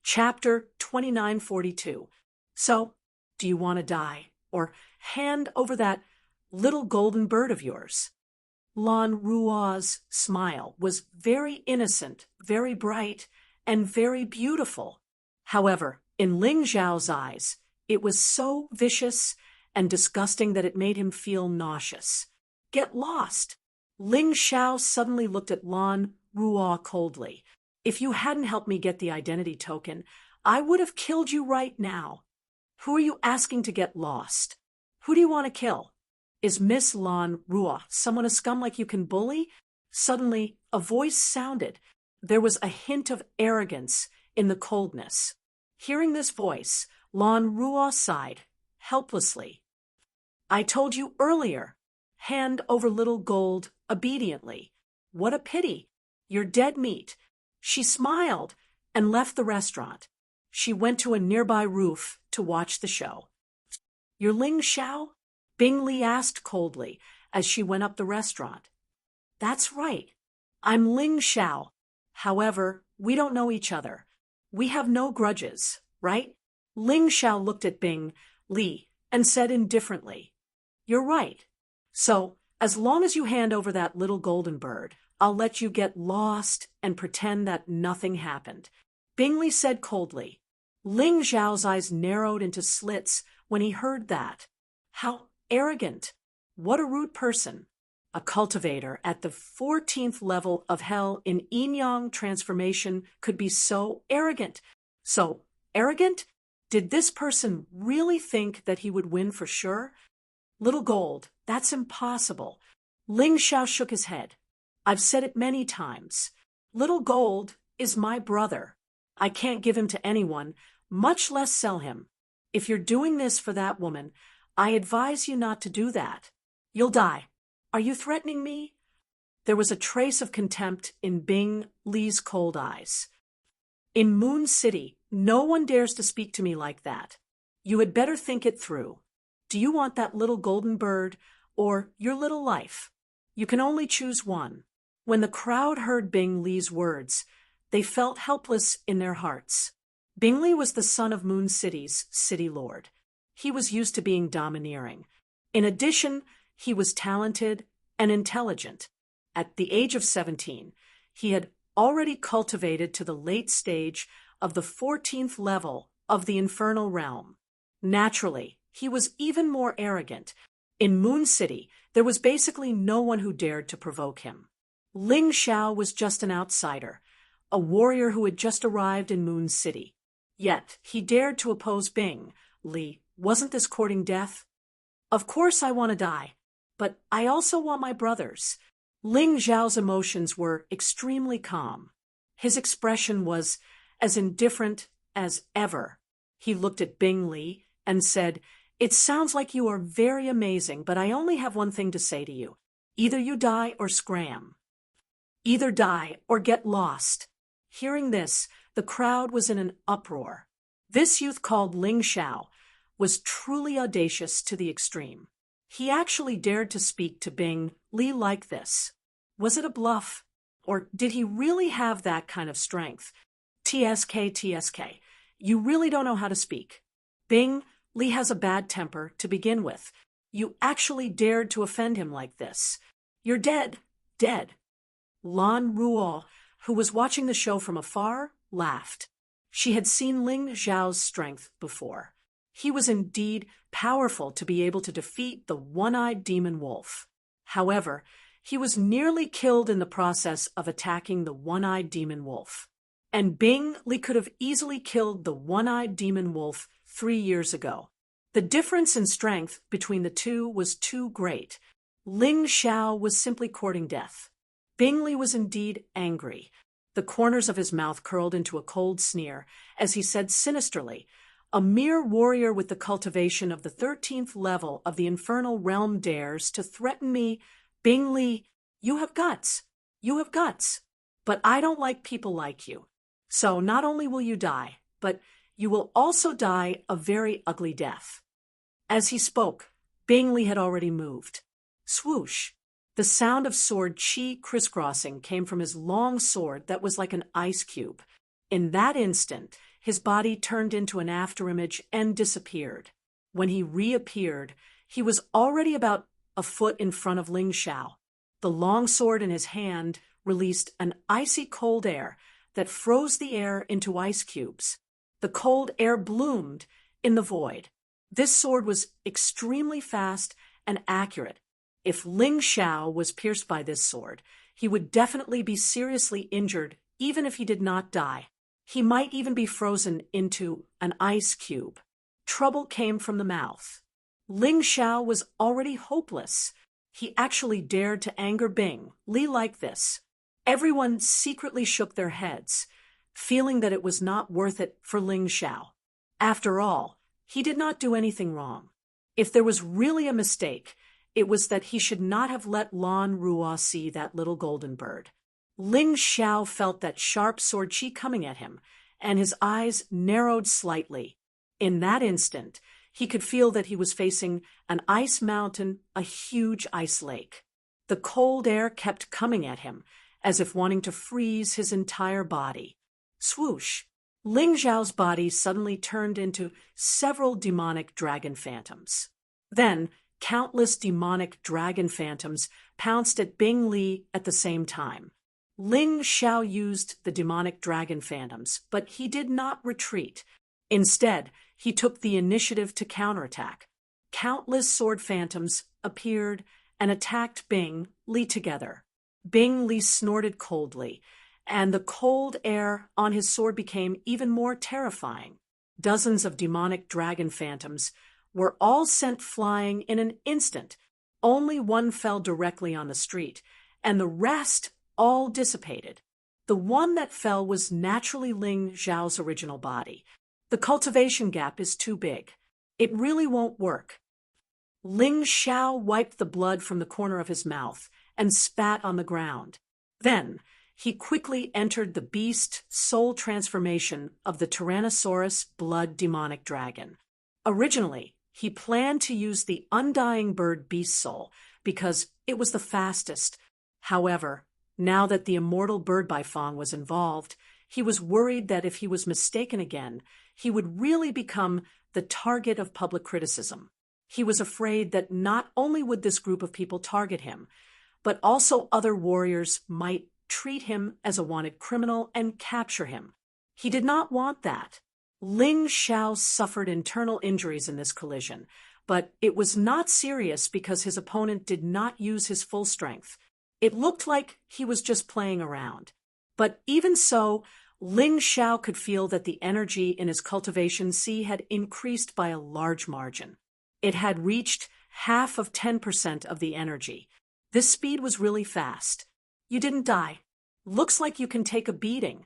Chapter 2942. So, do you want to die, or hand over that little golden bird of yours? Lan Ruo's smile was very innocent, very bright, and very beautiful. However, in Ling Zhao's eyes, it was so vicious and disgusting that it made him feel nauseous. Get lost! Ling Xiao suddenly looked at Lan Ruo coldly. If you hadn't helped me get the identity token, I would have killed you right now. Who are you asking to get lost? Who do you want to kill? Is Miss Lan Ruo someone a scum like you can bully? Suddenly, a voice sounded. There was a hint of arrogance in the coldness. Hearing this voice, Lan Ruo sighed, helplessly. I told you earlier. Hand over little gold obediently. What a pity. You're dead meat. She smiled and left the restaurant. She went to a nearby roof to watch the show. You're Ling Xiao? Bing Li asked coldly as she went up the restaurant. That's right. I'm Ling Xiao. However, we don't know each other. We have no grudges, right? Ling Xiao looked at Bing Li and said indifferently, You're right. So, as long as you hand over that little golden bird, I'll let you get lost and pretend that nothing happened. Bing Li said coldly. Ling Zhao's eyes narrowed into slits when he heard that. How arrogant! What a rude person! A cultivator at the 14th level of hell in yin-yang transformation could be so arrogant. So arrogant? Did this person really think that he would win for sure? Little gold, that's impossible. Ling Xiao shook his head. I've said it many times. Little gold is my brother. I can't give him to anyone, much less sell him. If you're doing this for that woman, I advise you not to do that. You'll die. Are you threatening me? There was a trace of contempt in Bing Li's cold eyes. In Moon City, no one dares to speak to me like that. You had better think it through. Do you want that little golden bird or your little life? You can only choose one. When the crowd heard Bing Li's words, they felt helpless in their hearts. Bing Li was the son of Moon City's city lord. He was used to being domineering. In addition, he was talented and intelligent. At the age of 17, he had already cultivated to the late stage of the 14th level of the infernal realm. Naturally, he was even more arrogant. In Moon City, there was basically no one who dared to provoke him. Ling Xiao was just an outsider, a warrior who had just arrived in Moon City. Yet, he dared to oppose Bing Li. Wasn't this courting death? Of course I want to die, but I also want my brothers. Ling Zhao's emotions were extremely calm. His expression was as indifferent as ever. He looked at Bing Li and said, It sounds like you are very amazing, but I only have one thing to say to you. Either you die or scram. Either die or get lost. Hearing this, the crowd was in an uproar. This youth called Ling Xiao was truly audacious to the extreme. He actually dared to speak to Bing Li like this. Was it a bluff? Or did he really have that kind of strength? TSK, you really don't know how to speak. Bing Li has a bad temper to begin with. You actually dared to offend him like this. You're dead. Lan Ruo, who was watching the show from afar, laughed. She had seen Ling Zhao's strength before. He was indeed powerful to be able to defeat the one-eyed demon wolf. However, he was nearly killed in the process of attacking the one-eyed demon wolf. And Bing Li could have easily killed the one-eyed demon wolf 3 years ago. The difference in strength between the two was too great. Ling Xiao was simply courting death. Bing Li was indeed angry. The corners of his mouth curled into a cold sneer as he said sinisterly, A mere warrior with the cultivation of the 13th level of the infernal realm dares to threaten me. Bing Li, you have guts. You have guts. But I don't like people like you. So not only will you die, but you will also die a very ugly death. As he spoke, Bing Li had already moved. Swoosh! The sound of sword chi crisscrossing came from his long sword that was like an ice cube. In that instant, his body turned into an afterimage and disappeared. When he reappeared, he was already about a foot in front of Ling Xiao. The long sword in his hand released an icy cold air that froze the air into ice cubes. The cold air bloomed in the void. This sword was extremely fast and accurate. If Ling Xiao was pierced by this sword, he would definitely be seriously injured, even if he did not die. He might even be frozen into an ice cube. Trouble came from the mouth. Ling Xiao was already hopeless. He actually dared to anger Bing Li like this. Everyone secretly shook their heads, feeling that it was not worth it for Ling Xiao. After all, he did not do anything wrong. If there was really a mistake, it was that he should not have let Lan Ruo see that little golden bird. Ling Xiao felt that sharp sword chi coming at him, and his eyes narrowed slightly. In that instant, he could feel that he was facing an ice mountain, a huge ice lake. The cold air kept coming at him, as if wanting to freeze his entire body. Swoosh! Ling Xiao's body suddenly turned into several demonic dragon phantoms. Then, countless demonic dragon phantoms pounced at Bing Li at the same time. Ling Xiao used the demonic dragon phantoms, but he did not retreat. Instead, he took the initiative to counterattack. Countless sword phantoms appeared and attacked Bing Li together. Bing Li snorted coldly, and the cold air on his sword became even more terrifying. Dozens of demonic dragon phantoms were all sent flying in an instant. Only one fell directly on the street, and the rest all dissipated. The one that fell was naturally Ling Xiao's original body. The cultivation gap is too big. It really won't work. Ling Xiao wiped the blood from the corner of his mouth and spat on the ground. Then, he quickly entered the beast soul transformation of the Tyrannosaurus blood demonic dragon. Originally, he planned to use the undying bird beast soul because it was the fastest. However, now that the immortal bird Baifeng was involved, he was worried that if he was mistaken again, he would really become the target of public criticism. He was afraid that not only would this group of people target him, but also other warriors might treat him as a wanted criminal and capture him. He did not want that. Ling Xiao suffered internal injuries in this collision, but it was not serious because his opponent did not use his full strength. It looked like he was just playing around. But even so, Ling Xiao could feel that the energy in his cultivation sea had increased by a large margin. It had reached half of 10% of the energy. This speed was really fast. You didn't die. Looks like you can take a beating.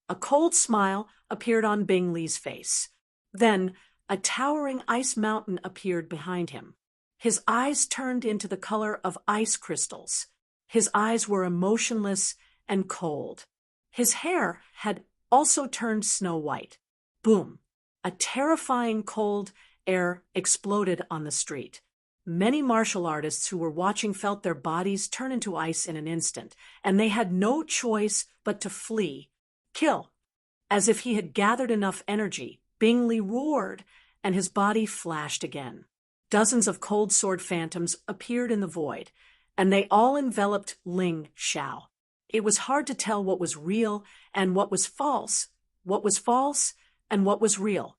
A cold smile appeared on Bing Li's face. Then, a towering ice mountain appeared behind him. His eyes turned into the color of ice crystals. His eyes were emotionless and cold. His hair had also turned snow white. Boom! A terrifying cold air exploded on the street. Many martial artists who were watching felt their bodies turn into ice in an instant, and they had no choice but to flee. Kill! As if he had gathered enough energy, Bing Li roared, and his body flashed again. Dozens of cold sword phantoms appeared in the void, and they all enveloped Ling Xiao. It was hard to tell what was real and what was false and what was real.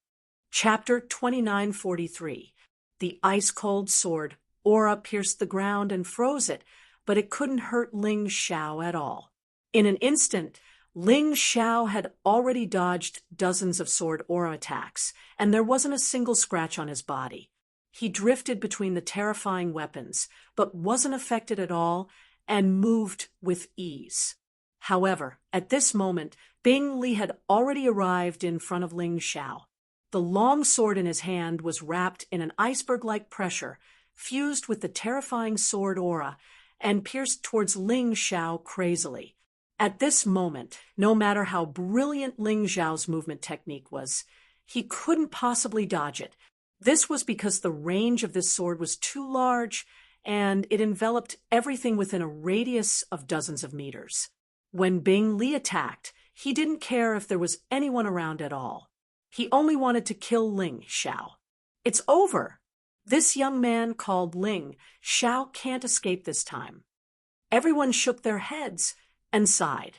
Chapter 2943. The ice-cold sword aura pierced the ground and froze it, but it couldn't hurt Ling Xiao at all. In an instant, Ling Xiao had already dodged dozens of sword aura attacks, and there wasn't a single scratch on his body. He drifted between the terrifying weapons, but wasn't affected at all and moved with ease. However, at this moment, Bing Li had already arrived in front of Ling Xiao. The long sword in his hand was wrapped in an iceberg-like pressure, fused with the terrifying sword aura, and pierced towards Ling Xiao crazily. At this moment, no matter how brilliant Ling Xiao's movement technique was, he couldn't possibly dodge it. This was because the range of this sword was too large, and it enveloped everything within a radius of dozens of meters. When Bing Li attacked, He didn't care if there was anyone around at all. He only wanted to kill Ling Xiao. It's over. This young man called Ling Xiao can't escape this time. Everyone shook their heads and sighed.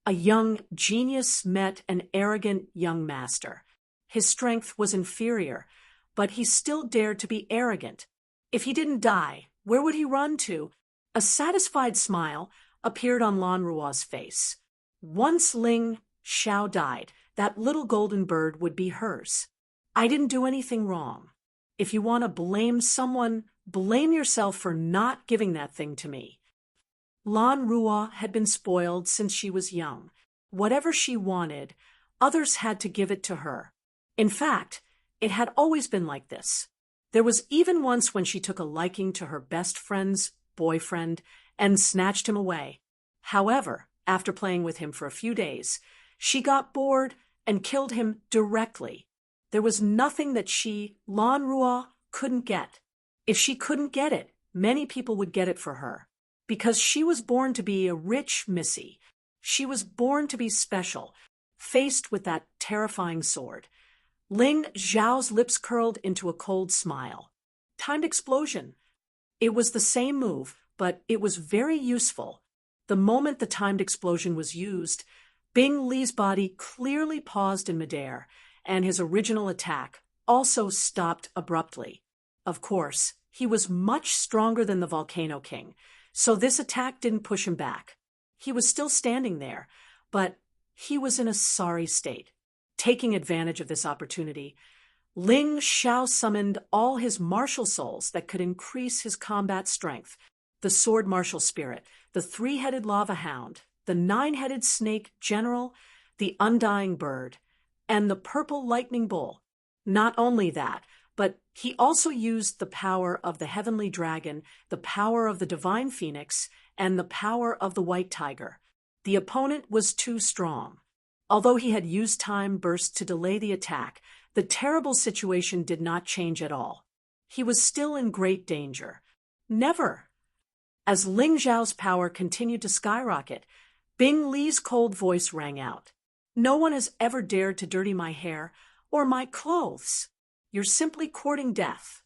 A young genius met an arrogant young master. His strength was inferior, but he still dared to be arrogant. If he didn't die, where would he run to? A satisfied smile appeared on Lan Ruo's face. Once Ling Xiao died, that little golden bird would be hers. I didn't do anything wrong. If you want to blame someone, blame yourself for not giving that thing to me. Lan Ruo had been spoiled since she was young. Whatever she wanted, others had to give it to her. In fact, it had always been like this. There was even once when she took a liking to her best friend's boyfriend and snatched him away. However, after playing with him for a few days, she got bored and killed him directly. There was nothing that she, Lan Ruo, couldn't get. If she couldn't get it, many people would get it for her. Because she was born to be a rich missy. She was born to be special, faced with that terrifying sword. Ling Xiao's lips curled into a cold smile. Timed explosion. It was the same move, but it was very useful. The moment the timed explosion was used, Bing Li's body clearly paused in midair, and his original attack also stopped abruptly. Of course, he was much stronger than the Volcano King, so this attack didn't push him back. He was still standing there, but he was in a sorry state. Taking advantage of this opportunity, Ling Xiao summoned all his martial souls that could increase his combat strength: the sword martial spirit, the three-headed lava hound, the nine-headed snake general, the undying bird, and the purple lightning bull. Not only that, but he also used the power of the heavenly dragon, the power of the divine phoenix, and the power of the white tiger. The opponent was too strong. Although he had used time bursts to delay the attack, the terrible situation did not change at all. He was still in great danger. Never. As Ling Xiao's power continued to skyrocket, Bing Li's cold voice rang out. No one has ever dared to dirty my hair or my clothes. You're simply courting death.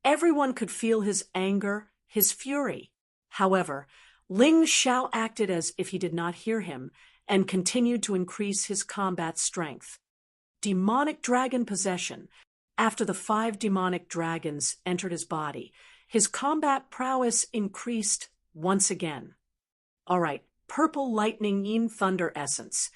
Everyone could feel his anger, his fury. However, Ling Xiao acted as if he did not hear him and continued to increase his combat strength. Demonic dragon possession. After the 5 demonic dragons entered his body, his combat prowess increased once again. All right, purple lightning yin thunder essence.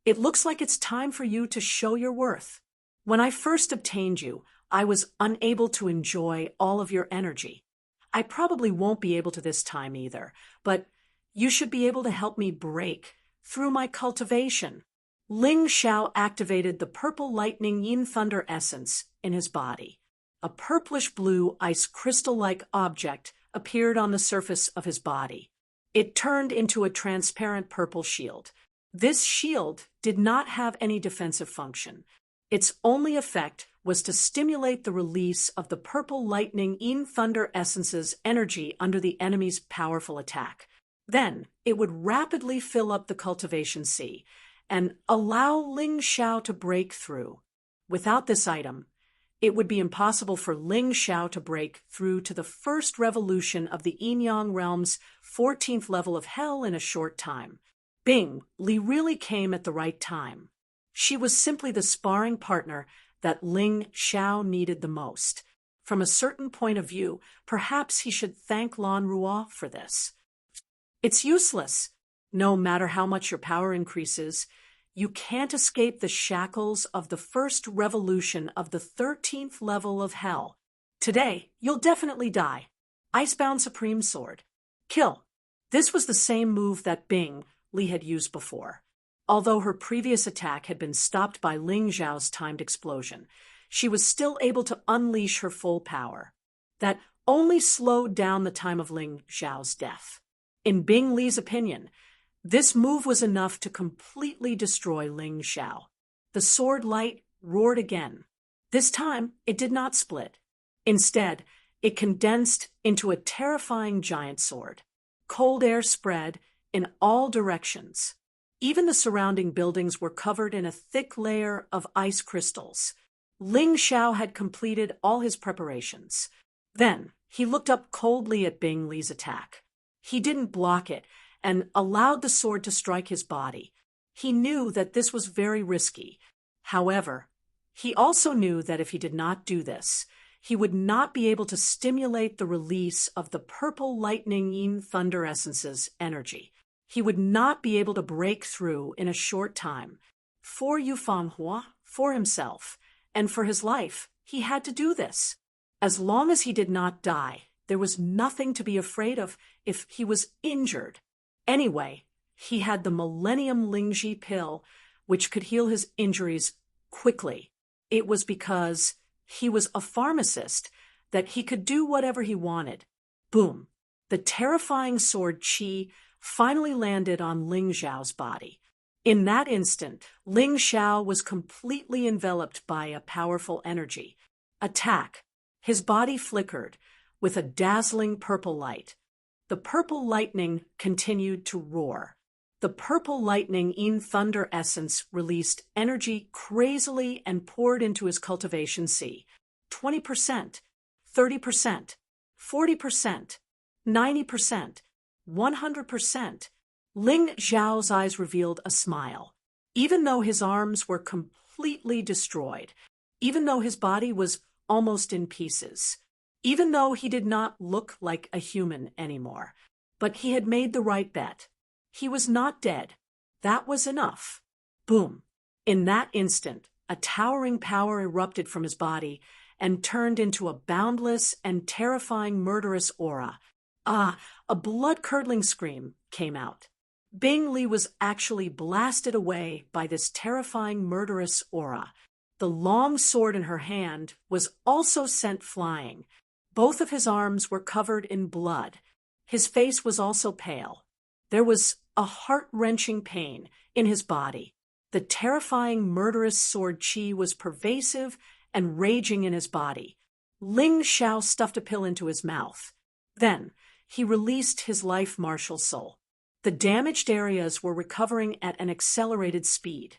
It looks like it's time for you to show your worth. When I first obtained you, I was unable to enjoy all of your energy. I probably won't be able to this time either, but you should be able to help me break through my cultivation. Ling Xiao activated the purple lightning yin thunder essence in his body. A purplish-blue ice crystal-like object appeared on the surface of his body. It turned into a transparent purple shield. This shield did not have any defensive function. Its only effect was to stimulate the release of the purple lightning yin thunder essence's energy under the enemy's powerful attack. Then it would rapidly fill up the cultivation sea and allow Ling Xiao to break through. Without this item, it would be impossible for Ling Xiao to break through to the first revolution of the Yin-Yang realm's 14th level of hell in a short time. Bing Li really came at the right time. She was simply the sparring partner that Ling Xiao needed the most. From a certain point of view, perhaps he should thank Lan Ruo for this. It's useless. No matter how much your power increases, you can't escape the shackles of the first revolution of the 13th level of hell. Today, you'll definitely die. Icebound Supreme Sword. Kill. This was the same move that Bing Li had used before. Although her previous attack had been stopped by Ling Xiao's timed explosion, she was still able to unleash her full power. That only slowed down the time of Ling Xiao's death. In Bing Li's opinion, this move was enough to completely destroy Ling Xiao. The sword light roared again. This time, it did not split. Instead, it condensed into a terrifying giant sword. Cold air spread in all directions. Even the surrounding buildings were covered in a thick layer of ice crystals. Ling Xiao had completed all his preparations. Then he looked up coldly at Bing Li's attack. He didn't block it and allowed the sword to strike his body. He knew that this was very risky. However, he also knew that if he did not do this, he would not be able to stimulate the release of the purple lightning yin thunder essence's energy. He would not be able to break through in a short time. For Yufang Hua, for himself, and for his life, he had to do this. As long as he did not die, there was nothing to be afraid of if he was injured. Anyway, he had the Millennium Lingji pill, which could heal his injuries quickly. It was because he was a pharmacist that he could do whatever he wanted. Boom! The terrifying sword Qi finally landed on Ling Xiao's body. In that instant, Ling Xiao was completely enveloped by a powerful energy. Attack! His body flickered with a dazzling purple light. The purple lightning continued to roar. The purple lightning yin thunder essence released energy crazily and poured into his cultivation sea. 20%, 30%, 40%, 90%, 100%. Ling Xiao's eyes revealed a smile. Even though his arms were completely destroyed, even though his body was almost in pieces, even though he did not look like a human anymore, but he had made the right bet. He was not dead. That was enough. Boom. In that instant, a towering power erupted from his body and turned into a boundless and terrifying murderous aura. A blood-curdling scream came out. Bing Li was actually blasted away by this terrifying murderous aura. The long sword in her hand was also sent flying. Both of his arms were covered in blood. His face was also pale. There was a heart-wrenching pain in his body. The terrifying murderous sword Qi was pervasive and raging in his body. Ling Xiao stuffed a pill into his mouth. Then he released his life martial soul. The damaged areas were recovering at an accelerated speed.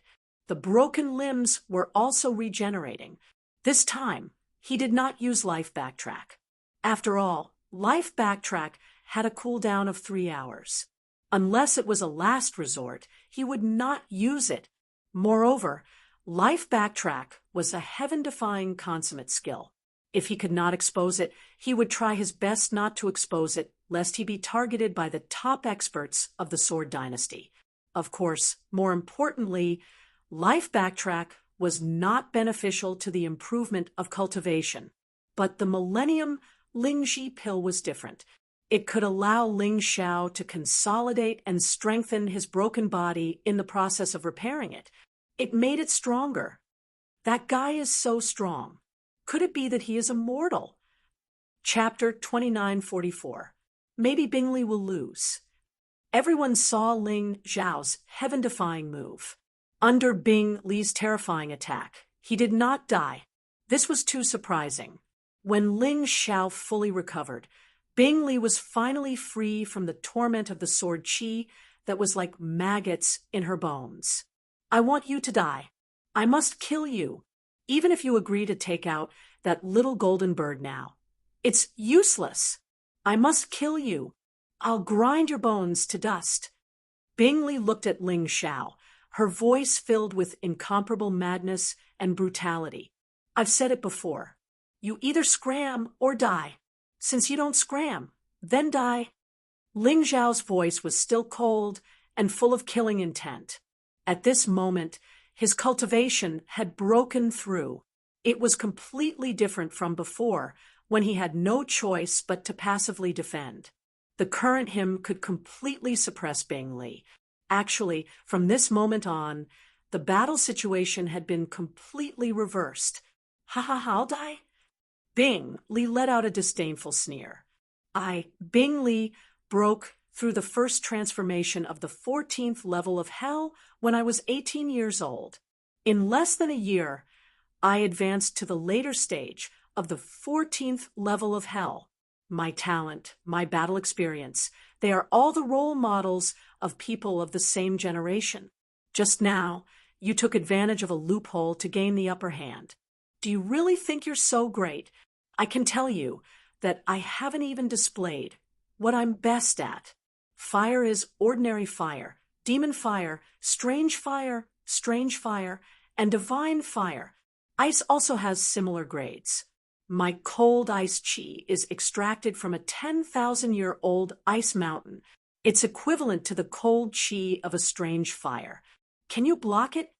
The broken limbs were also regenerating. This time, he did not use Life Backtrack. After all, Life Backtrack had a cooldown of 3 hours. Unless it was a last resort, he would not use it. Moreover, Life Backtrack was a heaven-defying consummate skill. If he could not expose it, he would try his best not to expose it, lest he be targeted by the top experts of the Sword Dynasty. Of course, more importantly, Life Backtrack was not beneficial to the improvement of cultivation. But the Millennium Lingji pill was different. It could allow Ling Xiao to consolidate and strengthen his broken body in the process of repairing it. It made it stronger. That guy is so strong. Could it be that he is immortal? Chapter 2944. Maybe Bing Li will lose. Everyone saw Ling Xiao's heaven-defying move. Under Bing Li's terrifying attack, he did not die. This was too surprising. When Ling Xiao fully recovered, Bing Li was finally free from the torment of the sword Qi that was like maggots in her bones. I want you to die. I must kill you, even if you agree to take out that little golden bird now. It's useless. I must kill you. I'll grind your bones to dust. Bing Li looked at Ling Xiao, her voice filled with incomparable madness and brutality. I've said it before. You either scram or die. Since you don't scram, then die. Ling Xiao's voice was still cold and full of killing intent. At this moment, his cultivation had broken through. It was completely different from before, when he had no choice but to passively defend. The current him could completely suppress Bing Li. Actually, from this moment on, the battle situation had been completely reversed. I'll die? Bing Li let out a disdainful sneer. Bing Li broke through the first transformation of the 14th level of hell when I was 18 years old. In less than a year, I advanced to the later stage of the 14th level of hell. My talent, my battle experience, they are all the role models of people of the same generation. Just now, you took advantage of a loophole to gain the upper hand. Do you really think you're so great? I can tell you that I haven't even displayed what I'm best at. Fire is ordinary fire, demon fire, strange fire, and divine fire. Ice also has similar grades. My cold ice chi is extracted from a 10,000-year-old ice mountain. It's equivalent to the cold chi of a strange fire. Can you block it?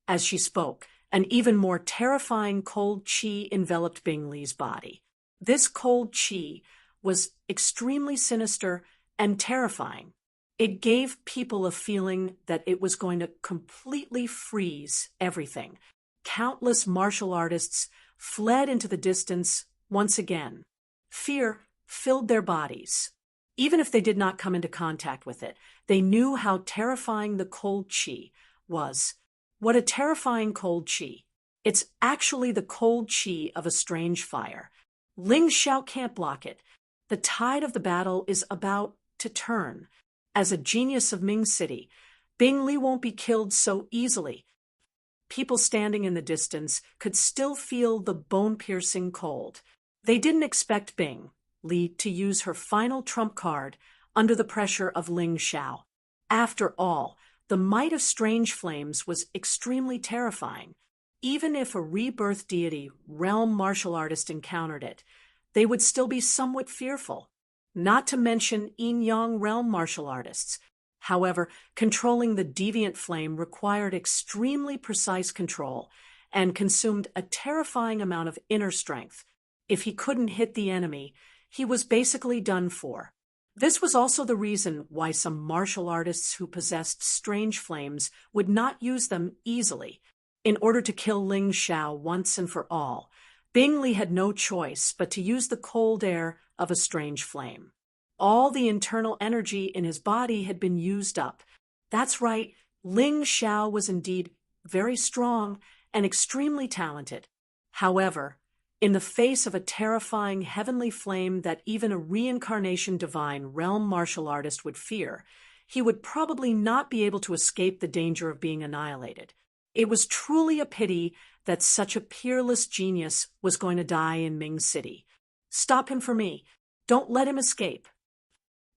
As she spoke, an even more terrifying cold chi enveloped Bingley's body. This cold chi was extremely sinister and terrifying. It gave people a feeling that it was going to completely freeze everything. Countless martial artists fled into the distance once again. Fear filled their bodies. Even if they did not come into contact with it, they knew how terrifying the cold chi was. What a terrifying cold chi. It's actually the cold chi of a strange fire. Ling Xiao can't block it. The tide of the battle is about to turn. As a genius of Ming City, Bingley won't be killed so easily. People standing in the distance could still feel the bone-piercing cold. They didn't expect Bingley to use her final trump card under the pressure of Ling Xiao. After all, the might of strange flames was extremely terrifying. Even if a rebirth deity realm martial artist encountered it, they would still be somewhat fearful. Not to mention yin-yang realm martial artists. However, controlling the deviant flame required extremely precise control and consumed a terrifying amount of inner strength. If he couldn't hit the enemy, he was basically done for. This was also the reason why some martial artists who possessed strange flames would not use them easily. In order to kill Ling Xiao once and for all, Bingley had no choice but to use the cold air of a strange flame. All the internal energy in his body had been used up. That's right, Ling Xiao was indeed very strong and extremely talented. However, in the face of a terrifying heavenly flame that even a reincarnation divine realm martial artist would fear, he would probably not be able to escape the danger of being annihilated. It was truly a pity that such a peerless genius was going to die in Ming City. Stop him for me. Don't let him escape.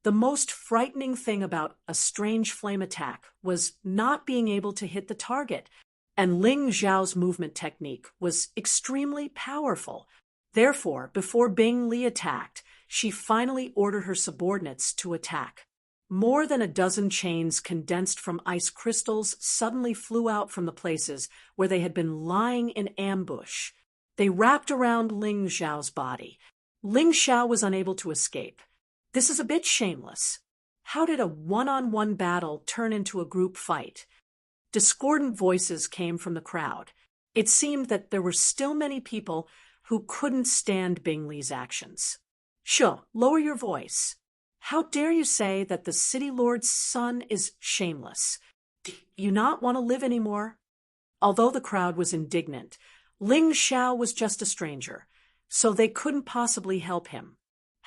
The most frightening thing about a strange flame attack was not being able to hit the target, and Ling Xiao's movement technique was extremely powerful. Therefore, before Bingley attacked, she finally ordered her subordinates to attack. More than a dozen chains condensed from ice crystals suddenly flew out from the places where they had been lying in ambush. They wrapped around Ling Xiao's body. Ling Xiao was unable to escape. This is a bit shameless. How did a one-on-one battle turn into a group fight? Discordant voices came from the crowd. It seemed that there were still many people who couldn't stand Bingley's actions. Sure, lower your voice. How dare you say that the city lord's son is shameless? Do you not want to live anymore? Although the crowd was indignant, Ling Xiao was just a stranger, so they couldn't possibly help him.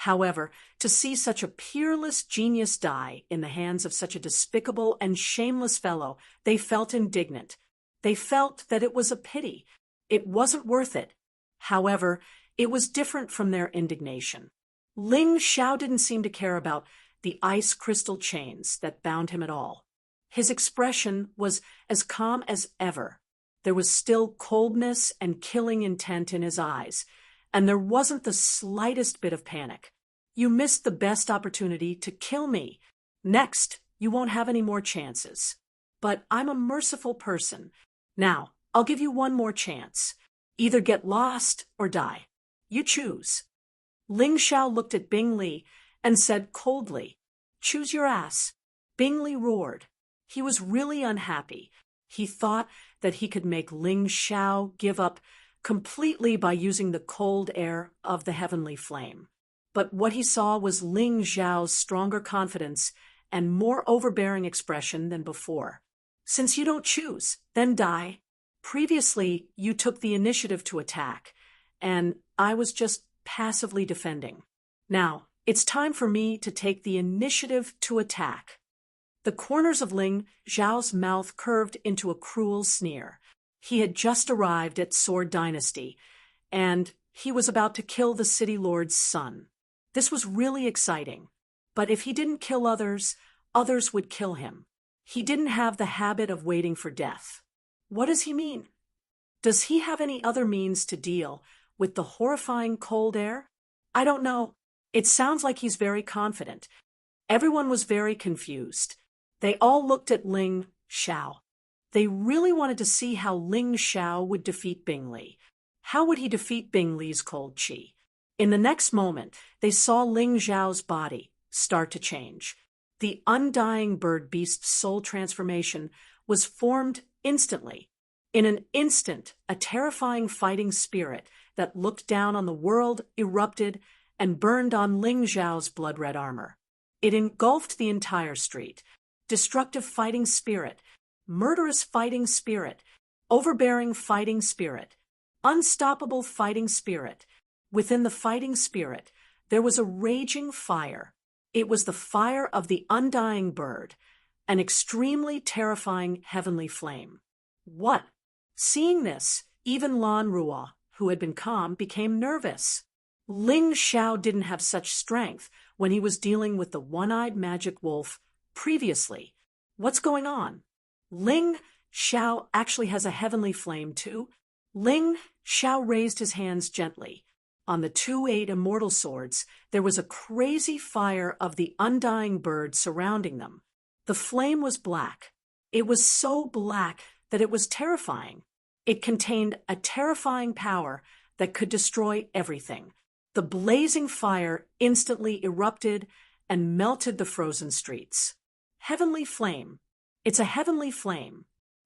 However, to see such a peerless genius die in the hands of such a despicable and shameless fellow, they felt indignant. They felt that it was a pity. It wasn't worth it. However, it was different from their indignation. Ling Xiao didn't seem to care about the ice crystal chains that bound him at all. His expression was as calm as ever. There was still coldness and killing intent in his eyes, and there wasn't the slightest bit of panic. You missed the best opportunity to kill me. Next, you won't have any more chances. But I'm a merciful person. Now, I'll give you one more chance. Either get lost or die. You choose. Ling Xiao looked at Bingley and said coldly, "Choose your ass." Bingley roared. He was really unhappy. He thought that he could make Ling Xiao give up completely by using the cold air of the heavenly flame. But what he saw was Ling Xiao's stronger confidence and more overbearing expression than before. "Since you don't choose, then die. Previously, you took the initiative to attack, and I was just passively defending. Now, it's time for me to take the initiative to attack." The corners of Ling Zhao's mouth curved into a cruel sneer. He had just arrived at Sword Dynasty, and he was about to kill the city lord's son. This was really exciting. But if he didn't kill others, others would kill him. He didn't have the habit of waiting for death. What does he mean? Does he have any other means to deal with the horrifying cold air? I don't know. It sounds like he's very confident. Everyone was very confused. They all looked at Ling Xiao. They really wanted to see how Ling Xiao would defeat Bing Li. How would he defeat Bing Li's cold qi? In the next moment, they saw Ling Zhao's body start to change. The undying bird beast's soul transformation was formed instantly. In an instant, a terrifying fighting spirit that looked down on the world erupted and burned on Ling Zhao's blood-red armor. It engulfed the entire street. Destructive fighting spirit, murderous fighting spirit, overbearing fighting spirit, unstoppable fighting spirit. Within the fighting spirit, there was a raging fire. It was the fire of the undying bird, an extremely terrifying heavenly flame. What? Seeing this, even Lan Ruo, who had been calm, became nervous. Ling Xiao didn't have such strength when he was dealing with the one-eyed magic wolf previously. What's going on? Ling Xiao actually has a heavenly flame too. Ling Xiao raised his hands gently. On the 2-8 immortal swords, there was a crazy fire of the undying bird surrounding them. The flame was black. It was so black that it was terrifying. It contained a terrifying power that could destroy everything. The blazing fire instantly erupted and melted the frozen streets. Heavenly flame. It's a heavenly flame,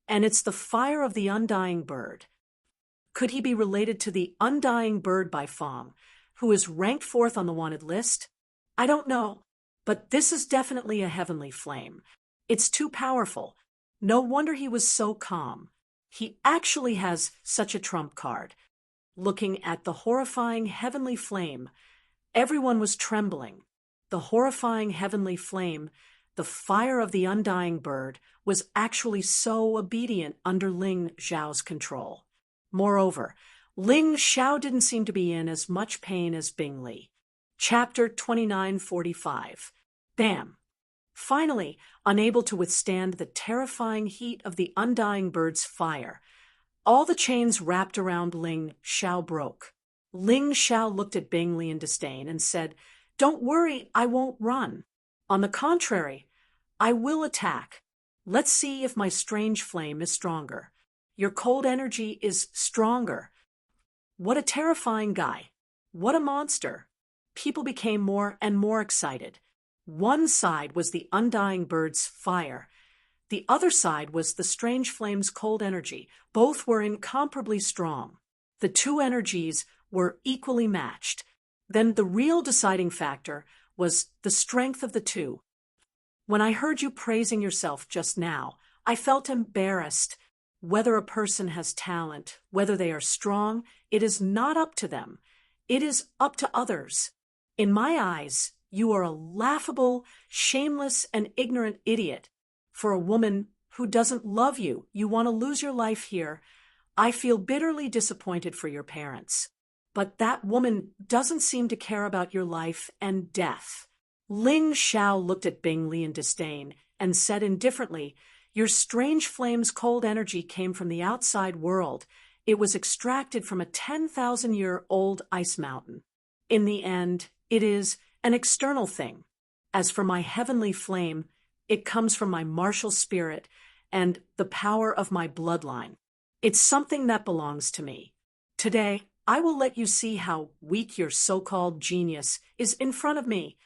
and it's the fire of the undying bird. Could he be related to the undying bird by Fong, who is ranked 4th on the wanted list? I don't know, but this is definitely a heavenly flame. It's too powerful. No wonder he was so calm. He actually has such a trump card. Looking at the horrifying heavenly flame, everyone was trembling. The horrifying heavenly flame, the fire of the undying bird, was actually so obedient under Ling Zhao's control. Moreover, Ling Xiao didn't seem to be in as much pain as Bing Li. Chapter 2945. Bam! Finally, unable to withstand the terrifying heat of the undying bird's fire, all the chains wrapped around Ling Xiao broke. Ling Xiao looked at Bing Li in disdain and said, "Don't worry, I won't run. On the contrary, I will attack. Let's see if my strange flame is stronger. Your cold energy is stronger." What a terrifying guy. What a monster. People became more and more excited. One side was the undying bird's fire. The other side was the strange flame's cold energy. Both were incomparably strong. The two energies were equally matched. Then the real deciding factor was the strength of the two. When I heard you praising yourself just now, I felt embarrassed. Whether a person has talent, whether they are strong, it is not up to them. It is up to others. In my eyes, you are a laughable, shameless, and ignorant idiot. For a woman who doesn't love you, you want to lose your life here. I feel bitterly disappointed for your parents. But that woman doesn't seem to care about your life and death. Ling Xiao looked at Bing Li in disdain and said indifferently, "Your strange flame's cold energy came from the outside world. It was extracted from a 10,000-year-old ice mountain. In the end, it is an external thing. As for my heavenly flame, it comes from my martial spirit and the power of my bloodline. It's something that belongs to me. Today, I will let you see how weak your so-called genius is in front of me."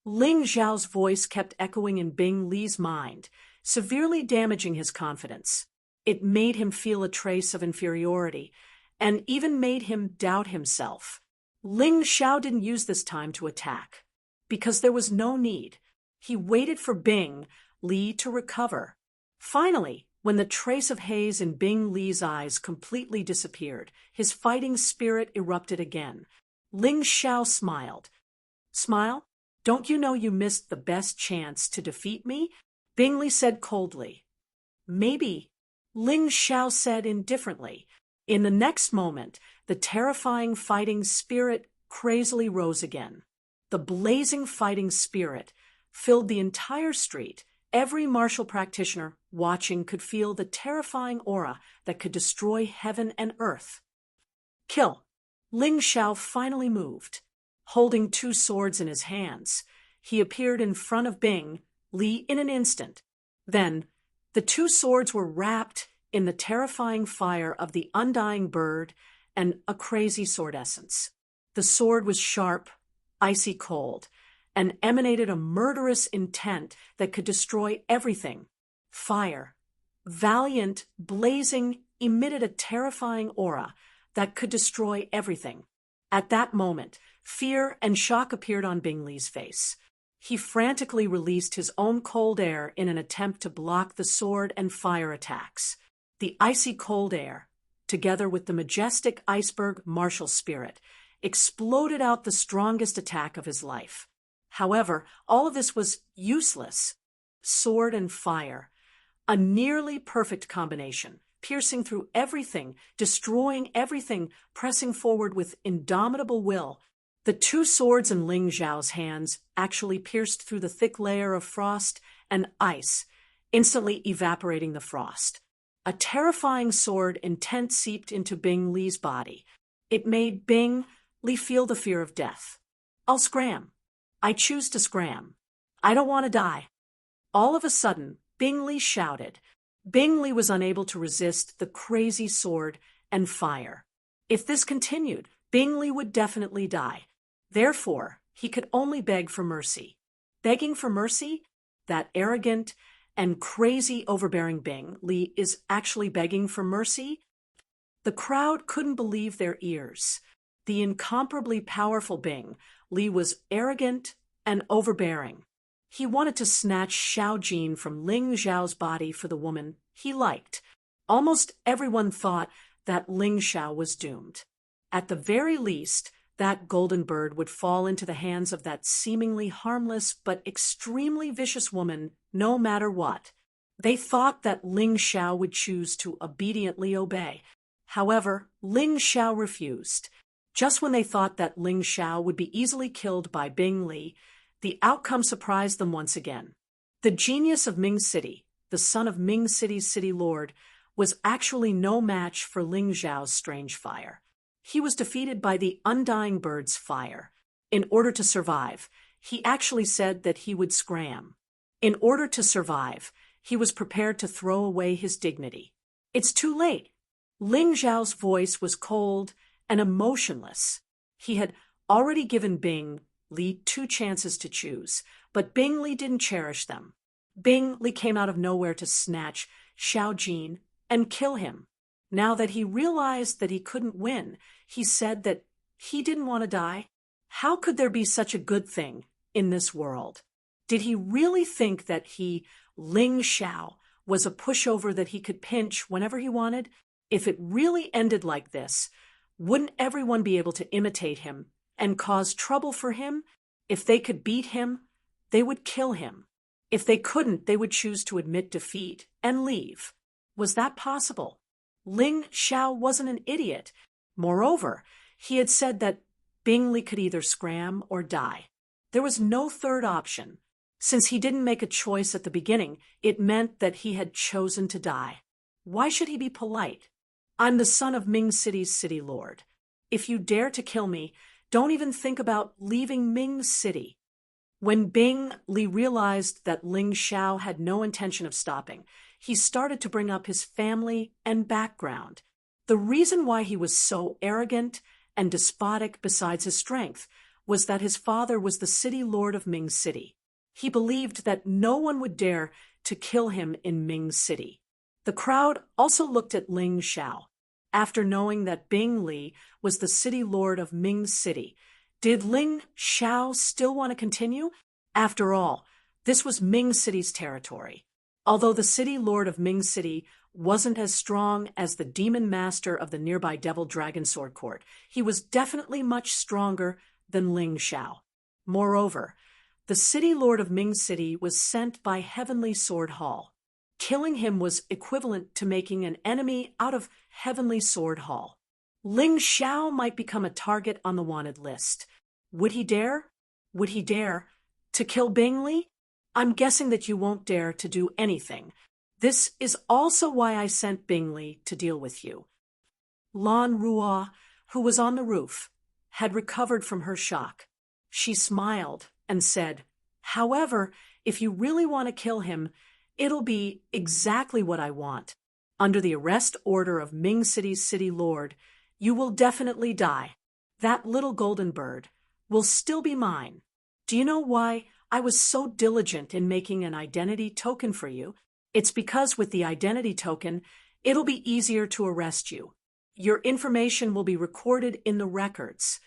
Ling Zhao's voice kept echoing in Bing Li's mind, severely damaging his confidence. It made him feel a trace of inferiority, and even made him doubt himself. Ling Xiao didn't use this time to attack, because there was no need. He waited for Bing Li to recover. Finally, when the trace of haze in Bing Li's eyes completely disappeared, his fighting spirit erupted again. Ling Xiao smiled. "Smile? Don't you know you missed the best chance to defeat me? Bingley said coldly. Maybe, Ling Xiao said indifferently. In the next moment, the terrifying fighting spirit crazily rose again. The blazing fighting spirit filled the entire street. Every martial practitioner watching could feel the terrifying aura that could destroy heaven and earth. Kill! Ling Xiao finally moved. Holding 2 swords in his hands, he appeared in front of Bingley in an instant. Then, the 2 swords were wrapped in the terrifying fire of the undying bird and a crazy sword essence. The sword was sharp, icy cold, and emanated a murderous intent that could destroy everything. Fire, valiant, blazing, emitted a terrifying aura that could destroy everything. At that moment, fear and shock appeared on Bingley's face. He frantically released his own cold air in an attempt to block the sword and fire attacks. The icy cold air, together with the majestic iceberg martial spirit, exploded out the strongest attack of his life. However, all of this was useless. Sword and fire, a nearly perfect combination, piercing through everything, destroying everything, pressing forward with indomitable will. The 2 swords in Ling Xiao's hands actually pierced through the thick layer of frost and ice, instantly evaporating the frost. A terrifying sword intent seeped into Bingley's body. It made Bingley feel the fear of death. I'll scram. I choose to scram. I don't want to die. All of a sudden, Bingley shouted. Bingley was unable to resist the crazy sword and fire. If this continued, Bingley would definitely die. Therefore, he could only beg for mercy. Begging for mercy? That arrogant and crazy overbearing Bingley is actually begging for mercy? The crowd couldn't believe their ears. The incomparably powerful Bingley was arrogant and overbearing. He wanted to snatch Xiao Jin from Ling Xiao's body for the woman he liked. Almost everyone thought that Ling Xiao was doomed. At the very least, that golden bird would fall into the hands of that seemingly harmless but extremely vicious woman no matter what. They thought that Ling Xiao would choose to obediently obey. However, Ling Xiao refused. Just when they thought that Ling Xiao would be easily killed by Bingley, the outcome surprised them once again. The genius of Ming City, the son of Ming City's city lord, was actually no match for Ling Xiao's strange fire. He was defeated by the undying bird's fire. In order to survive, he actually said that he would scram. In order to survive, he was prepared to throw away his dignity. It's too late. Ling Xiao's voice was cold and emotionless. He had already given Bingley 2 chances to choose, but Bingley didn't cherish them. Bingley came out of nowhere to snatch Xiao Jin and kill him. Now that he realized that he couldn't win, he said that he didn't want to die. How could there be such a good thing in this world? Did he really think that Ling Xiao, was a pushover that he could pinch whenever he wanted? If it really ended like this, wouldn't everyone be able to imitate him and cause trouble for him? If they could beat him, they would kill him. If they couldn't, they would choose to admit defeat and leave. Was that possible? Ling Xiao wasn't an idiot. Moreover, he had said that Bingley could either scram or die. There was no third option. Since he didn't make a choice at the beginning, it meant that he had chosen to die. Why should he be polite? I'm the son of Ming City's city lord. If you dare to kill me, don't even think about leaving Ming City. When Bingley realized that Ling Xiao had no intention of stopping, he started to bring up his family and background. The reason why he was so arrogant and despotic besides his strength was that his father was the city lord of Ming City. He believed that no one would dare to kill him in Ming City. The crowd also looked at Ling Xiao. After knowing that Bingley was the city lord of Ming City, did Ling Xiao still want to continue? After all, this was Ming City's territory. Although the city lord of Ming City wasn't as strong as the demon master of the nearby Devil Dragon Sword Court, he was definitely much stronger than Ling Xiao. Moreover, The city lord of Ming City was sent by Heavenly Sword Hall. Killing him was equivalent to making an enemy out of Heavenly Sword Hall. Ling Xiao might become a target on the wanted list. Would he dare? Would he dare to kill Bing Li? I'm guessing that you won't dare to do anything. This is also why I sent Bing Li to deal with you. Lan Ruo, who was on the roof, had recovered from her shock. She smiled and said, "However, if you really want to kill him, it'll be exactly what I want. Under the arrest order of Ming City's city lord, you will definitely die. That little golden bird will still be mine. Do you know why I was so diligent in making an identity token for you? It's because with the identity token, it'll be easier to arrest you. Your information will be recorded in the records."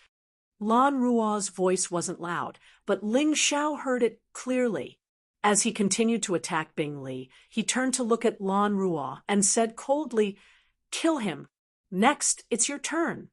Lan Ruo's voice wasn't loud, but Ling Xiao heard it clearly. As he continued to attack Bing Li, he turned to look at Lan Ruo and said coldly, "Kill him. Next, it's your turn."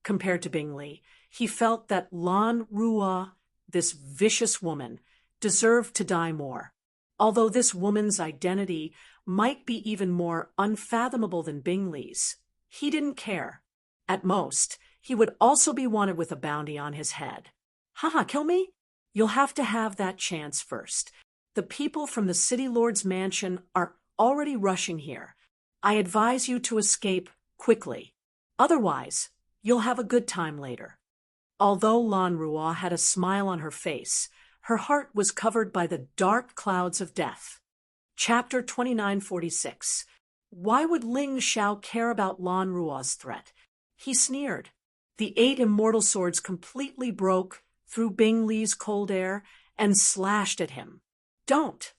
Compared to Bing Li, he felt that Lan Ruo, this vicious woman, deserved to die more. Although this woman's identity might be even more unfathomable than Bing Li's, he didn't care. At most, he would also be wanted with a bounty on his head. "Haha, kill me? You'll have to have that chance first. The people from the city lord's mansion are already rushing here. I advise you to escape quickly. Otherwise, you'll have a good time later." Although Lan Ruo had a smile on her face, her heart was covered by the dark clouds of death. Chapter 2946. Why would Ling Xiao care about Lan Ruo's threat? He sneered. The 8 immortal swords completely broke through Bing Li's cold air and slashed at him. "Don't!"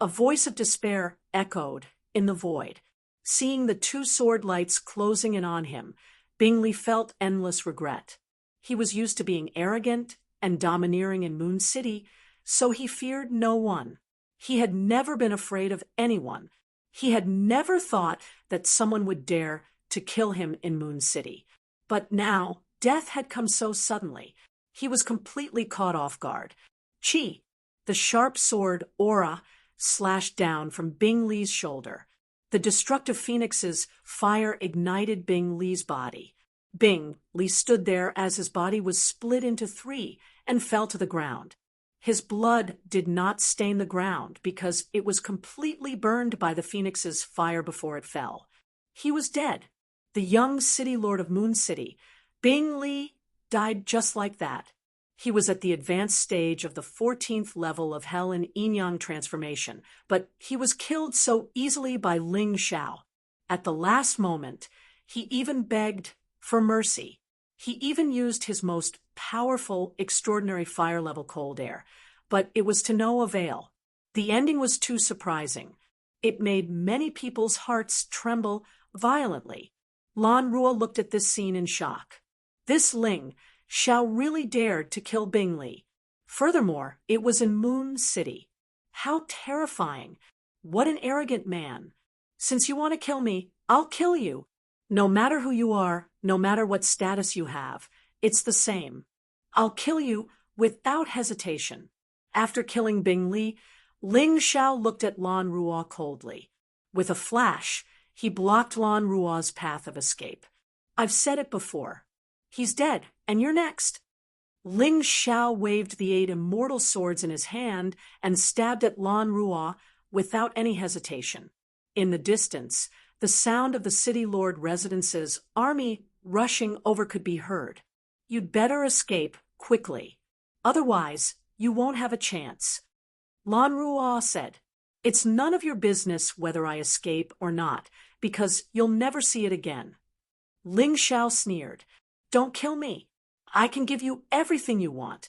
A voice of despair echoed in the void. Seeing the 2 sword lights closing in on him, Bing Li felt endless regret. He was used to being arrogant and domineering in Moon City, so he feared no one. He had never been afraid of anyone. He had never thought that someone would dare to kill him in Moon City. But now, death had come so suddenly. He was completely caught off guard. Chi, the sharp sword aura, slashed down from Bing Li's shoulder. The destructive phoenix's fire ignited Bing Li's body. Bing Li stood there as his body was split into 3 and fell to the ground. His blood did not stain the ground because it was completely burned by the phoenix's fire before it fell. He was dead. The young city lord of Moon City, Bing Li, died just like that. He was at the advanced stage of the 14th level of Hell and Yin Yang transformation, but he was killed so easily by Ling Xiao. At the last moment, he even begged for mercy. He even used his most powerful, extraordinary fire-level cold air, but it was to no avail. The ending was too surprising. It made many people's hearts tremble violently. Lan Ruo looked at this scene in shock. This Ling Xiao really dared to kill Bing Li. Furthermore, it was in Moon City. How terrifying! What an arrogant man! Since you want to kill me, I'll kill you. No matter who you are, no matter what status you have, it's the same. I'll kill you without hesitation. After killing Bing Li, Ling Xiao looked at Lan Ruo coldly. With a flash, he blocked Lan Ruo's path of escape. I've said it before. He's dead, and you're next. Ling Xiao waved the 8 immortal swords in his hand and stabbed at Lan Ruo without any hesitation. In the distance, the sound of the city lord residence's army rushing over could be heard. You'd better escape quickly. Otherwise, you won't have a chance. Lan Ruo said, "It's none of your business whether I escape or not, because you'll never see it again." Ling Xiao sneered, "Don't kill me. I can give you everything you want."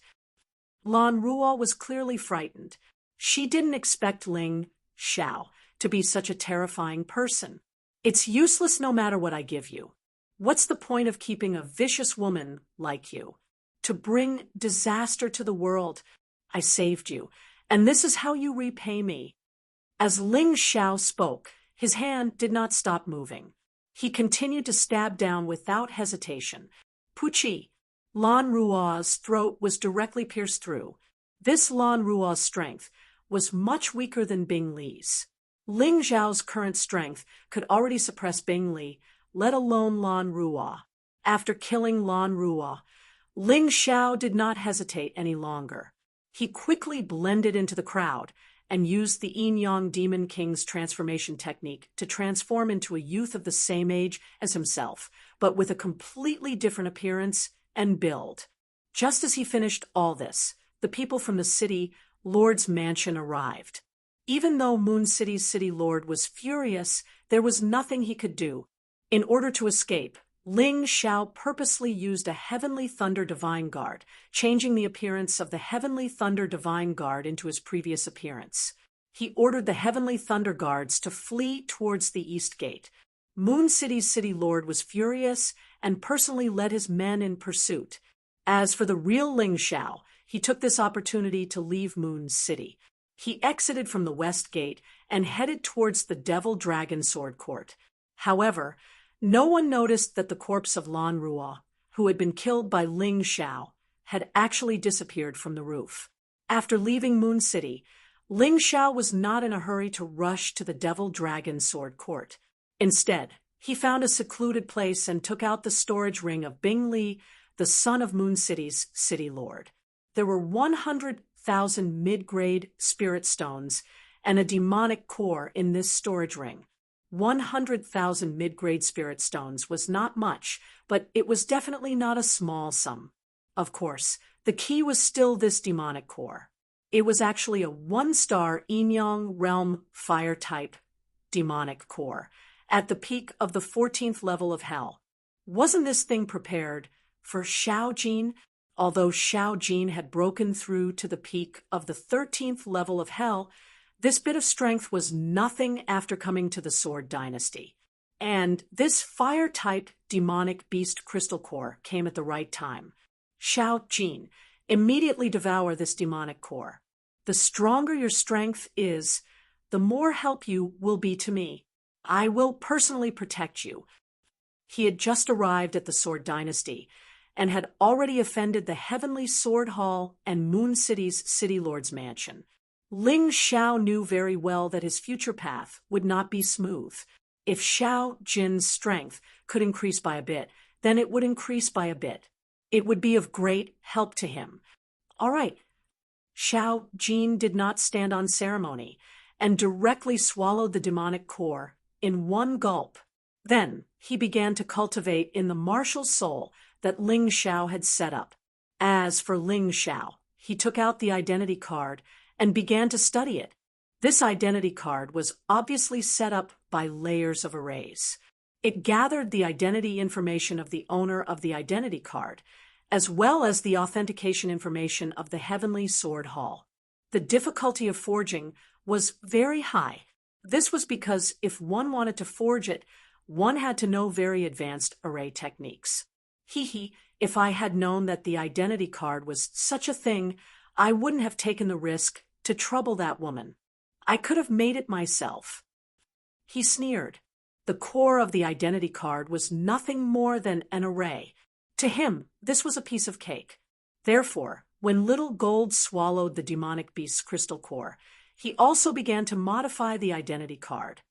Lan Ruo was clearly frightened. She didn't expect Ling Xiao to be such a terrifying person. "It's useless no matter what I give you. What's the point of keeping a vicious woman like you? To bring disaster to the world, I saved you, and this is how you repay me." As Ling Xiao spoke, his hand did not stop moving. He continued to stab down without hesitation. Puchi, Lan Ruo's throat was directly pierced through. This Lan Ruo's strength was much weaker than Bing Li's. Ling Zhao's current strength could already suppress Bing Li, let alone Lan Ruo. After killing Lan Ruo, Ling Xiao did not hesitate any longer. He quickly blended into the crowd and used the Yin-Yang Demon King's transformation technique to transform into a youth of the same age as himself, but with a completely different appearance and build. Just as he finished all this, the people from the city lord's mansion arrived. Even though Moon City's city lord was furious, there was nothing he could do. In order to escape, Ling Xiao purposely used a Heavenly Thunder Divine Guard, changing the appearance of the Heavenly Thunder Divine Guard into his previous appearance. He ordered the Heavenly Thunder Guards to flee towards the East Gate. Moon City's city lord was furious and personally led his men in pursuit. As for the real Ling Xiao, he took this opportunity to leave Moon City. He exited from the West Gate and headed towards the Devil Dragon Sword Court. However, no one noticed that the corpse of Lan Ruo, who had been killed by Ling Xiao, had actually disappeared from the roof. After leaving Moon City, Ling Xiao was not in a hurry to rush to the Devil Dragon Sword Court. Instead, he found a secluded place and took out the storage ring of Bing Li, the son of Moon City's city lord. There were 100,000 mid-grade spirit stones and a demonic core in this storage ring. 100,000 mid-grade spirit stones was not much, but it was definitely not a small sum. Of course, the key was still this demonic core. It was actually a 1-star Yin-Yang realm fire-type demonic core, at the peak of the 14th level of hell. Wasn't this thing prepared for Xiao Jin? Although Xiao Jin had broken through to the peak of the 13th level of hell, this bit of strength was nothing after coming to the Sword Dynasty. And this fire-type demonic beast crystal core came at the right time. Xiao Jin, immediately devour this demonic core. The stronger your strength is, the more help you will be to me. I will personally protect you. He had just arrived at the Sword Dynasty and had already offended the Heavenly Sword Hall and Moon City's City Lord's mansion. Ling Xiao knew very well that his future path would not be smooth. If Xiao Jin's strength could increase by a bit, then it would increase by a bit. It would be of great help to him. All right. Xiao Jin did not stand on ceremony and directly swallowed the demonic core in one gulp. Then he began to cultivate in the martial soul that Ling Xiao had set up. As for Ling Xiao, he took out the identity card and began to study it. This identity card was obviously set up by layers of arrays. It gathered the identity information of the owner of the identity card, as well as the authentication information of the Heavenly Sword Hall. The difficulty of forging was very high. This was because if one wanted to forge it, one had to know very advanced array techniques. If I had known that the identity card was such a thing, I wouldn't have taken the risk to trouble that woman. I could have made it myself. He sneered. The core of the identity card was nothing more than an array. To him, this was a piece of cake. Therefore, when Little Gold swallowed the demonic beast's crystal core, he also began to modify the identity card.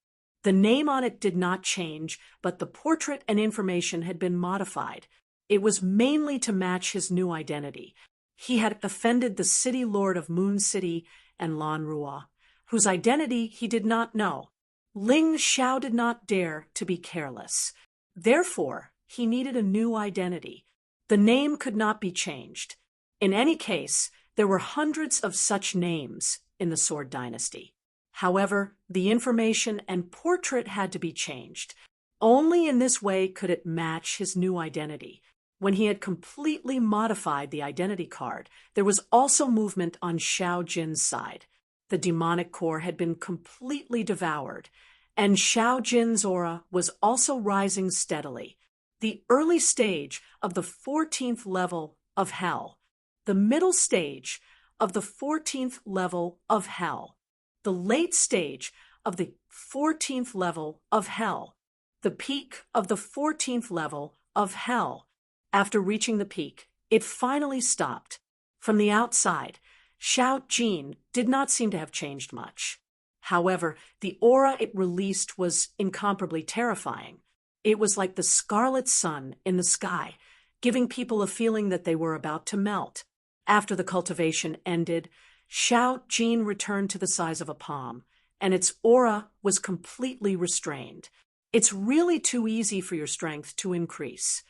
The name on it did not change, but the portrait and information had been modified. It was mainly to match his new identity. He had offended the city lord of Moon City and Lan Ruo, whose identity he did not know. Ling Xiao did not dare to be careless. Therefore, he needed a new identity. The name could not be changed. In any case, there were hundreds of such names in the Sword Dynasty. However, the information and portrait had to be changed. Only in this way could it match his new identity. When he had completely modified the identity card, there was also movement on Xiao Jin's side. The demonic core had been completely devoured, and Xiao Jin's aura was also rising steadily. The early stage of the 14th level of hell, the middle stage of the 14th level of hell, the late stage of the 14th level of hell, the peak of the 14th level of hell. After reaching the peak, it finally stopped. From the outside, Xiao Jin did not seem to have changed much. However, the aura it released was incomparably terrifying. It was like the scarlet sun in the sky, giving people a feeling that they were about to melt. After the cultivation ended, Xiao Jin returned to the size of a palm, and its aura was completely restrained. It's really too easy for your strength to increase.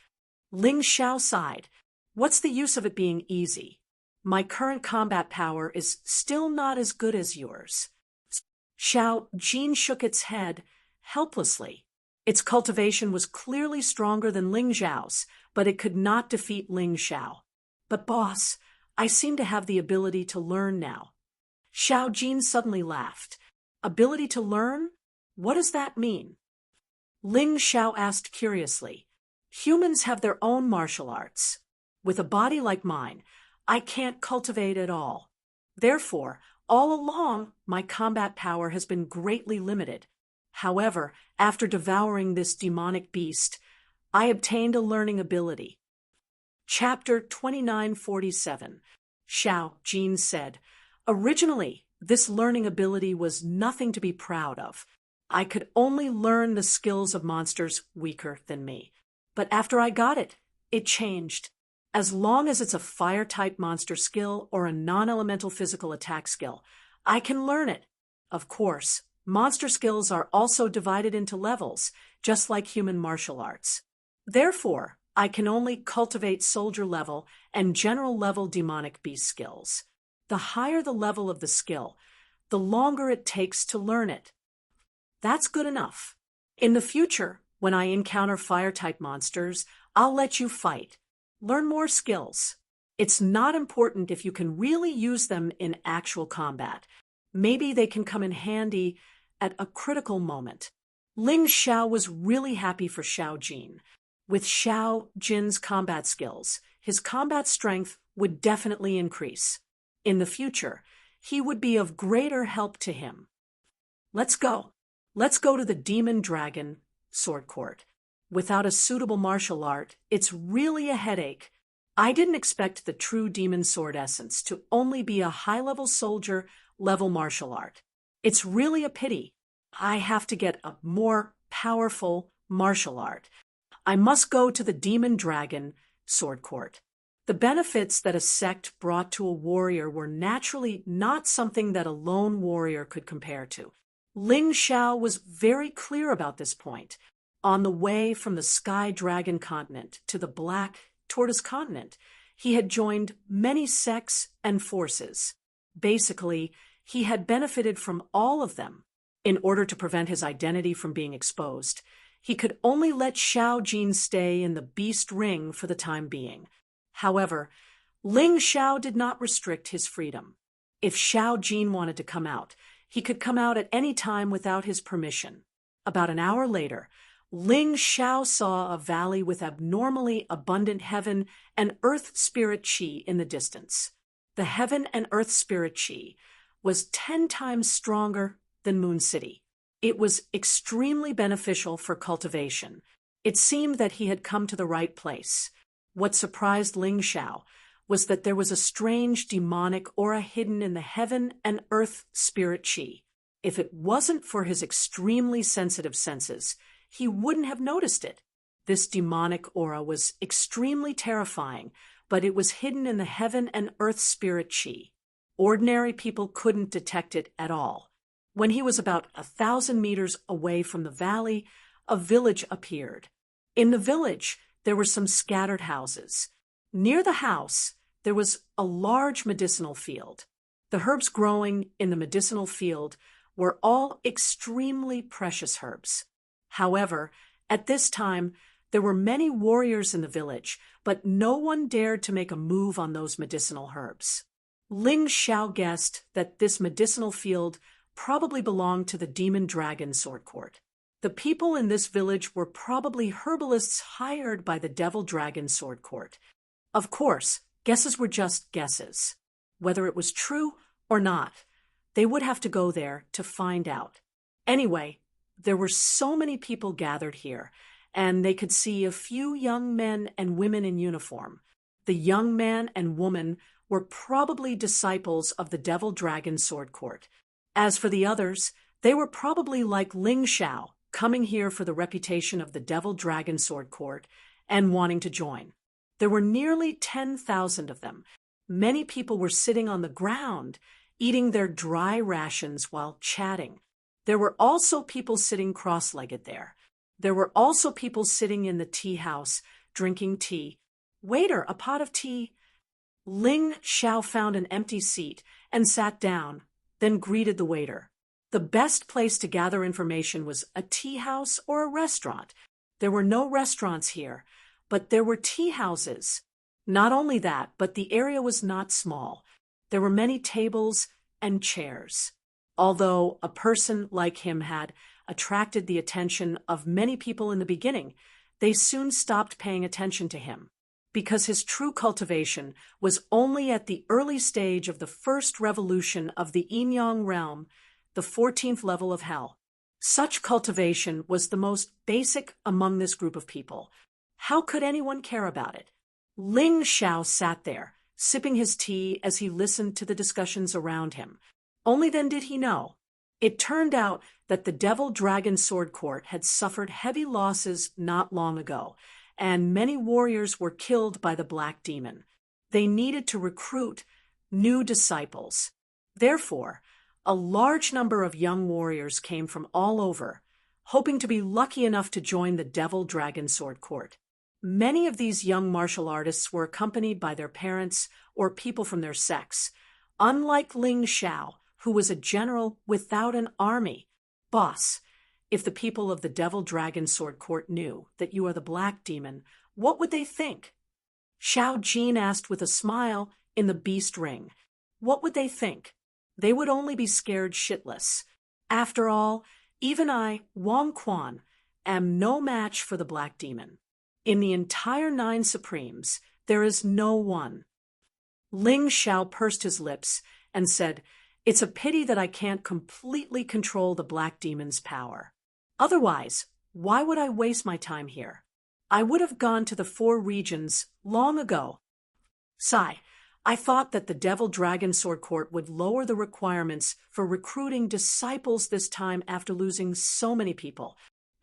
Ling Xiao sighed. What's the use of it being easy? My current combat power is still not as good as yours. Xiao Jin shook its head helplessly. Its cultivation was clearly stronger than Ling Xiao's, but it could not defeat Ling Xiao. But boss, I seem to have the ability to learn now. Xiao Jin suddenly laughed. Ability to learn? What does that mean? Ling Xiao asked curiously. Humans have their own martial arts. With a body like mine, I can't cultivate at all. Therefore, all along, my combat power has been greatly limited. However, after devouring this demonic beast, I obtained a learning ability. Chapter 2947. Xiao Jin said, originally, this learning ability was nothing to be proud of. I could only learn the skills of monsters weaker than me. But after I got it, it changed. As long as it's a fire-type monster skill or a non-elemental physical attack skill, I can learn it. Of course, monster skills are also divided into levels, just like human martial arts. Therefore, I can only cultivate soldier level and general level demonic beast skills. The higher the level of the skill, the longer it takes to learn it. That's good enough. In the future, when I encounter fire-type monsters, I'll let you fight. Learn more skills. It's not important if you can really use them in actual combat. Maybe they can come in handy at a critical moment. Ling Xiao was really happy for Xiao Jin. With Xiao Jin's combat skills, his combat strength would definitely increase. In the future, he would be of greater help to him. Let's go. Let's go to the Demon Dragon Sword Court. Without a suitable martial art, it's really a headache. I didn't expect the true demon sword essence to only be a high-level soldier level martial art. It's really a pity. I have to get a more powerful martial art. I must go to the Demon Dragon Sword Court. The benefits that a sect brought to a warrior were naturally not something that a lone warrior could compare to. Ling Xiao was very clear about this point. On the way from the Sky Dragon continent to the Black Tortoise continent, he had joined many sects and forces. Basically, he had benefited from all of them. In order to prevent his identity from being exposed, he could only let Xiao Jin stay in the beast ring for the time being. However, Ling Xiao did not restrict his freedom. If Xiao Jin wanted to come out, he could come out at any time without his permission. About an hour later, Ling Xiao saw a valley with abnormally abundant heaven and earth spirit qi in the distance. The heaven and earth spirit qi was 10 times stronger than Moon City. It was extremely beneficial for cultivation. It seemed that he had come to the right place. What surprised Ling Xiao was that there was a strange demonic aura hidden in the heaven and earth spirit qi. If it wasn't for his extremely sensitive senses, he wouldn't have noticed it. This demonic aura was extremely terrifying, but it was hidden in the heaven and earth spirit qi. Ordinary people couldn't detect it at all. When he was about 1,000 meters away from the valley, a village appeared. In the village, there were some scattered houses. Near the house, there was a large medicinal field. The herbs growing in the medicinal field were all extremely precious herbs. However, at this time, there were many warriors in the village, but no one dared to make a move on those medicinal herbs. Ling Xiao guessed that this medicinal field probably belonged to the Demon Dragon Sword Court. The people in this village were probably herbalists hired by the Devil Dragon Sword Court. Of course, guesses were just guesses. Whether it was true or not, they would have to go there to find out. Anyway, there were so many people gathered here, and they could see a few young men and women in uniform. The young man and woman were probably disciples of the Devil Dragon Sword Court. As for the others, they were probably like Ling Xiao, coming here for the reputation of the Devil Dragon Sword Court and wanting to join. There were nearly 10,000 of them. Many people were sitting on the ground, eating their dry rations while chatting. There were also people sitting cross-legged there. There were also people sitting in the tea house, drinking tea. "Waiter, a pot of tea." Ling Xiao found an empty seat and sat down, then greeted the waiter. The best place to gather information was a tea house or a restaurant. There were no restaurants here, but there were tea houses. Not only that, but the area was not small. There were many tables and chairs. Although a person like him had attracted the attention of many people in the beginning, they soon stopped paying attention to him, because his true cultivation was only at the early stage of the first revolution of the Yin-Yang realm, the 14th level of hell. Such cultivation was the most basic among this group of people. How could anyone care about it? Ling Xiao sat there, sipping his tea as he listened to the discussions around him. Only then did he know. It turned out that the Devil Dragon Sword Court had suffered heavy losses not long ago, and many warriors were killed by the Black Demon. They needed to recruit new disciples. Therefore, a large number of young warriors came from all over, hoping to be lucky enough to join the Devil Dragon Sword Court. Many of these young martial artists were accompanied by their parents or people from their sex. Unlike Ling Xiao, who was a general without an army. "Boss, if the people of the Devil Dragon Sword Court knew that you are the Black Demon, what would they think?" Xiao Jin asked with a smile in the beast ring. "What would they think? They would only be scared shitless. After all, even I, Wang Quan, am no match for the Black Demon. In the entire 9 Supremes, there is no one." Ling Xiao pursed his lips and said, "It's a pity that I can't completely control the Black Demon's power. Otherwise, why would I waste my time here? I would have gone to the 4 regions long ago." "Sigh, I thought that the Devil Dragon Sword Court would lower the requirements for recruiting disciples this time after losing so many people.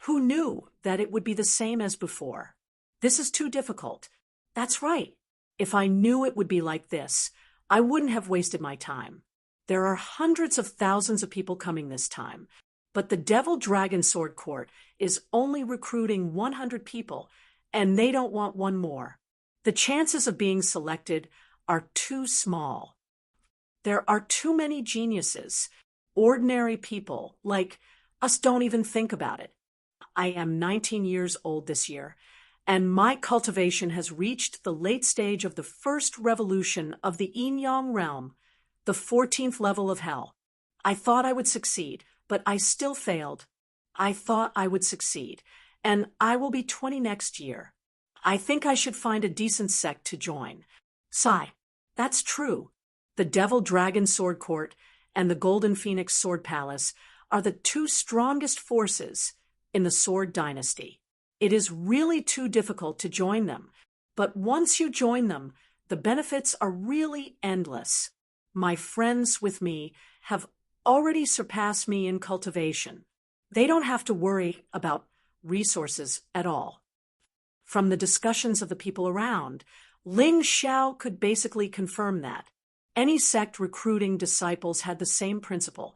Who knew that it would be the same as before? This is too difficult." "That's right. If I knew it would be like this, I wouldn't have wasted my time. There are hundreds of thousands of people coming this time, but the Devil Dragon Sword Court is only recruiting 100 people, and they don't want one more. The chances of being selected are too small. There are too many geniuses. Ordinary people like us don't even think about it. I am 19 years old this year, and my cultivation has reached the late stage of the first revolution of the Yin-Yang realm, the 14th level of hell. I thought I would succeed, but I still failed. I thought I would succeed, and I will be 20 next year. I think I should find a decent sect to join." "Sigh, that's true. The Devil Dragon Sword Court and the Golden Phoenix Sword Palace are the 2 strongest forces in the Sword Dynasty. It is really too difficult to join them, but once you join them, the benefits are really endless. My friends with me have already surpassed me in cultivation. They don't have to worry about resources at all." From the discussions of the people around, Ling Xiao could basically confirm that. Any sect recruiting disciples had the same principle,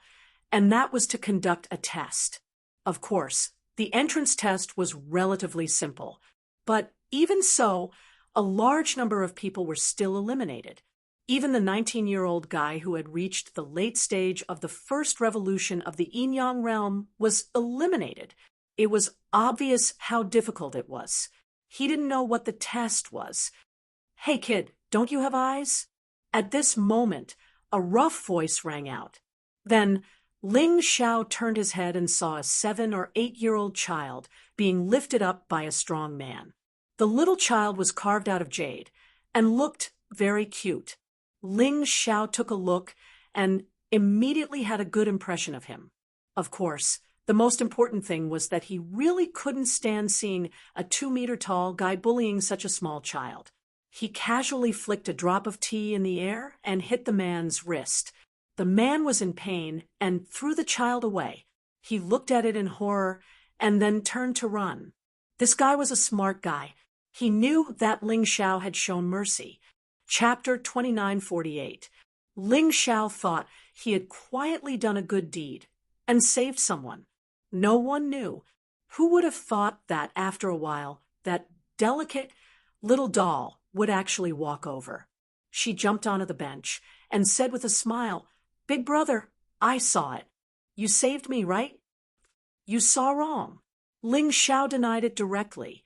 and that was to conduct a test. Of course, the entrance test was relatively simple, but even so, a large number of people were still eliminated. Even the 19-year-old guy who had reached the late stage of the first revolution of the Yin-Yang realm was eliminated. It was obvious how difficult it was. He didn't know what the test was. "Hey kid, don't you have eyes?" At this moment, a rough voice rang out. Then Ling Xiao turned his head and saw a 7 or 8-year-old child being lifted up by a strong man. The little child was carved out of jade and looked very cute. Ling Xiao took a look and immediately had a good impression of him. Of course, the most important thing was that he really couldn't stand seeing a 2-meter-tall guy bullying such a small child. He casually flicked a drop of tea in the air and hit the man's wrist. The man was in pain and threw the child away. He looked at it in horror and then turned to run. This guy was a smart guy. He knew that Ling Xiao had shown mercy. Chapter 2948. Ling Xiao thought he had quietly done a good deed and saved someone. No one knew. Who would have thought that after a while, that delicate little doll would actually walk over? She jumped onto the bench and said with a smile, "Big brother, I saw it. You saved me, right?" "You saw wrong." Ling Xiao denied it directly.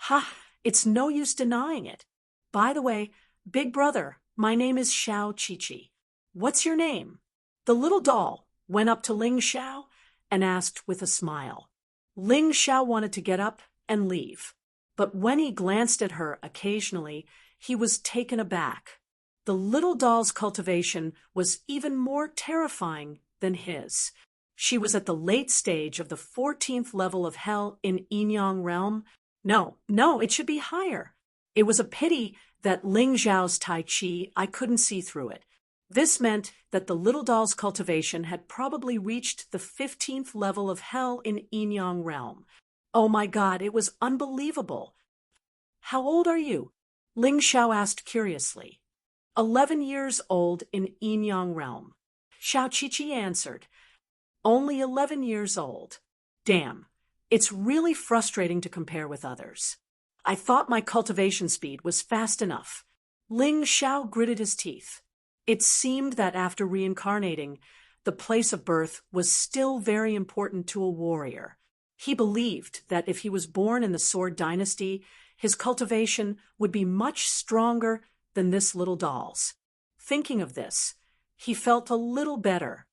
"Ha, it's no use denying it. By the way, big brother, my name is Xiao Qiqi. What's your name?" The little doll went up to Ling Xiao and asked with a smile. Ling Xiao wanted to get up and leave, but when he glanced at her occasionally, he was taken aback. The little doll's cultivation was even more terrifying than his. She was at the late stage of the 14th level of hell in Yinyang realm. No, it should be higher. It was a pity that Ling Xiao's Tai Chi, I couldn't see through it. This meant that the little doll's cultivation had probably reached the 15th level of hell in Yinyang realm. Oh my God, it was unbelievable. "How old are you?" Ling Xiao asked curiously. 11 years old in Yinyang realm. Xiao Qiqi answered. "Only 11 years old. Damn, it's really frustrating to compare with others. I thought my cultivation speed was fast enough." Ling Xiao gritted his teeth. It seemed that after reincarnating, the place of birth was still very important to a warrior. He believed that if he was born in the Sword Dynasty, his cultivation would be much stronger than this little doll's. Thinking of this, he felt a little better.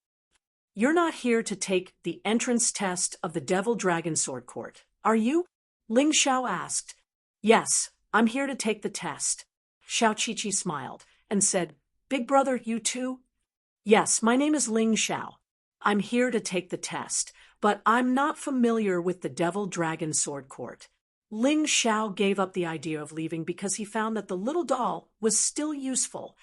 "You're not here to take the entrance test of the Devil Dragon Sword Court, are you?" Ling Xiao asked. "Yes, I'm here to take the test." Xiao Qiqi smiled and said, "Big brother, you too?" "Yes, my name is Ling Xiao. I'm here to take the test, but I'm not familiar with the Devil Dragon Sword Court." Ling Xiao gave up the idea of leaving because he found that the little doll was still useful.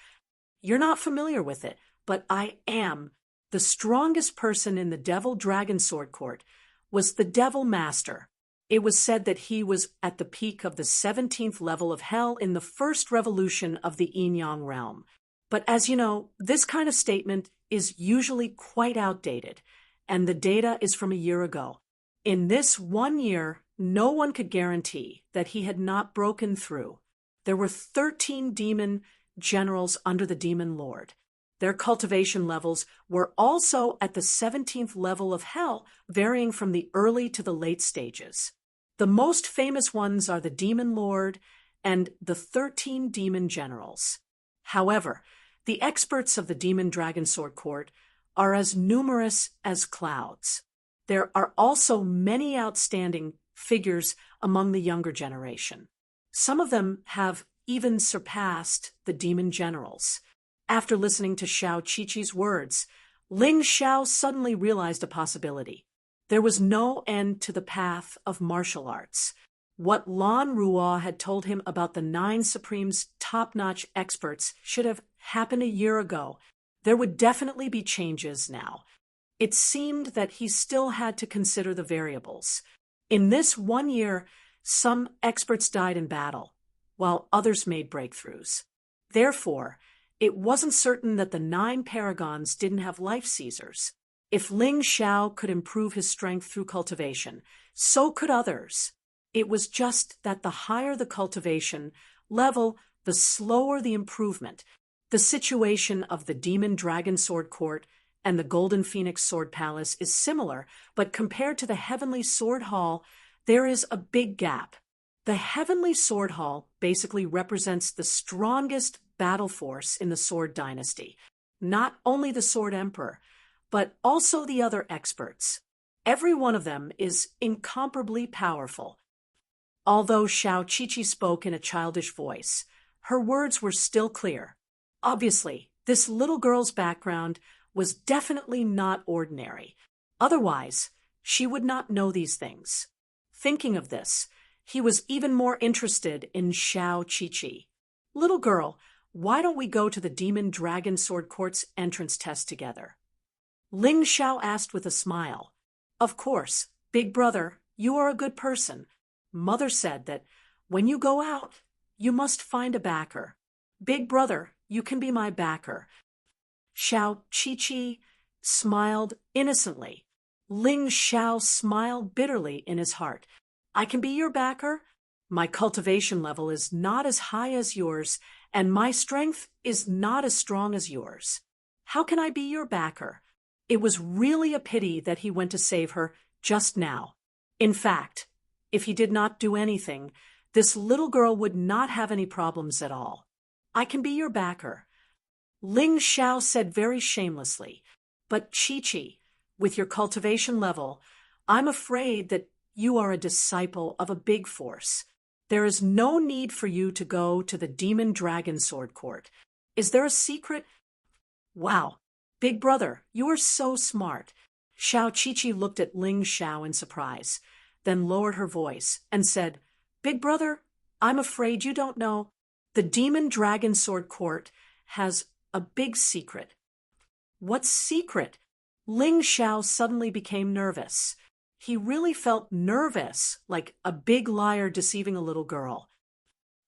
"You're not familiar with it, but I am. The strongest person in the Devil Dragon Sword Court was the Devil Master. It was said that he was at the peak of the 17th level of hell in the first revolution of the Yinyang realm. But as you know, this kind of statement is usually quite outdated, and the data is from a year ago. In this 1 year, no one could guarantee that he had not broken through. There were 13 demon generals under the Demon Lord. Their cultivation levels were also at the 17th level of hell, varying from the early to the late stages. The most famous ones are the Demon Lord and the 13 demon generals. However, the experts of the Demon Dragon Sword Court are as numerous as clouds. There are also many outstanding figures among the younger generation. Some of them have even surpassed the demon generals. After listening to Xiao Qiqi's words, Ling Xiao suddenly realized a possibility. There was no end to the path of martial arts. What Lan Ruo had told him about the 9 Supreme's top-notch experts should have happened a year ago. There would definitely be changes now. It seemed that he still had to consider the variables. In this 1 year, some experts died in battle, while others made breakthroughs. Therefore, it wasn't certain that the 9 paragons didn't have life seizers. If Ling Xiao could improve his strength through cultivation, so could others. It was just that the higher the cultivation level, the slower the improvement. The situation of the Demon Dragon Sword Court and the Golden Phoenix Sword Palace is similar, but compared to the Heavenly Sword Hall, there is a big gap. The Heavenly Sword Hall basically represents the strongest battle force in the Sword Dynasty, not only the Sword Emperor, but also the other experts. Every one of them is incomparably powerful. Although Xiao Qiqi spoke in a childish voice, her words were still clear. Obviously, this little girl's background was definitely not ordinary. Otherwise, she would not know these things. Thinking of this, he was even more interested in Xiao Qiqi. "Little girl, why don't we go to the Demon Dragon Sword Court's entrance test together?" Ling Xiao asked with a smile. "Of course, big brother, you are a good person. Mother said that when you go out, you must find a backer. Big brother, you can be my backer." Xiao Qiqi smiled innocently. Ling Xiao smiled bitterly in his heart. "I can be your backer? My cultivation level is not as high as yours, and my strength is not as strong as yours. How can I be your backer?" It was really a pity that he went to save her just now. In fact, if he did not do anything, this little girl would not have any problems at all. "I can be your backer," Ling Xiao said very shamelessly. "But Qiqi, with your cultivation level, I'm afraid that you are a disciple of a big force. There is no need for you to go to the Demon Dragon Sword Court. Is there a secret?" "Wow, big brother, you are so smart." Xiao Qiqi looked at Ling Xiao in surprise, then lowered her voice and said, "Big brother, I'm afraid you don't know. The Demon Dragon Sword Court has a big secret." "What secret?" Ling Xiao suddenly became nervous. He really felt nervous, like a big liar deceiving a little girl.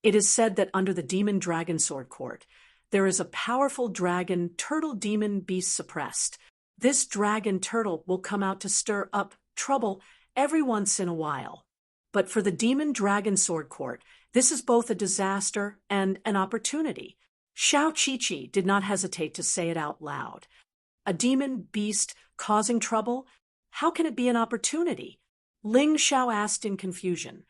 "It is said that under the Demon Dragon Sword Court, there is a powerful dragon turtle demon beast suppressed. This dragon turtle will come out to stir up trouble every once in a while. But for the Demon Dragon Sword Court, this is both a disaster and an opportunity." Xiao Qiqi did not hesitate to say it out loud. "A demon beast causing trouble? How can it be an opportunity?" Ling Xiao asked in confusion.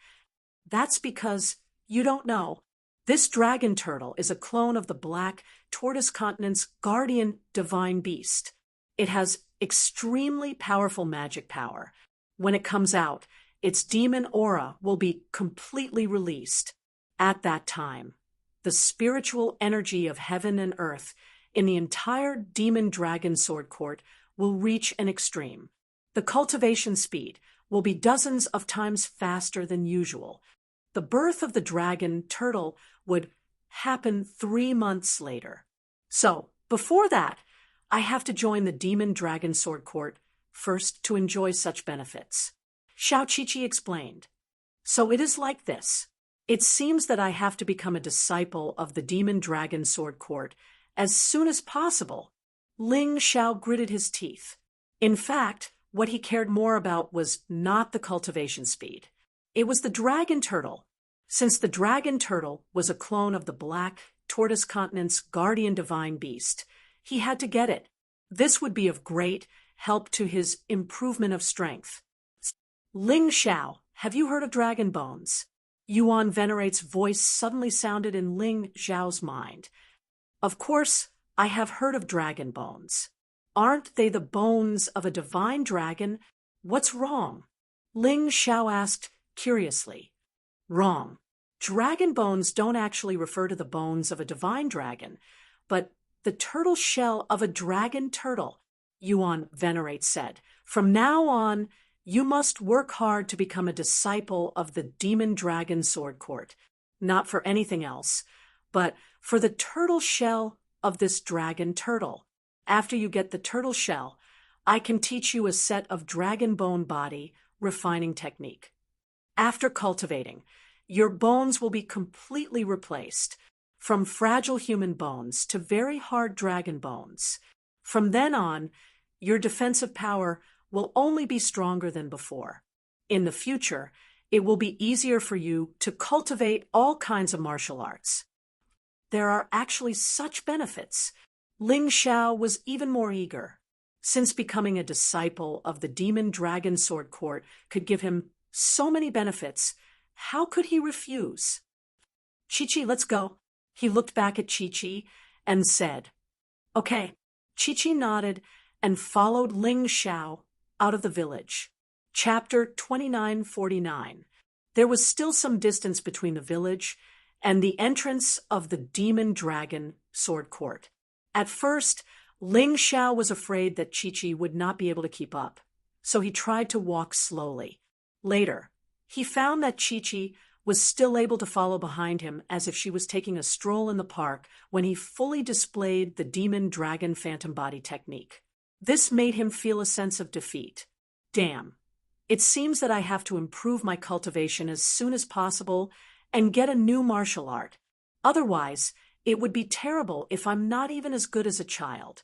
"That's because you don't know. This dragon turtle is a clone of the Black Tortoise Continent's guardian divine beast. It has extremely powerful magic power. When it comes out, its demon aura will be completely released. At that time, the spiritual energy of heaven and earth in the entire Demon Dragon Sword Court will reach an extreme. The cultivation speed will be dozens of times faster than usual. The birth of the dragon turtle would happen 3 months later. So, before that, I have to join the Demon Dragon Sword Court first to enjoy such benefits." Xiao Qiqi explained. "So it is like this. It seems that I have to become a disciple of the Demon Dragon Sword Court as soon as possible." Ling Xiao gritted his teeth. In fact, what he cared more about was not the cultivation speed. It was the dragon turtle. Since the dragon turtle was a clone of the Black Tortoise Continent's guardian divine beast, he had to get it. This would be of great help to his improvement of strength. "Ling Xiao, have you heard of dragon bones?" Yuan Venerate's voice suddenly sounded in Ling Xiao's mind. "Of course, I have heard of dragon bones. Aren't they the bones of a divine dragon? What's wrong?" Ling Xiao asked curiously. "Wrong. Dragon bones don't actually refer to the bones of a divine dragon, but the turtle shell of a dragon turtle," Yuan Venerate said. "From now on, you must work hard to become a disciple of the Demon Dragon Sword Court. Not for anything else, but for the turtle shell of this dragon turtle. After you get the turtle shell, I can teach you a set of dragon bone body refining technique. After cultivating, your bones will be completely replaced, from fragile human bones to very hard dragon bones. From then on, your defensive power will only be stronger than before. In the future, it will be easier for you to cultivate all kinds of martial arts. There are actually such benefits." Ling Xiao was even more eager. Since becoming a disciple of the Demon Dragon Sword Court could give him so many benefits, how could he refuse? "Qiqi, let's go." He looked back at Qiqi and said, "Okay." Qiqi nodded and followed Ling Xiao out of the village. Chapter 2949. There was still some distance between the village and the entrance of the Demon Dragon Sword Court. At first, Ling Xiao was afraid that Qiqi would not be able to keep up, so he tried to walk slowly. Later, he found that Qiqi was still able to follow behind him as if she was taking a stroll in the park when he fully displayed the demon dragon phantom body technique. This made him feel a sense of defeat. Damn. It seems that I have to improve my cultivation as soon as possible and get a new martial art. Otherwise, it would be terrible if I'm not even as good as a child.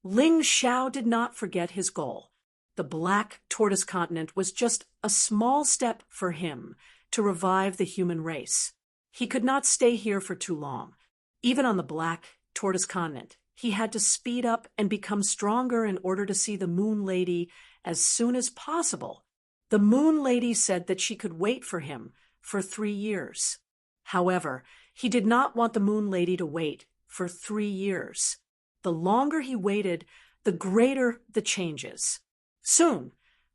Ling Xiao did not forget his goal. The Black Tortoise Continent was just a small step for him to revive the human race. He could not stay here for too long. Even on the Black Tortoise Continent, he had to speed up and become stronger in order to see the Moon Lady as soon as possible. The Moon Lady said that she could wait for him for 3 years. However, he did not want the Moon Lady to wait for 3 years. The longer he waited, the greater the changes. Soon,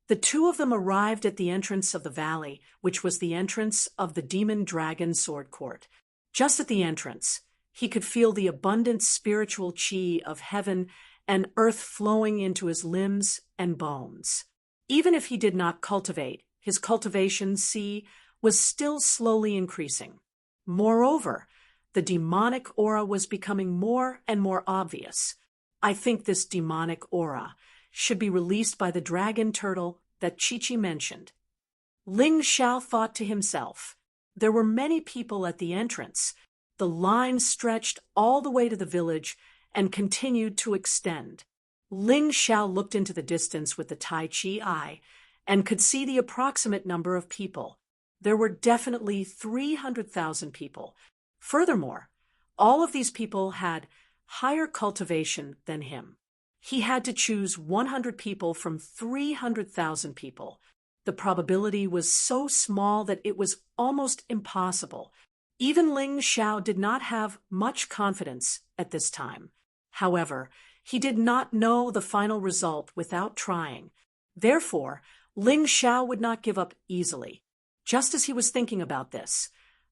the two of them arrived at the entrance of the valley, which was the entrance of the Demon Dragon Sword Court. Just at the entrance, he could feel the abundant spiritual chi of heaven and earth flowing into his limbs and bones. Even if he did not cultivate, his cultivation chi was still slowly increasing. Moreover, the demonic aura was becoming more and more obvious. I think this demonic aura should be released by the dragon turtle that Chi-Chi mentioned. Ling Xiao thought to himself. There were many people at the entrance. The line stretched all the way to the village and continued to extend. Ling Xiao looked into the distance with the Tai Chi eye and could see the approximate number of people. There were definitely 300,000 people. Furthermore, all of these people had higher cultivation than him. He had to choose 100 people from 300,000 people. The probability was so small that it was almost impossible. Even Ling Xiao did not have much confidence at this time. However, he did not know the final result without trying. Therefore, Ling Xiao would not give up easily. Just as he was thinking about this,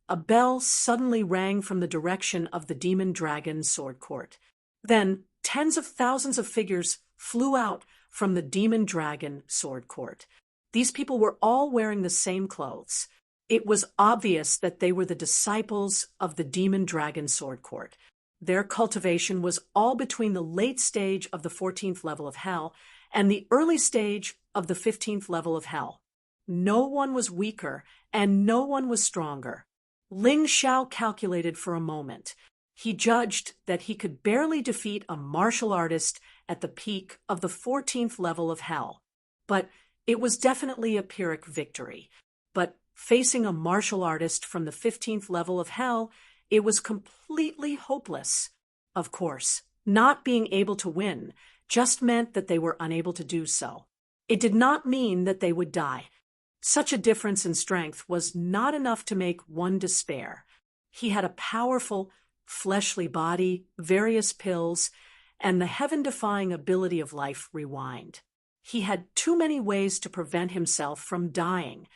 a bell suddenly rang from the direction of the Demon Dragon Sword Court. Then, tens of thousands of figures flew out from the Demon Dragon Sword Court. These people were all wearing the same clothes. It was obvious that they were the disciples of the Demon Dragon Sword Court. Their cultivation was all between the late stage of the 14th level of Hell and the early stage of the 15th level of Hell. No one was weaker and no one was stronger. Ling Xiao calculated for a moment. He judged that he could barely defeat a martial artist at the peak of the 14th level of Hell. But it was definitely a Pyrrhic victory. But facing a martial artist from the 15th level of Hell, it was completely hopeless. Of course, not being able to win just meant that they were unable to do so. It did not mean that they would die. Such a difference in strength was not enough to make one despair. He had a powerful, fleshly body, various pills, and the heaven-defying ability of Life Rewind. He had too many ways to prevent himself from dying.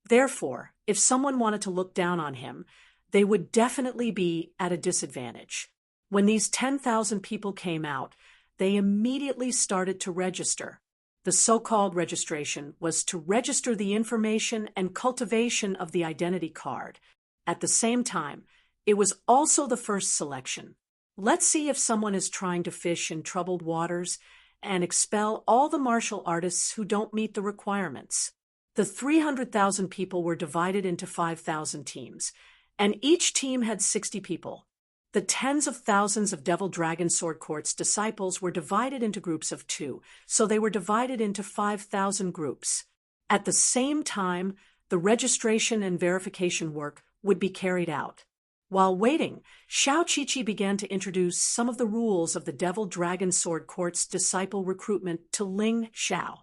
Therefore, if someone wanted to look down on him, they would definitely be at a disadvantage. When these 10,000 people came out, they immediately started to register. The so-called registration was to register the information and cultivation of the identity card. At the same time, it was also the first selection. Let's see if someone is trying to fish in troubled waters and expel all the martial artists who don't meet the requirements. The 300,000 people were divided into 5,000 teams, and each team had 60 people. The tens of thousands of Devil Dragon Sword Court's disciples were divided into groups of 2, so they were divided into 5,000 groups. At the same time, the registration and verification work would be carried out. While waiting, Xiao Qiqi began to introduce some of the rules of the Devil Dragon Sword Court's disciple recruitment to Ling Xiao.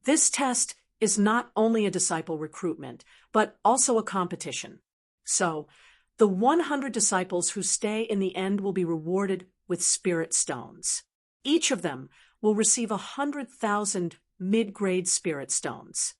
This test is not only a disciple recruitment, but also a competition. So, the 100 disciples who stay in the end will be rewarded with spirit stones. Each of them will receive 100,000 mid-grade spirit stones.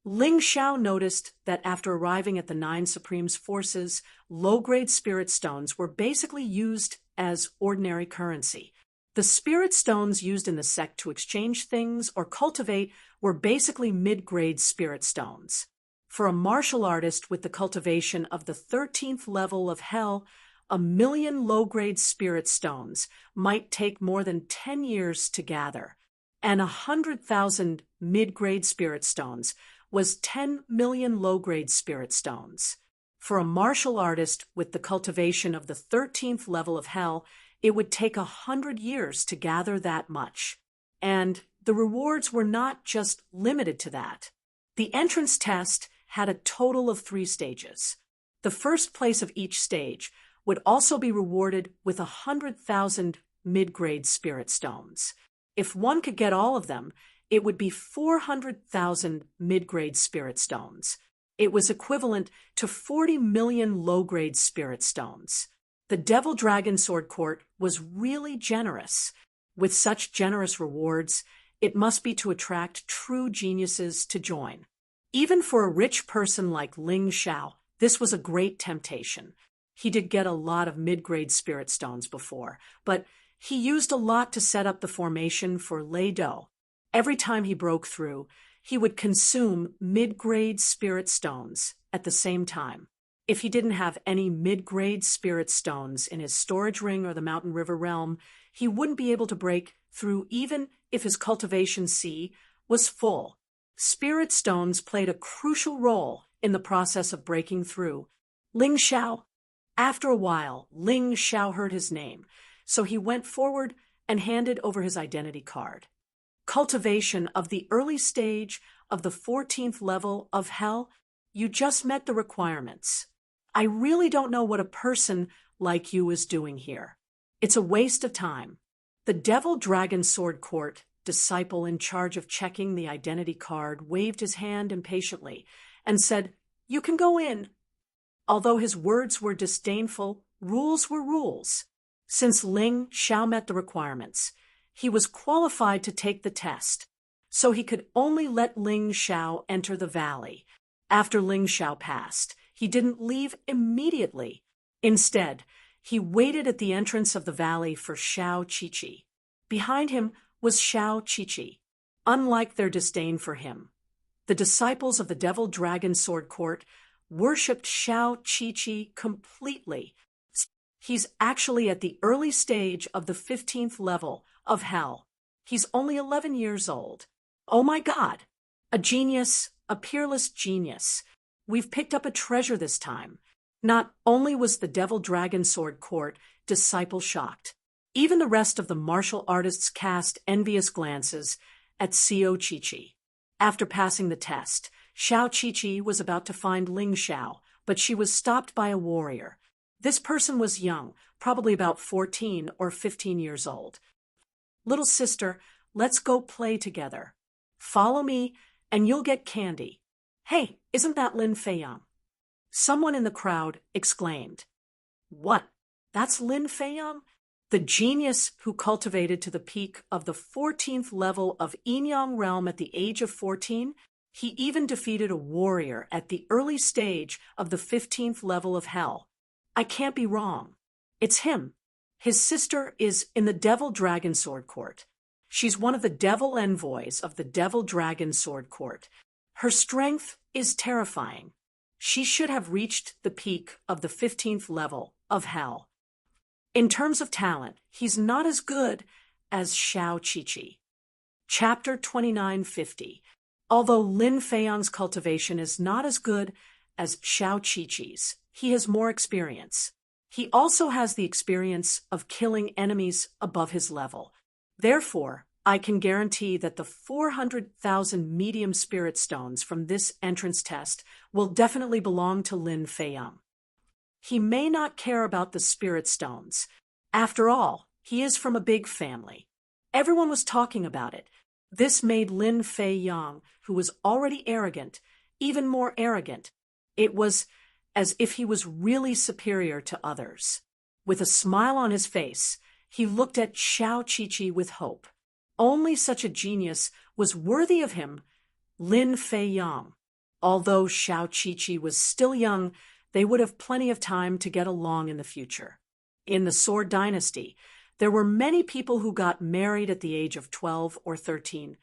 Ling Xiao noticed that after arriving at the 9 Supreme's forces, low-grade spirit stones were basically used as ordinary currency. The spirit stones used in the sect to exchange things or cultivate were basically mid-grade spirit stones. For a martial artist with the cultivation of the 13th level of hell, 1,000,000 low-grade spirit stones might take more than 10 years to gather, and 100,000 mid-grade spirit stones was 10 million low-grade spirit stones. For a martial artist with the cultivation of the 13th level of hell, it would take 100 years to gather that much. And the rewards were not just limited to that. The entrance test had a total of 3 stages. The first place of each stage would also be rewarded with 100,000 mid-grade spirit stones. If one could get all of them, it would be 400,000 mid-grade spirit stones. It was equivalent to 40 million low-grade spirit stones. The Devil Dragon Sword Court was really generous. With such generous rewards, it must be to attract true geniuses to join. Even for a rich person like Ling Xiao, this was a great temptation. He did get a lot of mid-grade spirit stones before, but he used a lot to set up the formation for Lei Do. Every time he broke through, he would consume mid-grade spirit stones at the same time. If he didn't have any mid-grade spirit stones in his storage ring or the Mountain River realm, he wouldn't be able to break through even if his cultivation C was full. Spirit stones played a crucial role in the process of breaking through. Ling Xiao. After a while, Ling Xiao heard his name, so he went forward and handed over his identity card. Cultivation of the early stage of the 14th level of hell, you just met the requirements. I really don't know what a person like you is doing here. It's a waste of time. The Devil Dragon Sword Court disciple in charge of checking the identity card waved his hand impatiently and said, "You can go in." Although his words were disdainful, rules were rules. Since Ling Xiao met the requirements, he was qualified to take the test, so he could only let Ling Xiao enter the valley. After Ling Xiao passed, he didn't leave immediately. Instead, he waited at the entrance of the valley for Xiao Qiqi. Behind him was Xiao Qiqi. Unlike their disdain for him, the disciples of the Devil Dragon Sword Court worshipped Xiao Qiqi completely. He's actually at the early stage of the 15th level of hell. He's only 11 years old. Oh my God! A genius, a peerless genius. We've picked up a treasure this time. Not only was the Devil Dragon Sword Court disciple shocked, even the rest of the martial artists cast envious glances at Xiao Qiqi. After passing the test, Xiao Qiqi was about to find Ling Xiao, but she was stopped by a warrior. This person was young, probably about 14 or 15 years old. "Little sister, let's go play together. Follow me, and you'll get candy." "Hey, isn't that Lin Feiyang?" Someone in the crowd exclaimed. "What? That's Lin Feiyang? The genius who cultivated to the peak of the 14th level of Yinyang realm at the age of 14? He even defeated a warrior at the early stage of the 15th level of hell. I can't be wrong. It's him. His sister is in the Devil Dragon Sword Court. She's one of the devil envoys of the Devil Dragon Sword Court. Her strength is terrifying. She should have reached the peak of the 15th level of hell. In terms of talent, he's not as good as Xiao Qiqi. Chapter 2950. Although Lin Feiyang's cultivation is not as good as Xiao Qiqi's, he has more experience. He also has the experience of killing enemies above his level. Therefore, I can guarantee that the 400,000 medium spirit stones from this entrance test will definitely belong to Lin Feiyang. He may not care about the spirit stones. After all, he is from a big family. Everyone was talking about it. This made Lin Feiyang, who was already arrogant, even more arrogant. It was as if he was really superior to others. With a smile on his face, he looked at Xiao Qiqi with hope. Only such a genius was worthy of him, Lin Feiyang. Although Xiao Qiqi was still young, they would have plenty of time to get along in the future. In the Sword Dynasty, there were many people who got married at the age of 12 or 13.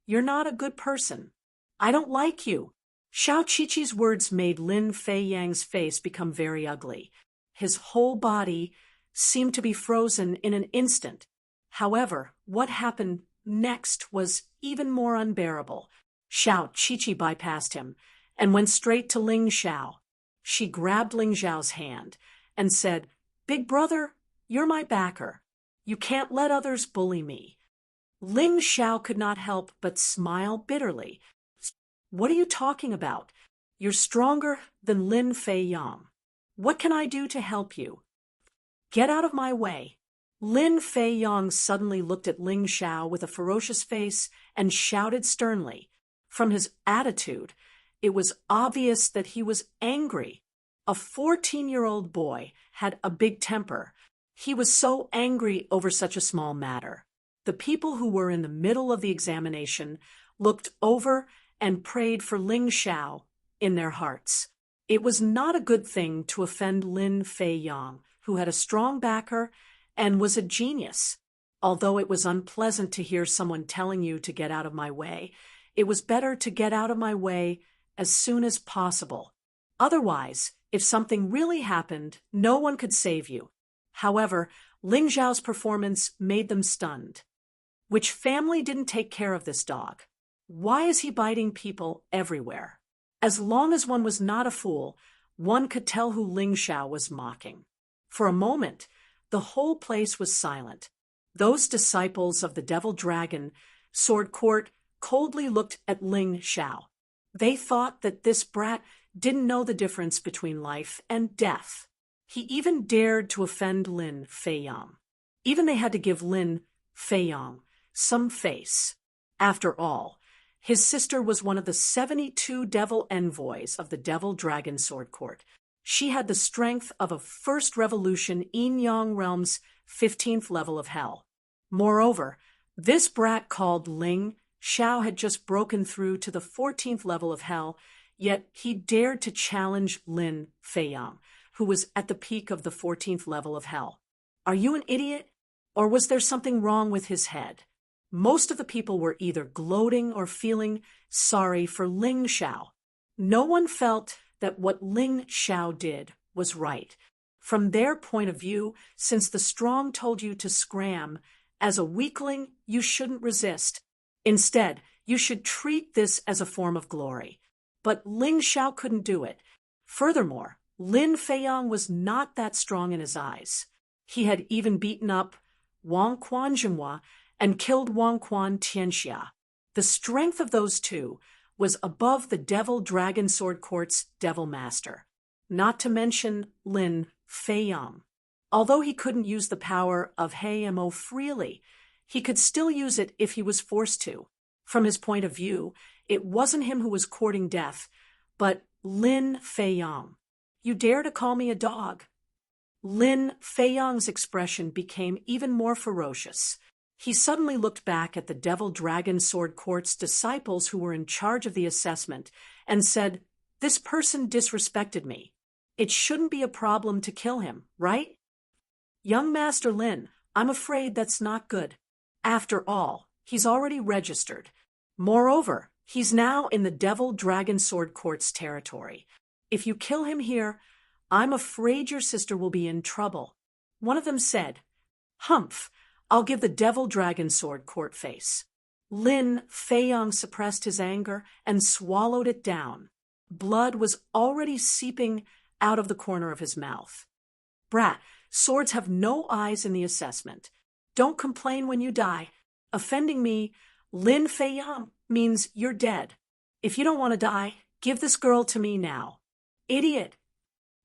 "You're not a good person. I don't like you. Xiao Qiqi's words made Lin Fei Yang's face become very ugly. His whole body seemed to be frozen in an instant. However, what happened next was even more unbearable. Xiao Qiqi bypassed him and went straight to Ling Xiao. She grabbed Ling Xiao's hand and said, "Big brother, you're my backer. You can't let others bully me." Ling Xiao could not help but smile bitterly. "What are you talking about? You're stronger than Lin Fei Yang. What can I do to help you? Get out of my way." Lin Fei Yang suddenly looked at Ling Xiao with a ferocious face and shouted sternly. From his attitude, it was obvious that he was angry. A 14-year-old boy had a big temper. He was so angry over such a small matter. The people who were in the middle of the examination looked over and prayed for Ling Xiao in their hearts. It was not a good thing to offend Lin Fei Yang, who had a strong backer and was a genius. Although it was unpleasant to hear someone telling you to get out of my way, it was better to get out of my way as soon as possible. Otherwise, if something really happened, no one could save you. However, Ling Xiao's performance made them stunned. Which family didn't take care of this dog? Why is he biting people everywhere? As long as one was not a fool, one could tell who Ling Xiao was mocking. For a moment, the whole place was silent. Those disciples of the Devil Dragon Sword Court coldly looked at Ling Xiao. They thought that this brat didn't know the difference between life and death. He even dared to offend Lin Fei Yang. Even they had to give Lin Fei Yang some face. After all, his sister was one of the 72 devil envoys of the Devil Dragon Sword Court. She had the strength of a First Revolution Yin-Yang realm's 15th level of hell. Moreover, this brat called Ling Xiao had just broken through to the 14th level of hell, yet he dared to challenge Lin Fei Yang, who was at the peak of the 14th level of hell. Are you an idiot? Or was there something wrong with his head? Most of the people were either gloating or feeling sorry for Ling Xiao. No one felt that what Ling Xiao did was right. From their point of view, since the strong told you to scram, as a weakling, you shouldn't resist. Instead, you should treat this as a form of glory. But Ling Xiao couldn't do it. Furthermore, Lin Fei Yang was not that strong in his eyes. He had even beaten up Wang Quan Jinhua and killed Wang Quan Tianxia. The strength of those two was above the Devil Dragon Sword Court's Devil Master, not to mention Lin Fei Yang. Although he couldn't use the power of Hei-Mo freely, he could still use it if he was forced to. From his point of view, it wasn't him who was courting death, but Lin Fei Yang. You dare to call me a dog? Lin Fei Yang's expression became even more ferocious. He suddenly looked back at the Devil Dragon Sword Court's disciples who were in charge of the assessment and said, "This person disrespected me. It shouldn't be a problem to kill him, right? Young Master Lin, I'm afraid that's not good. After all, he's already registered. Moreover, he's now in the Devil Dragon Sword Court's territory. If you kill him here, I'm afraid your sister will be in trouble." One of them said, "Humph, I'll give the Devil Dragon Sword Court face." Lin Fei Yang suppressed his anger and swallowed it down. Blood was already seeping out of the corner of his mouth. "Brat, swords have no eyes in the assessment. Don't complain when you die. Offending me, Lin Fei Yang, means you're dead. If you don't want to die, give this girl to me now." "Idiot!"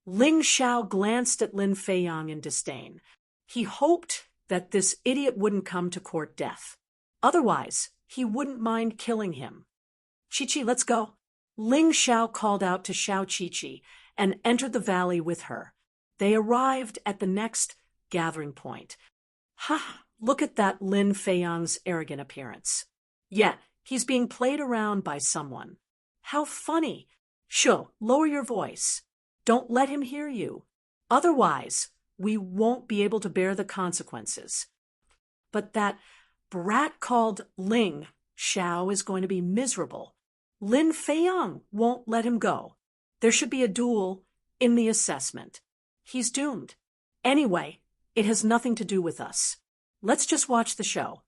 Ling Xiao glanced at Lin Fei Yang in disdain. He hoped that this idiot wouldn't come to court death. Otherwise, he wouldn't mind killing him. "Qiqi, let's go." Ling Xiao called out to Xiao Qiqi and entered the valley with her. They arrived at the next gathering point. Ha! Look at that Lin Fei Yang's arrogant appearance. Yet, he's being played around by someone. How funny! Sure, lower your voice. Don't let him hear you. Otherwise, we won't be able to bear the consequences. But that brat called Ling Xiao is going to be miserable. Lin Feiyang won't let him go. There should be a duel in the assessment. He's doomed. Anyway, it has nothing to do with us. Let's just watch the show.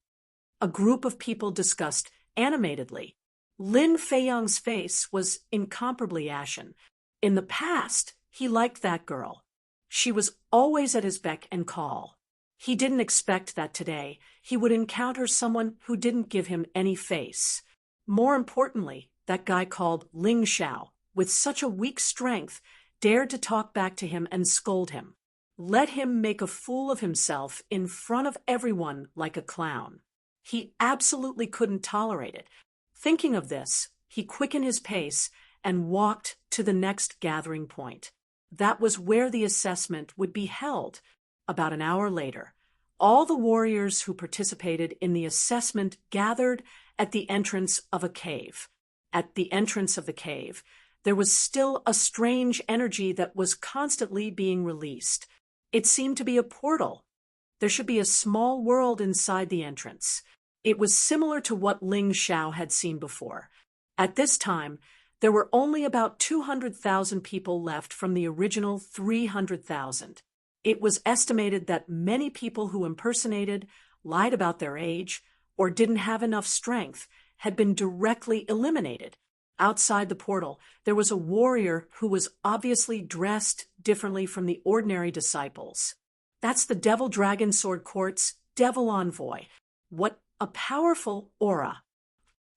A group of people discussed animatedly. Lin Feiyang's face was incomparably ashen. In the past, he liked that girl. She was always at his beck and call. He didn't expect that today he would encounter someone who didn't give him any face. More importantly, that guy called Ling Xiao, with such a weak strength, dared to talk back to him and scold him. Let him make a fool of himself in front of everyone like a clown. He absolutely couldn't tolerate it. Thinking of this, he quickened his pace and walked to the next gathering point. That was where the assessment would be held. About an hour later, all the warriors who participated in the assessment gathered at the entrance of a cave. At the entrance of the cave, there was still a strange energy that was constantly being released. It seemed to be a portal. There should be a small world inside the entrance. It was similar to what Ling Xiao had seen before. At this time, there were only about 200,000 people left from the original 300,000. It was estimated that many people who impersonated, lied about their age, or didn't have enough strength had been directly eliminated. Outside the portal, there was a warrior who was obviously dressed differently from the ordinary disciples. That's the Devil Dragon Sword Court's Devil Envoy. What a powerful aura.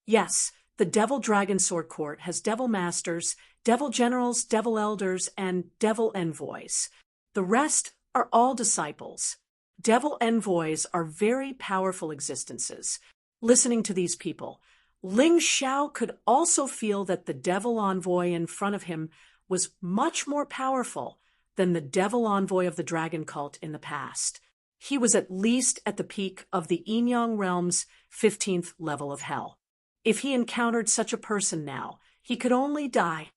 Yes, the Devil Dragon Sword Court has Devil Masters, Devil Generals, Devil Elders, and Devil Envoys. The rest are all disciples. Devil Envoys are very powerful existences. Listening to these people, Ling Xiao could also feel that the Devil Envoy in front of him was much more powerful than the Devil Envoy of the Dragon Cult in the past. He was at least at the peak of the Yinyang Realm's 15th level of hell. If he encountered such a person now, he could only die.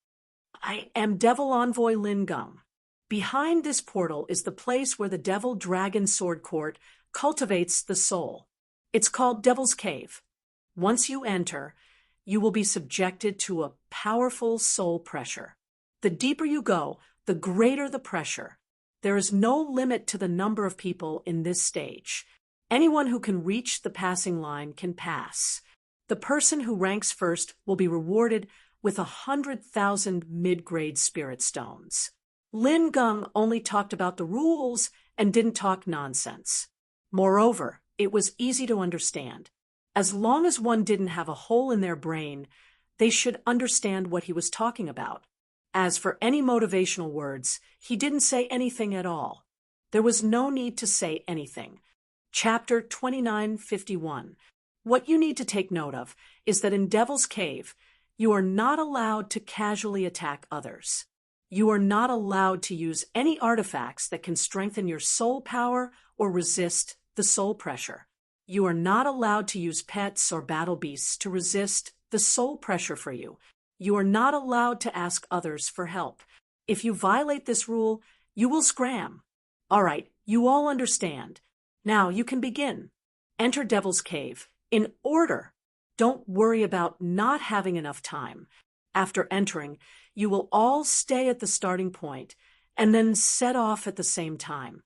I am Devil Envoy Lin Geng. Behind this portal is the place where the Devil Dragon Sword Court cultivates the soul. It's called Devil's Cave. Once you enter, you will be subjected to a powerful soul pressure. The deeper you go, the greater the pressure. There is no limit to the number of people in this stage. Anyone who can reach the passing line can pass. The person who ranks first will be rewarded with 100,000 mid-grade spirit stones. Lin Geng only talked about the rules and didn't talk nonsense. Moreover, it was easy to understand. As long as one didn't have a hole in their brain, they should understand what he was talking about. As for any motivational words, he didn't say anything at all. There was no need to say anything. Chapter 2951. What you need to take note of is that in Devil's Cave, you are not allowed to casually attack others. You are not allowed to use any artifacts that can strengthen your soul power or resist the soul pressure. You are not allowed to use pets or battle beasts to resist the soul pressure for you. You are not allowed to ask others for help. If you violate this rule, you will scram. All right, you all understand. Now you can begin. Enter Devil's Cave in order. Don't worry about not having enough time. After entering, you will all stay at the starting point and then set off at the same time.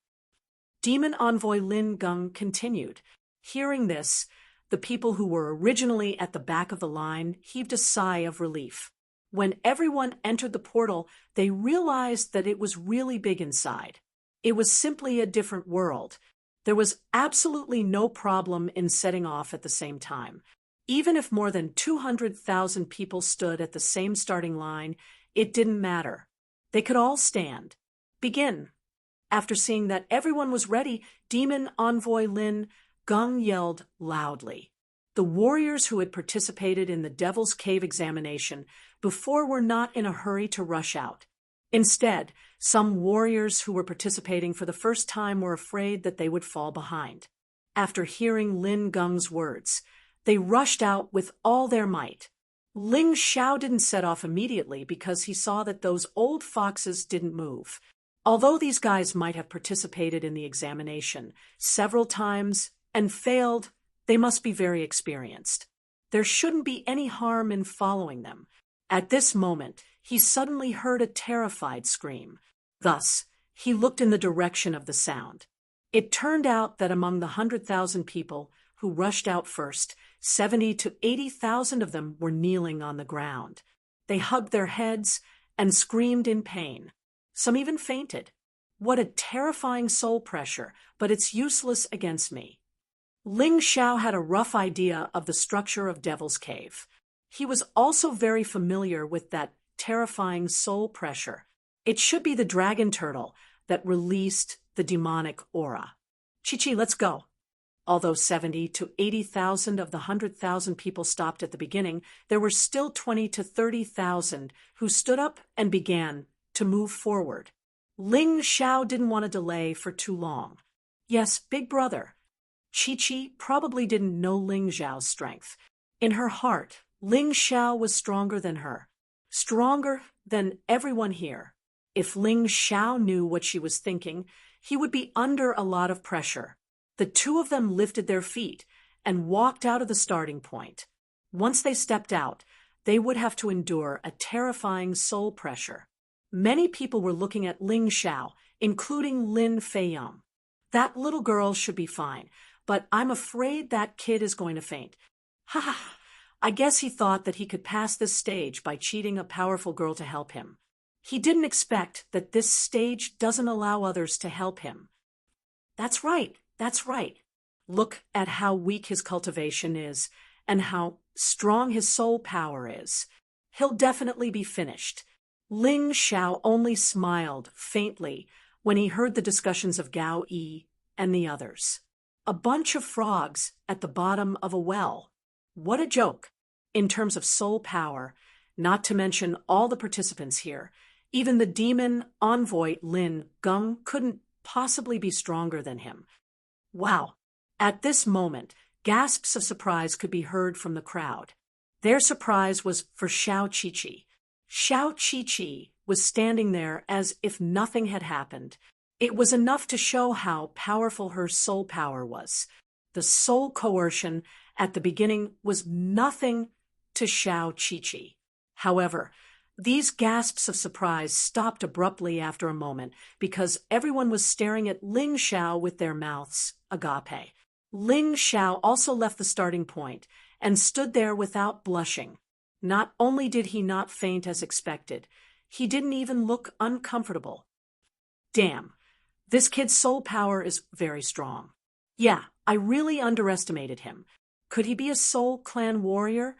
Demon Envoy Lin Geng continued. Hearing this, the people who were originally at the back of the line heaved a sigh of relief. When everyone entered the portal, they realized that it was really big inside. It was simply a different world. There was absolutely no problem in setting off at the same time. Even if more than 200,000 people stood at the same starting line, it didn't matter. They could all stand. Begin. After seeing that everyone was ready, Demon Envoy Lin Geng yelled loudly. The warriors who had participated in the Devil's Cave examination before were not in a hurry to rush out. Instead, some warriors who were participating for the first time were afraid that they would fall behind. After hearing Lin Geng's words, they rushed out with all their might. Ling Xiao didn't set off immediately because he saw that those old foxes didn't move. Although these guys might have participated in the examination several times and failed, they must be very experienced. There shouldn't be any harm in following them. At this moment, he suddenly heard a terrified scream. Thus, he looked in the direction of the sound. It turned out that among the 100,000 people who rushed out first, 70 to 80,000 of them were kneeling on the ground. They hugged their heads and screamed in pain. Some even fainted. What a terrifying soul pressure, but it's useless against me. Ling Xiao had a rough idea of the structure of Devil's Cave. He was also very familiar with that terrifying soul pressure. It should be the dragon turtle that released the demonic aura. Chi-Chi, let's go. Although 70 to 80,000 of the 100,000 people stopped at the beginning, there were still 20 to 30,000 who stood up and began to move forward. Ling Xiao didn't want to delay for too long. Yes, big brother. Chi-Chi probably didn't know Ling Xiao's strength. In her heart, Ling Xiao was stronger than her. Stronger than everyone here. If Ling Xiao knew what she was thinking, he would be under a lot of pressure. The two of them lifted their feet and walked out of the starting point. Once they stepped out, they would have to endure a terrifying soul pressure. Many people were looking at Ling Xiao, including Lin Feiyang. That little girl should be fine, but I'm afraid that kid is going to faint. Ha ha! I guess he thought that he could pass this stage by cheating a powerful girl to help him. He didn't expect that this stage doesn't allow others to help him. That's right. That's right. Look at how weak his cultivation is and how strong his soul power is. He'll definitely be finished. Ling Xiao only smiled faintly when he heard the discussions of Gao Yi and the others. A bunch of frogs at the bottom of a well. What a joke. In terms of soul power, not to mention all the participants here, even the demon envoy Lin Geng couldn't possibly be stronger than him. Wow. At this moment, gasps of surprise could be heard from the crowd. Their surprise was for Xiao Qiqi. Xiao Qiqi was standing there as if nothing had happened. It was enough to show how powerful her soul power was. The soul coercion at the beginning was nothing to Xiao Qiqi. However, these gasps of surprise stopped abruptly after a moment because everyone was staring at Ling Xiao with their mouths agape. Ling Xiao also left the starting point and stood there without blushing. Not only did he not faint as expected, he didn't even look uncomfortable. Damn, this kid's soul power is very strong. Yeah, I really underestimated him. Could he be a Soul Clan warrior?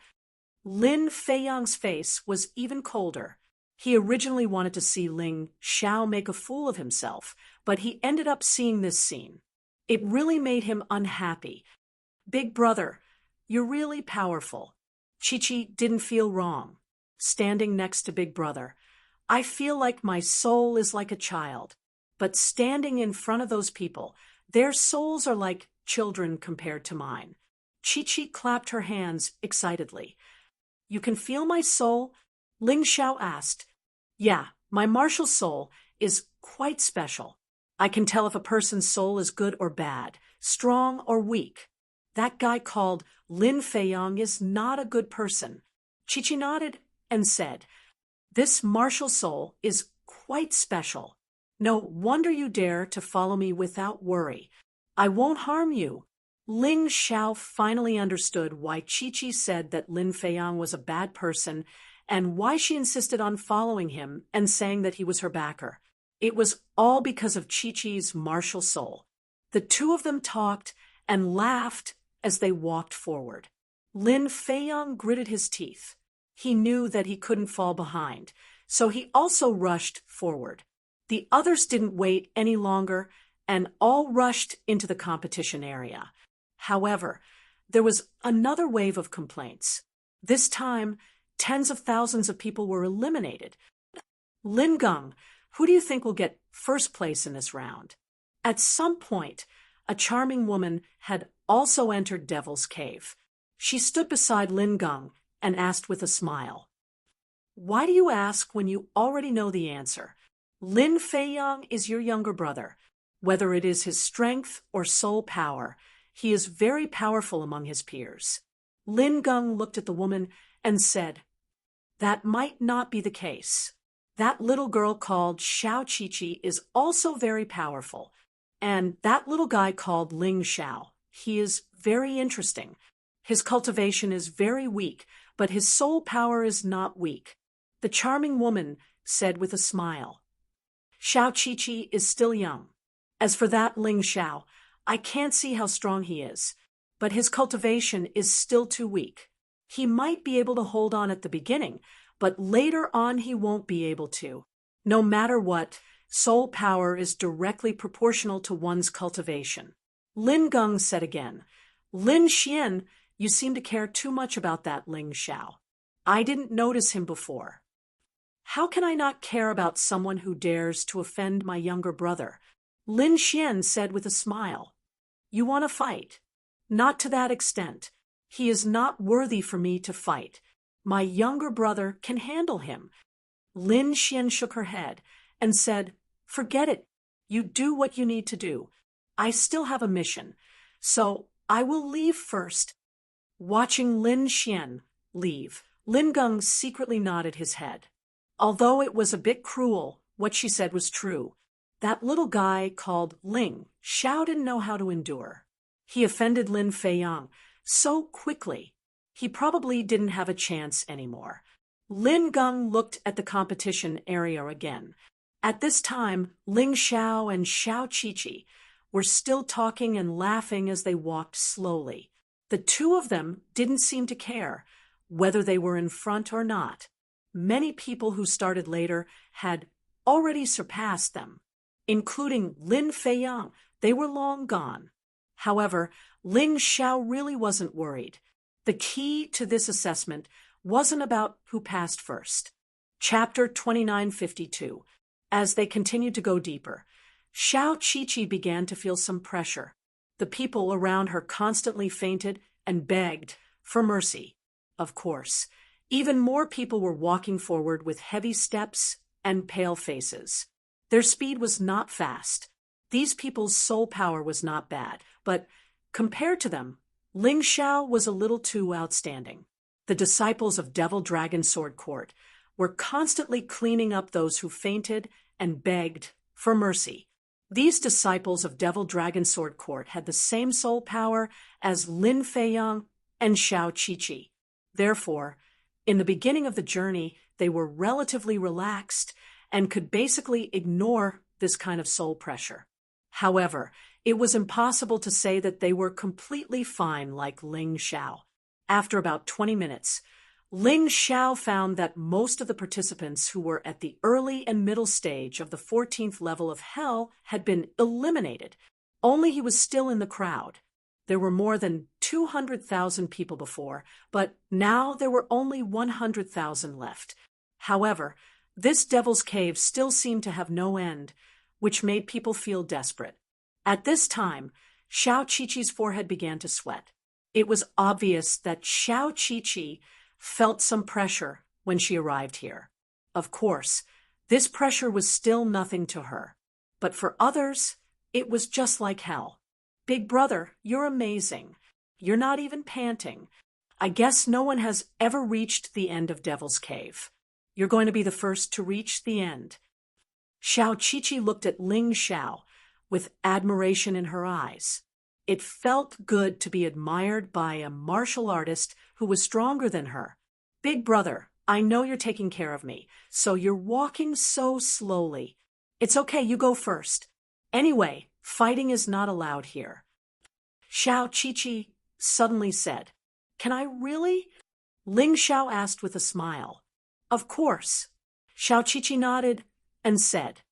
Lin Feiyang's face was even colder. He originally wanted to see Ling Xiao make a fool of himself, but he ended up seeing this scene. It really made him unhappy. Big brother, you're really powerful. Qiqi didn't feel wrong. Standing next to Big Brother, I feel like my soul is like a child. But standing in front of those people, their souls are like children compared to mine. Qiqi clapped her hands excitedly. You can feel my soul? Ling Xiao asked. Yeah, my martial soul is quite special. I can tell if a person's soul is good or bad, strong or weak. That guy called Lin Feiyang is not a good person. Qiqi nodded and said, This martial soul is quite special. No wonder you dare to follow me without worry. I won't harm you. Ling Xiao finally understood why Qiqi said that Lin Feiyang was a bad person and why she insisted on following him and saying that he was her backer. It was all because of Qiqi's martial soul. The two of them talked and laughed as they walked forward. Lin Feiyang gritted his teeth. He knew that he couldn't fall behind, so he also rushed forward. The others didn't wait any longer and all rushed into the competition area. However, there was another wave of complaints. This time, tens of thousands of people were eliminated. Lin Geng, who do you think will get first place in this round? At some point, a charming woman had also entered Devil's Cave. She stood beside Lin Geng and asked with a smile, Why do you ask when you already know the answer? Lin Feiyang is your younger brother. Whether it is his strength or soul power, he is very powerful among his peers. Lin Geng looked at the woman and said, "That might not be the case. That little girl called Xiao Qiqi is also very powerful. And that little guy called Ling Xiao, he is very interesting. His cultivation is very weak, but his soul power is not weak," the charming woman said with a smile. "Xiao Qiqi is still young. As for that Ling Xiao, I can't see how strong he is, but his cultivation is still too weak. He might be able to hold on at the beginning, but later on he won't be able to. No matter what, soul power is directly proportional to one's cultivation." Lin Geng said again, "Lin Xian, you seem to care too much about that Ling Xiao. I didn't notice him before." "How can I not care about someone who dares to offend my younger brother?" Lin Xian said with a smile. "You want to fight? Not to that extent. He is not worthy for me to fight. My younger brother can handle him." Lin Xian shook her head and said, "Forget it. You do what you need to do. I still have a mission, so I will leave first." Watching Lin Xian leave, Lin Geng secretly nodded his head. Although it was a bit cruel, what she said was true. That little guy called Ling Xiao didn't know how to endure. He offended Lin Feiyang so quickly, he probably didn't have a chance anymore. Lin Geng looked at the competition area again. At this time, Ling Xiao and Xiao Qiqi were still talking and laughing as they walked slowly. The two of them didn't seem to care whether they were in front or not. Many people who started later had already surpassed them, including Lin Feiyang. They were long gone. However, Ling Xiao really wasn't worried. The key to this assessment wasn't about who passed first. Chapter 2952. As they continued to go deeper, Xiao Qiqi began to feel some pressure. The people around her constantly fainted and begged for mercy. Of course, even more people were walking forward with heavy steps and pale faces. Their speed was not fast. These people's soul power was not bad, but compared to them, Ling Xiao was a little too outstanding. The disciples of Devil Dragon Sword Court were constantly cleaning up those who fainted and begged for mercy. These disciples of Devil Dragon Sword Court had the same soul power as Lin Feiyang and Xiao Qiqi. Therefore, in the beginning of the journey, they were relatively relaxed and could basically ignore this kind of soul pressure. However, it was impossible to say that they were completely fine like Ling Xiao. After about 20 minutes, Ling Xiao found that most of the participants who were at the early and middle stage of the 14th level of hell had been eliminated. Only he was still in the crowd. There were more than 200,000 people before, but now there were only 100,000 left. However, this Devil's Cave still seemed to have no end, which made people feel desperate. At this time, Xiao Qiqi's forehead began to sweat. It was obvious that Xiao Qiqi felt some pressure when she arrived here. Of course, this pressure was still nothing to her. But for others, it was just like hell. "Big brother, you're amazing. You're not even panting. I guess no one has ever reached the end of Devil's Cave. You're going to be the first to reach the end." Xiao Qiqi looked at Ling Xiao with admiration in her eyes. It felt good to be admired by a martial artist who was stronger than her. "Big brother, I know you're taking care of me, so you're walking so slowly. It's okay, you go first. Anyway, fighting is not allowed here." Xiao Qiqi suddenly said, "Can I really?" Ling Xiao asked with a smile. "Of course." Xiao Qiqi nodded and said,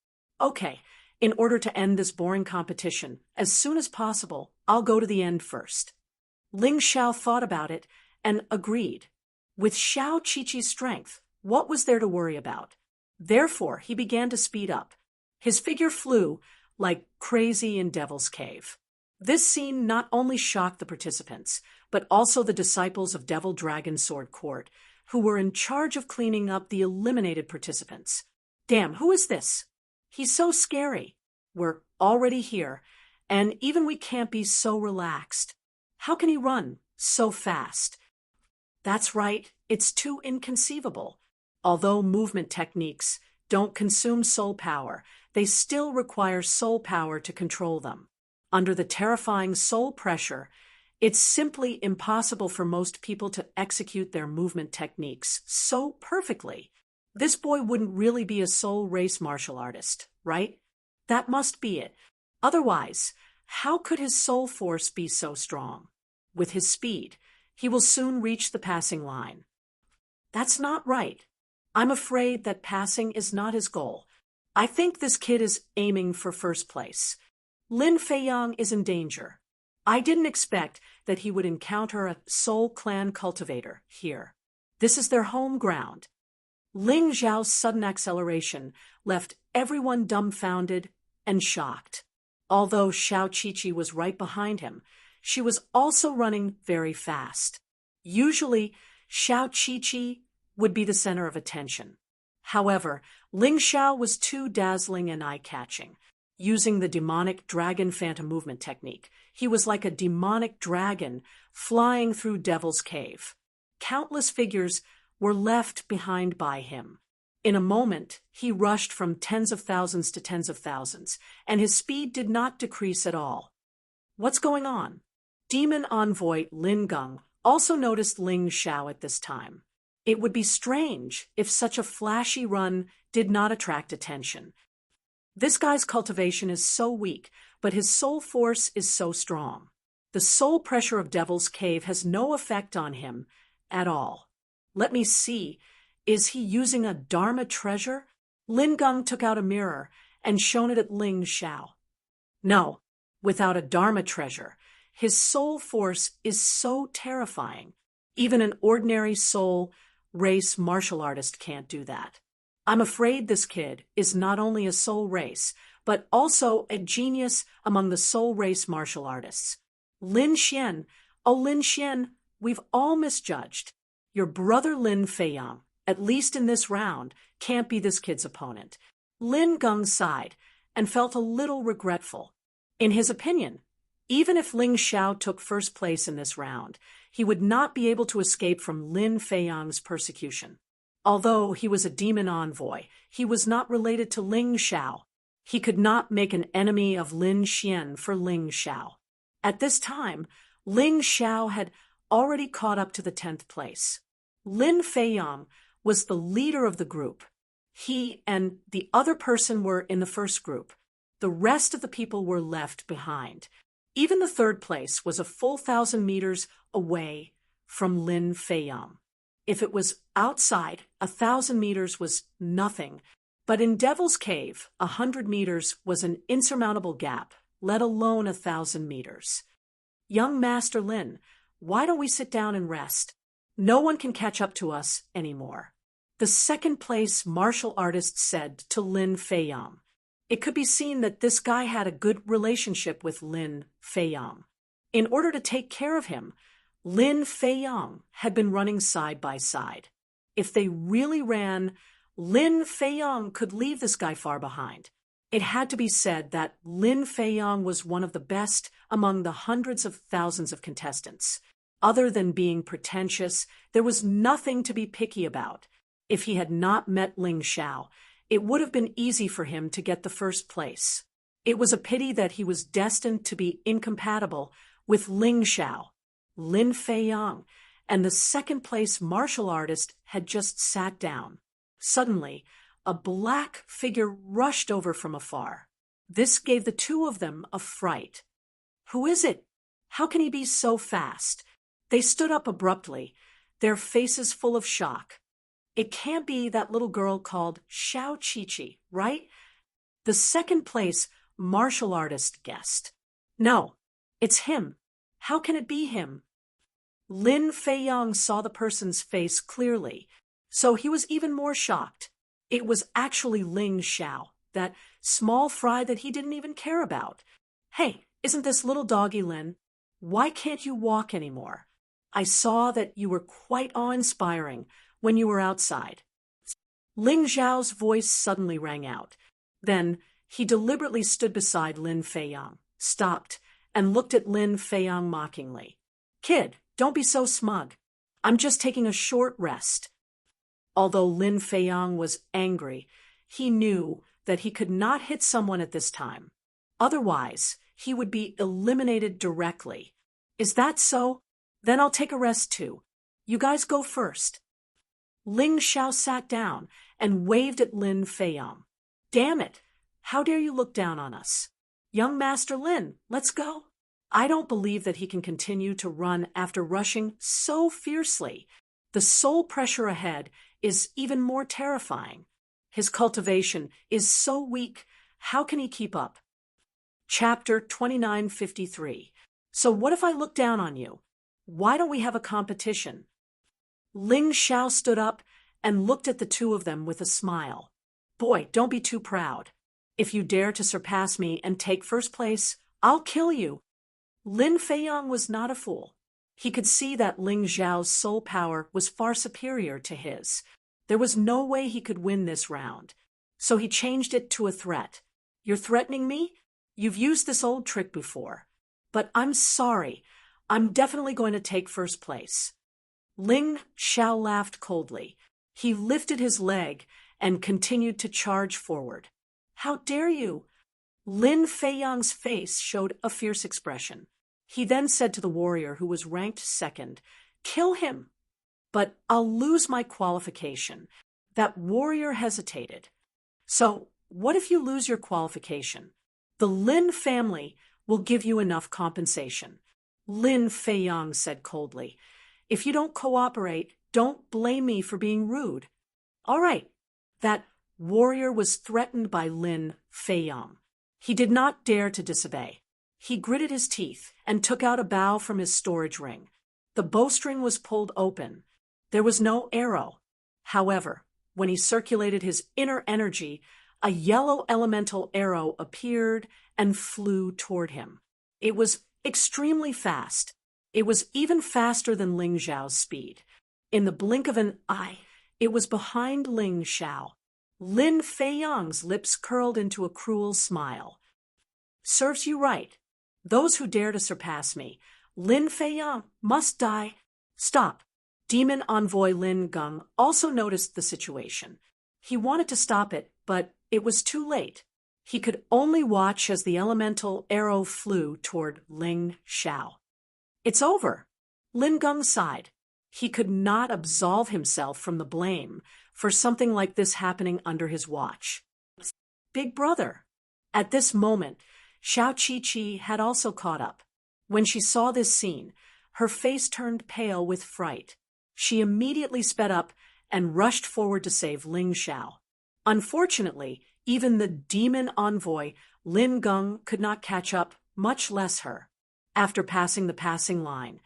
"Okay, in order to end this boring competition as soon as possible, I'll go to the end first." Ling Xiao thought about it and agreed. With Xiao Qiqi's strength, what was there to worry about? Therefore, he began to speed up. His figure flew like crazy in Devil's Cave. This scene not only shocked the participants, but also the disciples of Devil Dragon Sword Court, who were in charge of cleaning up the eliminated participants. "Damn, who is this? He's so scary. We're already here, and even we can't be so relaxed. How can he run so fast?" That's right, it's too inconceivable. Although movement techniques don't consume soul power, they still require soul power to control them. Under the terrifying soul pressure, it's simply impossible for most people to execute their movement techniques so perfectly. This boy wouldn't really be a soul race martial artist, right? That must be it. Otherwise, how could his soul force be so strong? With his speed, he will soon reach the passing line. That's not right. I'm afraid that passing is not his goal. I think this kid is aiming for first place. Lin Feiyang is in danger. I didn't expect that he would encounter a Soul Clan cultivator here. This is their home ground. Ling Zhao's sudden acceleration left everyone dumbfounded and shocked. Although Xiao Qiqi was right behind him, she was also running very fast. Usually, Xiao Qiqi would be the center of attention. However, Ling Xiao was too dazzling and eye-catching. Using the demonic dragon phantom movement technique, he was like a demonic dragon flying through Devil's Cave. Countless figures were left behind by him. In a moment, he rushed from tens of thousands to tens of thousands, and his speed did not decrease at all. What's going on? Demon envoy Lin Geng also noticed Ling Xiao at this time. It would be strange if such a flashy run did not attract attention. This guy's cultivation is so weak, but his soul force is so strong. The soul pressure of Devil's Cave has no effect on him at all. Let me see. Is he using a Dharma treasure? Lin Geng took out a mirror and shone it at Ling Xiao. No, without a Dharma treasure, his soul force is so terrifying. Even an ordinary soul race martial artist can't do that. I'm afraid this kid is not only a soul race, but also a genius among the soul race martial artists. Lin Xian, oh Lin Xian, we've all misjudged. Your brother Lin Feiyang, at least in this round, can't be this kid's opponent. Lin Geng sighed and felt a little regretful. In his opinion, even if Ling Xiao took first place in this round, he would not be able to escape from Lin Feiyang's persecution. Although he was a demon envoy, he was not related to Ling Xiao. He could not make an enemy of Lin Xian for Ling Xiao. At this time, Ling Xiao had already caught up to the 10th place. Lin Feiyang was the leader of the group. He and the other person were in the first group. The rest of the people were left behind. Even the 3rd place was a full 1,000 meters away from Lin Feiyang. If it was outside, 1,000 meters was nothing. But in Devil's Cave, 100 meters was an insurmountable gap, let alone 1,000 meters. Young Master Lin, why don't we sit down and rest? No one can catch up to us anymore. The 2nd place martial artist said to Lin Feiyang. It could be seen that this guy had a good relationship with Lin Feiyang. In order to take care of him, Lin Feiyang had been running side by side. If they really ran, Lin Feiyang could leave this guy far behind. It had to be said that Lin Feiyang was one of the best among the hundreds of thousands of contestants. Other than being pretentious, there was nothing to be picky about. If he had not met Ling Xiao, it would have been easy for him to get the 1st place. It was a pity that he was destined to be incompatible with Ling Xiao. Lin Feiyang and the 2nd place martial artist had just sat down. Suddenly, a black figure rushed over from afar. This gave the two of them a fright. Who is it? How can he be so fast? They stood up abruptly, their faces full of shock. It can't be that little girl called Xiao Qiqi, right? The 2nd place martial artist guessed. No, it's him. How can it be him? Lin Feiyang saw the person's face clearly, so he was even more shocked. It was actually Ling Xiao, that small fry that he didn't even care about. Hey, isn't this little doggy Lin? Why can't you walk anymore? I saw that you were quite awe-inspiring when you were outside. Ling Zhao's voice suddenly rang out. Then he deliberately stood beside Lin Feiyang, stopped, and looked at Lin Feiyang mockingly. Kid, don't be so smug. I'm just taking a short rest." Although Lin Feiyang was angry, he knew that he could not hit someone at this time. Otherwise, he would be eliminated directly. "Is that so? Then I'll take a rest too. You guys go first." Ling Xiao sat down and waved at Lin Feiyang. "Damn it! How dare you look down on us? Young Master Lin, let's go." I don't believe that he can continue to run after rushing so fiercely. The soul pressure ahead is even more terrifying. His cultivation is so weak, how can he keep up? Chapter 2953. So what if I look down on you? Why don't we have a competition? Ling Xiao stood up and looked at the two of them with a smile. "Boy, don't be too proud. If you dare to surpass me and take first place, I'll kill you." Lin Feiyang was not a fool. He could see that Ling Xiao's soul power was far superior to his. There was no way he could win this round. So he changed it to a threat. "You're threatening me? You've used this old trick before. But I'm sorry. I'm definitely going to take first place." Ling Xiao laughed coldly. He lifted his leg and continued to charge forward. "How dare you?" Lin Feiyang's face showed a fierce expression. He then said to the warrior who was ranked second, "Kill him." "But I'll lose my qualification." That warrior hesitated. "So, what if you lose your qualification? The Lin family will give you enough compensation." Lin Feiyang said coldly, "If you don't cooperate, don't blame me for being rude." "All right." That warrior was threatened by Lin Feiyang. He did not dare to disobey. He gritted his teeth and took out a bow from his storage ring. The bowstring was pulled open. There was no arrow. However, when he circulated his inner energy, a yellow elemental arrow appeared and flew toward him. It was extremely fast. It was even faster than Ling Xiao's speed. In the blink of an eye, it was behind Ling Xiao. Lin Feiyang's lips curled into a cruel smile. "Serves you right. Those who dare to surpass me, Lin Feiyang, must die." "Stop." Demon Envoy Lin Geng also noticed the situation. He wanted to stop it, but it was too late. He could only watch as the elemental arrow flew toward Ling Xiao. "It's over." Lin Geng sighed. He could not absolve himself from the blame for something like this happening under his watch. "Big brother." At this moment, Xiao Qi had also caught up. When she saw this scene, her face turned pale with fright. She immediately sped up and rushed forward to save Ling Xiao. Unfortunately, even the demon envoy, Lin Geng, could not catch up, much less her. After passing the passing line,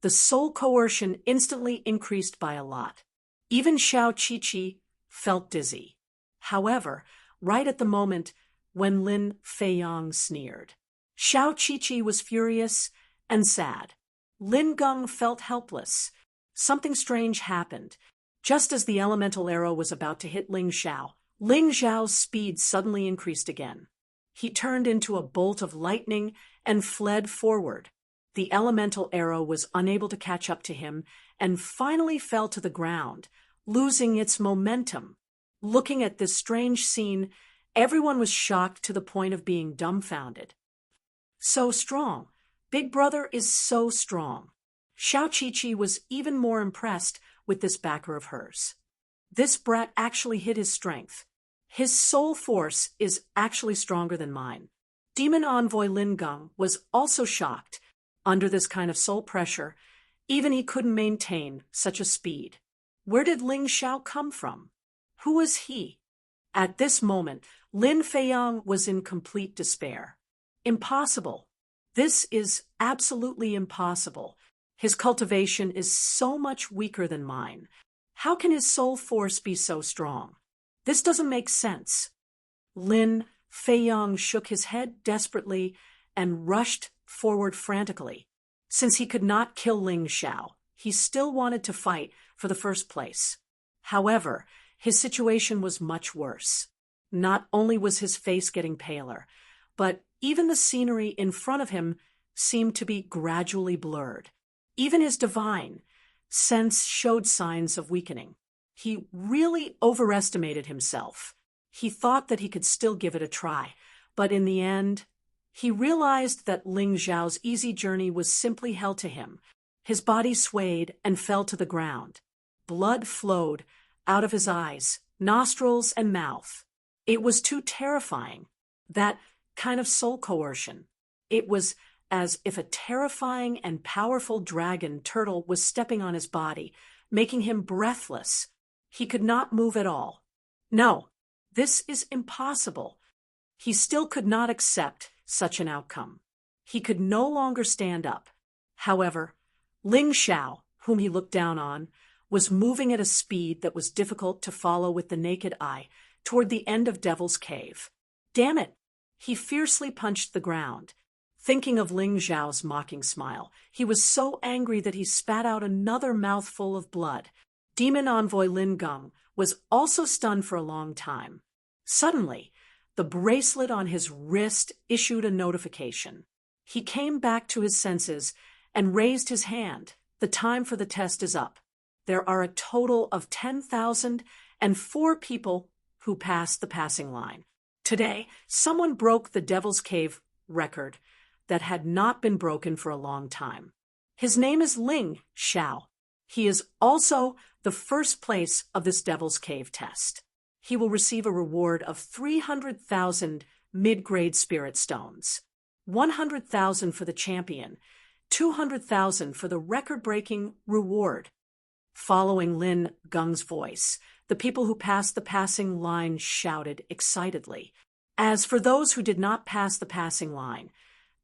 the soul coercion instantly increased by a lot. Even Xiao Qi felt dizzy. However, right at the moment when Lin Feiyang sneered, Xiao Qi was furious and sad. Lin Geng felt helpless. Something strange happened. Just as the elemental arrow was about to hit Ling Xiao, Ling Xiao's speed suddenly increased again. He turned into a bolt of lightning and fled forward. The elemental arrow was unable to catch up to him and finally fell to the ground, losing its momentum. Looking at this strange scene, everyone was shocked to the point of being dumbfounded. So strong. Big brother is so strong. Xiao Qi was even more impressed with this backer of hers. This brat actually hid his strength. His soul force is actually stronger than mine. Demon Envoy Lin Geng was also shocked. Under this kind of soul pressure, even he couldn't maintain such a speed. Where did Ling Xiao come from? Who was he? At this moment, Lin Feiyang was in complete despair. Impossible. This is absolutely impossible. His cultivation is so much weaker than mine. How can his soul force be so strong? This doesn't make sense. Lin Feiyang shook his head desperately and rushed forward frantically. Since he could not kill Ling Xiao, he still wanted to fight for the first place. However, his situation was much worse. Not only was his face getting paler, but even the scenery in front of him seemed to be gradually blurred. Even his divine, sense showed signs of weakening. He really overestimated himself. He thought that he could still give it a try, but in the end, he realized that Ling Xiao's easy journey was simply hell to him. His body swayed and fell to the ground. Blood flowed out of his eyes, nostrils, and mouth. It was too terrifying. That kind of soul coercion. It was as if a terrifying and powerful dragon turtle was stepping on his body, making him breathless. He could not move at all. No, this is impossible. He still could not accept such an outcome. He could no longer stand up. However, Ling Xiao, whom he looked down on, was moving at a speed that was difficult to follow with the naked eye toward the end of Devil's Cave. Damn it! He fiercely punched the ground. Thinking of Ling Xiao's mocking smile, he was so angry that he spat out another mouthful of blood. Demon Envoy Lin Geng was also stunned for a long time. Suddenly, the bracelet on his wrist issued a notification. He came back to his senses and raised his hand. The time for the test is up. There are a total of 10,004 people who passed the passing line. Today, someone broke the Devil's Cave record that had not been broken for a long time. His name is Ling Xiao. He is also the first place of this Devil's Cave test. He will receive a reward of 300,000 mid-grade spirit stones, 100,000 for the champion, 200,000 for the record-breaking reward. Following Lin Geng's voice, the people who passed the passing line shouted excitedly. As for those who did not pass the passing line,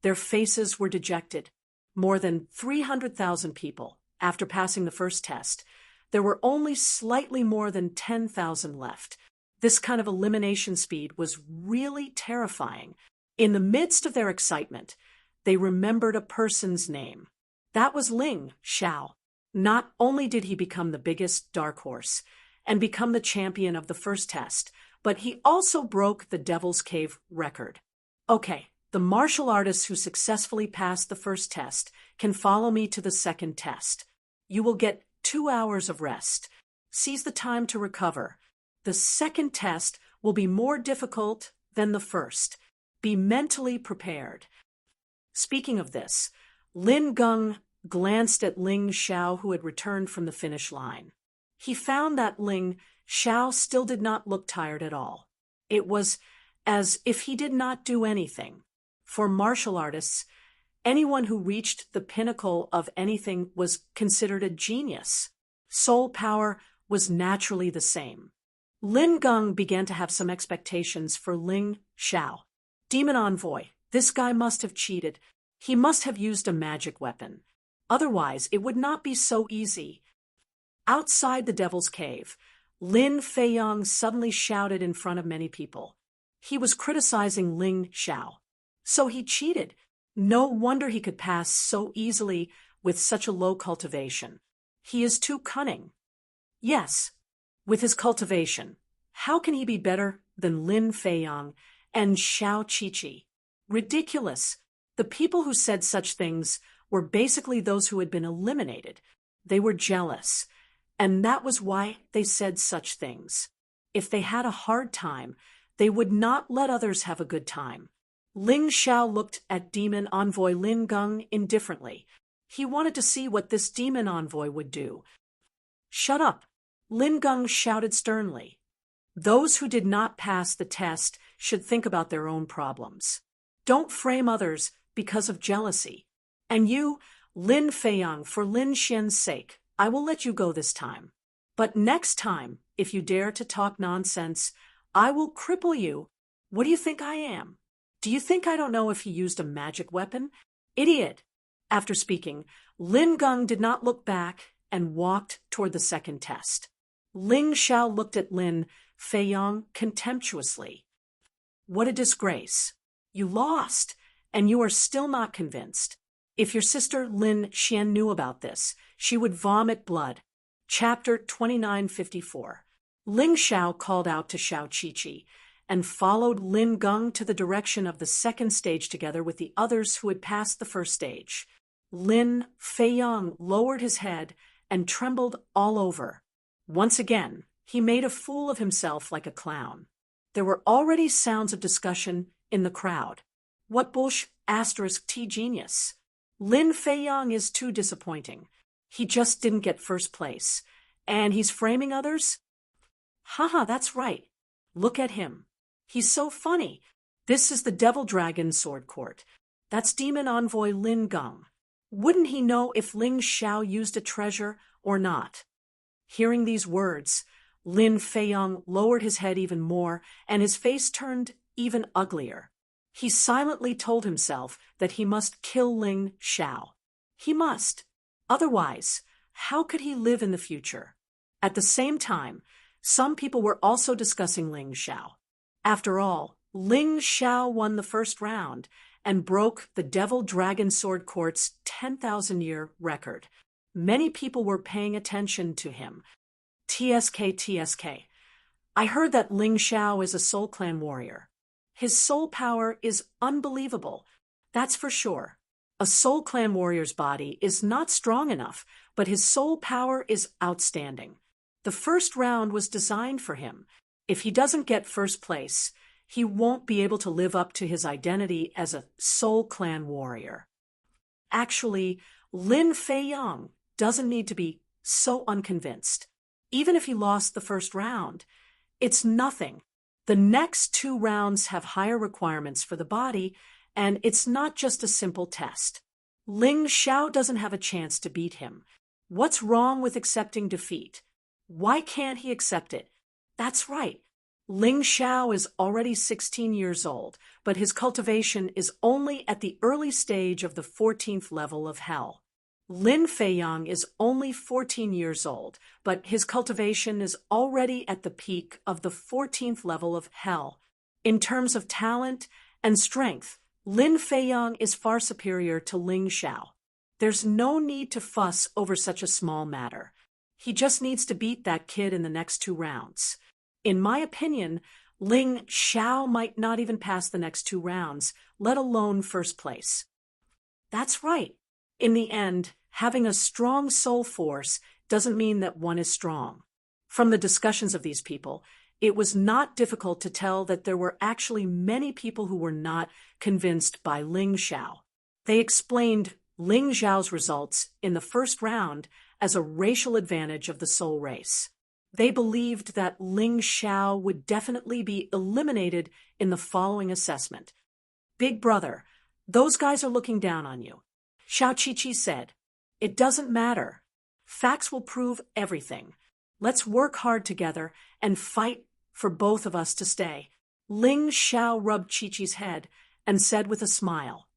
their faces were dejected. More than 300,000 people, after passing the first test, there were only slightly more than 10,000 left. This kind of elimination speed was really terrifying. In the midst of their excitement, they remembered a person's name. That was Ling Xiao. Not only did he become the biggest dark horse and become the champion of the first test, but he also broke the Devil's Cave record. Okay, the martial artists who successfully passed the first test can follow me to the second test. You will get 2 hours of rest. Seize the time to recover. The second test will be more difficult than the first. Be mentally prepared. Speaking of this, Lin Geng glanced at Ling Xiao, who had returned from the finish line. He found that Ling Xiao still did not look tired at all. It was as if he did not do anything. For martial artists, anyone who reached the pinnacle of anything was considered a genius. Soul power was naturally the same. Lin Geng began to have some expectations for Ling Xiao. Demon Envoy, this guy must have cheated. He must have used a magic weapon. Otherwise, it would not be so easy. Outside the Devil's Cave, Lin Feiyang suddenly shouted in front of many people. He was criticizing Ling Xiao. So he cheated. No wonder he could pass so easily with such a low cultivation. He is too cunning. Yes, with his cultivation, how can he be better than Lin Feiyang and Xiao Qiqi? Ridiculous. The people who said such things were basically those who had been eliminated. They were jealous, and that was why they said such things. If they had a hard time, they would not let others have a good time. Ling Xiao looked at Demon Envoy Lin Geng indifferently. He wanted to see what this Demon Envoy would do. Shut up, Lin Geng shouted sternly. Those who did not pass the test should think about their own problems. Don't frame others because of jealousy. And you, Lin Feiyang, for Lin Xian's sake, I will let you go this time. But next time, if you dare to talk nonsense, I will cripple you. What do you think I am? Do you think I don't know if he used a magic weapon? Idiot! After speaking, Lin Geng did not look back and walked toward the second test. Ling Xiao looked at Lin Feiyang contemptuously. What a disgrace. You lost, and you are still not convinced. If your sister Lin Xian knew about this, she would vomit blood. Chapter 2954. Ling Xiao called out to Xiao Qiqi and followed Lin Geng to the direction of the second stage together with the others who had passed the first stage. Lin Feiyang lowered his head and trembled all over. Once again, he made a fool of himself like a clown. There were already sounds of discussion in the crowd. What bullsh** *T genius? Lin Feiyang is too disappointing. He just didn't get first place. And he's framing others? Haha, that's right. Look at him. He's so funny. This is the Devil Dragon Sword Court. That's Demon Envoy Lin Geng. Wouldn't he know if Ling Xiao used a treasure or not? Hearing these words, Lin Feiyang lowered his head even more, and his face turned even uglier. He silently told himself that he must kill Ling Xiao. He must. Otherwise, how could he live in the future? At the same time, some people were also discussing Ling Xiao. After all, Ling Xiao won the first round and broke the Devil Dragon Sword Court's 10,000-year record. Many people were paying attention to him. TSK. I heard that Ling Xiao is a Soul Clan warrior. His soul power is unbelievable, that's for sure. A Soul Clan warrior's body is not strong enough, but his soul power is outstanding. The first round was designed for him. If he doesn't get first place, he won't be able to live up to his identity as a Soul Clan warrior. Actually, Lin Feiyang doesn't need to be so unconvinced. Even if he lost the first round, it's nothing. The next 2 rounds have higher requirements for the body, and it's not just a simple test. Ling Xiao doesn't have a chance to beat him. What's wrong with accepting defeat? Why can't he accept it? That's right. Ling Xiao is already 16 years old, but his cultivation is only at the early stage of the 14th level of hell. Lin Feiyang is only 14 years old, but his cultivation is already at the peak of the 14th level of hell. In terms of talent and strength, Lin Feiyang is far superior to Ling Xiao. There's no need to fuss over such a small matter. He just needs to beat that kid in the next 2 rounds. In my opinion, Ling Xiao might not even pass the next 2 rounds, let alone first place. That's right. In the end, having a strong soul force doesn't mean that one is strong. From the discussions of these people, it was not difficult to tell that there were actually many people who were not convinced by Ling Xiao. They explained Ling Xiao's results in the first round as a racial advantage of the soul race. They believed that Ling Xiao would definitely be eliminated in the following assessment. Big brother, those guys are looking down on you. Xiao Qiqi said, it doesn't matter. Facts will prove everything. Let's work hard together and fight for both of us to stay. Ling Xiao rubbed Qiqi's head and said with a smile,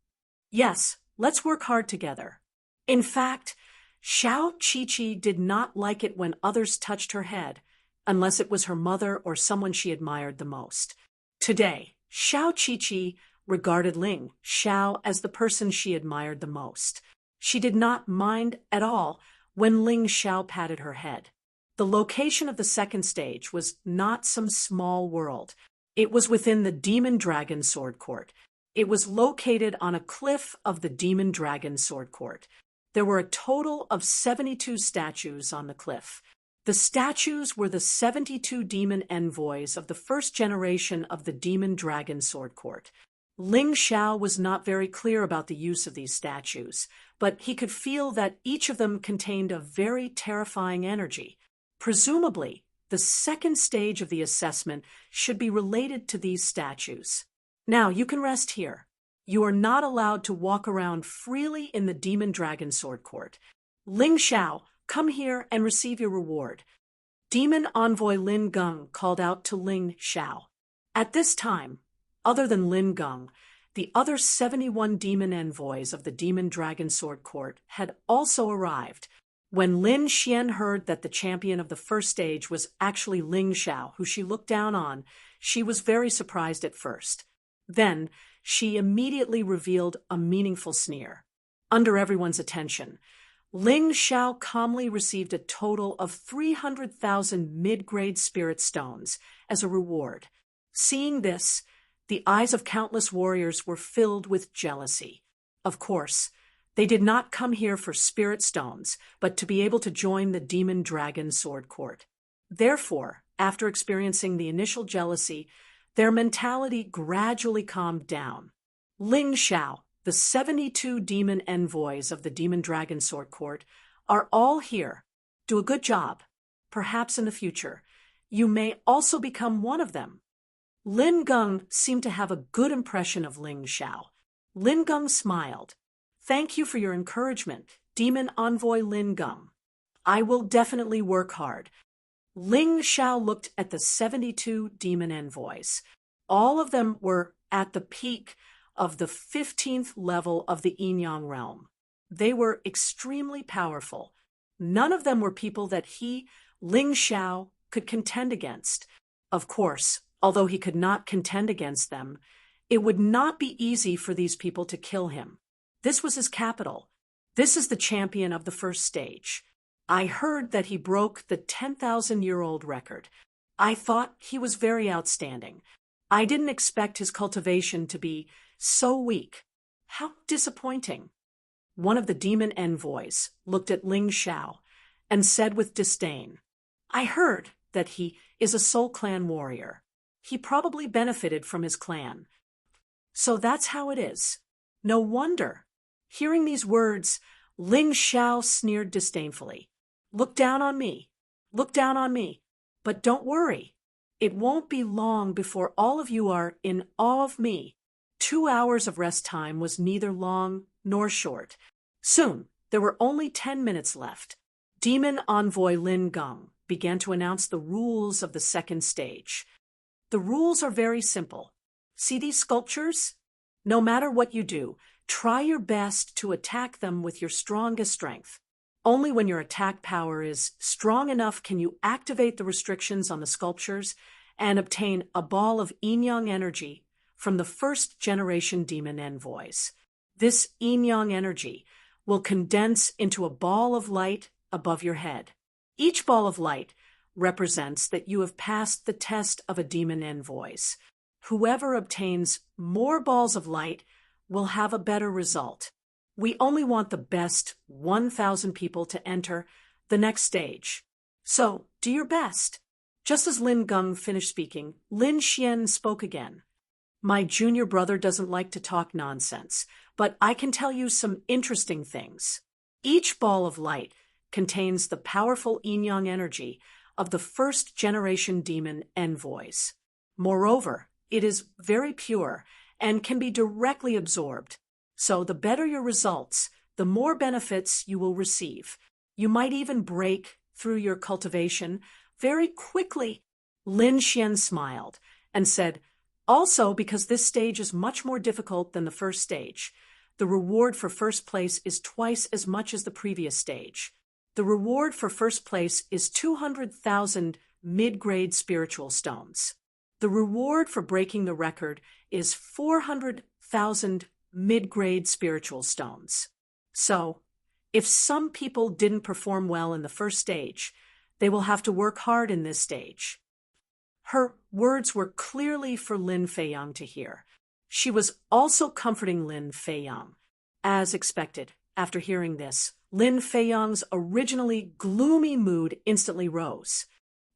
yes, let's work hard together. In fact, Xiao Qiqi did not like it when others touched her head, unless it was her mother or someone she admired the most. Today, Xiao Qiqi regarded Ling Xiao as the person she admired the most. She did not mind at all when Ling Xiao patted her head. The location of the second stage was not some small world. It was within the Demon Dragon Sword Court. It was located on a cliff of the Demon Dragon Sword Court. There were a total of 72 statues on the cliff. The statues were the 72 demon envoys of the first generation of the Demon Dragon Sword Court. Ling Xiao was not very clear about the use of these statues, but he could feel that each of them contained a very terrifying energy. Presumably, the second stage of the assessment should be related to these statues. Now, you can rest here. You are not allowed to walk around freely in the Demon Dragon Sword Court. Ling Xiao, come here and receive your reward. Demon Envoy Lin Geng called out to Ling Xiao. At this time, other than Lin Geng, the other 71 demon envoys of the Demon Dragon Sword Court had also arrived. When Lin Xian heard that the champion of the first stage was actually Ling Xiao, who she looked down on, she was very surprised at first. Then, she immediately revealed a meaningful sneer. Under everyone's attention, Ling Xiao calmly received a total of 300,000 mid-grade spirit stones as a reward. Seeing this, the eyes of countless warriors were filled with jealousy. Of course, They did not come here for spirit stones, but to be able to join the demon dragon sword court. Therefore, after experiencing the initial jealousy, their mentality gradually calmed down. Ling Xiao, the 72 demon envoys of the demon dragon sword court, are all here. Do a good job. Perhaps in the future, you may also become one of them. Lin Geng seemed to have a good impression of Ling Xiao. Lin Geng smiled. Thank you for your encouragement, Demon Envoy Lin Geng. I will definitely work hard. Ling Xiao looked at the 72 demon envoys. All of them were at the peak of the 15th level of the Yin-Yang realm. They were extremely powerful. None of them were people that he, Ling Xiao, could contend against. Of course, although he could not contend against them, it would not be easy for these people to kill him. This was his capital. This is the champion of the first stage. I heard that he broke the 10,000-year-old record. I thought he was very outstanding. I didn't expect his cultivation to be so weak. How disappointing. One of the demon envoys looked at Ling Xiao and said with disdain, I heard that he is a Soul Clan warrior. He probably benefited from his clan. So that's how it is. No wonder. Hearing these words, Ling Xiao sneered disdainfully. Look down on me. Look down on me. But don't worry. It won't be long before all of you are in awe of me. 2 hours of rest time was neither long nor short. Soon, there were only 10 minutes left. Demon Envoy Lin Geng began to announce the rules of the second stage. The rules are very simple. See these sculptures? No matter what you do, try your best to attack them with your strongest strength. Only when your attack power is strong enough can you activate the restrictions on the sculptures and obtain a ball of yin-yang energy from the first-generation demon envoys. This yin-yang energy will condense into a ball of light above your head. Each ball of light represents that you have passed the test of a demon envoys. Whoever obtains more balls of light will have a better result. We only want the best 1,000 people to enter the next stage. So, do your best. Just as Lin Geng finished speaking, Lin Xian spoke again. My junior brother doesn't like to talk nonsense, but I can tell you some interesting things. Each ball of light contains the powerful yin-yang energy of the first-generation demon envoys. Moreover, it is very pure and can be directly absorbed. So the better your results, the more benefits you will receive. You might even break through your cultivation very quickly. Lin Xian smiled and said, also because this stage is much more difficult than the first stage. The reward for first place is twice as much as the previous stage. The reward for first place is 200,000 mid-grade spiritual stones. The reward for breaking the record is 400,000 mid-grade spiritual stones. So, if some people didn't perform well in the first stage, they will have to work hard in this stage. Her words were clearly for Lin Feiyang to hear. She was also comforting Lin Feiyang. As expected, after hearing this, Lin Feiyang's originally gloomy mood instantly rose.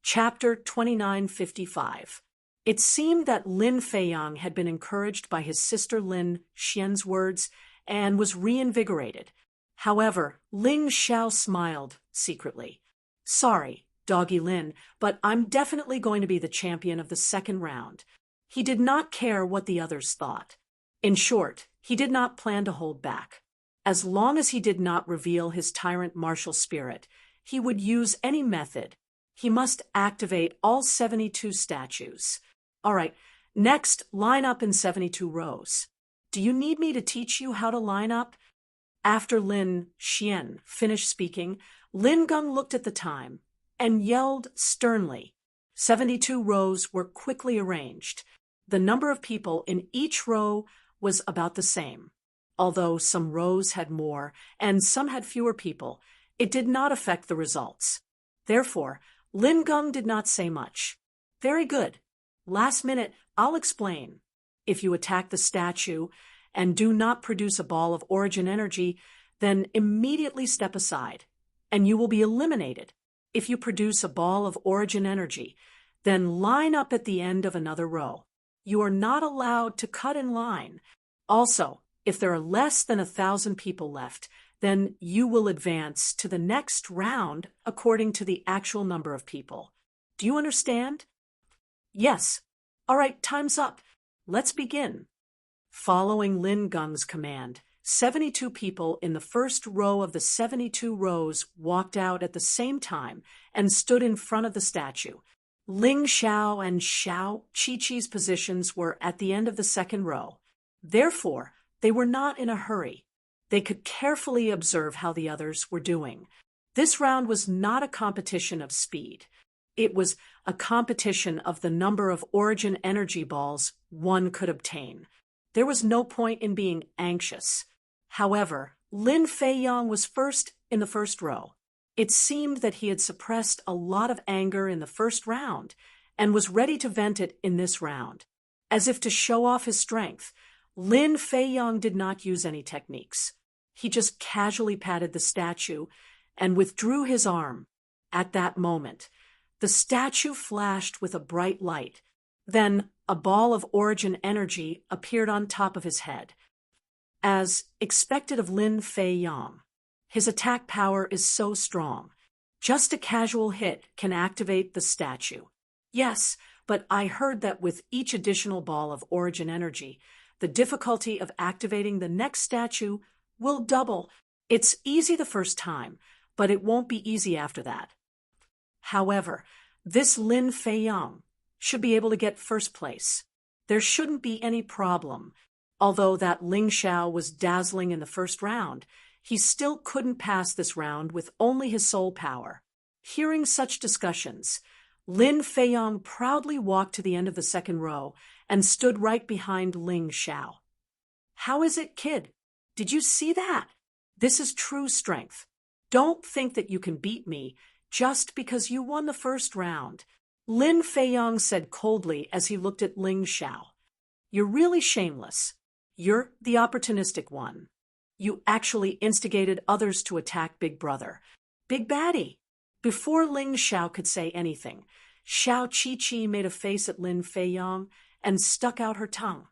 Chapter 2955. It seemed that Lin Feiyang had been encouraged by his sister Lin Xian's words and was reinvigorated. However, Ling Xiao smiled secretly. Sorry, Doggy Lin, but I'm definitely going to be the champion of the second round. He did not care what the others thought. In short, he did not plan to hold back. As long as he did not reveal his tyrant martial spirit, he would use any method. He must activate all 72 statues. All right, next, line up in 72 rows. Do you need me to teach you how to line up? After Lin Xian finished speaking, Lin Geng looked at the time and yelled sternly. 72 rows were quickly arranged. The number of people in each row was about the same. Although some rows had more and some had fewer people, it did not affect the results. Therefore, Lin Geng did not say much. Very good. Last minute, I'll explain. If you attack the statue and do not produce a ball of origin energy, then immediately step aside, and you will be eliminated. If you produce a ball of origin energy, then line up at the end of another row. You are not allowed to cut in line. Also, if there are less than 1,000 people left, then you will advance to the next round according to the actual number of people. Do you understand? Yes. All right, time's up. Let's begin. Following Lin Gung's command, 72 people in the first row of the 72 rows walked out at the same time and stood in front of the statue. Ling Xiao and Xiao Qiqi's positions were at the end of the second row. Therefore, they were not in a hurry. They could carefully observe how the others were doing. This round was not a competition of speed. It was a competition of the number of origin energy balls one could obtain. There was no point in being anxious. However, Lin Feiyang was first in the first row. It seemed that he had suppressed a lot of anger in the first round and was ready to vent it in this round. As if to show off his strength, Lin Feiyang did not use any techniques. He just casually patted the statue and withdrew his arm. At that moment, the statue flashed with a bright light. Then a ball of origin energy appeared on top of his head. As expected of Lin Feiyang, his attack power is so strong. Just a casual hit can activate the statue. Yes, but I heard that with each additional ball of origin energy, the difficulty of activating the next statue will double. It's easy the first time, but it won't be easy after that. However, this Lin Feiyang should be able to get first place. There shouldn't be any problem. Although that Ling Xiao was dazzling in the first round, he still couldn't pass this round with only his soul power. Hearing such discussions, Lin Feiyang proudly walked to the end of the second row and stood right behind Ling Xiao. How is it, kid? Did you see that? This is true strength. Don't think that you can beat me just because you won the first round. Lin Feiyang said coldly as he looked at Ling Xiao. You're really shameless. You're the opportunistic one. You actually instigated others to attack Big Brother. Big Baddie. Before Ling Xiao could say anything, Xiao Qiqi made a face at Lin Feiyang and stuck out her tongue.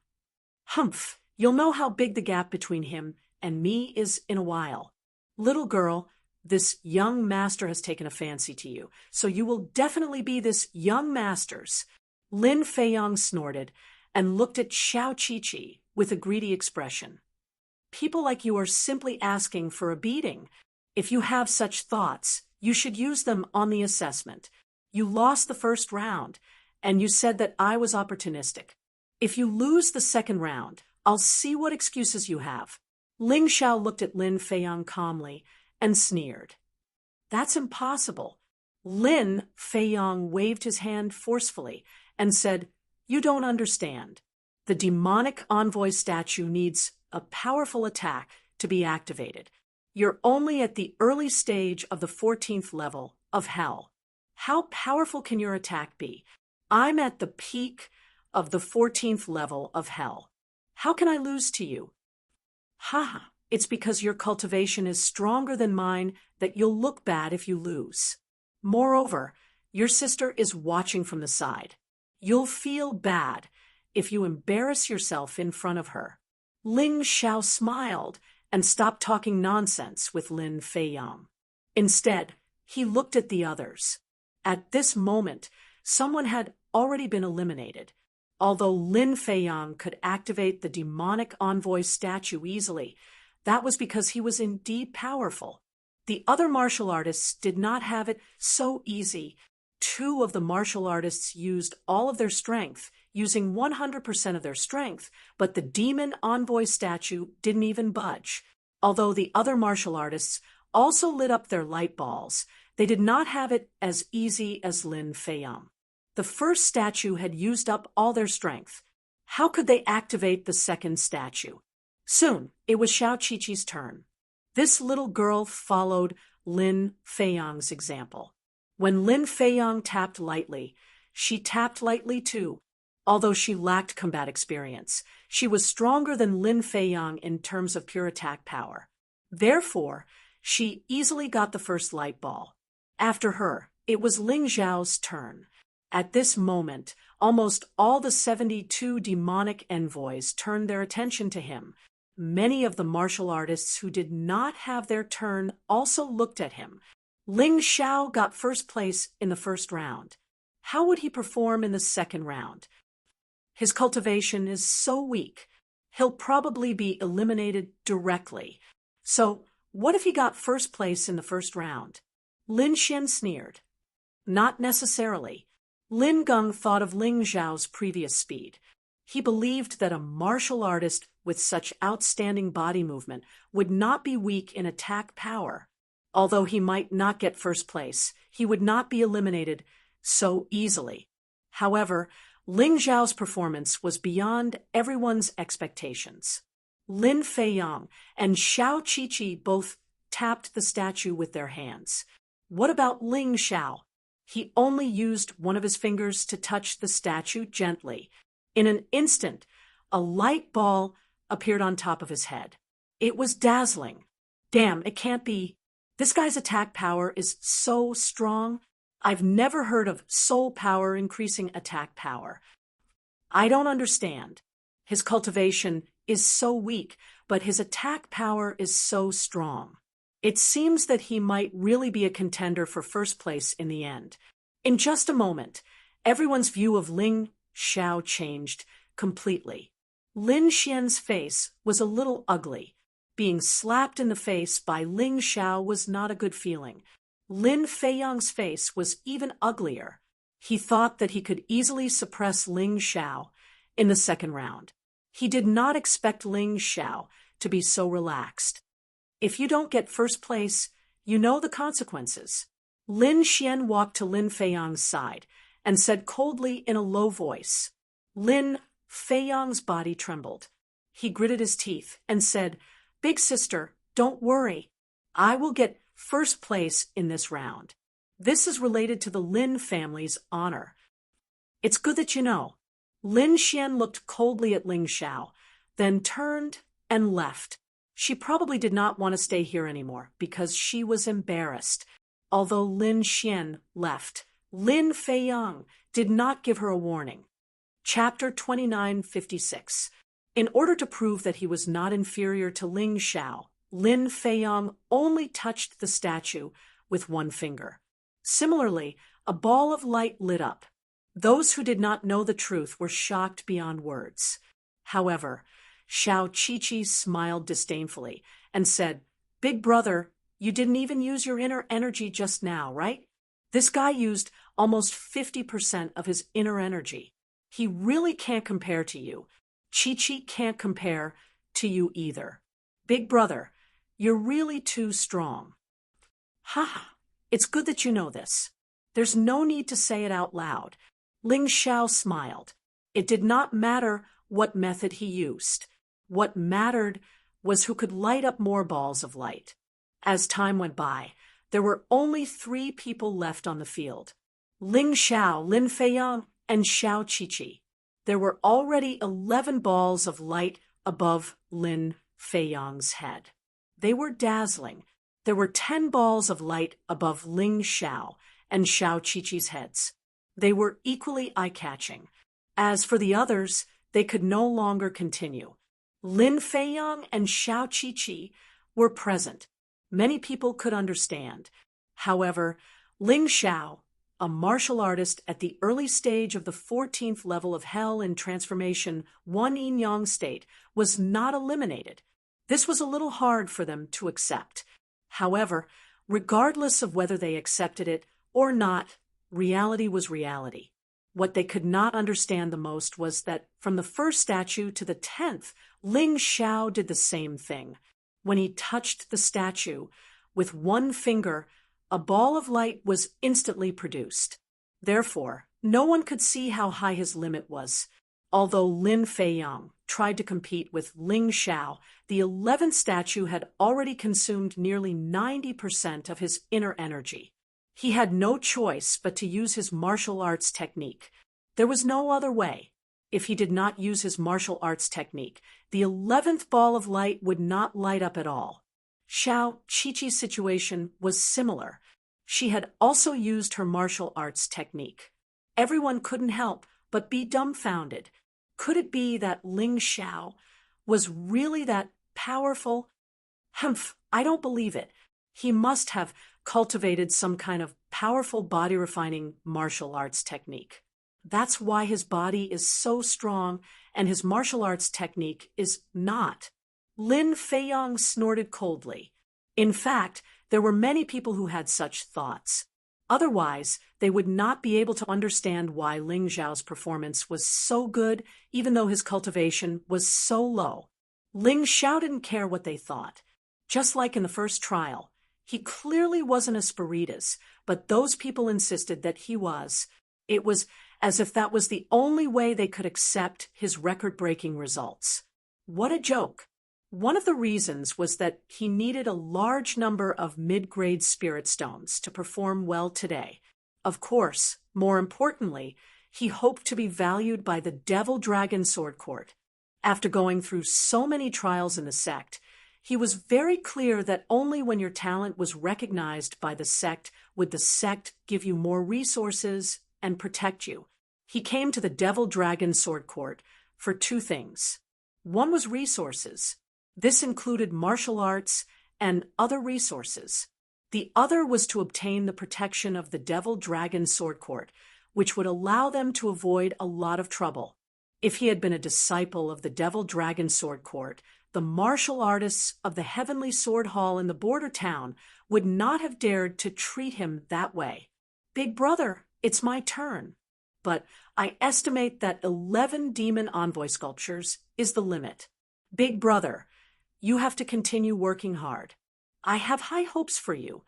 Humph, you'll know how big the gap between him and me is in a while. Little girl, this young master has taken a fancy to you, so you will definitely be this young master's. Lin Feiyang snorted and looked at Xiao Qiqi with a greedy expression. People like you are simply asking for a beating. If you have such thoughts, you should use them on the assessment. You lost the first round, and you said that I was opportunistic. If you lose the second round, I'll see what excuses you have. Ling Xiao looked at Lin Feiyang calmly and sneered. That's impossible. Lin Feiyang waved his hand forcefully and said, You don't understand. The demonic envoy statue needs a powerful attack to be activated. You're only at the early stage of the 14th level of hell. How powerful can your attack be? I'm at the peak of the 14th level of hell. How can I lose to you? Ha! It's because your cultivation is stronger than mine that you'll look bad if you lose. Moreover, your sister is watching from the side. You'll feel bad if you embarrass yourself in front of her. Ling Xiao smiled and stopped talking nonsense with Lin Feiyang. Instead, he looked at the others. At this moment, someone had already been eliminated. Although Lin Feiyang could activate the demonic envoy statue easily, that was because he was indeed powerful. The other martial artists did not have it so easy. 2 of the martial artists used all of their strength, using 100% of their strength, but the demon envoy statue didn't even budge. Although the other martial artists also lit up their light balls, they did not have it as easy as Lin Feiyang. The first statue had used up all their strength. How could they activate the second statue? Soon, it was Xiao Qiqi's turn. This little girl followed Lin Feiyang's example. When Lin Feiyang tapped lightly, she tapped lightly too. Although she lacked combat experience, she was stronger than Lin Feiyang in terms of pure attack power. Therefore, she easily got the first light ball. After her, it was Ling Zhao's turn. At this moment, almost all the 72 demonic envoys turned their attention to him. Many of the martial artists who did not have their turn also looked at him. Ling Zhao got first place in the first round. How would he perform in the second round? His cultivation is so weak, he'll probably be eliminated directly. So, what if he got first place in the first round? Lin Xian sneered. Not necessarily. Lin Geng thought of Ling Zhao's previous speed. He believed that a martial artist with such outstanding body movement would not be weak in attack power. Although he might not get first place, he would not be eliminated so easily. However, Ling Zhao's performance was beyond everyone's expectations. Lin Feiyang and Xiao Qiqi both tapped the statue with their hands. What about Ling Xiao? He only used one of his fingers to touch the statue gently. In an instant, a light ball appeared on top of his head. It was dazzling. Damn, it can't be. This guy's attack power is so strong. I've never heard of soul power increasing attack power. I don't understand. His cultivation is so weak, but his attack power is so strong. It seems that he might really be a contender for first place in the end. In just a moment, everyone's view of Ling Xiao changed completely. Lin Xian's face was a little ugly. Being slapped in the face by Ling Xiao was not a good feeling. Lin Feiyang's face was even uglier. He thought that he could easily suppress Ling Xiao in the second round. He did not expect Ling Xiao to be so relaxed. If you don't get first place, you know the consequences. Lin Xian walked to Lin Feiyang's side and said coldly in a low voice. Lin Feiyang's body trembled. He gritted his teeth and said, "Big sister, don't worry. I will get first place in this round. This is related to the Lin family's honor." It's good that you know. Lin Xian looked coldly at Ling Xiao, then turned and left. She probably did not want to stay here anymore because she was embarrassed. Although Lin Xian left, Lin Feiyang did not give her a warning. Chapter 2956. In order to prove that he was not inferior to Ling Xiao, Lin Feiyang only touched the statue with one finger. Similarly, a ball of light lit up. Those who did not know the truth were shocked beyond words. However, Xiao Qiqi smiled disdainfully and said, "Big brother, you didn't even use your inner energy just now, right? This guy used almost 50% of his inner energy. He really can't compare to you. Qiqi can't compare to you either. Big brother, you're really too strong." "Ha! It's good that you know this. There's no need to say it out loud." Ling Xiao smiled. It did not matter what method he used. What mattered was who could light up more balls of light. As time went by, there were only 3 people left on the field: Ling Xiao, Lin Feiyang, and Xiao Qiqi. There were already 11 balls of light above Lin Feiyang's head. They were dazzling. There were 10 balls of light above Ling Xiao and Xiao Qiqi's heads. They were equally eye-catching. As for the others, they could no longer continue. Lin Feiyang and Xiao Qiqi were present. Many people could understand. However, Ling Xiao, a martial artist at the early stage of the 14th level of Hell in Transformation 1 Yin-Yang state, was not eliminated. This was a little hard for them to accept. However, regardless of whether they accepted it or not, reality was reality. What they could not understand the most was that from the first statue to the 10th, Ling Xiao did the same thing. When he touched the statue with one finger, a ball of light was instantly produced. Therefore, no one could see how high his limit was. Although Lin Feiyang tried to compete with Ling Xiao, the 11th statue had already consumed nearly 90% of his inner energy. He had no choice but to use his martial arts technique. There was no other way. If he did not use his martial arts technique, the 11th ball of light would not light up at all. Xiao Qiqi's situation was similar. She had also used her martial arts technique. Everyone couldn't help but be dumbfounded. Could it be that Ling Xiao was really that powerful? Humph, I don't believe it. He must have cultivated some kind of powerful body-refining martial arts technique. That's why his body is so strong and his martial arts technique is not. Lin Feiyang snorted coldly. In fact, there were many people who had such thoughts. Otherwise, they would not be able to understand why Ling Zhao's performance was so good even though his cultivation was so low. Ling Xiao didn't care what they thought. Just like in the first trial, he clearly wasn't a Spiritus, but those people insisted that he was. It was as if that was the only way they could accept his record-breaking results. What a joke! One of the reasons was that he needed a large number of mid-grade spirit stones to perform well today. Of course, more importantly, he hoped to be valued by the Devil Dragon Sword Court. After going through so many trials in the sect, he was very clear that only when your talent was recognized by the sect would the sect give you more resources and protect you. He came to the Devil Dragon Sword Court for two things. One was resources. This included martial arts and other resources. The other was to obtain the protection of the Devil Dragon Sword Court, which would allow them to avoid a lot of trouble. If he had been a disciple of the Devil Dragon Sword Court, the martial artists of the Heavenly Sword Hall in the border town would not have dared to treat him that way. Big brother, it's my turn. But I estimate that 11 demon envoy sculptures is the limit. Big brother, you have to continue working hard. I have high hopes for you.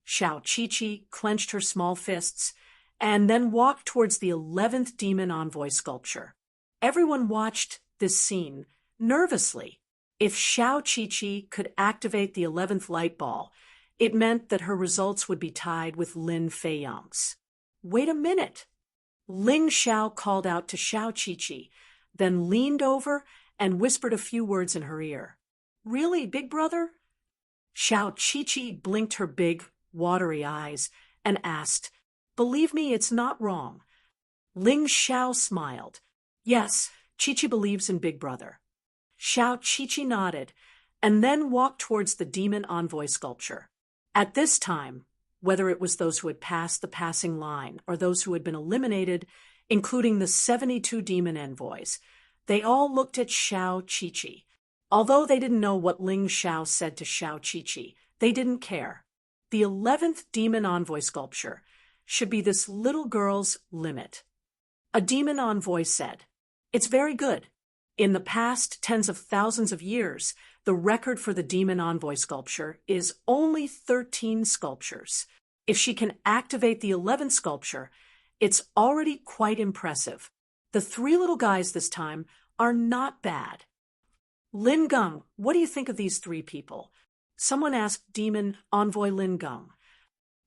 Xiao Qiqi clenched her small fists and then walked towards the 11th demon envoy sculpture. Everyone watched this scene nervously. If Xiao Qiqi could activate the 11th light ball, it meant that her results would be tied with Lin Feiyang's. Wait a minute. Ling Xiao called out to Xiao Qiqi, then leaned over and whispered a few words in her ear. Really, big brother? Xiao Qiqi blinked her big, watery eyes and asked, Believe me, it's not wrong. Ling Xiao smiled. Yes, Qiqi believes in big brother. Xiao Qiqi nodded and then walked towards the demon envoy sculpture. At this time, whether it was those who had passed the passing line or those who had been eliminated, including the 72 demon envoys, they all looked at Xiao Qiqi. Although they didn't know what Ling Xiao said to Xiao Qiqi, they didn't care. The 11th demon envoy sculpture should be this little girl's limit. A demon envoy said, It's very good. In the past tens of thousands of years, the record for the demon envoy sculpture is only 13 sculptures. If she can activate the 11th sculpture, it's already quite impressive. The three little guys this time are not bad. Lin Geng, what do you think of these three people? Someone asked Demon Envoy Lin Geng.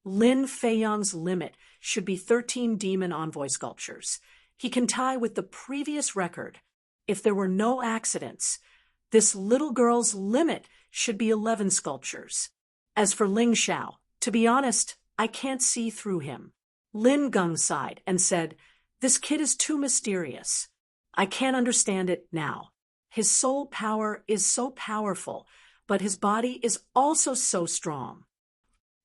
Lin Feiyang's limit should be 13 demon envoy sculptures. He can tie with the previous record. If there were no accidents, this little girl's limit should be 11 sculptures. As for Ling Xiao, to be honest, I can't see through him. Lin Geng sighed and said, This kid is too mysterious. I can't understand it now. His soul power is so powerful, but his body is also so strong.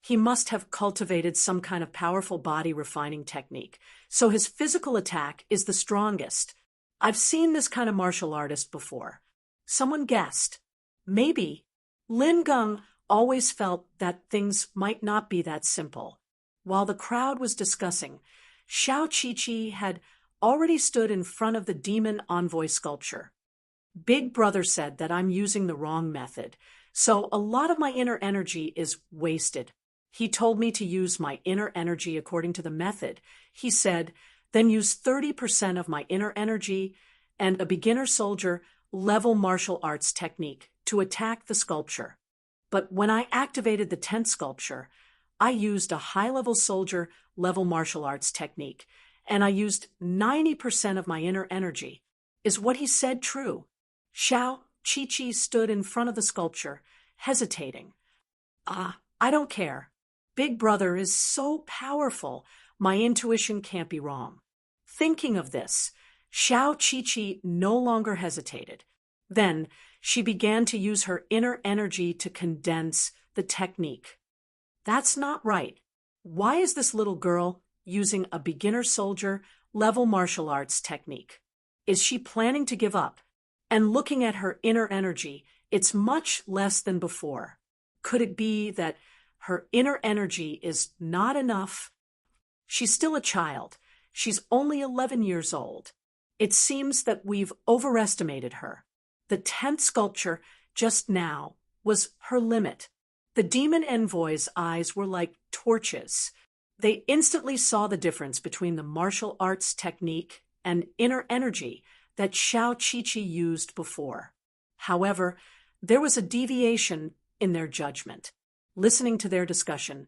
He must have cultivated some kind of powerful body refining technique, so his physical attack is the strongest. I've seen this kind of martial artist before. Someone guessed. Maybe. Lin Geng always felt that things might not be that simple. While the crowd was discussing, Xiao Qiqi had already stood in front of the demon envoy sculpture. Big brother said that I'm using the wrong method, so a lot of my inner energy is wasted. He told me to use my inner energy according to the method. He said, then use 30% of my inner energy and a beginner soldier level martial arts technique to attack the sculpture. But when I activated the 10th sculpture, I used a high-level soldier level martial arts technique, and I used 90% of my inner energy. Is what he said true? Xiao Qiqi stood in front of the sculpture, hesitating. I don't care. Big Brother is so powerful, my intuition can't be wrong. Thinking of this, Xiao Qiqi no longer hesitated. Then she began to use her inner energy to condense the technique. That's not right. Why is this little girl using a beginner soldier level martial arts technique? Is she planning to give up? And looking at her inner energy, it's much less than before. Could it be that her inner energy is not enough? She's still a child. She's only 11 years old. It seems that we've overestimated her. The 10th sculpture just now was her limit. The demon envoy's eyes were like torches. They instantly saw the difference between the martial arts technique and inner energy that Xiao Qiqi used before. However, there was a deviation in their judgment. Listening to their discussion,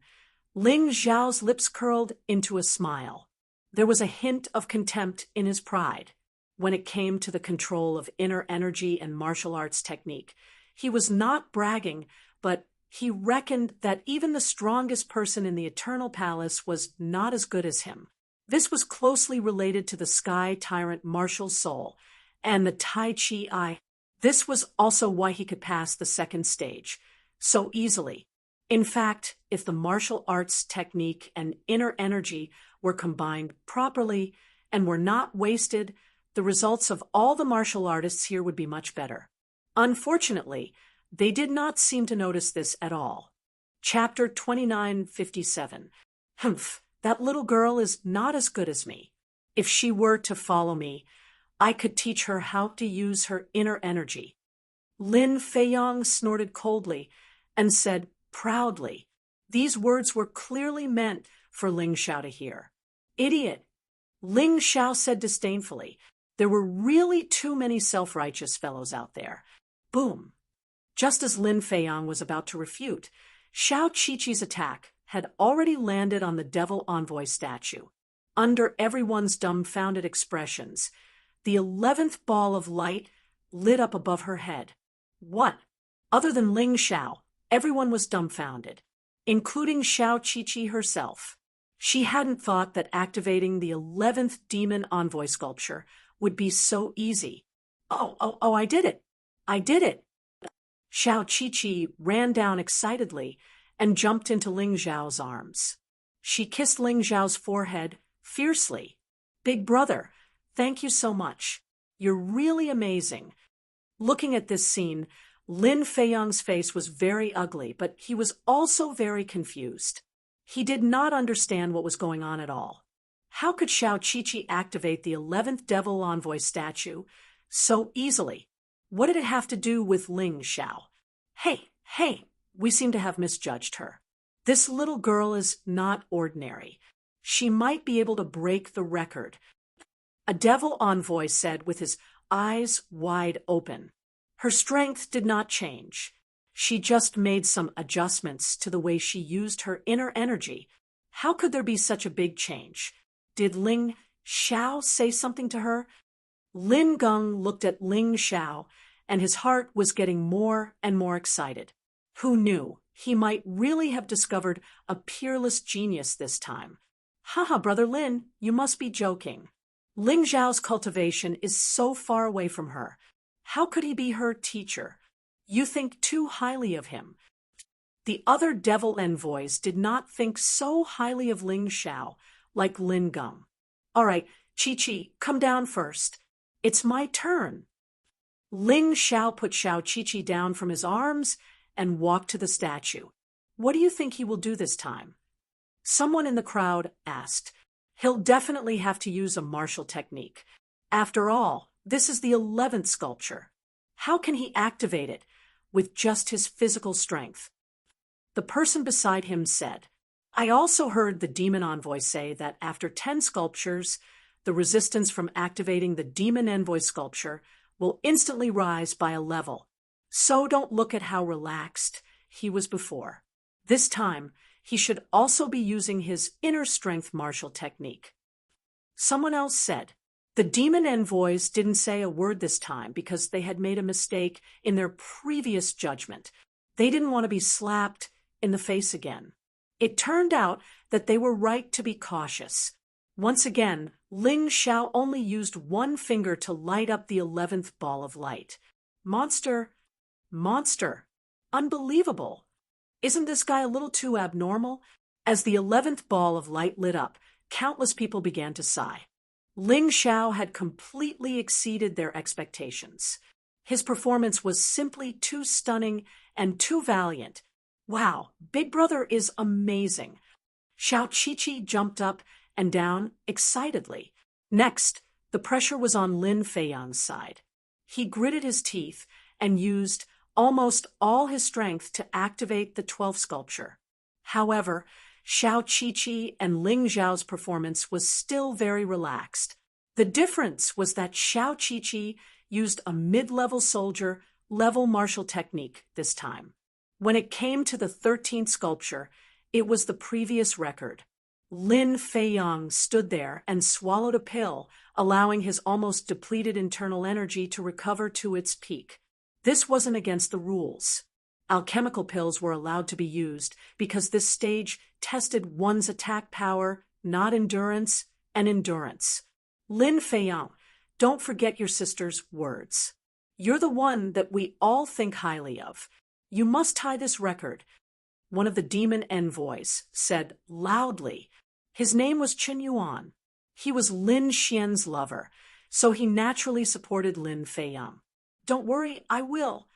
Ling Xiao's lips curled into a smile. There was a hint of contempt in his pride. When it came to the control of inner energy and martial arts technique, he was not bragging, but he reckoned that even the strongest person in the Eternal Palace was not as good as him. This was closely related to the Sky Tyrant martial soul and the Tai Chi Eye. This was also why he could pass the second stage so easily. In fact, if the martial arts technique and inner energy were combined properly and were not wasted, the results of all the martial artists here would be much better. Unfortunately, they did not seem to notice this at all. Chapter 2957. Humph, that little girl is not as good as me. If she were to follow me, I could teach her how to use her inner energy. Lin Feiyong snorted coldly and said proudly. These words were clearly meant for Ling Xiao to hear. Idiot! Ling Xiao said disdainfully. There were really too many self-righteous fellows out there. Boom! Just as Lin Feiyong was about to refute, Xiao Qiqi's attack had already landed on the Devil Envoy statue. Under everyone's dumbfounded expressions, the 11th ball of light lit up above her head. What? Other than Ling Xiao, everyone was dumbfounded, including Xiao Qiqi herself. She hadn't thought that activating the 11th Demon Envoy sculpture would be so easy. Oh, I did it! I did it! Xiao Qiqi ran down excitedly and jumped into Ling Xiao's arms. She kissed Ling Xiao's forehead fiercely. Big brother, thank you so much. You're really amazing. Looking at this scene, Lin Feiyong's face was very ugly, but he was also very confused. He did not understand what was going on at all. How could Xiao Qiqi activate the 11th Devil Envoy statue so easily? What did it have to do with Ling Xiao? Hey, we seem to have misjudged her. This little girl is not ordinary. She might be able to break the record. A Devil Envoy said with his eyes wide open. Her strength did not change. She just made some adjustments to the way she used her inner energy. How could there be such a big change? Did Ling Xiao say something to her? Lin Geng looked at Ling Xiao, and his heart was getting more and more excited. Who knew? He might really have discovered a peerless genius this time. Haha, Brother Lin, you must be joking. Ling Xiao's cultivation is so far away from her. How could he be her teacher? You think too highly of him. The other Devil Envoys did not think so highly of Ling Xiao like Lin Geng. All right, Qiqi, come down first. It's my turn. Ling Xiao put Xiao Qiqi down from his arms and walked to the statue. What do you think he will do this time? Someone in the crowd asked. He'll definitely have to use a martial technique. After all, this is the 11th sculpture. How can he activate it with just his physical strength? The person beside him said, I also heard the Demon Envoy say that after 10 sculptures, the resistance from activating the Demon Envoy sculpture will instantly rise by a level. So don't look at how relaxed he was before. This time, he should also be using his inner strength martial technique. Someone else said, the Demon Envoys didn't say a word this time because they had made a mistake in their previous judgment. They didn't want to be slapped in the face again. It turned out that they were right to be cautious. Once again, Ling Xiao only used one finger to light up the 11th ball of light. Monster. Unbelievable. Isn't this guy a little too abnormal? As the 11th ball of light lit up, countless people began to sigh. Ling Xiao had completely exceeded their expectations. His performance was simply too stunning and too valiant. Wow, Big Brother is amazing. Xiao Qiqi jumped up and down excitedly. Next, the pressure was on Lin Feiyang's side. He gritted his teeth and used almost all his strength to activate the 12th sculpture. However, Xiao Qiqi and Ling Xiao's performance was still very relaxed. The difference was that Xiao Qiqi used a mid-level soldier level martial technique this time. When it came to the 13th sculpture, it was the previous record. Lin Feiyang stood there and swallowed a pill, allowing his almost depleted internal energy to recover to its peak. This wasn't against the rules. Alchemical pills were allowed to be used because this stage tested one's attack power, not endurance, and endurance. Lin Feiyang, don't forget your sister's words. You're the one that we all think highly of. You must tie this record. One of the demon envoys said loudly. His name was Qin Yuan. He was Lin Xian's lover, so he naturally supported Lin Feiyang. Don't worry, I will.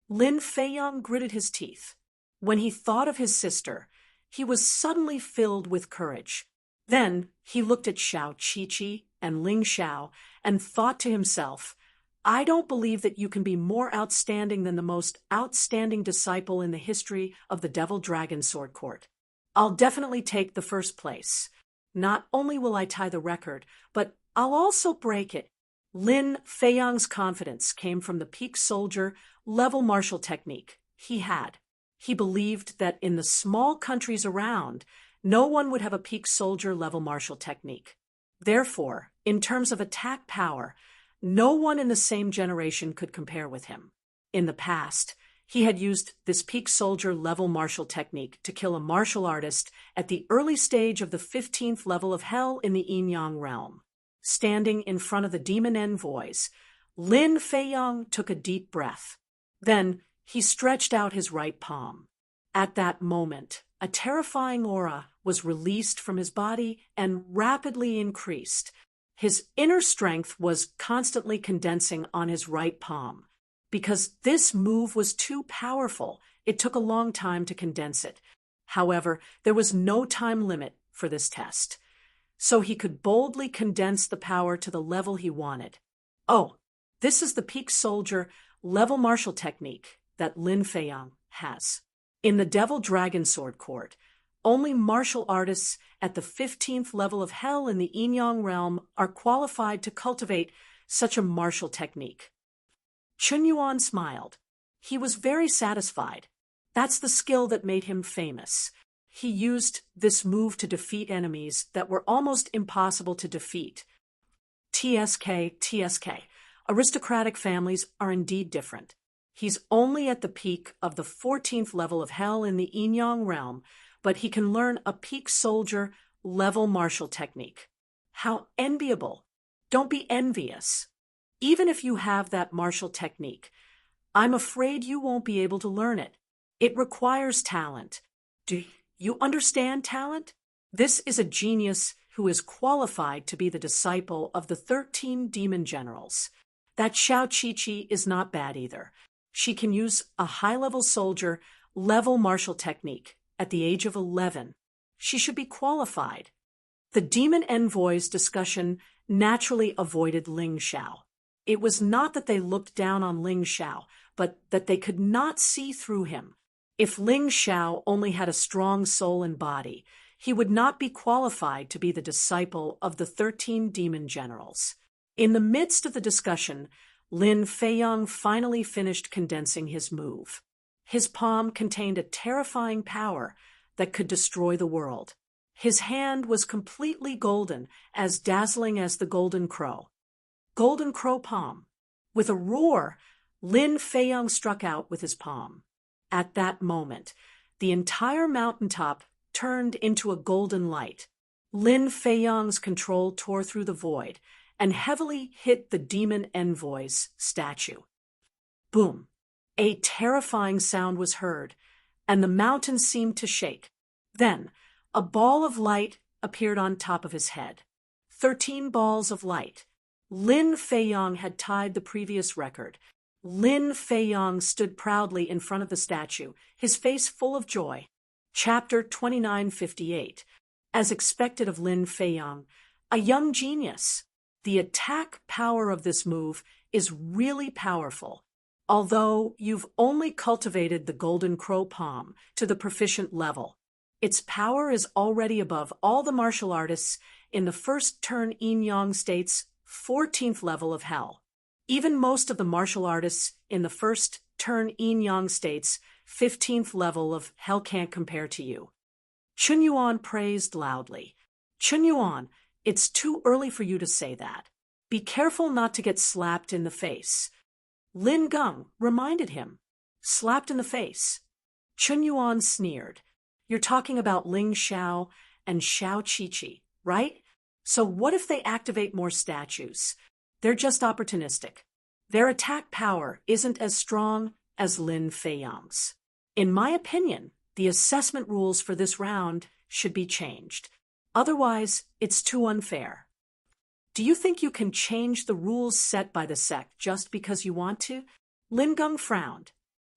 Lin Feiyang gritted his teeth. When he thought of his sister, he was suddenly filled with courage. Then he looked at Xiao Qiqi and Ling Xiao and thought to himself, I don't believe that you can be more outstanding than the most outstanding disciple in the history of the Devil Dragon Sword Court. I'll definitely take the first place. Not only will I tie the record, but I'll also break it. Lin Feiyang's confidence came from the peak soldier level martial technique he had. He believed that in the small countries around, no one would have a peak soldier level martial technique. Therefore, in terms of attack power, no one in the same generation could compare with him. In the past, he had used this peak soldier level martial technique to kill a martial artist at the early stage of the 15th level of hell in the Yin-Yang realm. Standing in front of the demon envoys, Lin Feiyang took a deep breath. Then he stretched out his right palm. At that moment, a terrifying aura was released from his body and rapidly increased. His inner strength was constantly condensing on his right palm. Because this move was too powerful, it took a long time to condense it. However, there was no time limit for this test, so he could boldly condense the power to the level he wanted. Oh, this is the peak soldier level martial technique that Lin Feiyang has. In the Devil Dragon Sword Court, only martial artists at the 15th level of hell in the Yin-Yang realm are qualified to cultivate such a martial technique. Qin Yuan smiled. He was very satisfied. That's the skill that made him famous. He used this move to defeat enemies that were almost impossible to defeat. TSK. Aristocratic families are indeed different. He's only at the peak of the 14th level of hell in the Yin-Yang realm, but he can learn a peak soldier level martial technique. How enviable. Don't be envious. Even if you have that martial technique, I'm afraid you won't be able to learn it. It requires talent. Do you understand talent? This is a genius who is qualified to be the disciple of the 13 demon generals. That Xiao Qiqi is not bad either. She can use a high-level soldier level martial technique at the age of 11. She should be qualified. The demon envoy's discussion naturally avoided Ling Xiao. It was not that they looked down on Ling Xiao, but that they could not see through him. If Ling Xiao only had a strong soul and body, he would not be qualified to be the disciple of the 13 demon generals. In the midst of the discussion, Lin Feiyang finally finished condensing his move. His palm contained a terrifying power that could destroy the world. His hand was completely golden, as dazzling as the golden crow. Golden crow palm. With a roar, Lin Feiyang struck out with his palm. at that moment, the entire mountaintop turned into a golden light. Lin Feiyang's control tore through the void and heavily hit the demon envoy's statue. Boom! A terrifying sound was heard, and the mountain seemed to shake. Then, a ball of light appeared on top of his head. 13 balls of light. Lin Feiyang had tied the previous record. Lin Feiyang stood proudly in front of the statue, his face full of joy. Chapter 2958. As expected of Lin Feiyang, a young genius. The attack power of this move is really powerful. Although you've only cultivated the Golden Crow Palm to the proficient level, its power is already above all the martial artists in the first turn Yin-Yang State's 14th level of Hell. Even most of the martial artists in the first turn Yin-Yang State's 15th level of Hell can't compare to you. Chun Yuan praised loudly. Chun Yuan, it's too early for you to say that. Be careful not to get slapped in the face. Lin Geng reminded him. Slapped in the face. Chun Yuan sneered. You're talking about Ling Xiao and Xiao Qiqi, right? So what if they activate more statues? They're just opportunistic. Their attack power isn't as strong as Lin Feiyang's. In my opinion, the assessment rules for this round should be changed. Otherwise, it's too unfair. Do you think you can change the rules set by the sect just because you want to? Lin Geng frowned.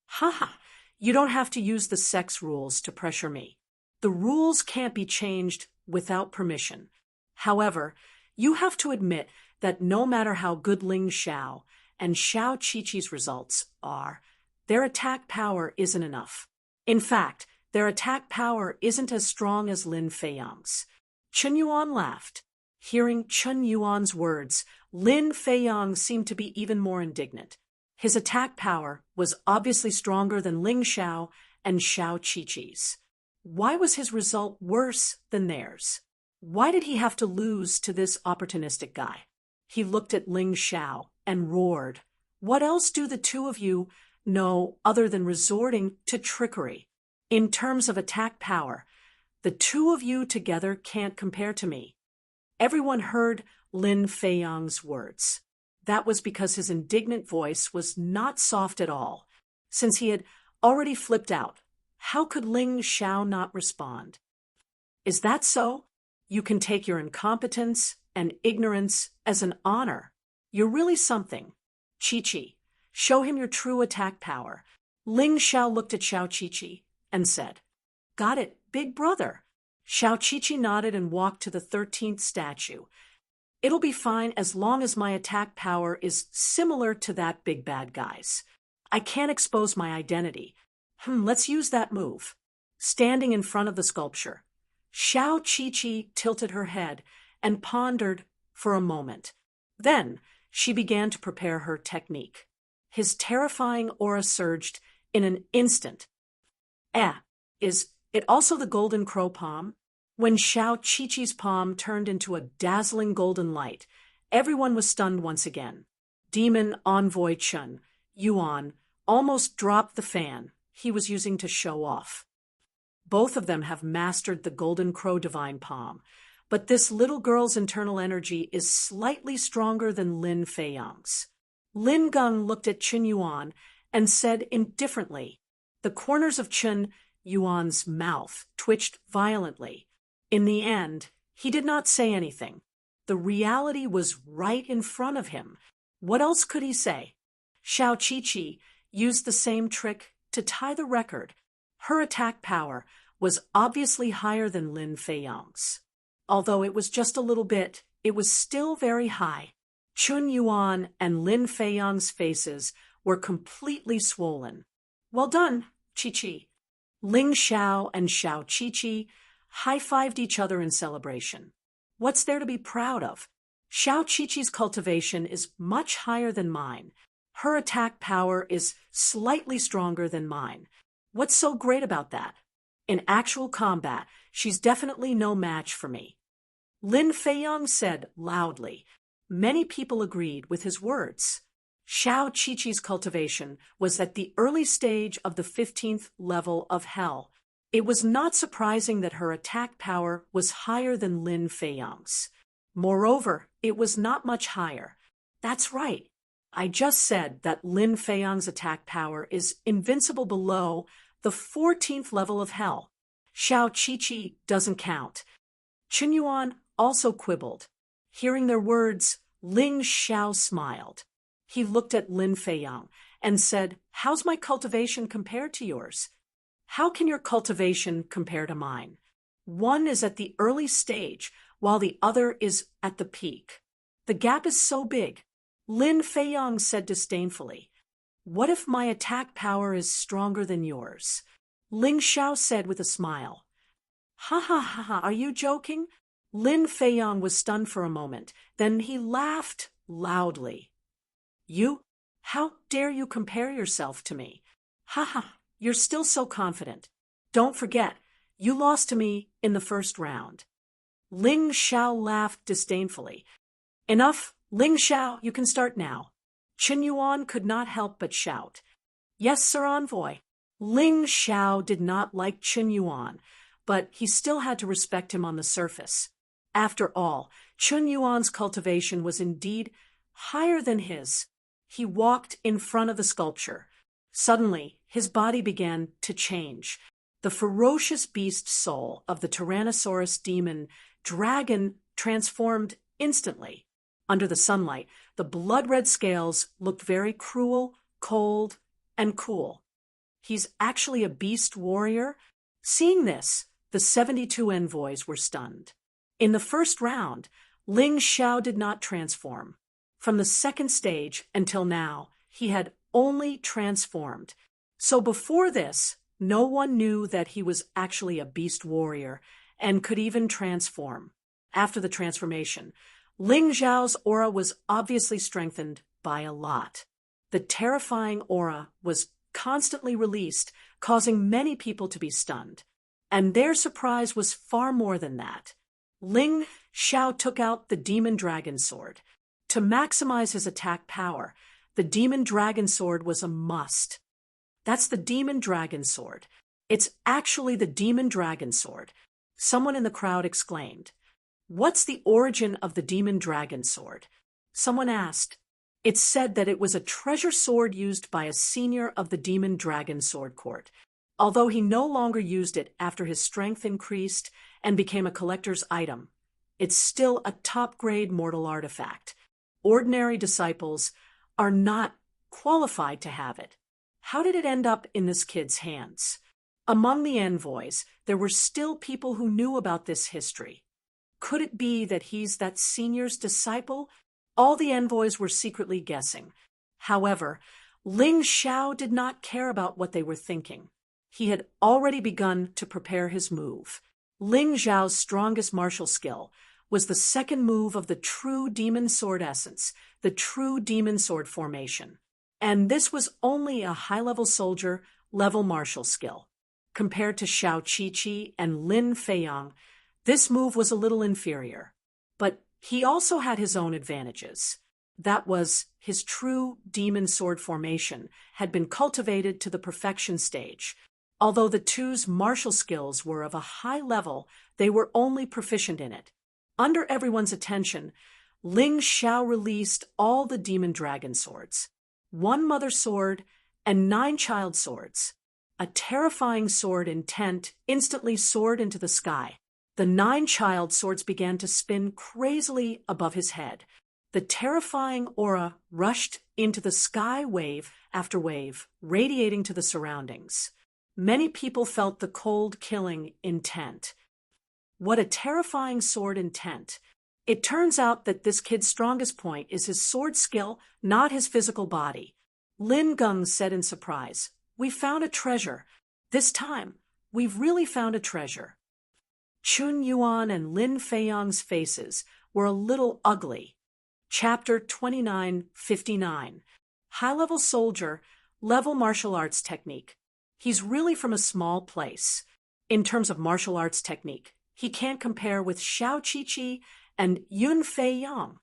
Haha, you don't have to use the sect's rules to pressure me. The rules can't be changed without permission. However, you have to admit that no matter how good Ling Xiao and Xiao Qiqi's results are, their attack power isn't enough. In fact, their attack power isn't as strong as Lin Feiyang's. Chun Yuan laughed. Hearing Chun Yuan's words, Lin Feiyang seemed to be even more indignant. His attack power was obviously stronger than Ling Xiao and Xiao Qiqi's. Why was his result worse than theirs? Why did he have to lose to this opportunistic guy? He looked at Ling Xiao and roared. What else do the two of you know other than resorting to trickery? In terms of attack power, the two of you together can't compare to me. Everyone heard Lin Feiyang's words. That was because his indignant voice was not soft at all. Since he had already flipped out, how could Ling Xiao not respond? Is that so? You can take your incompetence and ignorance as an honor. You're really something. Qiqi, show him your true attack power. Ling Xiao looked at Xiao Qiqi and said, Got it, big brother. Xiao Qiqi nodded and walked to the 13th statue. It'll be fine as long as my attack power is similar to that big bad guy's. I can't expose my identity. Let's use that move. Standing in front of the sculpture, Xiao Qiqi tilted her head and pondered for a moment. Then she began to prepare her technique. His terrifying aura surged in an instant. Is it also the Golden Crow Palm? When Xiao Qiqi's palm turned into a dazzling golden light, everyone was stunned once again. Demon Envoy Chun Yuan almost dropped the fan he was using to show off. Both of them have mastered the Golden Crow Divine Palm, but this little girl's internal energy is slightly stronger than Lin Feiyang's. Lin Geng looked at Chun Yuan and said indifferently. The corners of Chun Yuan's mouth twitched violently. In the end, he did not say anything. The reality was right in front of him. What else could he say? Xiao Qiqi used the same trick to tie the record. Her attack power was obviously higher than Lin Feiyang's. Although it was just a little bit, it was still very high. Chun Yuan and Lin Feiyang's faces were completely swollen. Well done, Qiqi. Ling Xiao and Xiao Qiqi high-fived each other in celebration. What's there to be proud of? Xiao Qiqi's cultivation is much higher than mine. Her attack power is slightly stronger than mine. What's so great about that? In actual combat, she's definitely no match for me. Lin Feiyang said loudly. Many people agreed with his words. Xiao Qiqi's cultivation was at the early stage of the 15th level of hell. It was not surprising that her attack power was higher than Lin Feiyang's. Moreover, it was not much higher. That's right. I just said that Lin Feiyang's attack power is invincible below the 14th level of hell. Xiao Qiqi doesn't count. Qin Yuan also quibbled. Hearing their words, Ling Xiao smiled. He looked at Lin Feiyang and said, "How's my cultivation compared to yours?" "How can your cultivation compare to mine? One is at the early stage, while the other is at the peak. The gap is so big." Lin Feiyang said disdainfully, "What if my attack power is stronger than yours?" Ling Xiao said with a smile. "Ha ha ha ha, are you joking?" Lin Feiyang was stunned for a moment, then he laughed loudly. "You? How dare you compare yourself to me? Ha ha, you're still so confident. Don't forget, you lost to me in the first round." Ling Xiao laughed disdainfully. "Enough, Ling Xiao, you can start now." Qin Yuan could not help but shout. "Yes, Sir Envoy." Ling Xiao did not like Qin Yuan, but he still had to respect him on the surface. After all, Qin Yuan's cultivation was indeed higher than his. He walked in front of the sculpture. Suddenly, his body began to change. The ferocious beast soul of the Tyrannosaurus demon dragon transformed instantly. Under the sunlight, the blood-red scales looked very cruel, cold, and cool. "He's actually a beast warrior?" Seeing this, the 72 envoys were stunned. In the first round, Ling Xiao did not transform. From the second stage until now, he had only transformed. So before this, no one knew that he was actually a beast warrior and could even transform. After the transformation, Ling Xiao's aura was obviously strengthened by a lot. The terrifying aura was constantly released, causing many people to be stunned. And their surprise was far more than that. Ling Xiao took out the demon dragon sword. To maximize his attack power, the demon dragon sword was a must. "That's the demon dragon sword. It's actually the demon dragon sword," someone in the crowd exclaimed. "What's the origin of the demon dragon sword?" someone asked. It's said that it was a treasure sword used by a senior of the demon dragon sword court. Although he no longer used it after his strength increased and became a collector's item, it's still a top-grade mortal artifact. Ordinary disciples are not qualified to have it. How did it end up in this kid's hands? Among the envoys, there were still people who knew about this history. Could it be that he's that senior's disciple? All the envoys were secretly guessing. However, Ling Xiao did not care about what they were thinking. He had already begun to prepare his move. Ling Xiao's strongest martial skill was the second move of the true demon sword essence, the true demon sword formation. And this was only a high-level soldier level martial skill. Compared to Xiao Qiqi and Lin Feiyang, this move was a little inferior. But he also had his own advantages. That was, his true demon sword formation had been cultivated to the perfection stage. Although the two's martial skills were of a high level, they were only proficient in it. Under everyone's attention, Ling Xiao released all the demon dragon swords, 1 mother sword and 9 child swords. A terrifying sword intent instantly soared into the sky. The 9 child swords began to spin crazily above his head. The terrifying aura rushed into the sky wave after wave, radiating to the surroundings. Many people felt the cold killing intent. What a terrifying sword intent. It turns out that this kid's strongest point is his sword skill, not his physical body. Lin Geng said in surprise, "We found a treasure. This time, we've really found a treasure." Qin Yuan and Lin Feiyang's faces were a little ugly. Chapter 2959. High-level soldier, level martial arts technique. He's really from a small place. In terms of martial arts technique, he can't compare with Xiao Qiqi and Yun Feiyang.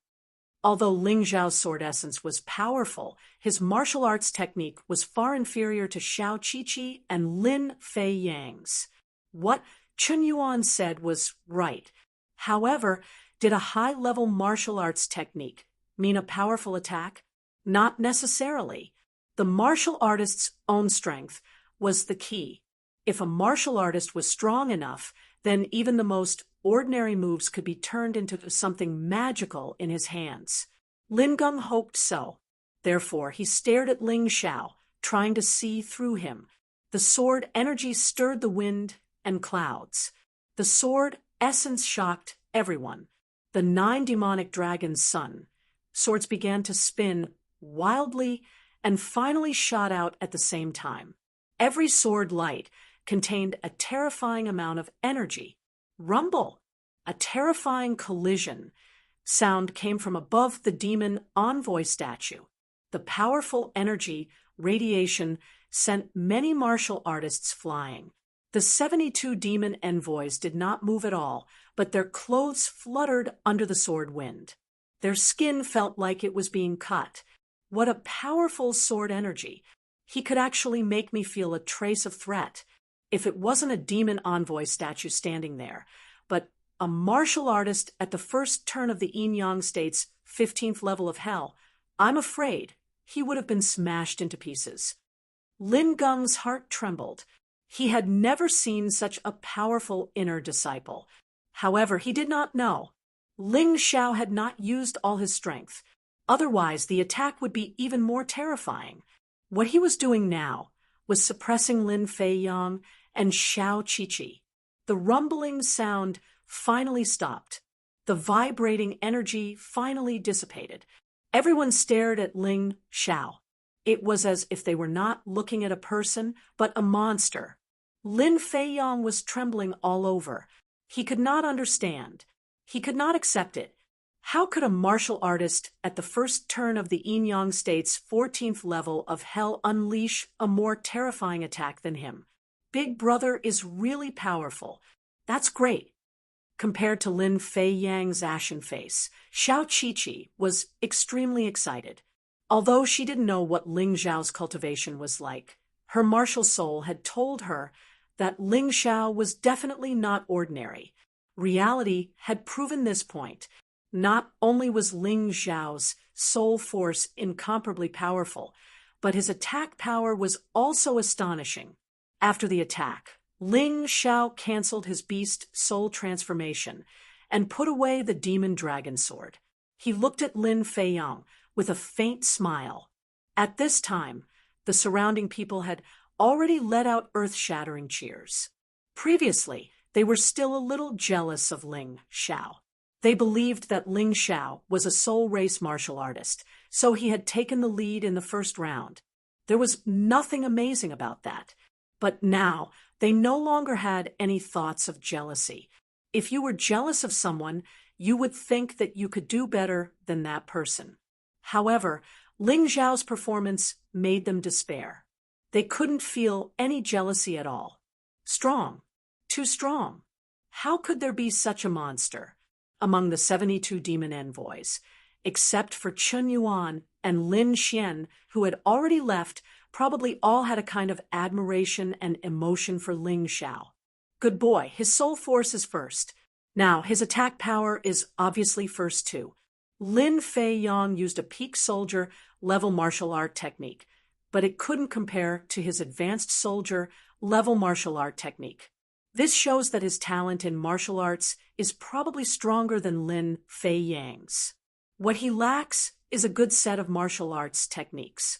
Although Ling Zhao's sword essence was powerful, his martial arts technique was far inferior to Xiao Qiqi and Lin Fei Yang's. What Chun Yuan said was right. However, did a high-level martial arts technique mean a powerful attack? Not necessarily. The martial artist's own strength was the key. If a martial artist was strong enough, then even the most ordinary moves could be turned into something magical in his hands. Lin Geng hoped so. Therefore, he stared at Ling Xiao, trying to see through him. The sword energy stirred the wind and clouds. The sword essence shocked everyone. The 9 demonic dragons' sun. Swords began to spin wildly and finally shot out at the same time. Every sword light contained a terrifying amount of energy. Rumble! A terrifying collision sound came from above the demon envoy statue. The powerful energy radiation sent many martial artists flying. The 72 demon envoys did not move at all, but their clothes fluttered under the sword wind. Their skin felt like it was being cut. What a powerful sword energy! He could actually make me feel a trace of threat. If it wasn't a demon envoy statue standing there, but a martial artist at the first turn of the Yin-Yang state's 15th level of hell, I'm afraid he would have been smashed into pieces. Lin Geng's heart trembled. He had never seen such a powerful inner disciple. However, he did not know. Ling Xiao had not used all his strength. Otherwise, the attack would be even more terrifying. What he was doing now was suppressing Lin Fei Yang and Xiao Qiqi. The rumbling sound finally stopped. The vibrating energy finally dissipated. Everyone stared at Ling Xiao. It was as if they were not looking at a person, but a monster. Lin Fei Yang was trembling all over. He could not understand. He could not accept it. How could a martial artist at the first turn of the Yin-Yang state's 14th level of hell unleash a more terrifying attack than him? Big Brother is really powerful. That's great. Compared to Lin Fei Yang's ashen face, Xiao Qiqi was extremely excited. Although she didn't know what Ling Zhao's cultivation was like, her martial soul had told her that Ling Xiao was definitely not ordinary. Reality had proven this point. Not only was Ling Zhao's soul force incomparably powerful, but his attack power was also astonishing. After the attack, Ling Xiao canceled his beast soul transformation and put away the demon dragon sword. He looked at Lin Fei Yang with a faint smile. At this time, the surrounding people had already let out earth-shattering cheers. Previously, they were still a little jealous of Ling Xiao. They believed that Ling Xiao was a soul race martial artist, so he had taken the lead in the first round. There was nothing amazing about that. But now, they no longer had any thoughts of jealousy. If you were jealous of someone, you would think that you could do better than that person. However, Ling Zhao's performance made them despair. They couldn't feel any jealousy at all. Strong. Too strong. How could there be such a monster among the 72 demon envoys? Except for Chun Yuan and Lin Xian, who had already left, probably all had a kind of admiration and emotion for Ling Xiao. Good boy, his soul force is first. Now, his attack power is obviously first too. Lin Fei Yang used a peak soldier level martial art technique, but it couldn't compare to his advanced soldier level martial art technique. This shows that his talent in martial arts is probably stronger than Lin Fei Yang's. What he lacks is a good set of martial arts techniques.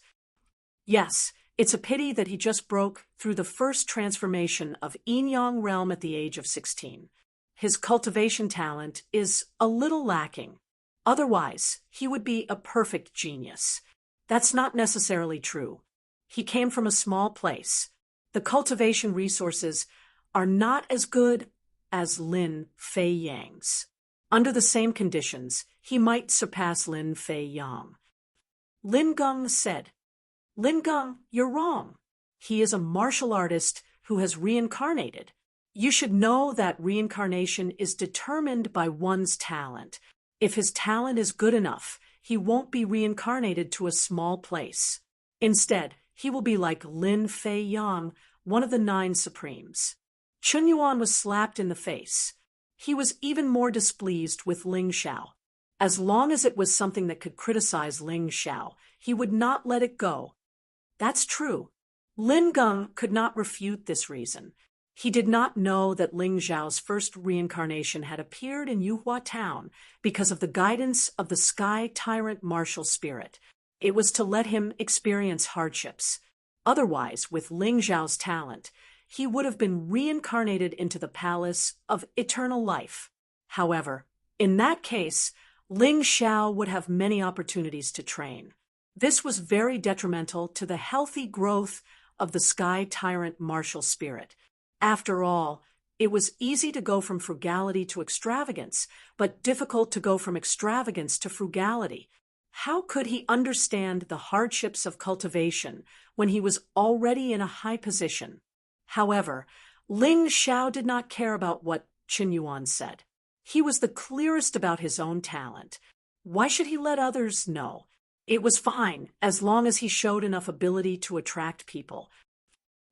Yes, it's a pity that he just broke through the first transformation of Yin-Yang realm at the age of 16. His cultivation talent is a little lacking. Otherwise, he would be a perfect genius. That's not necessarily true. He came from a small place. The cultivation resources are not as good as Lin Fei Yang's. Under the same conditions, he might surpass Lin Fei Yang. Lin Geng said, "Lin Geng, you're wrong. He is a martial artist who has reincarnated. You should know that reincarnation is determined by one's talent. If his talent is good enough, he won't be reincarnated to a small place. Instead, he will be like Lin Fei Yang, one of the 9 Supremes. Chun Yuan was slapped in the face. He was even more displeased with Ling Xiao. As long as it was something that could criticize Ling Xiao, he would not let it go. That's true. Lin Geng could not refute this reason. He did not know that Ling Xiao's first reincarnation had appeared in Yuhua Town because of the guidance of the Sky Tyrant Martial Spirit. It was to let him experience hardships. Otherwise, with Ling Xiao's talent, he would have been reincarnated into the Palace of Eternal Life. However, in that case, Ling Xiao would have many opportunities to train. This was very detrimental to the healthy growth of the Sky Tyrant Martial Spirit. After all, it was easy to go from frugality to extravagance, but difficult to go from extravagance to frugality. How could he understand the hardships of cultivation when he was already in a high position? However, Ling Xiao did not care about what Qin Yuan said. He was the clearest about his own talent. Why should he let others know? It was fine, as long as he showed enough ability to attract people.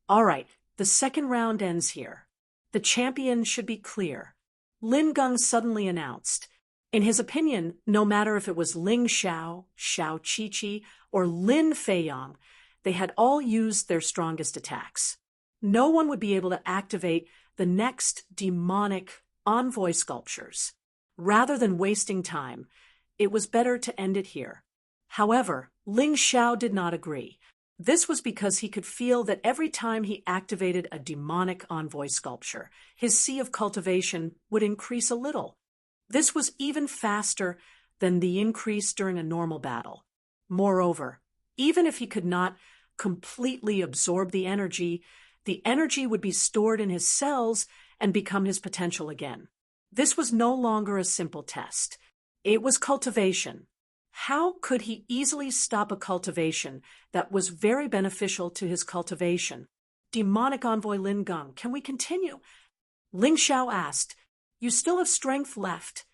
All right, the second round ends here. The champion should be clear. Lin Geng suddenly announced. In his opinion, no matter if it was Ling Xiao, Xiao Qiqi, or Lin Feiyang, they had all used their strongest attacks. No one would be able to activate the next demonic envoy sculptures. Rather than wasting time, it was better to end it here. However, Ling Xiao did not agree. This was because he could feel that every time he activated a demonic envoy sculpture, his sea of cultivation would increase a little. This was even faster than the increase during a normal battle. Moreover, even if he could not completely absorb the energy would be stored in his cells and become his potential again. This was no longer a simple test. It was cultivation. How could he easily stop a cultivation that was very beneficial to his cultivation? Demonic envoy Lin Geng, can we continue? Ling Xiao asked, You still have strength left?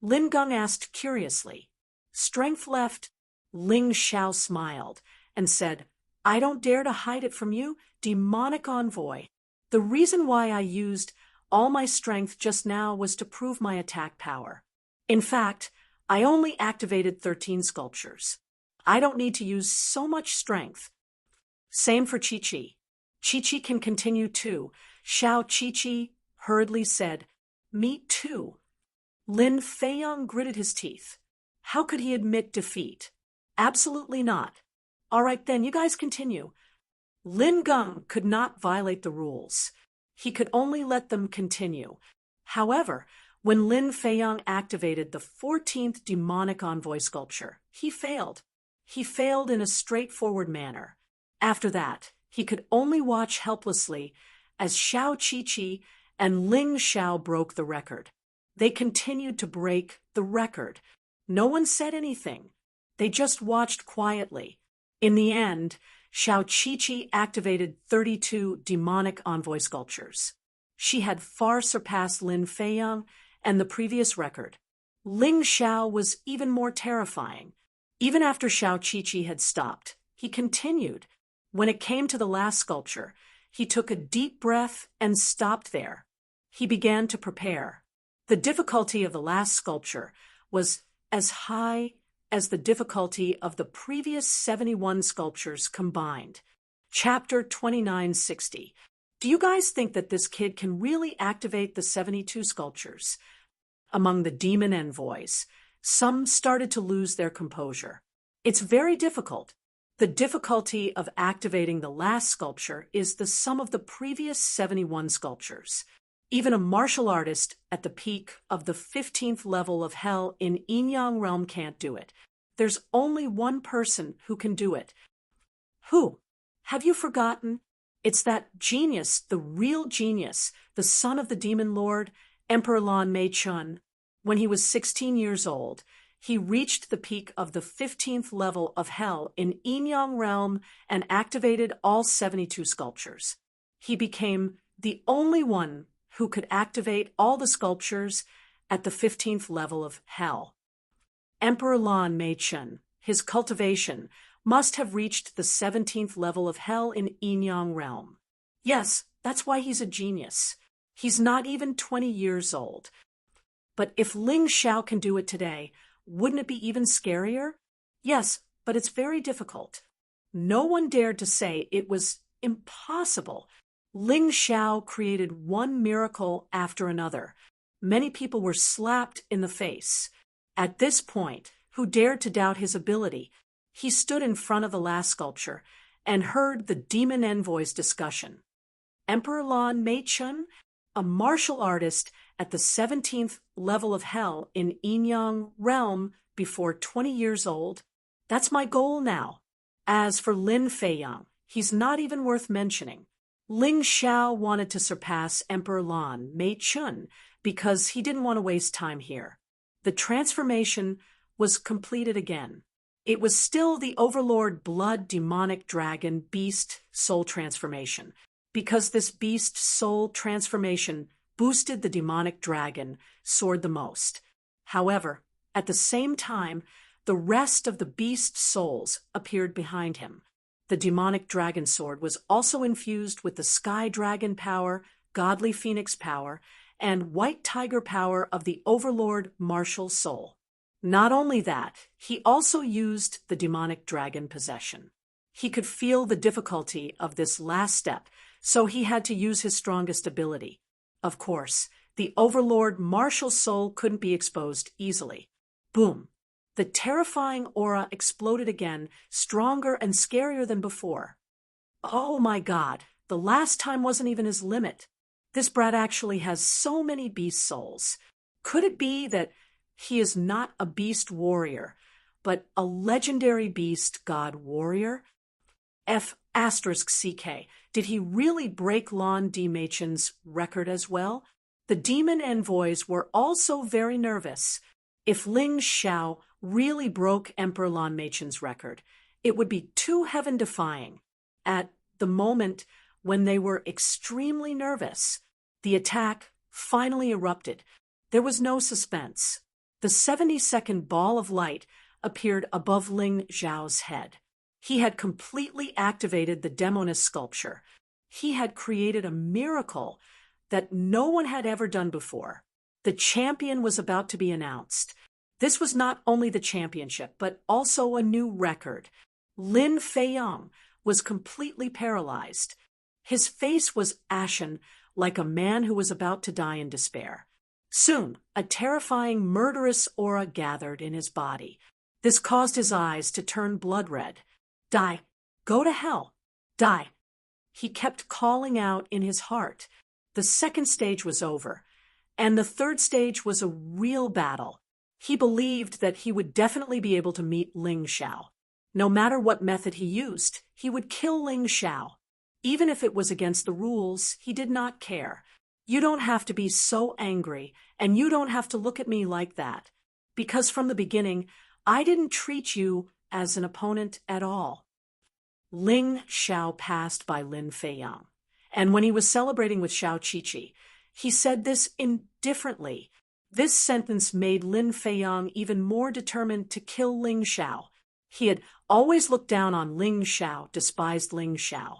Lin Geng asked curiously. Strength left? Ling Xiao smiled and said, I don't dare to hide it from you, demonic envoy. The reason why I used all my strength just now was to prove my attack power. In fact, I only activated 13 sculptures. I don't need to use so much strength. Same for Qiqi. Qiqi can continue too. Xiao Qiqi hurriedly said, Me too. Lin Feiyang gritted his teeth. How could he admit defeat? Absolutely not. All right then, you guys continue. Lin Geng could not violate the rules. He could only let them continue. However, when Lin Feiyang activated the 14th demonic envoy sculpture, he failed. He failed in a straightforward manner. After that, he could only watch helplessly as Xiao Qiqi and Ling Xiao broke the record. They continued to break the record. No one said anything. They just watched quietly. In the end, Xiao Qiqi activated 32 demonic envoy sculptures. She had far surpassed Lin Feiyang and the previous record. Ling Xiao was even more terrifying. Even after Xiao Qiqi had stopped, he continued. When it came to the last sculpture, he took a deep breath and stopped there. He began to prepare. The difficulty of the last sculpture was as high as the difficulty of the previous 71 sculptures combined. Chapter 2960. Do you guys think that this kid can really activate the 72 sculptures? Among the demon envoys, some started to lose their composure. It's very difficult. The difficulty of activating the last sculpture is the sum of the previous 71 sculptures. Even a martial artist at the peak of the 15th level of hell in Yin-Yang realm can't do it. There's only one person who can do it. Who? Have you forgotten? It's that genius, the real genius, the son of the demon lord, Emperor Lan Mei-chun. When he was 16 years old, he reached the peak of the 15th level of hell in Yin-Yang realm and activated all 72 sculptures. He became the only one who could activate all the sculptures at the 15th level of hell. Emperor Lan Meichun, his cultivation, must have reached the 17th level of hell in Yinyang realm. Yes, that's why he's a genius. He's not even 20 years old. But if Ling Xiao can do it today, wouldn't it be even scarier? Yes, but it's very difficult. No one dared to say it was impossible. Ling Xiao created one miracle after another. Many people were slapped in the face. At this point, who dared to doubt his ability? He stood in front of the last sculpture and heard the demon envoy's discussion. Emperor Lan Meichun, a martial artist at the 17th level of hell in Yinyang realm before 20 years old, that's my goal now. As for Lin Feiyang, he's not even worth mentioning. Ling Xiao wanted to surpass Emperor Lan Meichun because he didn't want to waste time here. The transformation was completed again. It was still the Overlord Blood Demonic Dragon Beast Soul Transformation, because this Beast Soul Transformation boosted the Demonic Dragon sword the most. However, at the same time, the rest of the Beast Souls appeared behind him. The Demonic Dragon Sword was also infused with the Sky Dragon power, Godly Phoenix power, and White Tiger power of the Overlord Martial Soul. Not only that, he also used the Demonic Dragon possession. He could feel the difficulty of this last step, so he had to use his strongest ability. Of course, the Overlord Martial Soul couldn't be exposed easily. Boom! The terrifying aura exploded again, stronger and scarier than before. Oh my God, the last time wasn't even his limit. This brat actually has so many beast souls. Could it be that he is not a beast warrior, but a legendary beast god warrior? F***CK. Did he really break Lan D. Meichun's record as well? The demon envoys were also very nervous. If Ling Xiao really broke Emperor Lan Meichun's record, it would be too heaven-defying. At the moment when they were extremely nervous, the attack finally erupted. There was no suspense. The 70-second ball of light appeared above Ling Xiao's head. He had completely activated the Demoness sculpture. He had created a miracle that no one had ever done before. The champion was about to be announced. This was not only the championship, but also a new record. Lin Feiyang was completely paralyzed. His face was ashen, like a man who was about to die in despair. Soon, a terrifying, murderous aura gathered in his body. This caused his eyes to turn blood red. Die. Go to hell. Die. He kept calling out in his heart. The second stage was over, and the third stage was a real battle. He believed that he would definitely be able to meet Ling Xiao. No matter what method he used, he would kill Ling Xiao. Even if it was against the rules, he did not care. You don't have to be so angry, and you don't have to look at me like that. Because from the beginning, I didn't treat you as an opponent at all. Ling Xiao passed by Lin Feiyang, and when he was celebrating with Xiao Qiqi, he said this indifferently. This sentence made Lin Feiyang even more determined to kill Ling Xiao. He had always looked down on Ling Xiao, despised Ling Xiao.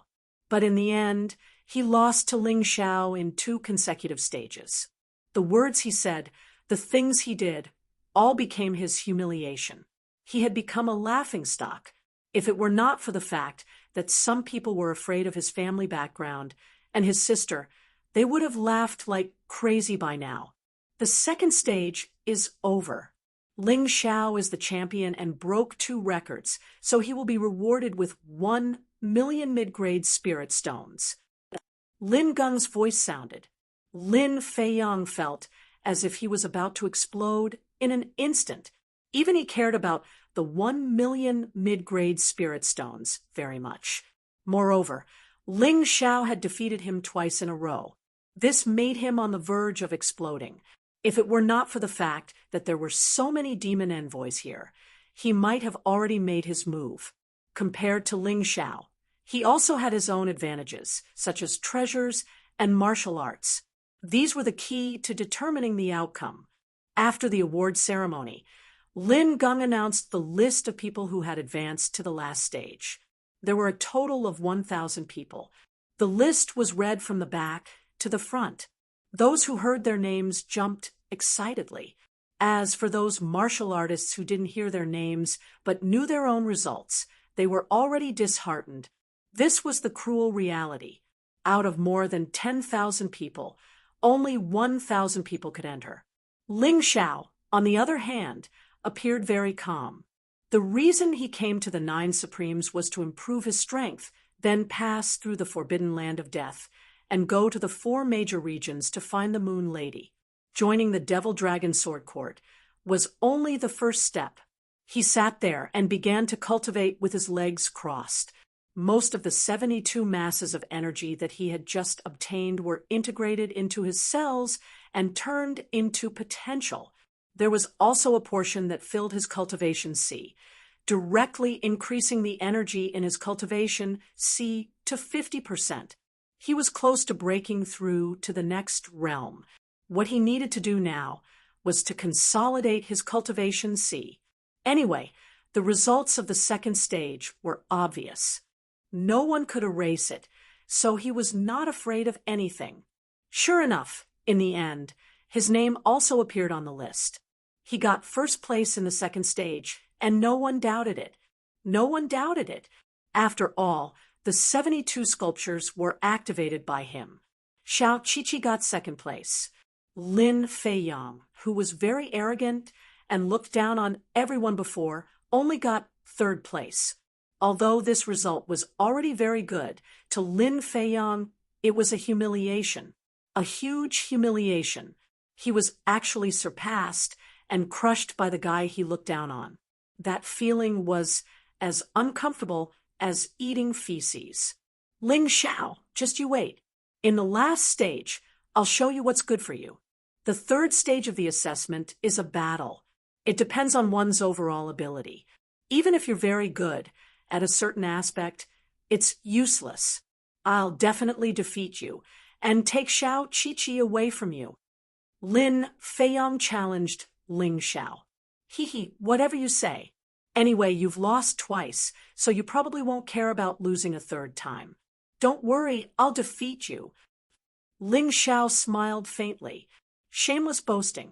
But in the end, he lost to Ling Xiao in 2 consecutive stages. The words he said, the things he did, all became his humiliation. He had become a laughingstock. If it were not for the fact that some people were afraid of his family background and his sister, they would have laughed like crazy by now. The second stage is over. Ling Xiao is the champion and broke 2 records, so he will be rewarded with 1 million mid-grade spirit stones. Lin Geng's voice sounded. Lin Feiyang felt as if he was about to explode in an instant. Even he cared about the 1 million mid-grade spirit stones very much. Moreover, Ling Xiao had defeated him twice in a row. This made him on the verge of exploding. If it were not for the fact that there were so many demon envoys here, he might have already made his move. Compared to Ling Xiao, he also had his own advantages, such as treasures and martial arts. These were the key to determining the outcome. After the award ceremony, Lin Geng announced the list of people who had advanced to the last stage. There were a total of 1,000 people. The list was read from the back to the front. Those who heard their names jumped excitedly. As for those martial artists who didn't hear their names but knew their own results, they were already disheartened. This was the cruel reality. Out of more than 10,000 people, only 1,000 people could enter. Ling Xiao, on the other hand, appeared very calm. The reason he came to the 9 Supremes was to improve his strength, then pass through the forbidden land of death, and go to the 4 major regions to find the Moon Lady. Joining the Devil Dragon Sword Court was only the first step. He sat there and began to cultivate with his legs crossed. Most of the 72 masses of energy that he had just obtained were integrated into his cells and turned into potential. There was also a portion that filled his cultivation C, directly increasing the energy in his cultivation C to 50%. He was close to breaking through to the next realm. What he needed to do now was to consolidate his cultivation C. Anyway, the results of the second stage were obvious. No one could erase it, so he was not afraid of anything. Sure enough, in the end, his name also appeared on the list. He got first place in the second stage, and no one doubted it. No one doubted it. After all, the 72 sculptures were activated by him. Xiao Qiqi got second place. Lin Feiyang, who was very arrogant and looked down on everyone before, only got third place. Although this result was already very good, to Lin Feiyang, it was a humiliation. A huge humiliation. He was actually surpassed and crushed by the guy he looked down on. That feeling was as uncomfortable as eating feces. Ling Xiao, just you wait. In the last stage, I'll show you what's good for you. The third stage of the assessment is a battle. It depends on one's overall ability. Even if you're very good at a certain aspect, it's useless. I'll definitely defeat you and take Xiao Qiqi away from you. Lin Feiyang challenged Ling Xiao. Hee, whatever you say. Anyway, you've lost twice, so you probably won't care about losing a third time. Don't worry, I'll defeat you. Ling Xiao smiled faintly. Shameless boasting.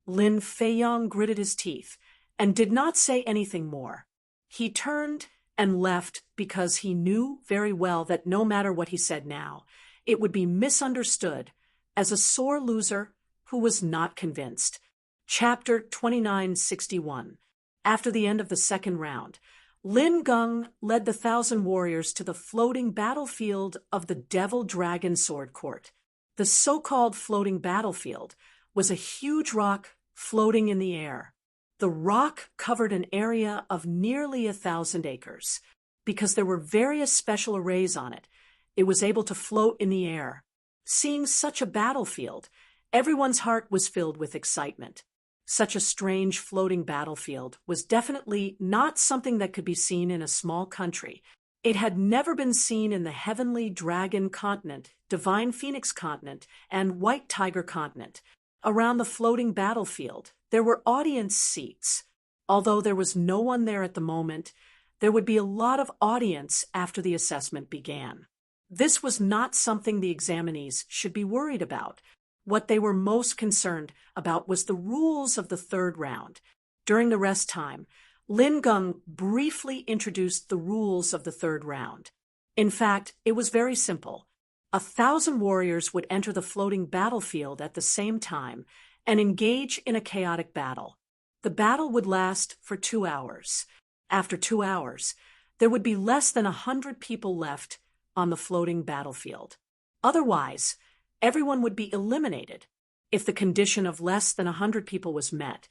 Lin Feiyang gritted his teeth and did not say anything more. He turned and left because he knew very well that no matter what he said now, it would be misunderstood as a sore loser who was not convinced. Chapter 2961. After the end of the second round, Lin Geng led the 1,000 warriors to the floating battlefield of the Devil Dragon Sword Court. The so-called floating battlefield was a huge rock floating in the air. The rock covered an area of nearly 1,000 acres. Because there were various special arrays on it, it was able to float in the air. Seeing such a battlefield, everyone's heart was filled with excitement. Such a strange floating battlefield was definitely not something that could be seen in a small country. It had never been seen in the Heavenly Dragon Continent, Divine Phoenix Continent, and White Tiger Continent. Around the floating battlefield, there were audience seats. Although there was no one there at the moment, there would be a lot of audience after the assessment began. This was not something the examinees should be worried about. What they were most concerned about was the rules of the third round. During the rest time, Lin Geng briefly introduced the rules of the third round. In fact, it was very simple. 1,000 warriors would enter the floating battlefield at the same time and engage in a chaotic battle. The battle would last for 2 hours. After 2 hours, there would be less than 100 people left on the floating battlefield. Otherwise, everyone would be eliminated. If the condition of less than 100 people was met,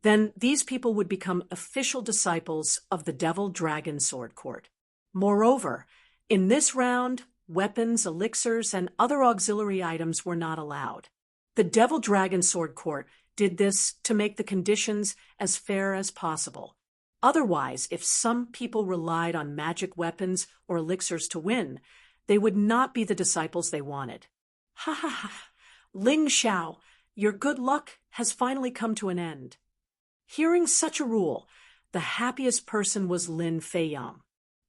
then these people would become official disciples of the Devil Dragon Sword Court. Moreover, in this round, weapons, elixirs, and other auxiliary items were not allowed. The Devil Dragon Sword Court did this to make the conditions as fair as possible. Otherwise, if some people relied on magic weapons or elixirs to win, they would not be the disciples they wanted. Ha ha ha! Ling Xiao, your good luck has finally come to an end. Hearing such a rule, the happiest person was Lin Feiyang.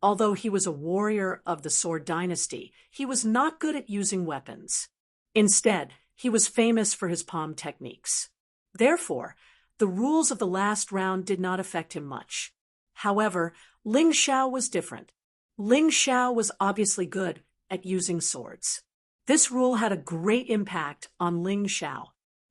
Although he was a warrior of the Sword Dynasty, he was not good at using weapons. Instead, he was famous for his palm techniques. Therefore, the rules of the last round did not affect him much. However, Ling Xiao was different. Ling Xiao was obviously good at using swords. This rule had a great impact on Ling Xiao.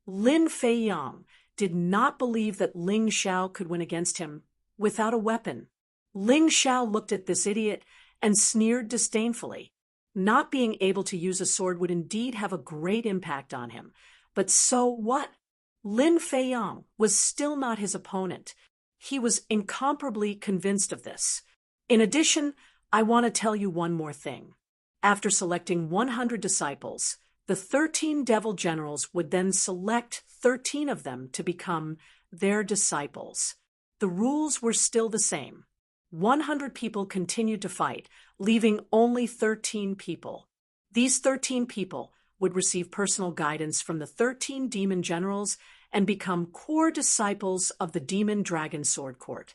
Lin Feiyang did not believe that Ling Xiao could win against him without a weapon. Ling Xiao looked at this idiot and sneered disdainfully. Not being able to use a sword would indeed have a great impact on him. But so what? Lin Feiyang was still not his opponent. He was incomparably convinced of this. In addition, I want to tell you one more thing. After selecting 100 disciples, the 13 devil generals would then select 13 of them to become their disciples. The rules were still the same. 100 people continued to fight, leaving only 13 people. These 13 people would receive personal guidance from the 13 demon generals and become core disciples of the Demon Dragon Sword Court.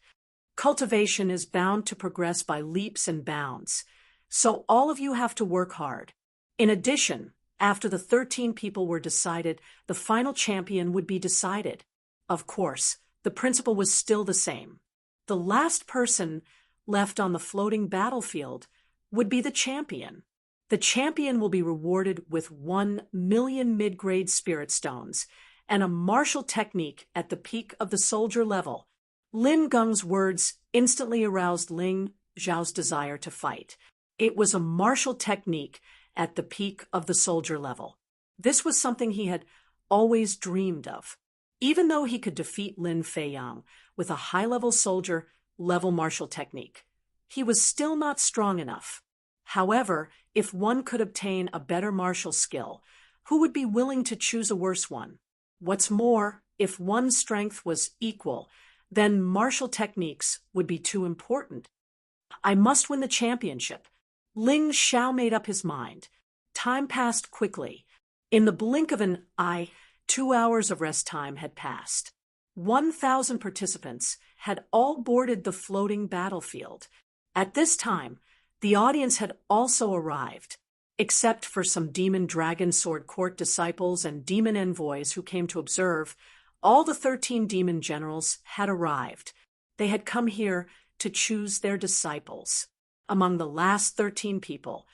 Cultivation is bound to progress by leaps and bounds, so all of you have to work hard. In addition, after the 13 people were decided, the final champion would be decided. Of course, the principle was still the same. The last person left on the floating battlefield would be the champion. The champion will be rewarded with 1 million mid-grade spirit stones and a martial technique at the peak of the soldier level. Lin Geng's words instantly aroused Ling Xiao's desire to fight. It was a martial technique at the peak of the soldier level. This was something he had always dreamed of. Even though he could defeat Lin Feiyang with a high-level soldier level martial technique, he was still not strong enough. However, if one could obtain a better martial skill, who would be willing to choose a worse one? What's more, if one's strength was equal, then martial techniques would be too important. I must win the championship. Ling Xiao made up his mind. Time passed quickly. In the blink of an eye, 2 hours of rest time had passed. 1,000 participants had all boarded the floating battlefield. At this time, the audience had also arrived, except for some Demon Dragon Sword Court disciples and demon envoys who came to observe. All the 13 demon generals had arrived. They had come here to choose their disciples. Among the last 13 people,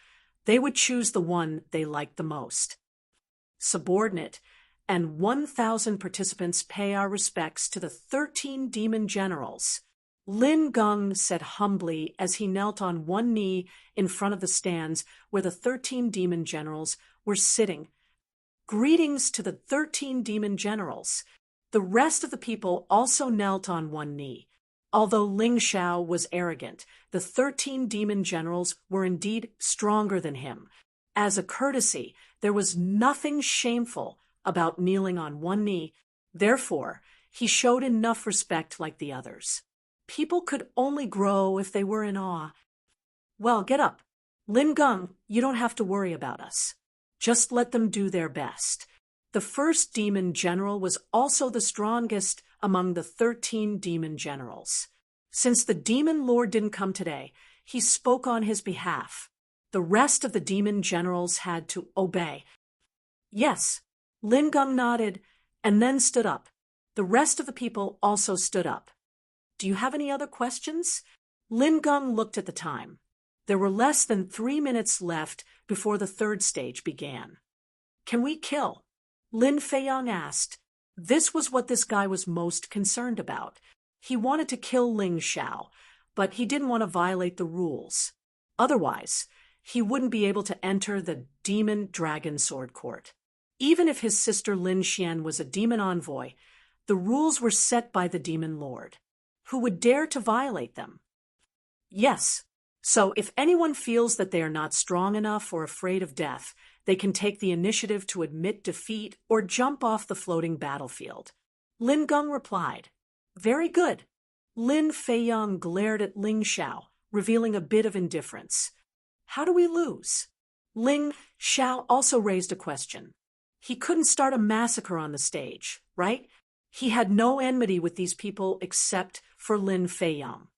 they would choose the one they liked the most. Subordinate, and 1,000 participants pay our respects to the 13 demon generals. Lin Geng said humbly as he knelt on one knee in front of the stands where the 13 demon generals were sitting. Greetings to the 13 demon generals. The rest of the people also knelt on one knee. Although Ling Xiao was arrogant, the 13 demon generals were indeed stronger than him. As a courtesy, there was nothing shameful about kneeling on one knee. Therefore, he showed enough respect like the others. People could only grow if they were in awe. Well, get up. Lin Geng, you don't have to worry about us. Just let them do their best. The first demon general was also the strongest among the 13 demon generals. Since the demon lord didn't come today, he spoke on his behalf. The rest of the demon generals had to obey. Yes, Lin Geng nodded and then stood up. The rest of the people also stood up. Do you have any other questions? Lin Geng looked at the time. There were less than 3 minutes left before the third stage began. Can we kill? Lin Feiyang asked. This was what this guy was most concerned about. He wanted to kill Ling Xiao, but he didn't want to violate the rules. Otherwise, he wouldn't be able to enter the Demon Dragon Sword Court. Even if his sister Lin Xian was a demon envoy, the rules were set by the demon lord. Who would dare to violate them? Yes. So if anyone feels that they are not strong enough or afraid of death, they can take the initiative to admit defeat or jump off the floating battlefield. Lin Geng replied. Very good. Lin Feiyang glared at Ling Xiao, revealing a bit of indifference. How do we lose? Ling Xiao also raised a question. He couldn't start a massacre on the stage, right? He had no enmity with these people except for Lin Feiyang.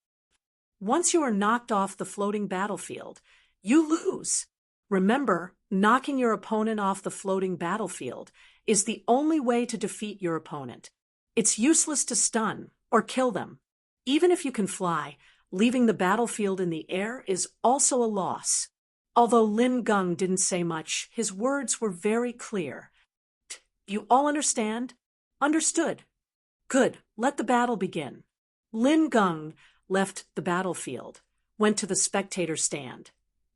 Once you are knocked off the floating battlefield, you lose. Remember, knocking your opponent off the floating battlefield is the only way to defeat your opponent. It's useless to stun or kill them. Even if you can fly, leaving the battlefield in the air is also a loss. Although Lin Geng didn't say much, his words were very clear. You all understand? Understood. Good, let the battle begin. Lin Geng left the battlefield, went to the spectator stand,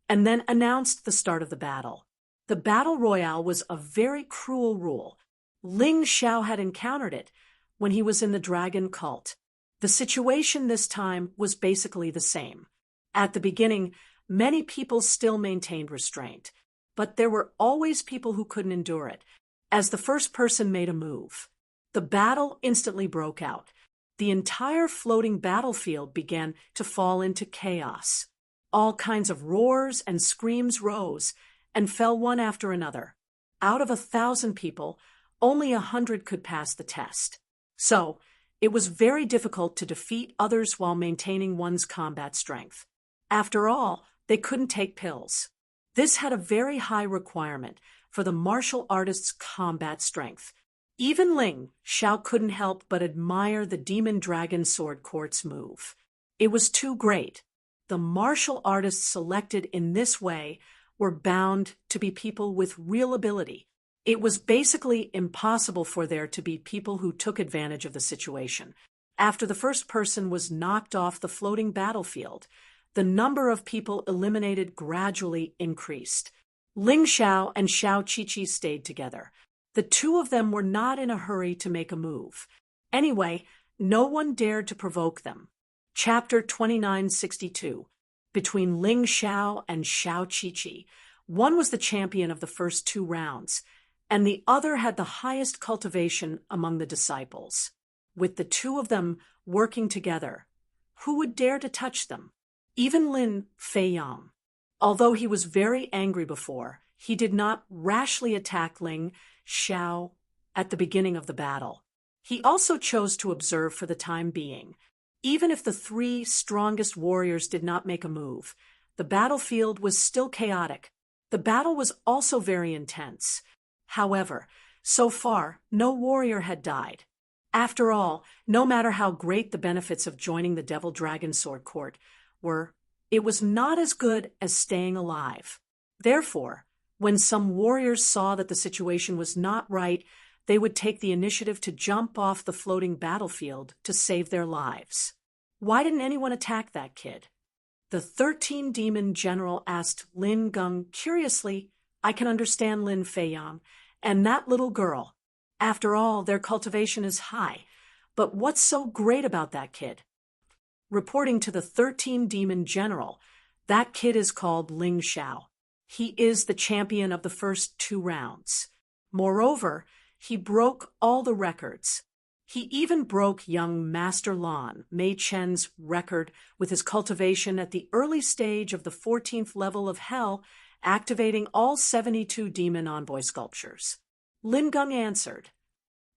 and then announced the start of the battle. The battle royale was a very cruel rule. Ling Xiao had encountered it when he was in the dragon cult. The situation this time was basically the same. At the beginning, many people still maintained restraint, but there were always people who couldn't endure it. As the first person made a move, the battle instantly broke out. The entire floating battlefield began to fall into chaos. All kinds of roars and screams rose and fell one after another. Out of 1,000 people, only 100 could pass the test. So, it was very difficult to defeat others while maintaining one's combat strength. After all, they couldn't take pills. This had a very high requirement for the martial artist's combat strength. Even Ling Xiao couldn't help but admire the Demon Dragon Sword Court's move. It was too great. The martial artists selected in this way were bound to be people with real ability. It was basically impossible for there to be people who took advantage of the situation. After the first person was knocked off the floating battlefield, the number of people eliminated gradually increased. Ling Xiao and Xiao Qiqi stayed together. The two of them were not in a hurry to make a move. Anyway, no one dared to provoke them. Chapter 2962. Between Ling Xiao and Xiao Qiqi, one was the champion of the first 2 rounds, and the other had the highest cultivation among the disciples. With the two of them working together, who would dare to touch them? Even Lin Feiyang. Although he was very angry before, he did not rashly attack Ling Xiao at the beginning of the battle. He also chose to observe for the time being. Even if the 3 strongest warriors did not make a move, the battlefield was still chaotic. The battle was also very intense. However, so far, no warrior had died. After all, no matter how great the benefits of joining the Devil Dragon Sword Court were, it was not as good as staying alive. Therefore, when some warriors saw that the situation was not right, they would take the initiative to jump off the floating battlefield to save their lives. Why didn't anyone attack that kid? The 13 Demon General asked Lin Geng curiously. I can understand Lin Feiyang and that little girl. After all, their cultivation is high. But what's so great about that kid? Reporting to the 13 Demon General, that kid is called Ling Xiao. He is the champion of the first 2 rounds. Moreover, he broke all the records. He even broke young Master Lan Mei Chen's record with his cultivation at the early stage of the 14th level of Hell, activating all 72 demon envoy sculptures. Lin Geng answered.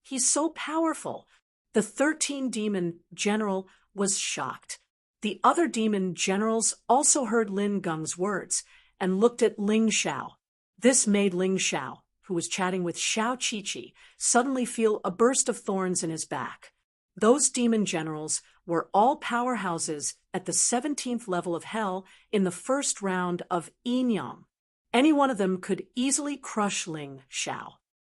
He's so powerful. The 13 Demon General was shocked. The other Demon Generals also heard Lin Geng's words and looked at Ling Xiao. This made Ling Xiao, who was chatting with Xiao Qiqi, suddenly feel a burst of thorns in his back. Those demon generals were all powerhouses at the 17th level of Hell in the first round of Yin Yang. Any one of them could easily crush Ling Xiao.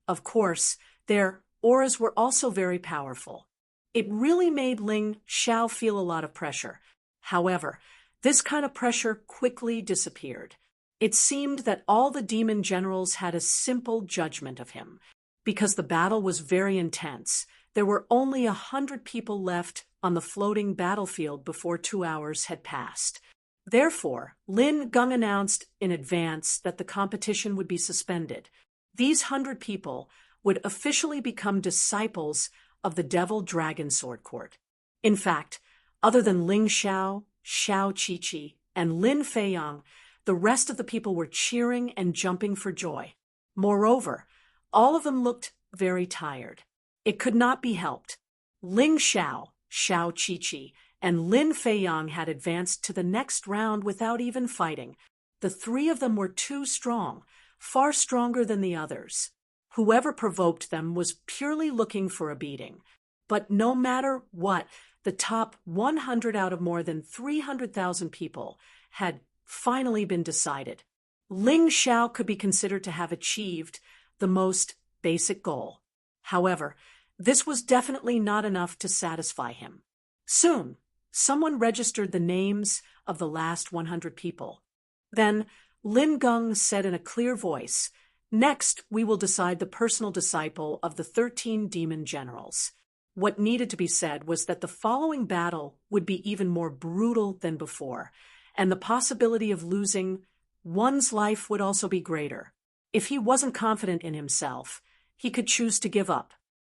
Of course, their auras were also very powerful. It really made Ling Xiao feel a lot of pressure. However, this kind of pressure quickly disappeared. It seemed that all the demon generals had a simple judgment of him. Because the battle was very intense, there were only 100 people left on the floating battlefield before 2 hours had passed. Therefore, Lin Geng announced in advance that the competition would be suspended. These 100 people would officially become disciples of the Devil Dragon Sword Court. In fact, other than Ling Xiao, Xiao Qiqi, and Lin Feiyang, the rest of the people were cheering and jumping for joy. Moreover, all of them looked very tired. It could not be helped. Ling Xiao, Xiao Qiqi, and Lin Feiyang had advanced to the next round without even fighting. The three of them were too strong, far stronger than the others. Whoever provoked them was purely looking for a beating. But no matter what, the top 100 out of more than 300,000 people had finally been decided. Ling Xiao could be considered to have achieved the most basic goal. However, this was definitely not enough to satisfy him. Soon, someone registered the names of the last 100 people. Then, Lin Geng said in a clear voice, "Next, we will decide the personal disciple of the 13 demon generals." What needed to be said was that the following battle would be even more brutal than before, and the possibility of losing one's life would also be greater. If he wasn't confident in himself, he could choose to give up.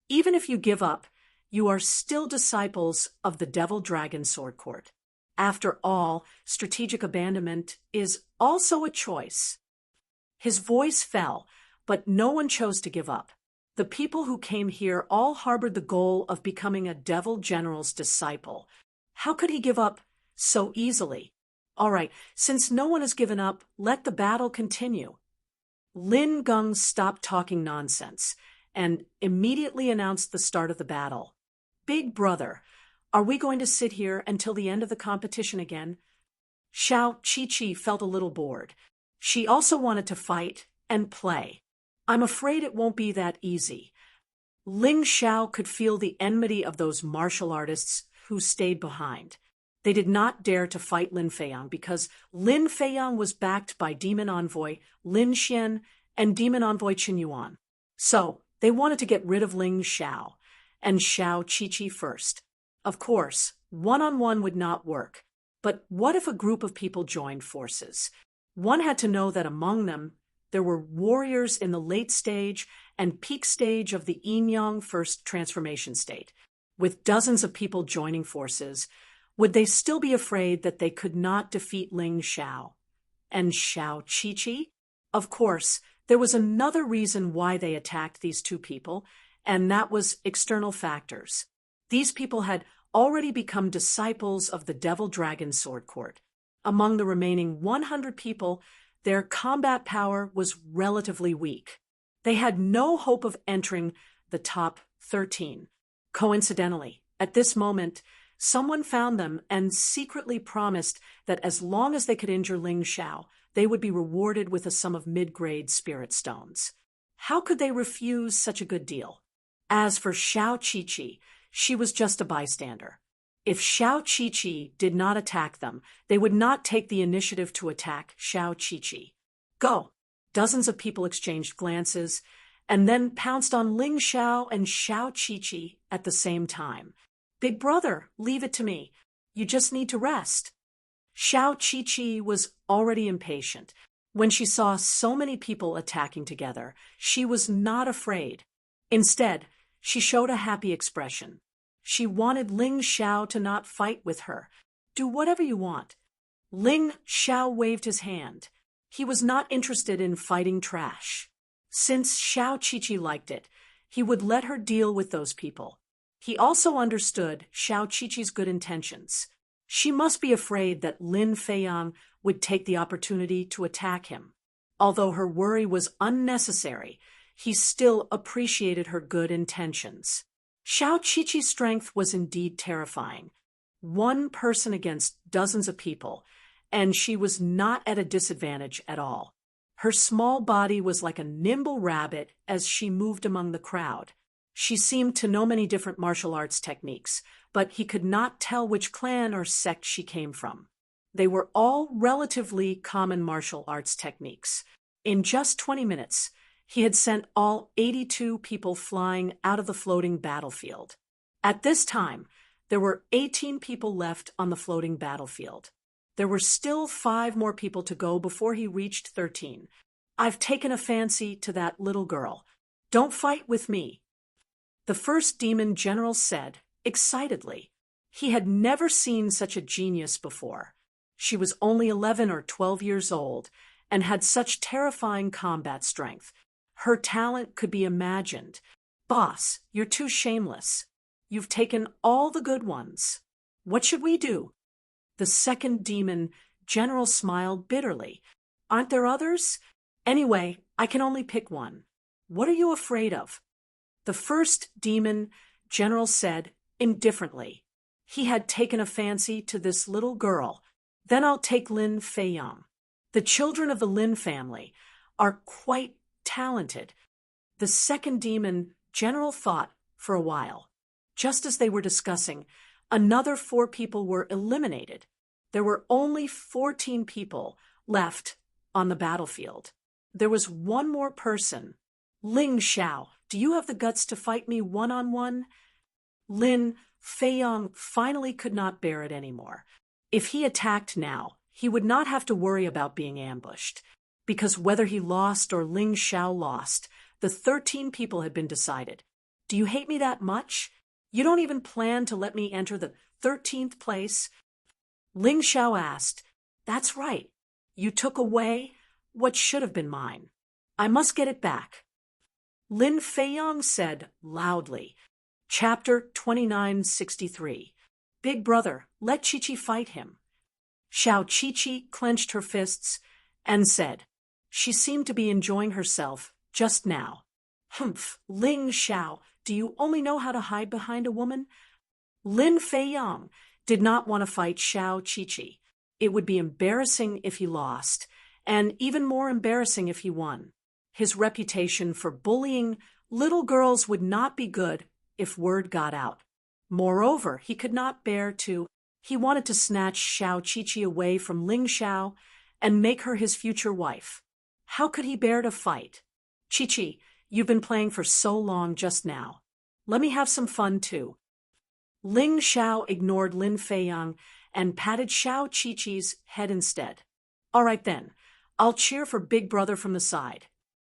Even if you give up, you are still disciples of the Devil Dragon Sword Court. After all, strategic abandonment is also a choice. His voice fell, but no one chose to give up. The people who came here all harbored the goal of becoming a Devil General's disciple. How could he give up so easily? All right, since no one has given up, let the battle continue. Lin Geng stopped talking nonsense and immediately announced the start of the battle. "Big brother, are we going to sit here until the end of the competition again?" Xiao Qiqi felt a little bored. She also wanted to fight and play. "I'm afraid it won't be that easy." Ling Xiao could feel the enmity of those martial artists who stayed behind. They did not dare to fight Lin Feiyang because Lin Feiyang was backed by Demon Envoy Lin Xian and Demon Envoy Qin Yuan. So they wanted to get rid of Ling Xiao and Xiao Qiqi first. Of course, one-on-one would not work. But what if a group of people joined forces? One had to know that among them, there were warriors in the late stage and peak stage of the Yin-Yang first transformation state. With dozens of people joining forces, would they still be afraid that they could not defeat Ling Xiao and Xiao Qiqi? Of course, there was another reason why they attacked these two people, and that was external factors. These people had already become disciples of the Devil Dragon Sword Court. Among the remaining 100 people, their combat power was relatively weak. They had no hope of entering the top 13. Coincidentally, at this moment, someone found them and secretly promised that as long as they could injure Ling Xiao, they would be rewarded with a sum of mid-grade spirit stones. How could they refuse such a good deal? As for Xiao Qiqi, she was just a bystander. If Xiao Qiqi did not attack them, they would not take the initiative to attack Xiao Qiqi. Go! Dozens of people exchanged glances and then pounced on Ling Xiao and Xiao Qiqi at the same time. "Big brother, leave it to me. You just need to rest." Xiao Qiqi was already impatient. When she saw so many people attacking together, she was not afraid. Instead, she showed a happy expression. She wanted Ling Xiao to not fight with her. "Do whatever you want." Ling Xiao waved his hand. He was not interested in fighting trash. Since Xiao Qiqi liked it, he would let her deal with those people. He also understood Xiao Qiqi's good intentions. She must be afraid that Lin Feiyang would take the opportunity to attack him. Although her worry was unnecessary, he still appreciated her good intentions. Xiao Qiqi's strength was indeed terrifying. One person against dozens of people, and she was not at a disadvantage at all. Her small body was like a nimble rabbit as she moved among the crowd. She seemed to know many different martial arts techniques, but he could not tell which clan or sect she came from. They were all relatively common martial arts techniques. In just 20 minutes, he had sent all 82 people flying out of the floating battlefield. At this time, there were 18 people left on the floating battlefield. There were still 5 more people to go before he reached 13. "I've taken a fancy to that little girl. Don't fight with me," the first demon general said, excitedly. He had never seen such a genius before. She was only 11 or 12 years old and had such terrifying combat strength. Her talent could be imagined. Boss, you're too shameless. You've taken all the good ones. What should we do? The second demon general smiled bitterly. Aren't there others? Anyway, I can only pick one. What are you afraid of? The first demon general said indifferently. He had taken a fancy to this little girl. Then I'll take Lin Feiyang. The children of the Lin family are quite talented. The second demon general thought for a while. Just as they were discussing, another 4 people were eliminated. There were only 14 people left on the battlefield. There was one more person. Ling Xiao, do you have the guts to fight me one-on-one? Lin Feiyang finally could not bear it anymore. If he attacked now, he would not have to worry about being ambushed, because whether he lost or Ling Xiao lost, the 13 people had been decided. Do you hate me that much? You don't even plan to let me enter the 13th place? Ling Xiao asked. That's right. You took away what should have been mine. I must get it back. Lin Feiyang said loudly. Chapter 2963. Big brother, let Chi-Chi fight him. Xiao Chi-Chi clenched her fists and said, she seemed to be enjoying herself just now. Humph, Ling Xiao, do you only know how to hide behind a woman? Lin Feiyang did not want to fight Xiao Chi-Chi. It would be embarrassing if he lost, and even more embarrassing if he won. His reputation for bullying little girls would not be good if word got out. Moreover, he could not bear to. He wanted to snatch Xiao Chi-Chi away from Ling Xiao and make her his future wife. How could he bear to fight? Chi-Chi, you've been playing for so long just now. Let me have some fun too. Ling Xiao ignored Lin Feiyang and patted Xiao Chi-Chi's head instead. All right then, I'll cheer for Big Brother from the side.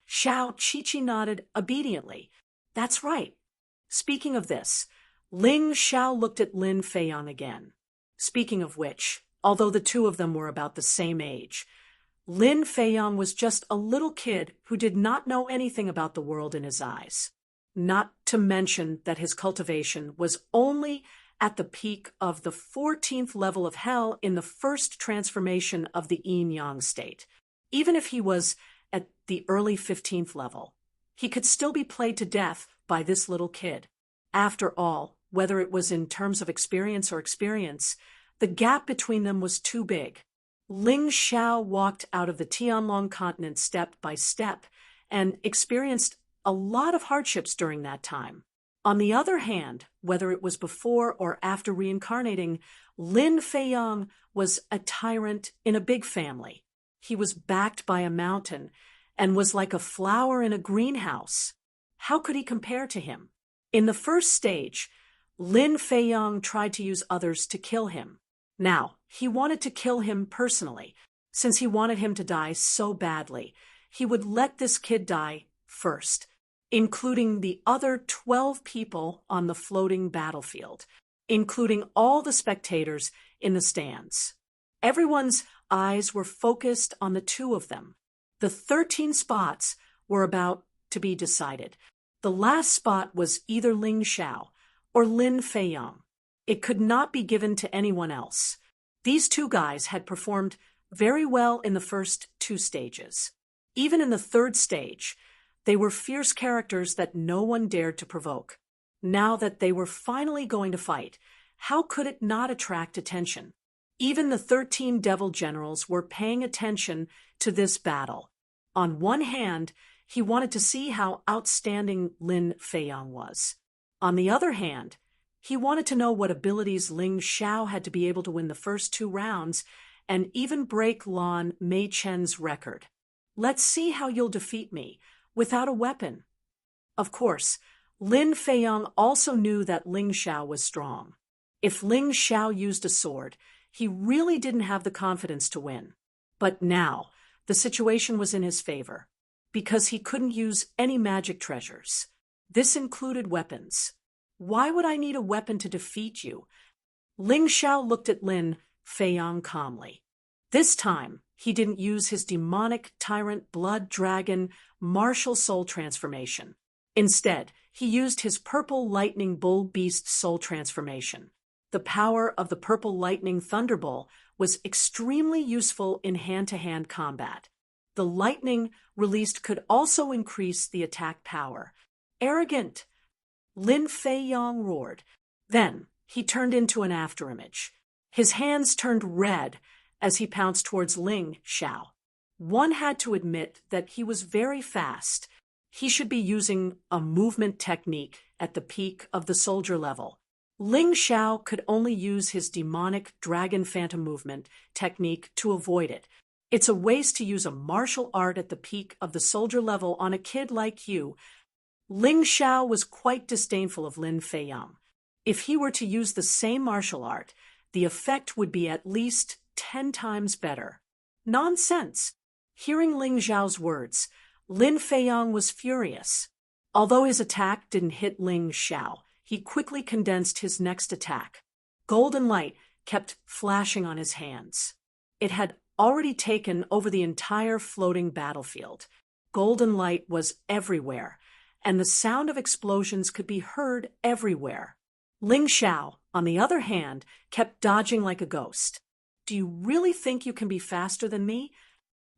Xiao Chi-Chi nodded obediently. That's right. Speaking of this, Ling Xiao looked at Lin Feiyang again. Speaking of which, although the two of them were about the same age, Lin Feiyang was just a little kid who did not know anything about the world in his eyes. Not to mention that his cultivation was only at the peak of the 14th level of hell in the first transformation of the yin-yang state. Even if he was at the early 15th level, he could still be played to death by this little kid. After all, whether it was in terms of experience, the gap between them was too big. Ling Xiao walked out of the Tianlong continent step by step and experienced a lot of hardships during that time. On the other hand, whether it was before or after reincarnating, Lin Feiyang was a tyrant in a big family. He was backed by a mountain and was like a flower in a greenhouse. How could he compare to him? In the first stage, Lin Feiyang tried to use others to kill him. Now, he wanted to kill him personally. Since he wanted him to die so badly, he would let this kid die first, including the other 12 people on the floating battlefield, including all the spectators in the stands. Everyone's eyes were focused on the two of them. The 13 spots were about to be decided. The last spot was either Ling Xiao or Lin Feiyang. It could not be given to anyone else. These two guys had performed very well in the first 2 stages. Even in the 3rd stage, they were fierce characters that no one dared to provoke. Now that they were finally going to fight, how could it not attract attention? Even the 13 devil generals were paying attention to this battle. On one hand, he wanted to see how outstanding Lin Feiyang was. On the other hand, he wanted to know what abilities Ling Xiao had to be able to win the first 2 rounds and even break Lan Meichen's record. Let's see how you'll defeat me without a weapon. Of course, Lin Feiyang also knew that Ling Xiao was strong. If Ling Xiao used a sword, he really didn't have the confidence to win. But now, the situation was in his favor, because he couldn't use any magic treasures. This included weapons. Why would I need a weapon to defeat you? Ling Xiao looked at Lin Feiyang calmly. This time, he didn't use his demonic tyrant blood dragon martial soul transformation. Instead, he used his purple lightning bull beast soul transformation. The power of the purple lightning thunderbolt was extremely useful in hand-to-hand combat. The lightning released could also increase the attack power. Arrogant! Lin Feiyong roared. Then he turned into an afterimage. His hands turned red as he pounced towards Ling Xiao. One had to admit that he was very fast. He should be using a movement technique at the peak of the soldier level. Ling Xiao could only use his demonic dragon phantom movement technique to avoid it. It's a waste to use a martial art at the peak of the soldier level on a kid like you. Ling Xiao was quite disdainful of Lin Feiyang. If he were to use the same martial art, the effect would be at least 10 times better. Nonsense! Hearing Ling Xiao's words, Lin Feiyang was furious. Although his attack didn't hit Ling Xiao, he quickly condensed his next attack. Golden light kept flashing on his hands. It had already taken over the entire floating battlefield. Golden light was everywhere, and the sound of explosions could be heard everywhere. Ling Xiao, on the other hand, kept dodging like a ghost. Do you really think you can be faster than me?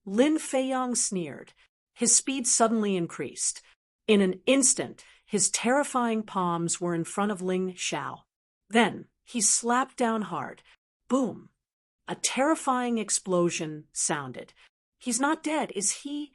Lin Feiyang sneered. His speed suddenly increased. In an instant, his terrifying palms were in front of Ling Xiao. Then he slapped down hard. Boom! A terrifying explosion sounded. He's not dead, is he?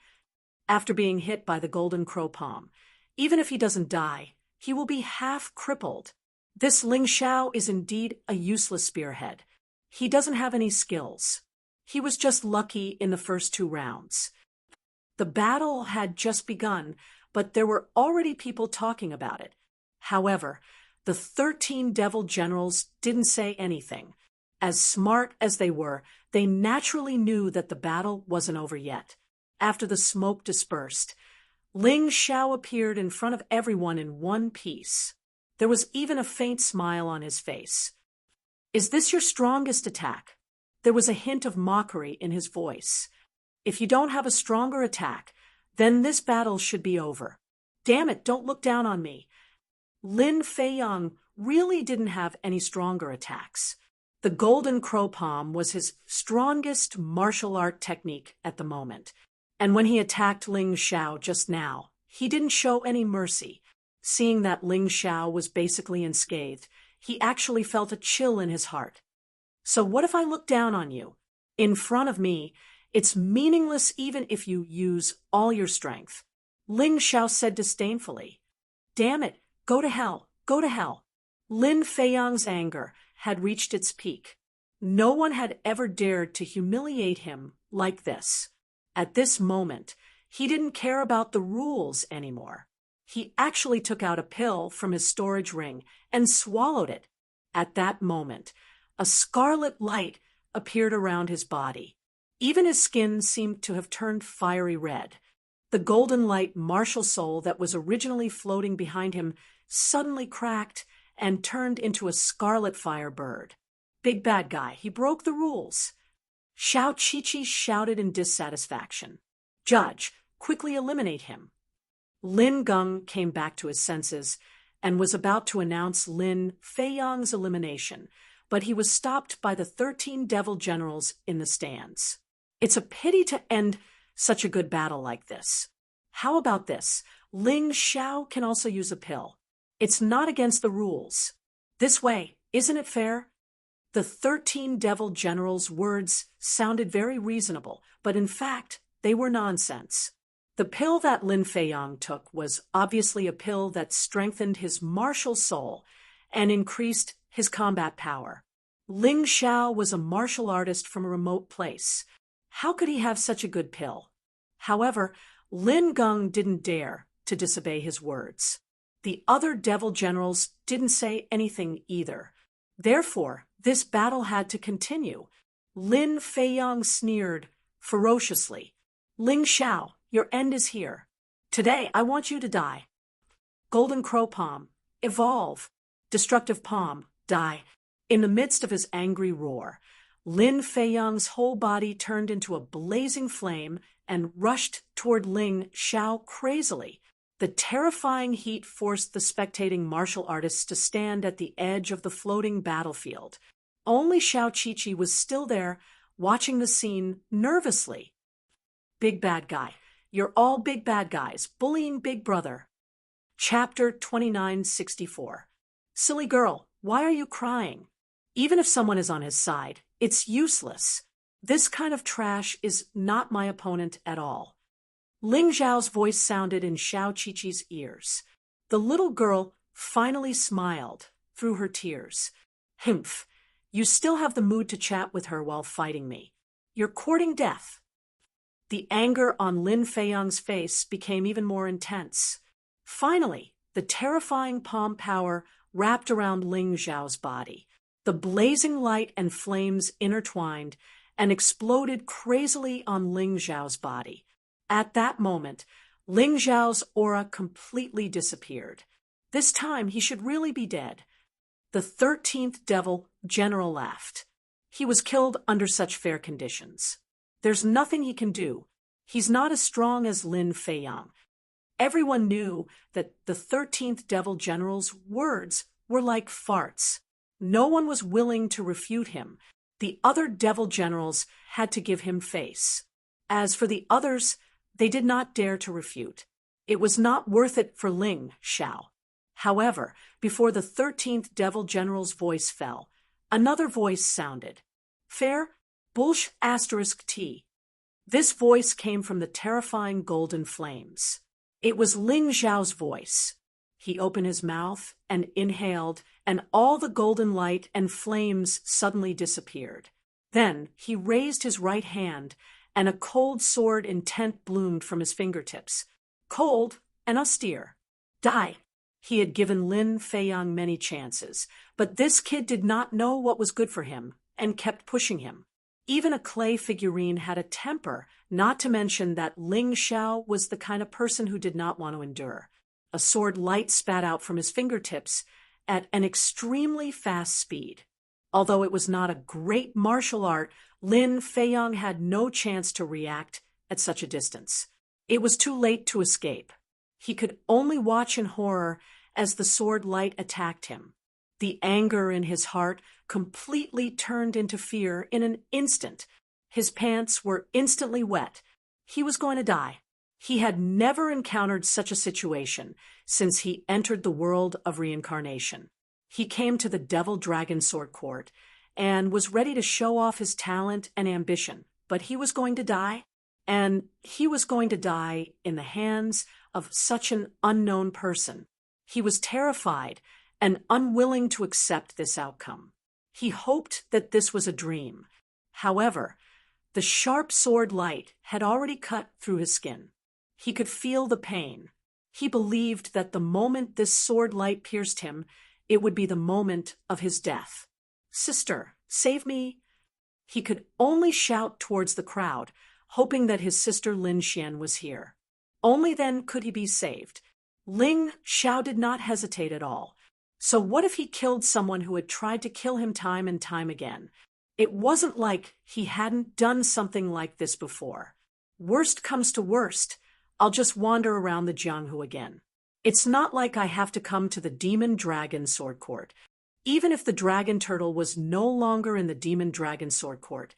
After being hit by the golden crow palm, even if he doesn't die, he will be half crippled. This Ling Xiao is indeed a useless spearhead. He doesn't have any skills. He was just lucky in the first 2 rounds. The battle had just begun, but there were already people talking about it. However, the 13 devil generals didn't say anything. As smart as they were, they naturally knew that the battle wasn't over yet. After the smoke dispersed, Ling Xiao appeared in front of everyone in one piece. There was even a faint smile on his face. Is this your strongest attack? There was a hint of mockery in his voice. If you don't have a stronger attack, then this battle should be over. Damn it, don't look down on me. Lin Feiyang really didn't have any stronger attacks. The golden crow palm was his strongest martial art technique at the moment. And when he attacked Ling Xiao just now, he didn't show any mercy. Seeing that Ling Xiao was basically unscathed, he actually felt a chill in his heart. So what if I look down on you? In front of me, it's meaningless even if you use all your strength. Ling Xiao said disdainfully. Damn it, go to hell, go to hell. Lin Feiyang's anger had reached its peak. No one had ever dared to humiliate him like this. At this moment, he didn't care about the rules anymore. He actually took out a pill from his storage ring and swallowed it. At that moment, a scarlet light appeared around his body. Even his skin seemed to have turned fiery red. The golden light martial soul that was originally floating behind him suddenly cracked and turned into a scarlet fire bird. Big bad guy, he broke the rules. Xiao Qiqi shouted in dissatisfaction. Judge, quickly eliminate him. Lin Geng came back to his senses and was about to announce Lin Feiyang's elimination, but he was stopped by the 13 devil generals in the stands. It's a pity to end such a good battle like this. How about this? Ling Xiao can also use a pill. It's not against the rules. This way, isn't it fair? The 13 devil generals' words sounded very reasonable, but in fact, they were nonsense. The pill that Lin Feiyang took was obviously a pill that strengthened his martial soul and increased his combat power. Ling Xiao was a martial artist from a remote place. How could he have such a good pill? However, Lin Geng didn't dare to disobey his words. The other devil generals didn't say anything either. Therefore, this battle had to continue. Lin Feiyang sneered ferociously. Ling Xiao, your end is here. Today, I want you to die. Golden Crow Palm, evolve. Destructive Palm, die. In the midst of his angry roar, Lin Feiyang's whole body turned into a blazing flame and rushed toward Ling Xiao crazily. The terrifying heat forced the spectating martial artists to stand at the edge of the floating battlefield. Only Xiao Qiqi was still there, watching the scene nervously. Big bad guy. You're all big bad guys, bullying Big Brother. Chapter 2964. Silly girl, why are you crying? Even if someone is on his side, it's useless. This kind of trash is not my opponent at all. Ling Zhao's voice sounded in Xiao Qiqi's ears. The little girl finally smiled through her tears. Humph, you still have the mood to chat with her while fighting me. You're courting death. The anger on Lin Feiyang's face became even more intense. Finally, the terrifying palm power wrapped around Ling Zhao's body. The blazing light and flames intertwined and exploded crazily on Ling Zhao's body. At that moment, Ling Zhao's aura completely disappeared. This time he should really be dead. The 13th Devil General laughed. He was killed under such fair conditions. There's nothing he can do. He's not as strong as Lin Feiyang. Everyone knew that the 13th Devil General's words were like farts. No one was willing to refute him. The other Devil Generals had to give him face. As for the others, they did not dare to refute. It was not worth it for Ling Xiao. However, before the 13th Devil General's voice fell, another voice sounded. Fair, Bullsh *T. This voice came from the terrifying golden flames. It was Ling Zhao's voice. He opened his mouth and inhaled, and all the golden light and flames suddenly disappeared. Then he raised his right hand, and a cold sword intent bloomed from his fingertips. Cold and austere. Die. He had given Lin Feiyang many chances, but this kid did not know what was good for him and kept pushing him. Even a clay figurine had a temper, not to mention that Ling Xiao was the kind of person who did not want to endure. A sword light spat out from his fingertips at an extremely fast speed. Although it was not a great martial art, Lin Feiyang had no chance to react at such a distance. It was too late to escape. He could only watch in horror as the sword light attacked him. The anger in his heart completely turned into fear in an instant. His pants were instantly wet. He was going to die. He had never encountered such a situation since he entered the world of reincarnation. He came to the Devil Dragon Sword Court and was ready to show off his talent and ambition, but he was going to die, and he was going to die in the hands of such an unknown person. He was terrified and unwilling to accept this outcome. He hoped that this was a dream. However, the sharp sword light had already cut through his skin. He could feel the pain. He believed that the moment this sword light pierced him, it would be the moment of his death. Sister, save me. He could only shout towards the crowd, hoping that his sister Lin Xian was here. Only then could he be saved. Ling Xiao did not hesitate at all. So what if he killed someone who had tried to kill him time and time again? It wasn't like he hadn't done something like this before. Worst comes to worst, I'll just wander around the Jianghu again. It's not like I have to come to the Demon Dragon Sword Court. Even if the Dragon Turtle was no longer in the Demon Dragon Sword Court,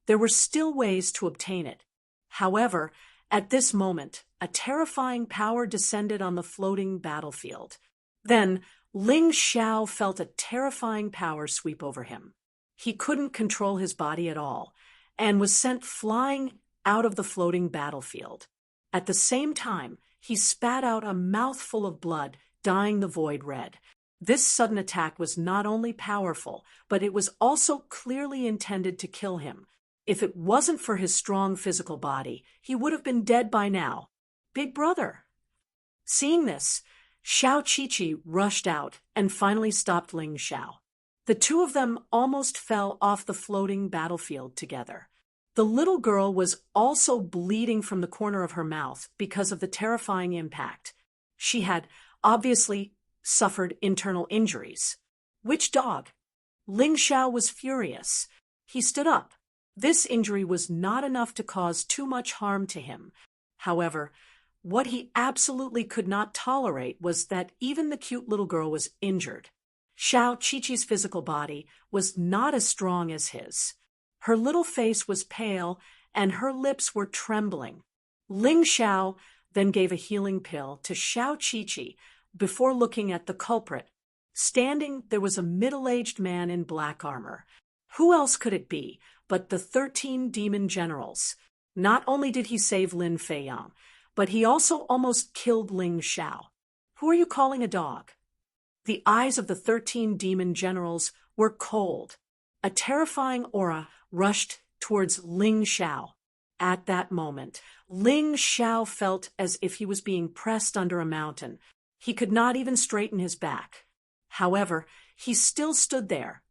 there were still ways to obtain it. However, at this moment, a terrifying power descended on the floating battlefield. Then, Ling Xiao felt a terrifying power sweep over him. He couldn't control his body at all, and was sent flying out of the floating battlefield. At the same time, he spat out a mouthful of blood, dyeing the void red. This sudden attack was not only powerful, but it was also clearly intended to kill him. If it wasn't for his strong physical body, he would have been dead by now. Big Brother. Seeing this, Xiao Qiqi rushed out and finally stopped Ling Xiao. The two of them almost fell off the floating battlefield together. The little girl was also bleeding from the corner of her mouth because of the terrifying impact. She had obviously suffered internal injuries. Which dog? Ling Xiao was furious. He stood up. This injury was not enough to cause too much harm to him. However, What he absolutely could not tolerate was that even the cute little girl was injured. Xiao Qiqi's physical body was not as strong as his. Her little face was pale, and her lips were trembling. Ling Xiao then gave a healing pill to Xiao Qiqi before looking at the culprit. Standing, there was a middle-aged man in black armor. Who else could it be but the 13 demon generals? Not only did he save Lin Feiyang, but he also almost killed Ling Xiao. Who are you calling a dog? The eyes of the 13 demon generals were cold. A terrifying aura rushed towards Ling Xiao. At that moment, Ling Xiao felt as if he was being pressed under a mountain. He could not even straighten his back. However, he still stood there,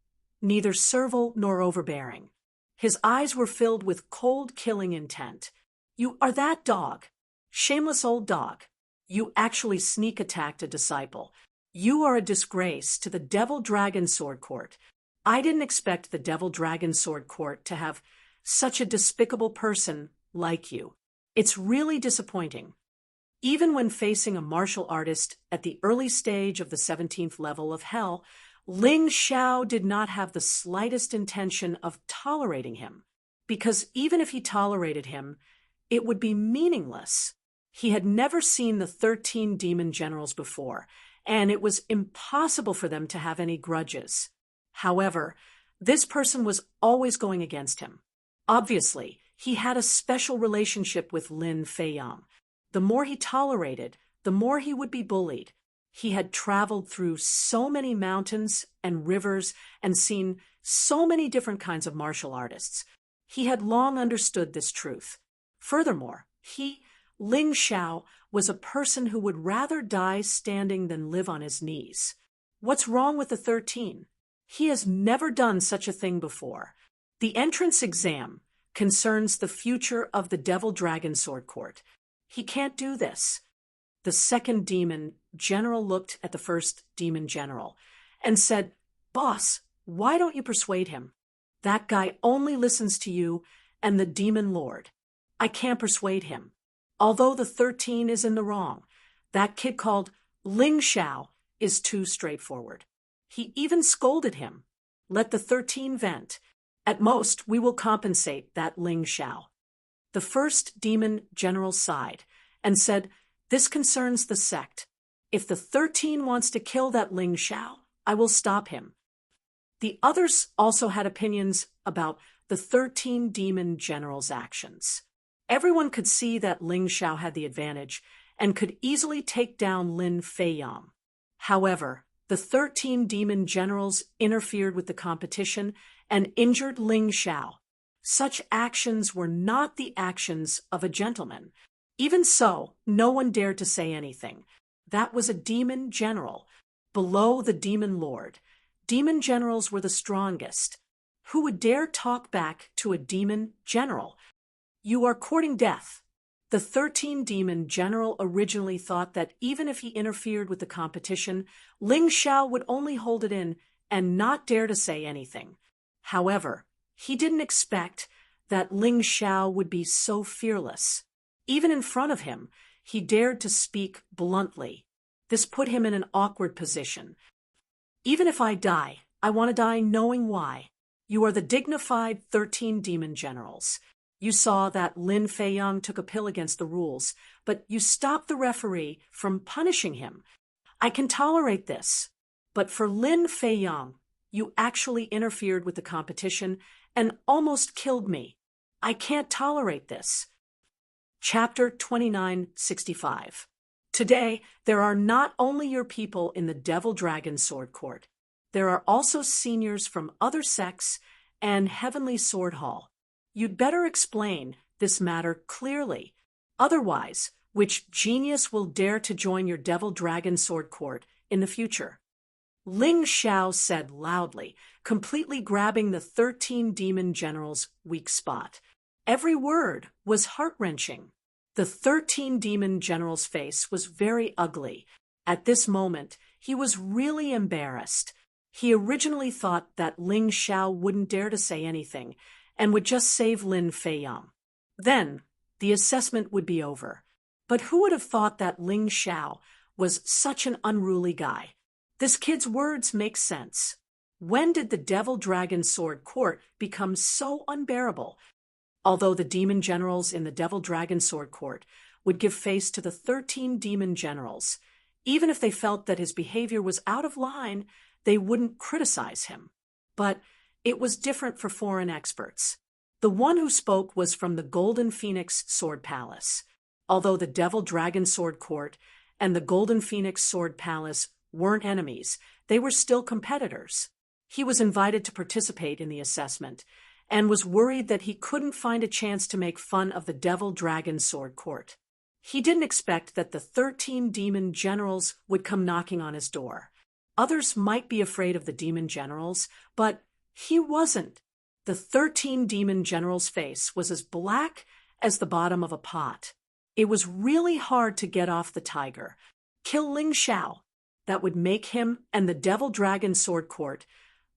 neither servile nor overbearing. His eyes were filled with cold, killing intent. You are that dog. Shameless old dog. You actually sneak attacked a disciple. You are a disgrace to the Devil Dragon Sword Court. I didn't expect the Devil Dragon Sword Court to have such a despicable person like you. It's really disappointing. Even when facing a martial artist at the early stage of the 17th level of hell, Ling Xiao did not have the slightest intention of tolerating him, because even if he tolerated him, it would be meaningless. He had never seen the 13 demon generals before, and it was impossible for them to have any grudges. However, this person was always going against him. Obviously, he had a special relationship with Lin Feiyang. The more he tolerated, the more he would be bullied. He had traveled through so many mountains and rivers and seen so many different kinds of martial artists. He had long understood this truth. Furthermore, Ling Xiao, was a person who would rather die standing than live on his knees. What's wrong with the 13? He has never done such a thing before. The entrance exam concerns the future of the Devil Dragon Sword Court. He can't do this. The second demon general looked at the first demon general and said, "Boss, why don't you persuade him? That guy only listens to you and the demon lord. I can't persuade him. Although the 13 is in the wrong, that kid called Ling Xiao is too straightforward." He even scolded him. "Let the 13 vent. At most, we will compensate that Ling Xiao." The first demon general sighed and said, "This concerns the sect. If the 13 wants to kill that Ling Xiao, I will stop him." The others also had opinions about the 13 demon generals' actions. Everyone could see that Ling Xiao had the advantage and could easily take down Lin Feiyang. However, the 13 demon generals interfered with the competition and injured Ling Xiao. Such actions were not the actions of a gentleman. Even so, no one dared to say anything. That was a demon general, below the demon lord. Demon generals were the strongest. Who would dare talk back to a demon general? You are courting death. The 13 demon general originally thought that even if he interfered with the competition, Ling Xiao would only hold it in and not dare to say anything. However, he didn't expect that Ling Xiao would be so fearless. Even in front of him, he dared to speak bluntly. This put him in an awkward position. "Even if I die, I want to die knowing why. You are the dignified 13 demon generals. You saw that Lin Feiyang took a pill against the rules, but you stopped the referee from punishing him. I can tolerate this. But for Lin Feiyang, you actually interfered with the competition and almost killed me. I can't tolerate this." Chapter 2965. Today, there are not only your people in the Devil Dragon Sword Court. There are also seniors from other sects and Heavenly Sword Hall. You'd better explain this matter clearly. Otherwise, which genius will dare to join your Devil Dragon Sword Court in the future? Ling Xiao said loudly, completely grabbing the 13 demon generals' weak spot. Every word was heart-wrenching. The 13 demon general's face was very ugly. At this moment, he was really embarrassed. He originally thought that Ling Xiao wouldn't dare to say anything and would just save Lin Feiyang. Then, the assessment would be over. But who would have thought that Ling Xiao was such an unruly guy? This kid's words make sense. When did the Devil Dragon Sword Court become so unbearable? Although the demon generals in the Devil Dragon Sword Court would give face to the 13 demon generals, even if they felt that his behavior was out of line, they wouldn't criticize him. But it was different for foreign experts. The one who spoke was from the Golden Phoenix Sword Palace. Although the Devil Dragon Sword Court and the Golden Phoenix Sword Palace weren't enemies, they were still competitors. He was invited to participate in the assessment and was worried that he couldn't find a chance to make fun of the Devil Dragon Sword Court. He didn't expect that the 13 demon generals would come knocking on his door. Others might be afraid of the demon generals, but he wasn't. The 13 demon generals' face was as black as the bottom of a pot. It was really hard to get off the tiger. Kill Ling Xiao. That would make him and the Devil Dragon Sword Court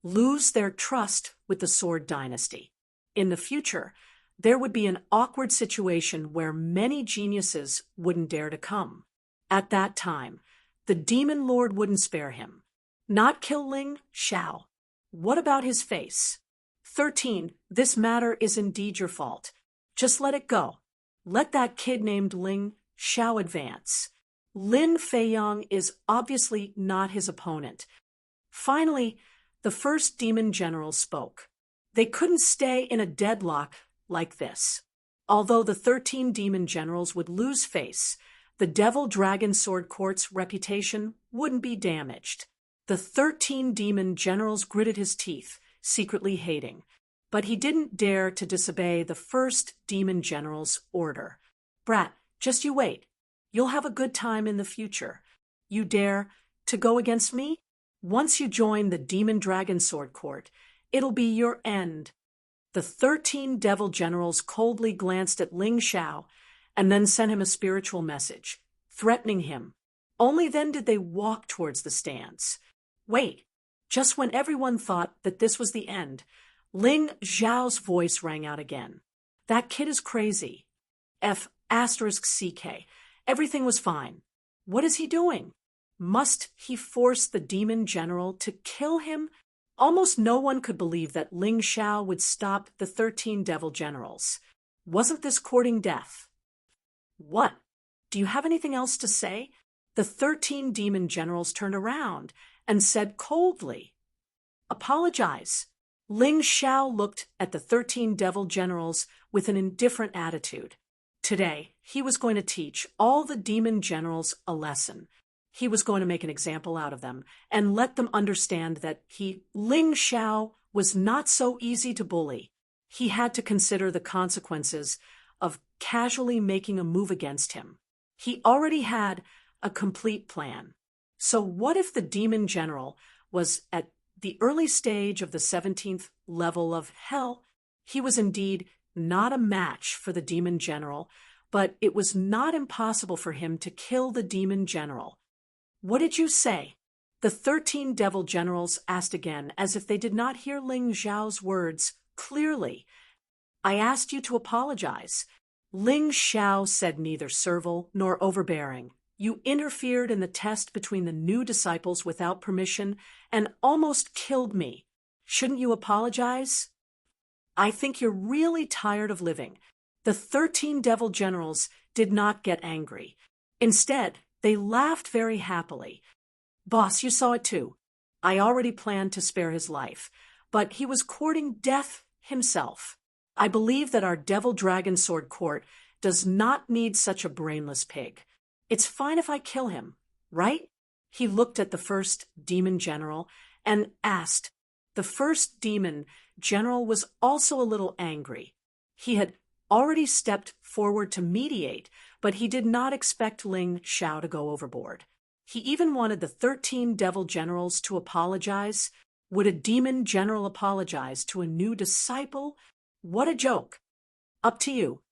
lose their trust with the Sword Dynasty. In the future, there would be an awkward situation where many geniuses wouldn't dare to come. At that time, the Demon Lord wouldn't spare him. Not kill Ling Xiao. What about his face? 13. This matter is indeed your fault. Just let it go. Let that kid named Ling Xiao advance. Lin Feiyang is obviously not his opponent. Finally, the first demon general spoke. They couldn't stay in a deadlock like this. Although the 13 demon generals would lose face, the Devil Dragon Sword Court's reputation wouldn't be damaged. The 13 demon generals gritted his teeth, secretly hating. But he didn't dare to disobey the first demon general's order. Brat, just you wait. You'll have a good time in the future. You dare to go against me? Once you join the Demon Dragon Sword Court, it'll be your end. The 13 devil generals coldly glanced at Ling Xiao and then sent him a spiritual message, threatening him. Only then did they walk towards the stands. Wait, just when everyone thought that this was the end, Ling Xiao's voice rang out again. That kid is crazy. F***CK. Everything was fine. What is he doing? Must he force the demon general to kill him? Almost no one could believe that Ling Xiao would stop the 13 devil generals. Wasn't this courting death? What? Do you have anything else to say? The 13 demon generals turned around and said coldly, Apologize. Ling Xiao looked at the 13 devil generals with an indifferent attitude. Today, he was going to teach all the demon generals a lesson. He was going to make an example out of them and let them understand that Ling Xiao, was not so easy to bully. He had to consider the consequences of casually making a move against him. He already had a complete plan. So what if the demon general was at the early stage of the 17th level of hell? He was indeed not a match for the demon general, but it was not impossible for him to kill the demon general. What did you say? The 13 devil generals asked again, as if they did not hear Ling Xiao's words clearly. I asked you to apologize. Ling Xiao said neither servile nor overbearing. You interfered in the test between the new disciples without permission and almost killed me. Shouldn't you apologize? I think you're really tired of living. The 13 devil generals did not get angry. Instead, they laughed very happily. Boss, you saw it too. I already planned to spare his life, but he was courting death himself. I believe that our Devil Dragon Sword Court does not need such a brainless pig. It's fine if I kill him, right? He looked at the first demon general and asked. The first demon general was also a little angry. He had already stepped forward to mediate, but he did not expect Ling Xiao to go overboard. He even wanted the 13 devil generals to apologize. Would a demon general apologize to a new disciple? What a joke. Up to you.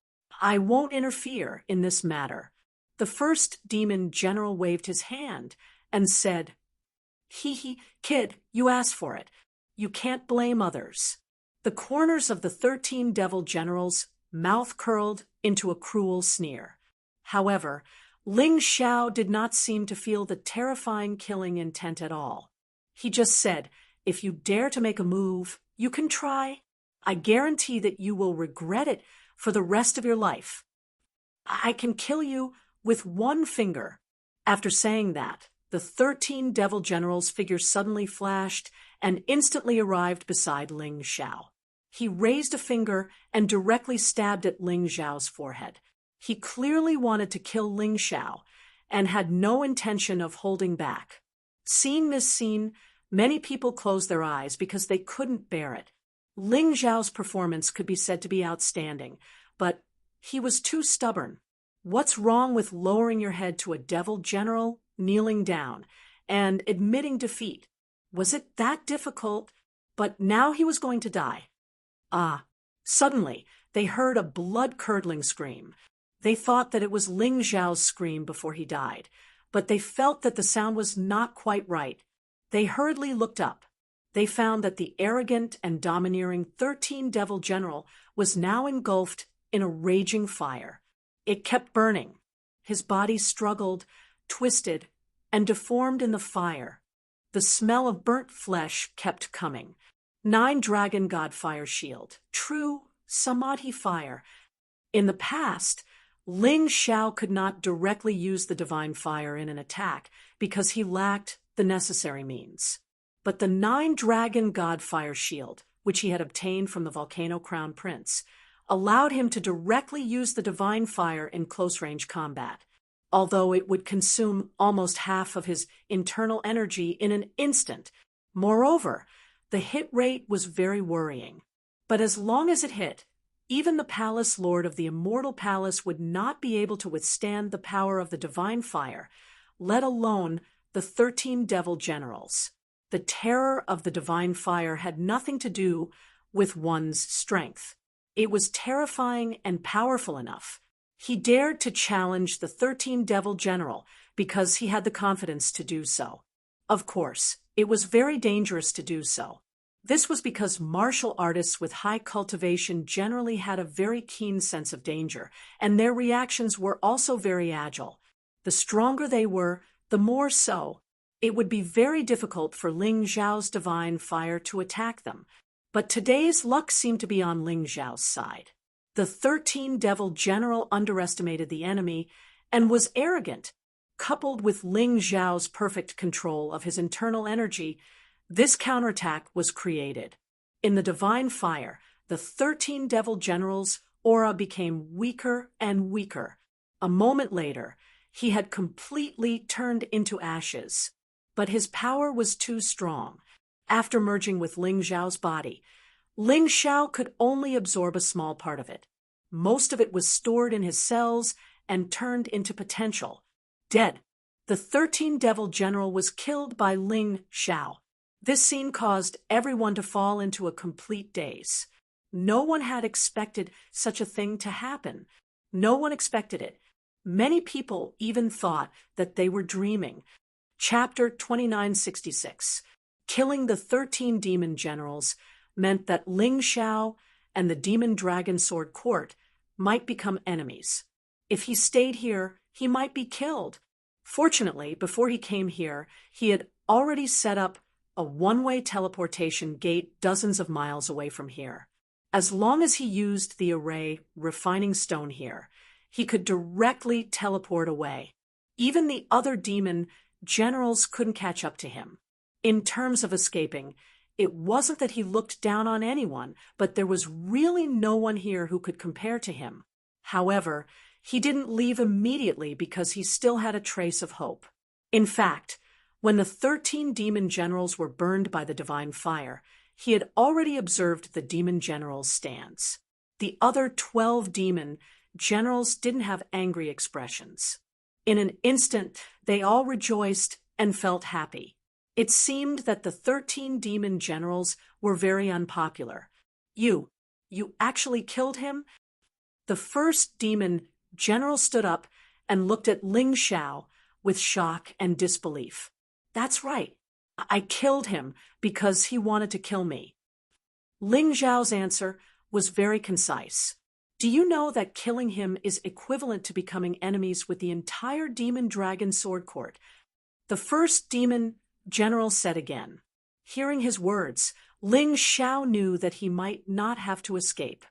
I won't interfere in this matter. The first demon general waved his hand and said, Kid, you asked for it. You can't blame others. The corners of the 13 devil generals' mouth curled into a cruel sneer. However, Ling Xiao did not seem to feel the terrifying killing intent at all. He just said, "If you dare to make a move, you can try. I guarantee that you will regret it for the rest of your life. I can kill you with one finger." After saying that, the 13 devil generals' figures suddenly flashed and instantly arrived beside Ling Xiao. He raised a finger and directly stabbed at Ling Xiao's forehead. He clearly wanted to kill Ling Xiao and had no intention of holding back. Seeing this scene, many people closed their eyes because they couldn't bear it. Ling Xiao's performance could be said to be outstanding, but he was too stubborn. What's wrong with lowering your head to a devil general, kneeling down, and admitting defeat? Was it that difficult? But now he was going to die. Suddenly, they heard a blood-curdling scream. They thought that it was Ling Xiao's scream before he died, but they felt that the sound was not quite right. They hurriedly looked up. They found that the arrogant and domineering 13 devil general was now engulfed in a raging fire. It kept burning. His body struggled, twisted, and deformed in the fire. The smell of burnt flesh kept coming. 9 Dragon God Fire Shield. True Samadhi fire. In the past, Ling Xiao could not directly use the divine fire in an attack because he lacked the necessary means. But the 9 Dragon God Fire Shield, which he had obtained from the Volcano Crown Prince, allowed him to directly use the divine fire in close-range combat, although it would consume almost half of his internal energy in an instant. Moreover, the hit rate was very worrying. But as long as it hit, even the Palace Lord of the Immortal Palace would not be able to withstand the power of the divine fire, let alone the 13 devil generals. The terror of the divine fire had nothing to do with one's strength. It was terrifying and powerful enough. He dared to challenge the 13 devil general because he had the confidence to do so. Of course, it was very dangerous to do so. This was because martial artists with high cultivation generally had a very keen sense of danger, and their reactions were also very agile. The stronger they were, the more so. It would be very difficult for Ling Xiao's divine fire to attack them, but today's luck seemed to be on Ling Xiao's side. The 13 devil general underestimated the enemy and was arrogant. Coupled with Ling Xiao's perfect control of his internal energy, this counterattack was created. In the divine fire, the 13 devil generals' aura became weaker and weaker. A moment later, he had completely turned into ashes. But his power was too strong. After merging with Ling Xiao's body, Ling Xiao could only absorb a small part of it. Most of it was stored in his cells and turned into potential. Dead. The 13 devil general was killed by Ling Xiao. This scene caused everyone to fall into a complete daze. No one had expected such a thing to happen. No one expected it. Many people even thought that they were dreaming. Chapter 2966. Killing the 13 demon generals meant that Ling Xiao and the Demon Dragon Sword Court might become enemies. If he stayed here, he might be killed. Fortunately, before he came here, he had already set up a one-way teleportation gate dozens of miles away from here. As long as he used the array refining stone here, he could directly teleport away. Even the other demon generals couldn't catch up to him. In terms of escaping, it wasn't that he looked down on anyone, but there was really no one here who could compare to him. However, he didn't leave immediately because he still had a trace of hope. In fact, when the 13 demon generals were burned by the divine fire, he had already observed the demon generals' stance. The other 12 demon generals didn't have angry expressions. In an instant, they all rejoiced and felt happy. It seemed that the 13 demon generals were very unpopular. You actually killed him? The first demon general stood up and looked at Ling Xiao with shock and disbelief. That's right. I killed him because he wanted to kill me. Ling Xiao's answer was very concise. Do you know that killing him is equivalent to becoming enemies with the entire demon dragon sword court? The first demon general said again. Hearing his words, Ling Xiao knew that he might not have to escape.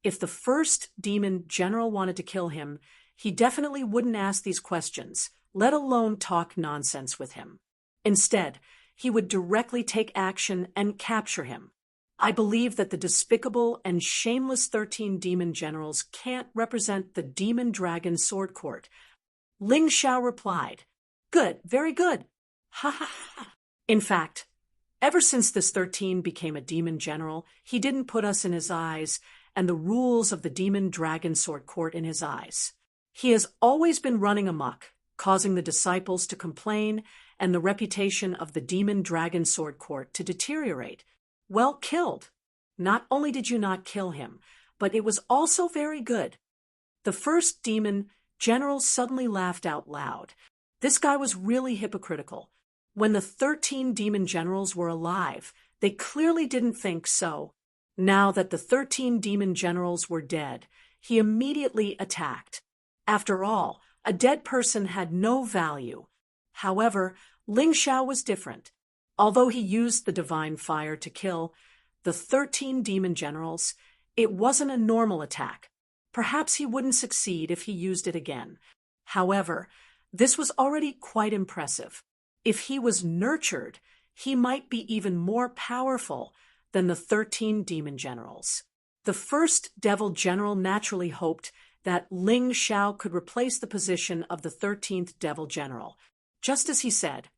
If the first demon general wanted to kill him, he definitely wouldn't ask these questions, let alone talk nonsense with him. Instead, he would directly take action and capture him. I believe that the despicable and shameless 13 demon generals can't represent the demon dragon sword court. Ling Xiao replied, Good, very good. Ha ha ha. In fact, ever since this 13 became a demon general, he didn't put us in his eyes and the rules of the demon dragon sword court in his eyes. He has always been running amok, causing the disciples to complain and the reputation of the demon dragon sword court to deteriorate. Well, killed. Not only did you not kill him, but it was also very good. The first demon general suddenly laughed out loud. This guy was really hypocritical. When the 13 demon generals were alive, they clearly didn't think so. Now that the 13 demon generals were dead, he immediately attacked. After all, a dead person had no value. However, Ling Xiao was different. Although he used the divine fire to kill the 13 demon generals, it wasn't a normal attack. Perhaps he wouldn't succeed if he used it again. However, this was already quite impressive. If he was nurtured, he might be even more powerful than the 13 demon generals. The first devil general naturally hoped that Ling Xiao could replace the position of the 13th devil general. Just as he said,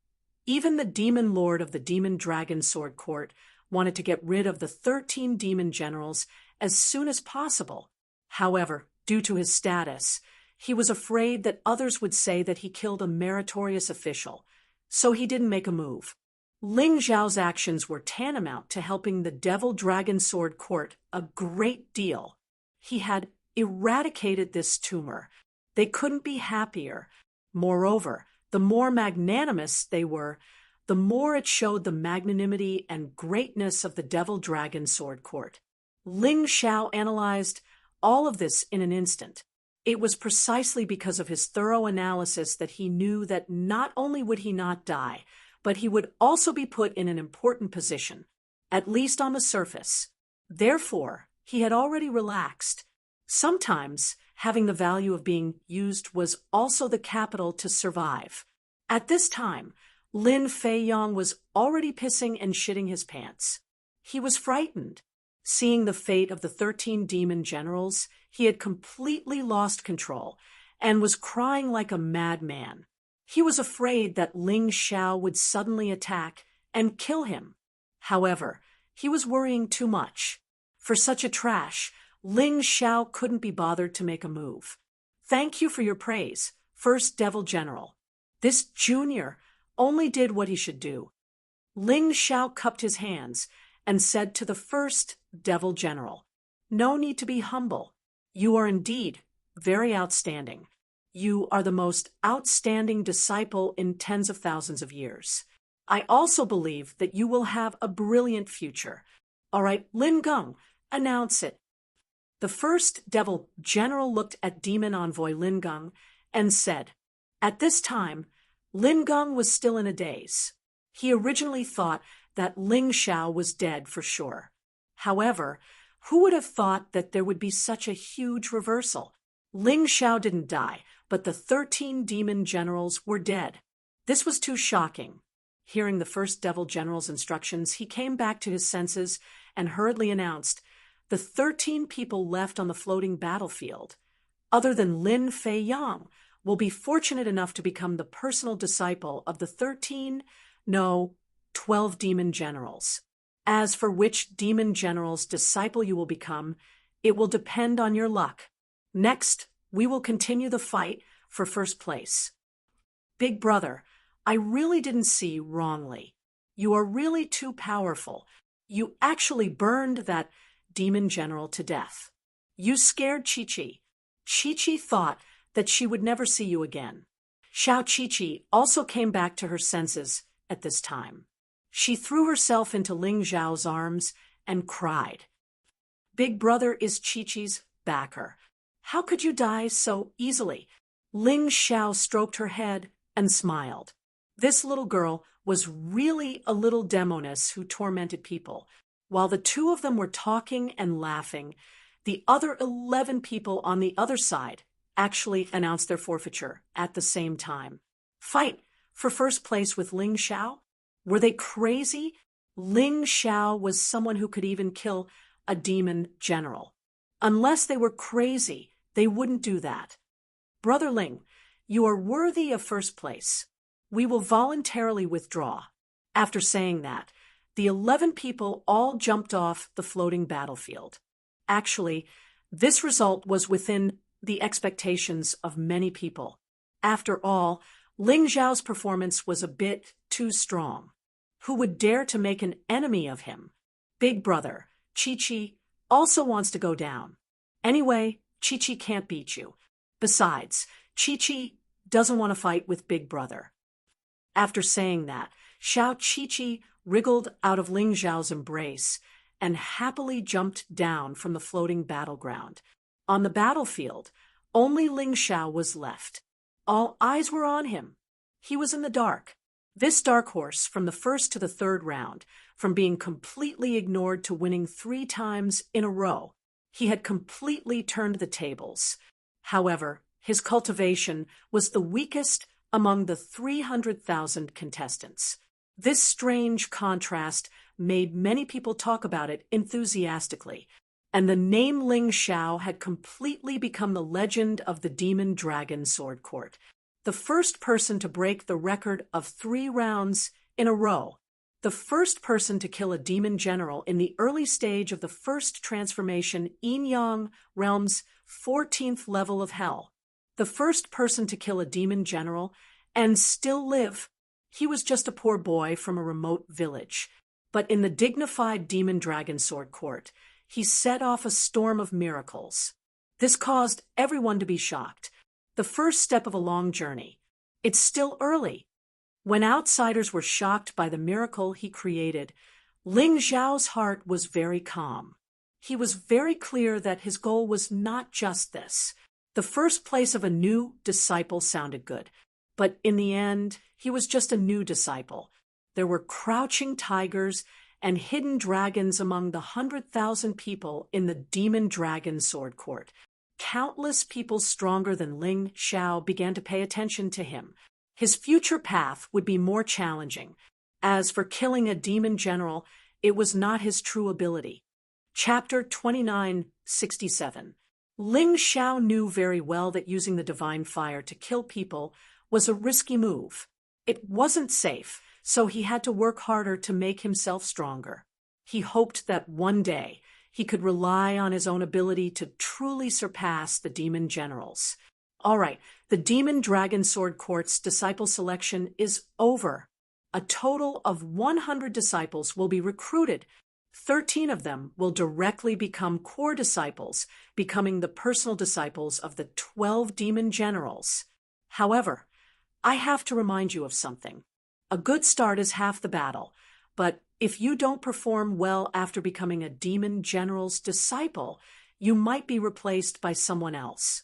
even the demon lord of the demon dragon sword court wanted to get rid of the 13 demon generals as soon as possible. However, due to his status, he was afraid that others would say that he killed a meritorious official, so he didn't make a move. Ling Xiao's actions were tantamount to helping the devil dragon sword court a great deal. He had eradicated this tumor. They couldn't be happier. Moreover, the more magnanimous they were, the more it showed the magnanimity and greatness of the devil dragon sword court. Ling Xiao analyzed all of this in an instant. It was precisely because of his thorough analysis that he knew that not only would he not die, but he would also be put in an important position, at least on the surface. Therefore, he had already relaxed. Sometimes, having the value of being used was also the capital to survive. At this time, Lin Feiyong was already pissing and shitting his pants. He was frightened. Seeing the fate of the 13 demon generals, he had completely lost control and was crying like a madman. He was afraid that Ling Xiao would suddenly attack and kill him. However, he was worrying too much. For such a trash, Ling Xiao couldn't be bothered to make a move. Thank you for your praise, First Devil General. This junior only did what he should do. Ling Xiao cupped his hands and said to the First Devil General, No need to be humble. You are indeed very outstanding. You are the most outstanding disciple in tens of thousands of years. I also believe that you will have a brilliant future. All right, Lin Geng, announce it. The First Devil General looked at Demon Envoy Lin Geng and said, At this time, Lin Geng was still in a daze. He originally thought that Ling Xiao was dead for sure. However, who would have thought that there would be such a huge reversal? Ling Xiao didn't die, but the 13 demon generals were dead. This was too shocking. Hearing the First Devil General's instructions, he came back to his senses and hurriedly announced, The 13 people left on the floating battlefield, other than Lin Feiyong, will be fortunate enough to become the personal disciple of the 12 demon generals. As for which demon general's disciple you will become, it will depend on your luck. Next, we will continue the fight for first place. Big brother, I really didn't see wrongly. You are really too powerful. You actually burned that demon general to death. You scared Chi-Chi. Chi-Chi thought that she would never see you again. Xiao Chi-Chi also came back to her senses at this time. She threw herself into Ling Zhao's arms and cried. Big brother is Chi-Chi's backer. How could you die so easily? Ling Xiao stroked her head and smiled. This little girl was really a little demoness who tormented people. While the two of them were talking and laughing, the other 11 people on the other side actually announced their forfeiture at the same time. Fight for first place with Ling Xiao? Were they crazy? Ling Xiao was someone who could even kill a demon general. Unless they were crazy, they wouldn't do that. Brother Ling, you are worthy of first place. We will voluntarily withdraw. After saying that, the 11 people all jumped off the floating battlefield. Actually, this result was within the expectations of many people. After all, Ling Xiao's performance was a bit too strong. Who would dare to make an enemy of him? Big brother, Chi-Chi, also wants to go down. Anyway, Chi-Chi can't beat you. Besides, Chi-Chi doesn't want to fight with Big brother. After saying that, Xiao Chi-Chi wriggled out of Ling Xiao's embrace and happily jumped down from the floating battleground. On the battlefield, only Ling Xiao was left. All eyes were on him. He was in the dark. This dark horse, from the first to the third round, from being completely ignored to winning 3 times in a row, he had completely turned the tables. However, his cultivation was the weakest among the 300,000 contestants. This strange contrast made many people talk about it enthusiastically, and the name Ling Xiao had completely become the legend of the Demon Dragon Sword Court. The first person to break the record of 3 rounds in a row. The first person to kill a demon general in the early stage of the first transformation Yin-Yang realm's 14th level of hell. The first person to kill a demon general and still live. He was just a poor boy from a remote village. But in the dignified Demon Dragon Sword Court, he set off a storm of miracles. This caused everyone to be shocked. The first step of a long journey. It's still early. When outsiders were shocked by the miracle he created, Ling Xiao's heart was very calm. He was very clear that his goal was not just this. The first place of a new disciple sounded good, but in the end, he was just a new disciple. There were crouching tigers and hidden dragons among the 100,000 people in the Demon Dragon Sword Court. Countless people stronger than Ling Xiao began to pay attention to him. His future path would be more challenging. As for killing a demon general, it was not his true ability. Chapter 2967. Ling Xiao knew very well that using the divine fire to kill people was a risky move. It wasn't safe, so he had to work harder to make himself stronger. He hoped that one day he could rely on his own ability to truly surpass the demon generals. All right, the Demon Dragon Sword Court's disciple selection is over. A total of 100 disciples will be recruited. 13 of them will directly become core disciples, becoming the personal disciples of the 12 demon generals. However, I have to remind you of something. A good start is half the battle, but if you don't perform well after becoming a demon general's disciple, you might be replaced by someone else.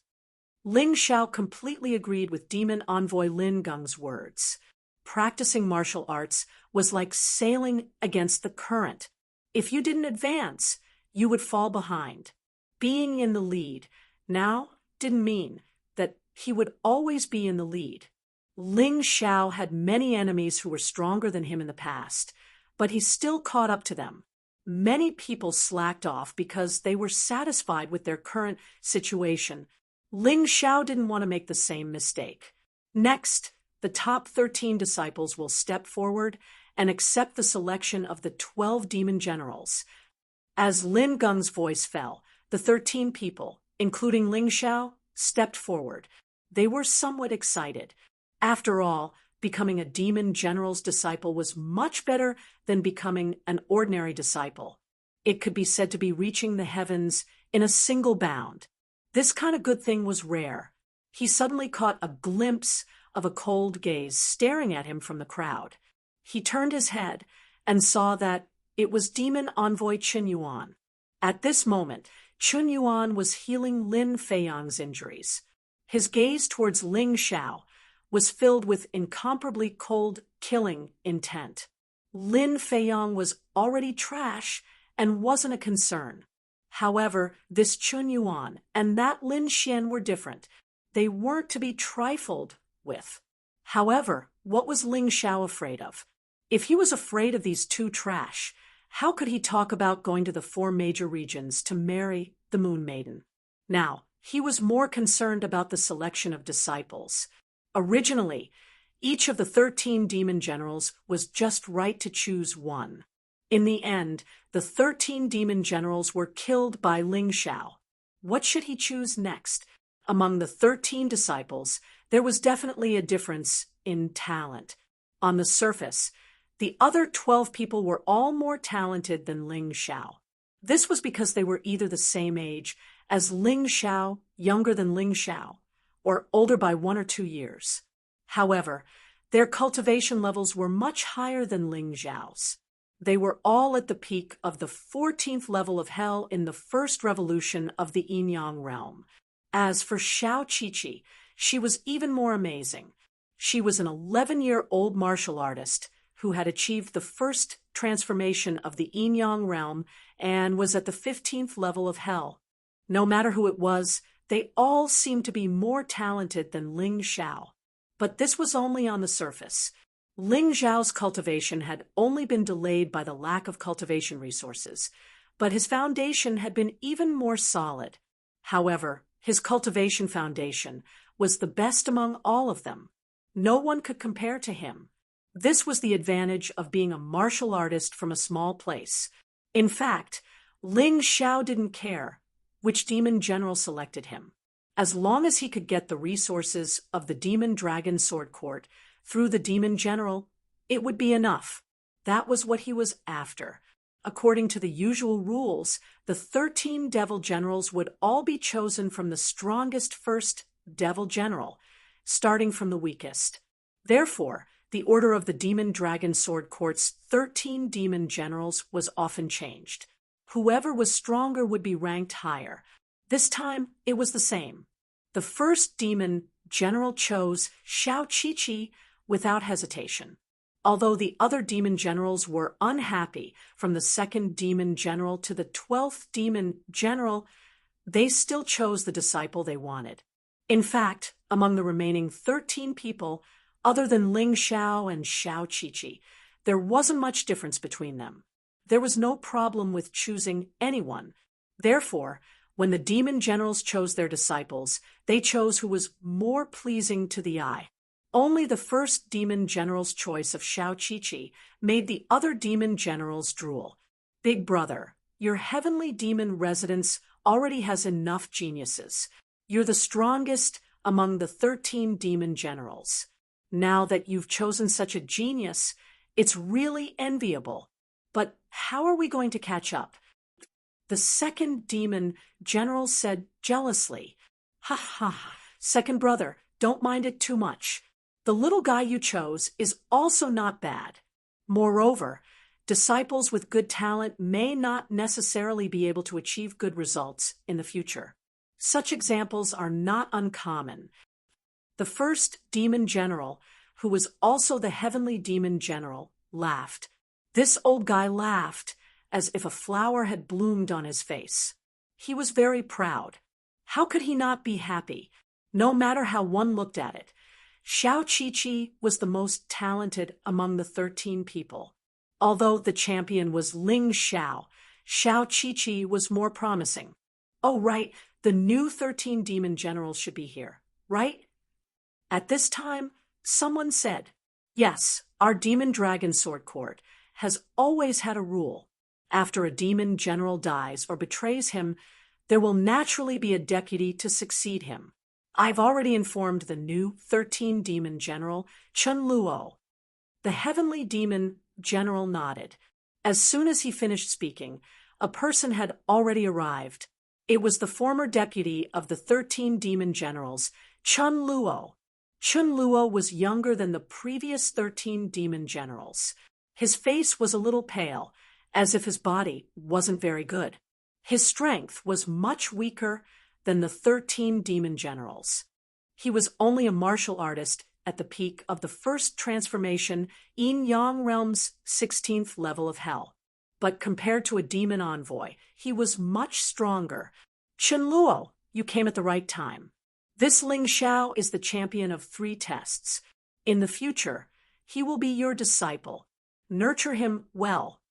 Ling Xiao completely agreed with Demon Envoy Lin Geng's words. Practicing martial arts was like sailing against the current. If you didn't advance, you would fall behind. Being in the lead now didn't mean that he would always be in the lead. Ling Xiao had many enemies who were stronger than him in the past, but he still caught up to them. Many people slacked off because they were satisfied with their current situation. Ling Xiao didn't want to make the same mistake. Next, the top 13 disciples will step forward and accept the selection of the 12 demon generals. As Lin Geng's voice fell, the 13 people, including Ling Xiao, stepped forward. They were somewhat excited. After all, becoming a demon general's disciple was much better than becoming an ordinary disciple. It could be said to be reaching the heavens in a single bound. This kind of good thing was rare. He suddenly caught a glimpse of a cold gaze staring at him from the crowd. He turned his head and saw that it was Demon Envoy Qin Yuan. At this moment, Chun Yuan was healing Lin Feiyang's injuries. His gaze towards Ling Xiao was filled with incomparably cold, killing intent. Lin Feiyang was already trash and wasn't a concern. However, this Chun Yuan and that Lin Xian were different. They weren't to be trifled with. However, what was Ling Xiao afraid of? If he was afraid of these two trash, how could he talk about going to the 4 major regions to marry the Moon Maiden? Now, he was more concerned about the selection of disciples. Originally, each of the 13 demon generals was just right to choose one. In the end, the 13 demon generals were killed by Ling Xiao. What should he choose next? Among the 13 disciples, there was definitely a difference in talent. On the surface, the other 12 people were all more talented than Ling Xiao. This was because they were either the same age as Ling Xiao, younger than Ling Xiao, or older by 1 or 2 years. However, their cultivation levels were much higher than Ling Xiao's. They were all at the peak of the 14th level of hell in the first revolution of the Yin-Yang realm. As for Xiao Qiqi, she was even more amazing. She was an 11-year-old martial artist who had achieved the first transformation of the Yin-Yang realm and was at the 15th level of hell. No matter who it was, they all seemed to be more talented than Ling Xiao. But this was only on the surface. Ling Xiao's cultivation had only been delayed by the lack of cultivation resources, but his foundation had been even more solid. However, his cultivation foundation was the best among all of them. No one could compare to him. This was the advantage of being a martial artist from a small place. In fact, Ling Xiao didn't care which demon general selected him. As long as he could get the resources of the Demon Dragon Sword Court through the demon general, it would be enough. That was what he was after. According to the usual rules, the 13 devil generals would all be chosen from the strongest first devil general, starting from the weakest. Therefore, the order of the Demon Dragon Sword Court's 13 demon generals was often changed. Whoever was stronger would be ranked higher. This time, it was the same. The first demon general chose Xiao Qiqi without hesitation. Although the other demon generals were unhappy from the second demon general to the 12th demon general, they still chose the disciple they wanted. In fact, among the remaining 13 people, other than Ling Xiao and Xiao Qiqi, there wasn't much difference between them. There was no problem with choosing anyone. Therefore, when the demon generals chose their disciples, they chose who was more pleasing to the eye. Only the first demon general's choice of Xiao Qiqi made the other demon generals drool. Big brother, your heavenly demon residence already has enough geniuses. You're the strongest among the 13 demon generals. Now that you've chosen such a genius, it's really enviable. But how are we going to catch up? The second demon general said jealously, "Ha ha, second brother, don't mind it too much. The little guy you chose is also not bad. Moreover, disciples with good talent may not necessarily be able to achieve good results in the future. Such examples are not uncommon." The first demon general, who was also the heavenly demon general, laughed. This old guy laughed as if a flower had bloomed on his face. He was very proud. How could he not be happy, no matter how one looked at it? Xiao Qiqi was the most talented among the 13 people. Although the champion was Ling Xiao, Xiao Qiqi was more promising. Oh, right, the new 13 demon generals should be here, right? At this time, someone said, "Yes, our Demon Dragon Sword Court has always had a rule. After a demon general dies or betrays him, there will naturally be a deputy to succeed him. I've already informed the new 13 demon general, Chun Luo." The heavenly demon general nodded. As soon as he finished speaking, a person had already arrived. It was the former deputy of the 13 demon generals, Chun Luo. Chun Luo was younger than the previous 13 demon generals. His face was a little pale, as if his body wasn't very good. His strength was much weaker than the 13 demon generals. He was only a martial artist at the peak of the first transformation in Yang Realm's 16th level of hell. But compared to a demon envoy, he was much stronger. Chunluo, you came at the right time. This Ling Xiao is the champion of 3 tests. In the future, he will be your disciple. Nurture him well.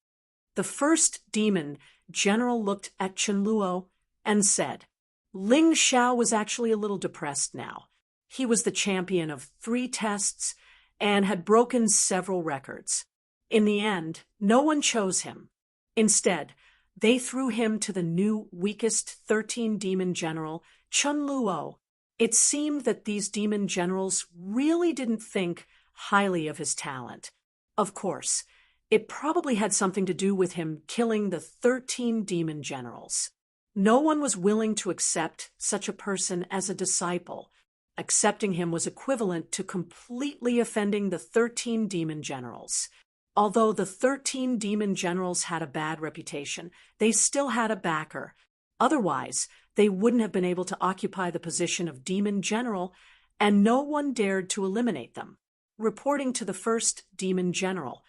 The first demon general looked at Chunluo and said, Ling Xiao was actually a little depressed now. He was the champion of 3 tests and had broken several records. In the end, no one chose him. Instead, they threw him to the new weakest 13 demon general, Chunluo. It seemed that these demon generals really didn't think highly of his talent. Of course, it probably had something to do with him killing the 13 demon generals. No one was willing to accept such a person as a disciple. Accepting him was equivalent to completely offending the 13 demon generals. Although the 13 demon generals had a bad reputation, they still had a backer. Otherwise, they wouldn't have been able to occupy the position of demon general, and no one dared to eliminate them. Reporting to the first demon general,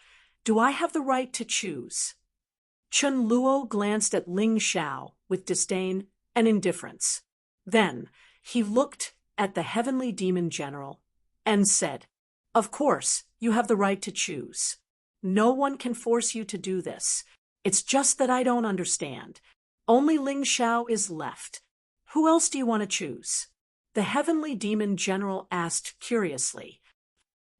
do I have the right to choose? Chunluo glanced at Ling Xiao with disdain and indifference. Then he looked at the heavenly demon general and said, Of course, you have the right to choose. No one can force you to do this. It's just that I don't understand. Only Ling Xiao is left. Who else do you want to choose? The heavenly demon general asked curiously.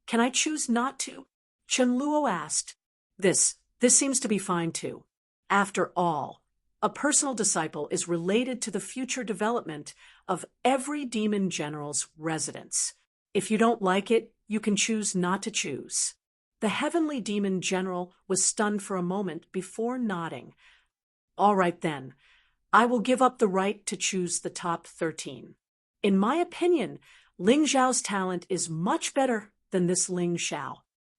Can I choose not to? Chunluo asked. This seems to be fine too. After all, a personal disciple is related to the future development of every demon general's residence. If you don't like it, you can choose not to choose. The heavenly demon general was stunned for a moment before nodding. All right then, I will give up the right to choose the top 13. In my opinion, Ling Xiao's talent is much better than this Ling Xiao.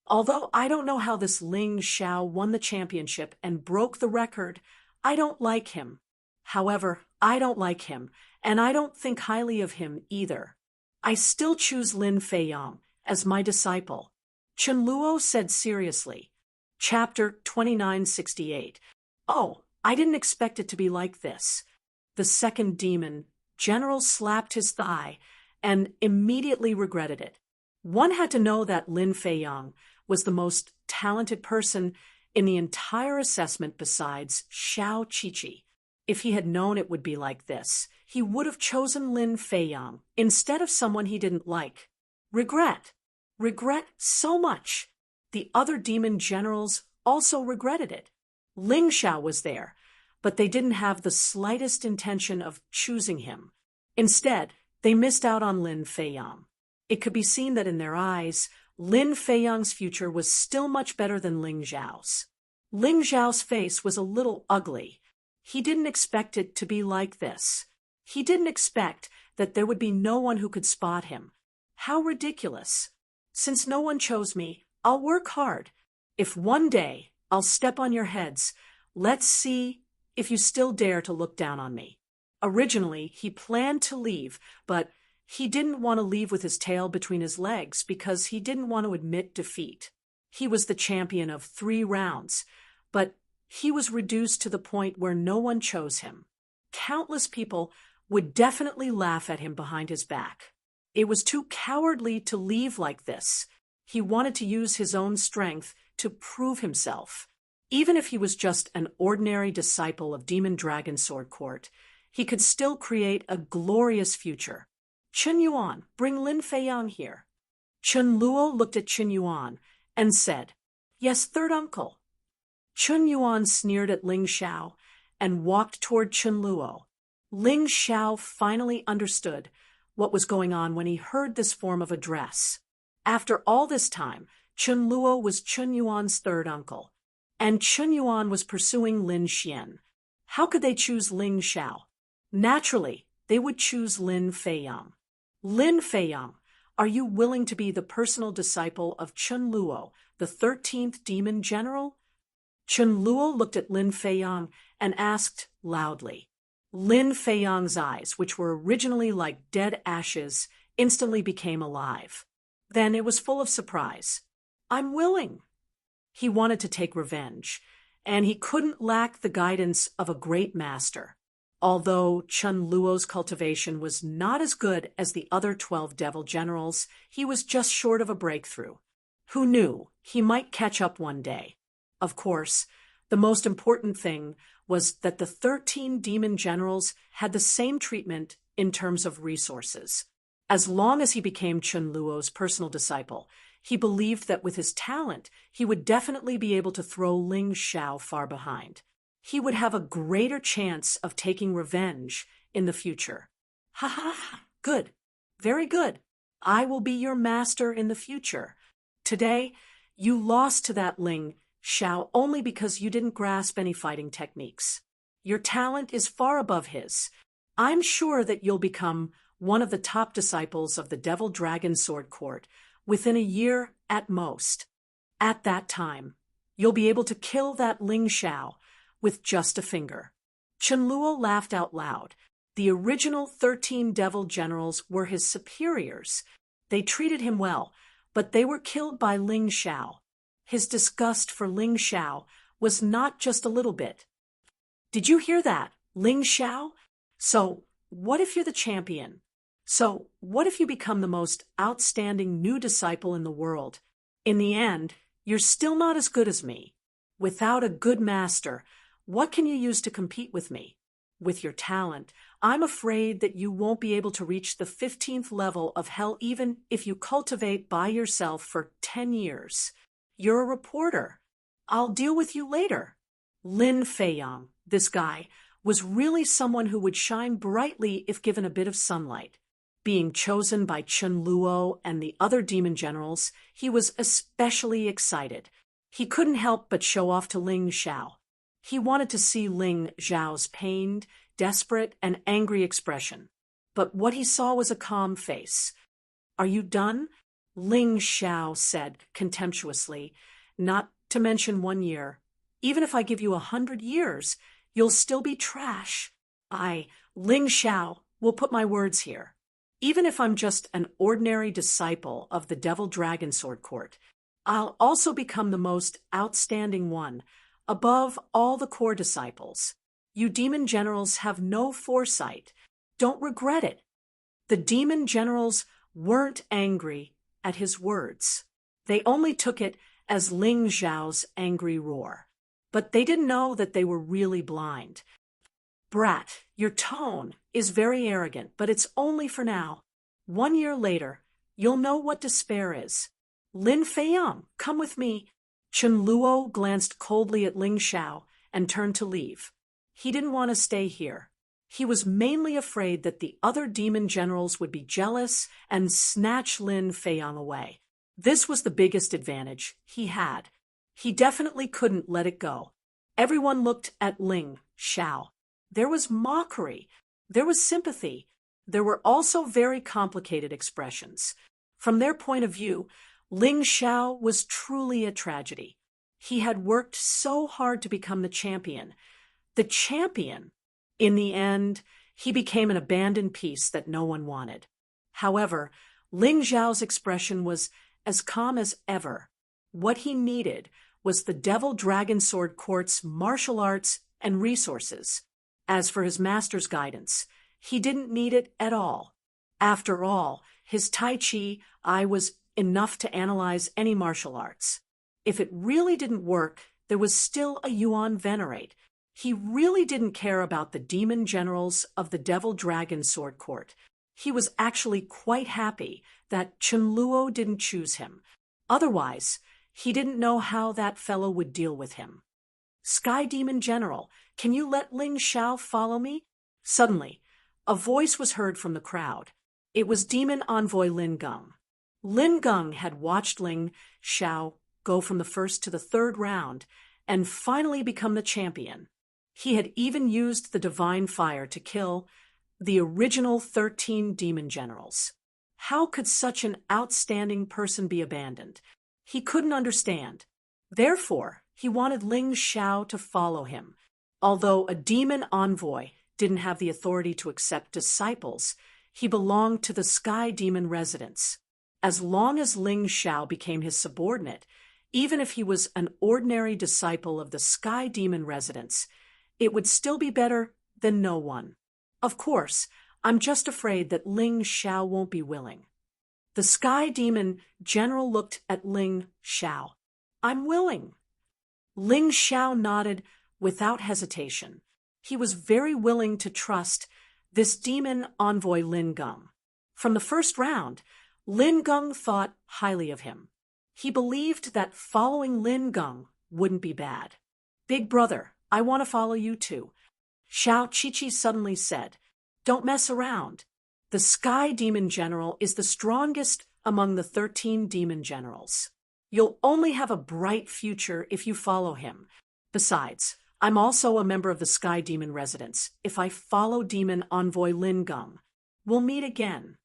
Although I don't know how this Ling Xiao won the championship and broke the record, I don't like him. However, I don't like him, and I don't think highly of him either. I still choose Lin Feiyang as my disciple. Chunluo said seriously. Chapter 2968. Oh, I didn't expect it to be like this. The second demon general slapped his thigh and immediately regretted it. One had to know that Lin Feiyang was the most talented person in the entire assessment besides Xiao Qiqi. If he had known it would be like this, he would have chosen Lin Feiyang instead of someone he didn't like. Regret so much. The other demon generals also regretted it. Ling Xiao was there, but they didn't have the slightest intention of choosing him. Instead, they missed out on Lin Feiyang. It could be seen that in their eyes, Lin Feiyang's future was still much better than Ling Xiao's. Ling Xiao's face was a little ugly. He didn't expect it to be like this. He didn't expect that there would be no one who could spot him. How ridiculous. Since no one chose me, I'll work hard. If one day I'll step on your heads, let's see if you still dare to look down on me. Originally, he planned to leave, but he didn't want to leave with his tail between his legs because he didn't want to admit defeat. He was the champion of 3 rounds, but he was reduced to the point where no one chose him. Countless people would definitely laugh at him behind his back. It was too cowardly to leave like this. He wanted to use his own strength to prove himself. Even if he was just an ordinary disciple of Demon Dragon Sword Court, he could still create a glorious future. Chun Yuan, bring Lin Feiyang here. Chun Luo looked at Chun Yuan and said, Yes, third uncle. Chun Yuan sneered at Ling Xiao and walked toward Chun Luo. Ling Xiao finally understood what was going on when he heard this form of address. After all this time, Chun Luo was Chun Yuan's third uncle, and Chun Yuan was pursuing Lin Xian. How could they choose Ling Xiao? Naturally, they would choose Lin Feiyang. Lin Feiyang, are you willing to be the personal disciple of Chun Luo, the 13th demon general? Chen Luo looked at Lin Feiyang and asked loudly. Lin Feiyang's eyes, which were originally like dead ashes, instantly became alive. Then it was full of surprise. I'm willing. He wanted to take revenge, and he couldn't lack the guidance of a great master. Although Chen Luo's cultivation was not as good as the other 12 devil generals, he was just short of a breakthrough. Who knew he might catch up one day? Of course, the most important thing was that the 13 demon generals had the same treatment in terms of resources. As long as he became Chen Luo's personal disciple, he believed that with his talent, he would definitely be able to throw Ling Xiao far behind. He would have a greater chance of taking revenge in the future. Ha ha ha! Good. Very good. I will be your master in the future. Today, you lost to that Ling Xiao only because you didn't grasp any fighting techniques. Your talent is far above his. I'm sure that you'll become one of the top disciples of the Devil Dragon Sword Court within a year at most. At that time, you'll be able to kill that Ling Xiao with just a finger. Chen Luo laughed out loud. The original 13 devil generals were his superiors. They treated him well, but they were killed by Ling Xiao. His disgust for Ling Xiao was not just a little bit. Did you hear that? Ling Xiao? So, what if you're the champion? So, what if you become the most outstanding new disciple in the world? In the end, you're still not as good as me. Without a good master, what can you use to compete with me? With your talent, I'm afraid that you won't be able to reach the 15th level of hell even if you cultivate by yourself for 10 years. You're a reporter. I'll deal with you later. Lin Feiyang, this guy, was really someone who would shine brightly if given a bit of sunlight. Being chosen by Chen Luo and the other demon generals, he was especially excited. He couldn't help but show off to Ling Xiao. He wanted to see Ling Xiao's pained, desperate, and angry expression. But what he saw was a calm face. Are you done? Ling Xiao said contemptuously. Not to mention 1 year. Even if I give you 100 years, you'll still be trash. Ling Xiao, will put my words here. Even if I'm just an ordinary disciple of the Devil Dragon Sword Court, I'll also become the most outstanding one, above all the core disciples. You demon generals have no foresight. Don't regret it. The demon generals weren't angry at his words. They only took it as Ling Xiao's angry roar. But they didn't know that they were really blind. Brat, your tone is very arrogant, but it's only for now. 1 year later, you'll know what despair is. Lin Feiyang, come with me. Chen Luo glanced coldly at Ling Xiao and turned to leave. He didn't want to stay here. He was mainly afraid that the other demon generals would be jealous and snatch Lin Feiyang away. This was the biggest advantage he had. He definitely couldn't let it go. Everyone looked at Ling Xiao. There was mockery. There was sympathy. There were also very complicated expressions. From their point of view, Ling Xiao was truly a tragedy. He had worked so hard to become the champion. The champion! In the end, he became an abandoned piece that no one wanted. However, Ling Xiao's expression was as calm as ever. What he needed was the Devil Dragon Sword Court's martial arts and resources. As for his master's guidance, he didn't need it at all. After all, his Tai Chi was enough to analyze any martial arts. If it really didn't work, there was still a Yuan Venerate. He really didn't care about the demon generals of the Devil Dragon Sword Court. He was actually quite happy that Chen Luo didn't choose him. Otherwise, he didn't know how that fellow would deal with him. Sky Demon General, can you let Ling Xiao follow me? Suddenly, a voice was heard from the crowd. It was Demon Envoy Lin Geng. Lin Geng had watched Ling Xiao go from the first to the third round and finally become the champion. He had even used the divine fire to kill the original 13 demon generals. How could such an outstanding person be abandoned? He couldn't understand. Therefore, He wanted Ling Xiao to follow him. Although a demon envoy didn't have the authority to accept disciples, he belonged to the Sky Demon residence. As long as Ling Xiao became his subordinate, even if he was an ordinary disciple of the Sky Demon residence, it would still be better than no one. Of course, I'm just afraid that Ling Xiao won't be willing. The Sky Demon general looked at Ling Xiao. I'm willing. Ling Xiao nodded without hesitation. He was very willing to trust this demon envoy Lin Geng. From the first round, Lin Geng thought highly of him. He believed that following Lin Geng wouldn't be bad. Big brother, I want to follow you too. Xiao Qiqi suddenly said, Don't mess around. The Sky Demon General is the strongest among the 13 demon generals. You'll only have a bright future if you follow him. Besides, I'm also a member of the Sky Demon residence. If I follow demon envoy Lin Geng, we'll meet again.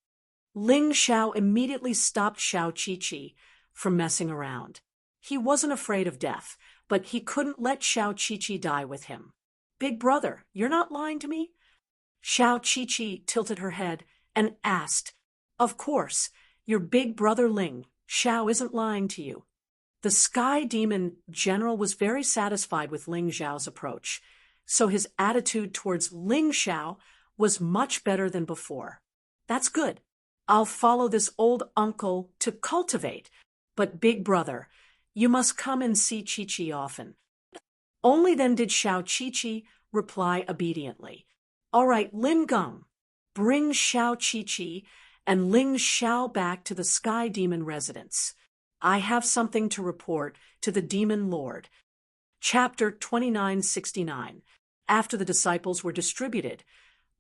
Ling Xiao immediately stopped Xiao Qiqi from messing around. He wasn't afraid of death, but he couldn't let Xiao Qiqi die with him. Big brother, you're not lying to me? Xiao Qiqi tilted her head and asked, Of course, your big brother Ling Xiao isn't lying to you. The Sky Demon General was very satisfied with Ling Xiao's approach, so his attitude towards Ling Xiao was much better than before. That's good. I'll follow this old uncle to cultivate, but big brother, you must come and see Qiqi often. Only then did Xiao Qiqi reply obediently. All right, Lin Geng, bring Xiao Qiqi and Ling Xiao back to the Sky Demon residence. I have something to report to the Demon Lord. Chapter 2969. After the disciples were distributed,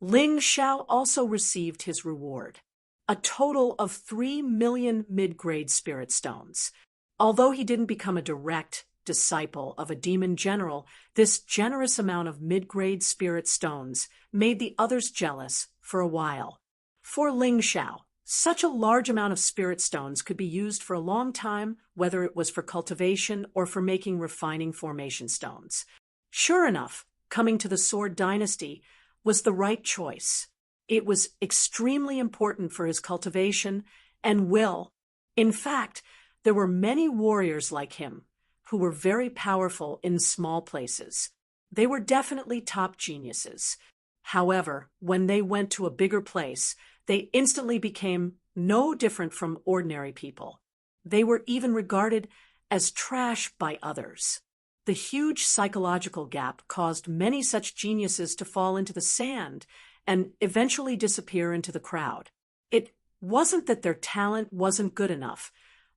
Ling Xiao also received his reward, a total of 3 million mid-grade spirit stones. Although he didn't become a direct disciple of a demon general, this generous amount of mid-grade spirit stones made the others jealous for a while. For Ling Xiao, such a large amount of spirit stones could be used for a long time, whether it was for cultivation or for making refining formation stones. Sure enough, coming to the Sword Dynasty was the right choice. It was extremely important for his cultivation and will. In fact, there were many warriors like him who were very powerful in small places. They were definitely top geniuses. However, when they went to a bigger place, they instantly became no different from ordinary people. They were even regarded as trash by others. The huge psychological gap caused many such geniuses to fall into the sand and eventually disappear into the crowd. It wasn't that their talent wasn't good enough,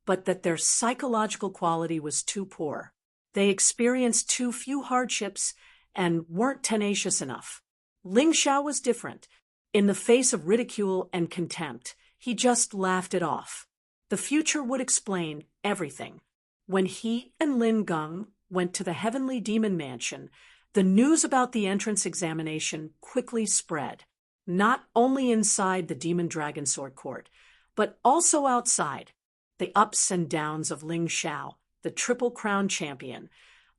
but that their psychological quality was too poor. They experienced too few hardships and weren't tenacious enough. Ling Xiao was different. In the face of ridicule and contempt, he just laughed it off. The future would explain everything. When he and Lin Geng went to the Heavenly Demon Mansion, the news about the entrance examination quickly spread, not only inside the Demon Dragon Sword Court, but also outside. The ups and downs of Ling Xiao, the Triple Crown champion,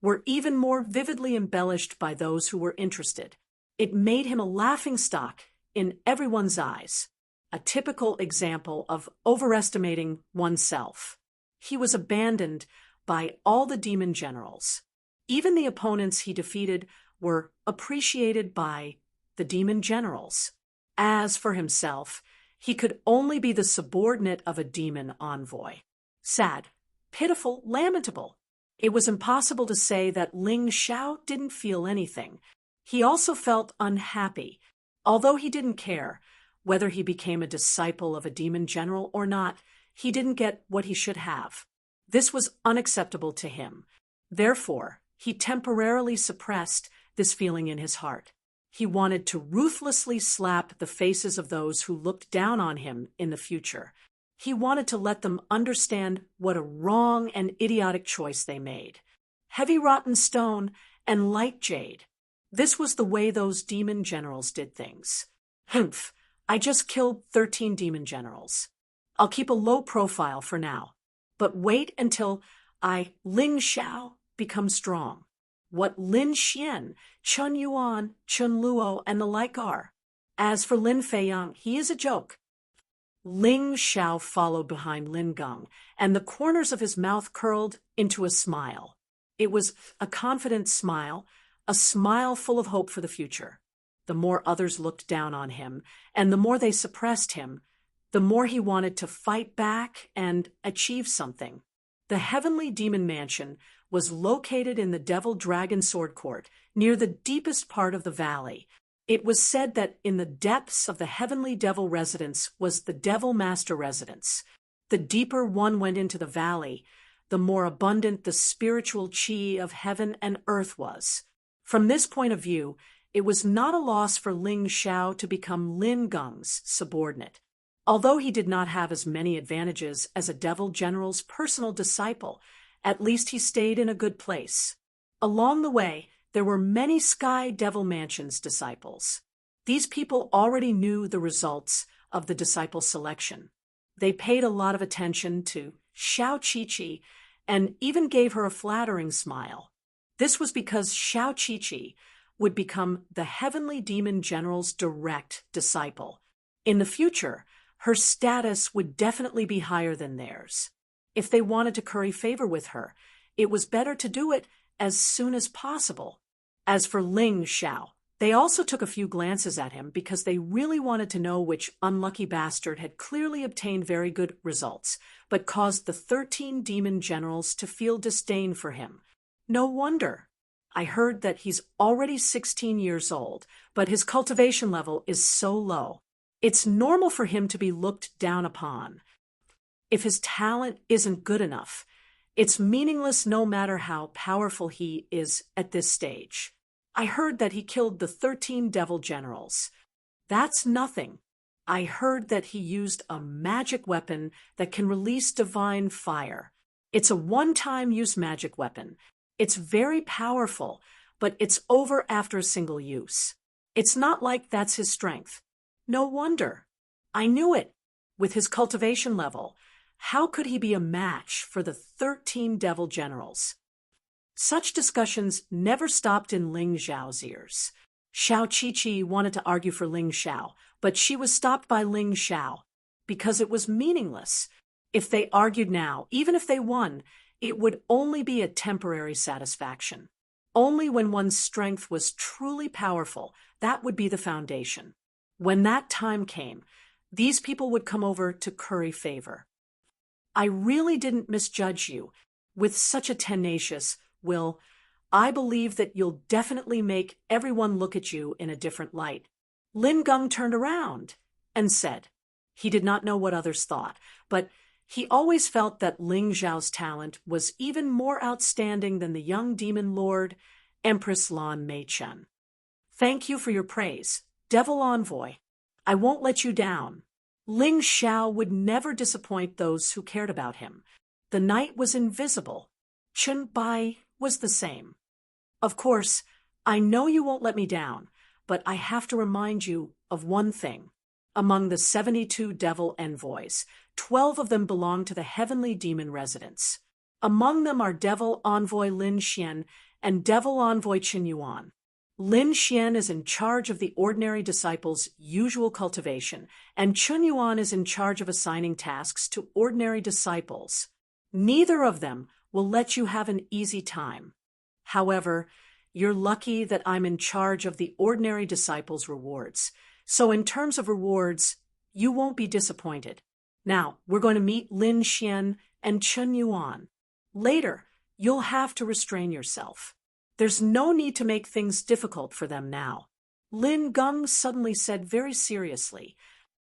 were even more vividly embellished by those who were interested. It made him a laughingstock in everyone's eyes, a typical example of overestimating oneself. He was abandoned by all the demon generals. Even the opponents he defeated were appreciated by the demon generals. As for himself, he could only be the subordinate of a demon envoy. Sad, pitiful, lamentable. It was impossible to say that Ling Xiao didn't feel anything. He also felt unhappy. Although he didn't care whether he became a disciple of a demon general or not, he didn't get what he should have. This was unacceptable to him. Therefore, he temporarily suppressed this feeling in his heart. He wanted to ruthlessly slap the faces of those who looked down on him in the future. He wanted to let them understand what a wrong and idiotic choice they made. Heavy rotten stone and light jade. This was the way those demon generals did things. Humph, I just killed 13 demon generals. I'll keep a low profile for now. But wait until Ling Xiao, become strong. What Lin Xian, Chun Yuan, Chun Luo, and the like are. As for Lin Feiyang, he is a joke. Ling Xiao followed behind Lin Geng, and the corners of his mouth curled into a smile. It was a confident smile, a smile full of hope for the future. The more others looked down on him, and the more they suppressed him, the more he wanted to fight back and achieve something. The Heavenly Demon Mansion was located in the Devil Dragon Sword Court, near the deepest part of the valley. It was said that in the depths of the Heavenly Devil Residence was the Devil Master Residence. The deeper one went into the valley, the more abundant the spiritual chi of heaven and earth was. From this point of view, it was not a loss for Ling Xiao to become Lin Geng's subordinate. Although he did not have as many advantages as a devil general's personal disciple, at least he stayed in a good place. Along the way, there were many Sky Devil Mansion's disciples. These people already knew the results of the disciple selection. They paid a lot of attention to Xiao Qiqi and even gave her a flattering smile. This was because Xiao Qiqi would become the Heavenly Demon General's direct disciple. In the future, her status would definitely be higher than theirs. If they wanted to curry favor with her, it was better to do it as soon as possible. As for Ling Xiao, they also took a few glances at him because they really wanted to know which unlucky bastard had clearly obtained very good results, but caused the 13 demon generals to feel disdain for him. No wonder. I heard that he's already 16 years old, but his cultivation level is so low. It's normal for him to be looked down upon. If his talent isn't good enough, it's meaningless no matter how powerful he is at this stage. I heard that he killed the 13 devil generals. That's nothing. I heard that he used a magic weapon that can release divine fire. It's a one-time use magic weapon. It's very powerful, but it's over after a single use. It's not like that's his strength. No wonder. I knew it. With his cultivation level, how could he be a match for the 13 devil generals? Such discussions never stopped in Ling Xiao's ears. Xiao Qiqi wanted to argue for Ling Xiao, but she was stopped by Ling Xiao because it was meaningless. If they argued now, even if they won, it would only be a temporary satisfaction. Only when one's strength was truly powerful, that would be the foundation. When that time came, these people would come over to curry favor. I really didn't misjudge you. With such a tenacious will, I believe that you'll definitely make everyone look at you in a different light. Lin Geng turned around and said, he did not know what others thought, but he always felt that Ling Xiao's talent was even more outstanding than the young demon lord, Empress Lan Meichen. Thank you for your praise, Devil Envoy. I won't let you down. Ling Xiao would never disappoint those who cared about him. The night was invisible. Chun Bai was the same. Of course, I know you won't let me down, but I have to remind you of one thing. Among the 72 devil envoys, 12 of them belong to the Heavenly Demon Residence. Among them are Devil Envoy Lin Xian and Devil Envoy Qin Yuan. Lin Xian is in charge of the ordinary disciples' usual cultivation, and Qin Yuan is in charge of assigning tasks to ordinary disciples. Neither of them will let you have an easy time. However, you're lucky that I'm in charge of the ordinary disciples' rewards. So in terms of rewards, you won't be disappointed. Now, we're going to meet Lin Xian and Qin Yuan. Later, you'll have to restrain yourself. There's no need to make things difficult for them now. Lin Geng suddenly said very seriously,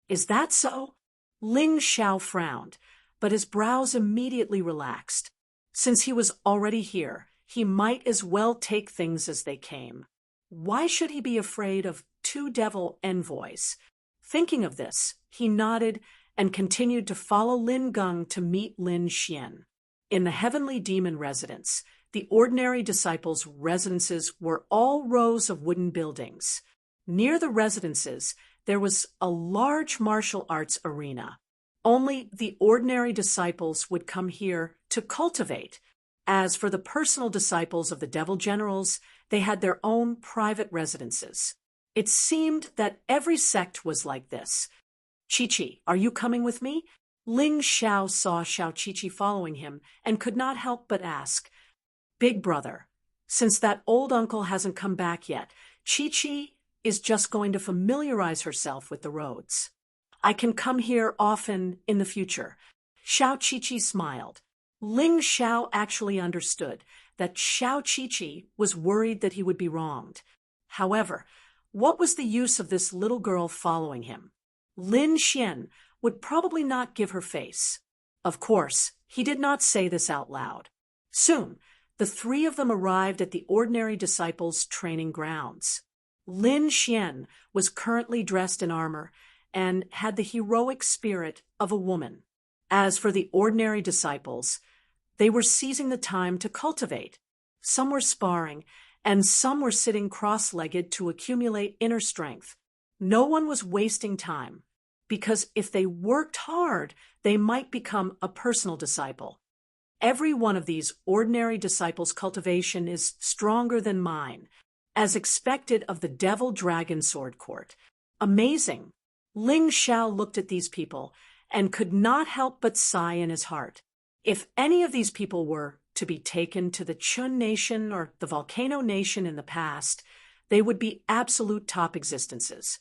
"Is that so?" Ling Xiao frowned, but his brows immediately relaxed. Since he was already here, he might as well take things as they came. Why should he be afraid of 2 devil envoys? Thinking of this, he nodded and continued to follow Lin Geng to meet Lin Xian. In the Heavenly Demon Residence, the ordinary disciples' residences were all rows of wooden buildings. Near the residences, there was a large martial arts arena. Only the ordinary disciples would come here to cultivate. As for the personal disciples of the devil generals, they had their own private residences. It seemed that every sect was like this. Chi-Chi, are you coming with me? Ling Xiao saw Xiao Chi-Chi following him and could not help but ask, Big brother, since that old uncle hasn't come back yet, Chi-Chi is just going to familiarize herself with the roads. I can come here often in the future. Xiao Chi-Chi smiled. Ling Xiao actually understood that Xiao Chi-Chi was worried that he would be wronged. However, what was the use of this little girl following him? Lin Xian would probably not give her face. Of course, he did not say this out loud. Soon, the three of them arrived at the ordinary disciples' training grounds. Lin Xian was currently dressed in armor and had the heroic spirit of a woman. As for the ordinary disciples, they were seizing the time to cultivate. Some were sparring, and some were sitting cross-legged to accumulate inner strength. No one was wasting time, because if they worked hard, they might become a personal disciple. Every one of these ordinary disciples' cultivation is stronger than mine, as expected of the Devil Dragon Sword Court. Amazing! Ling Xiao looked at these people and could not help but sigh in his heart. If any of these people were to be taken to the Chun Nation or the Volcano Nation in the past, they would be absolute top existences.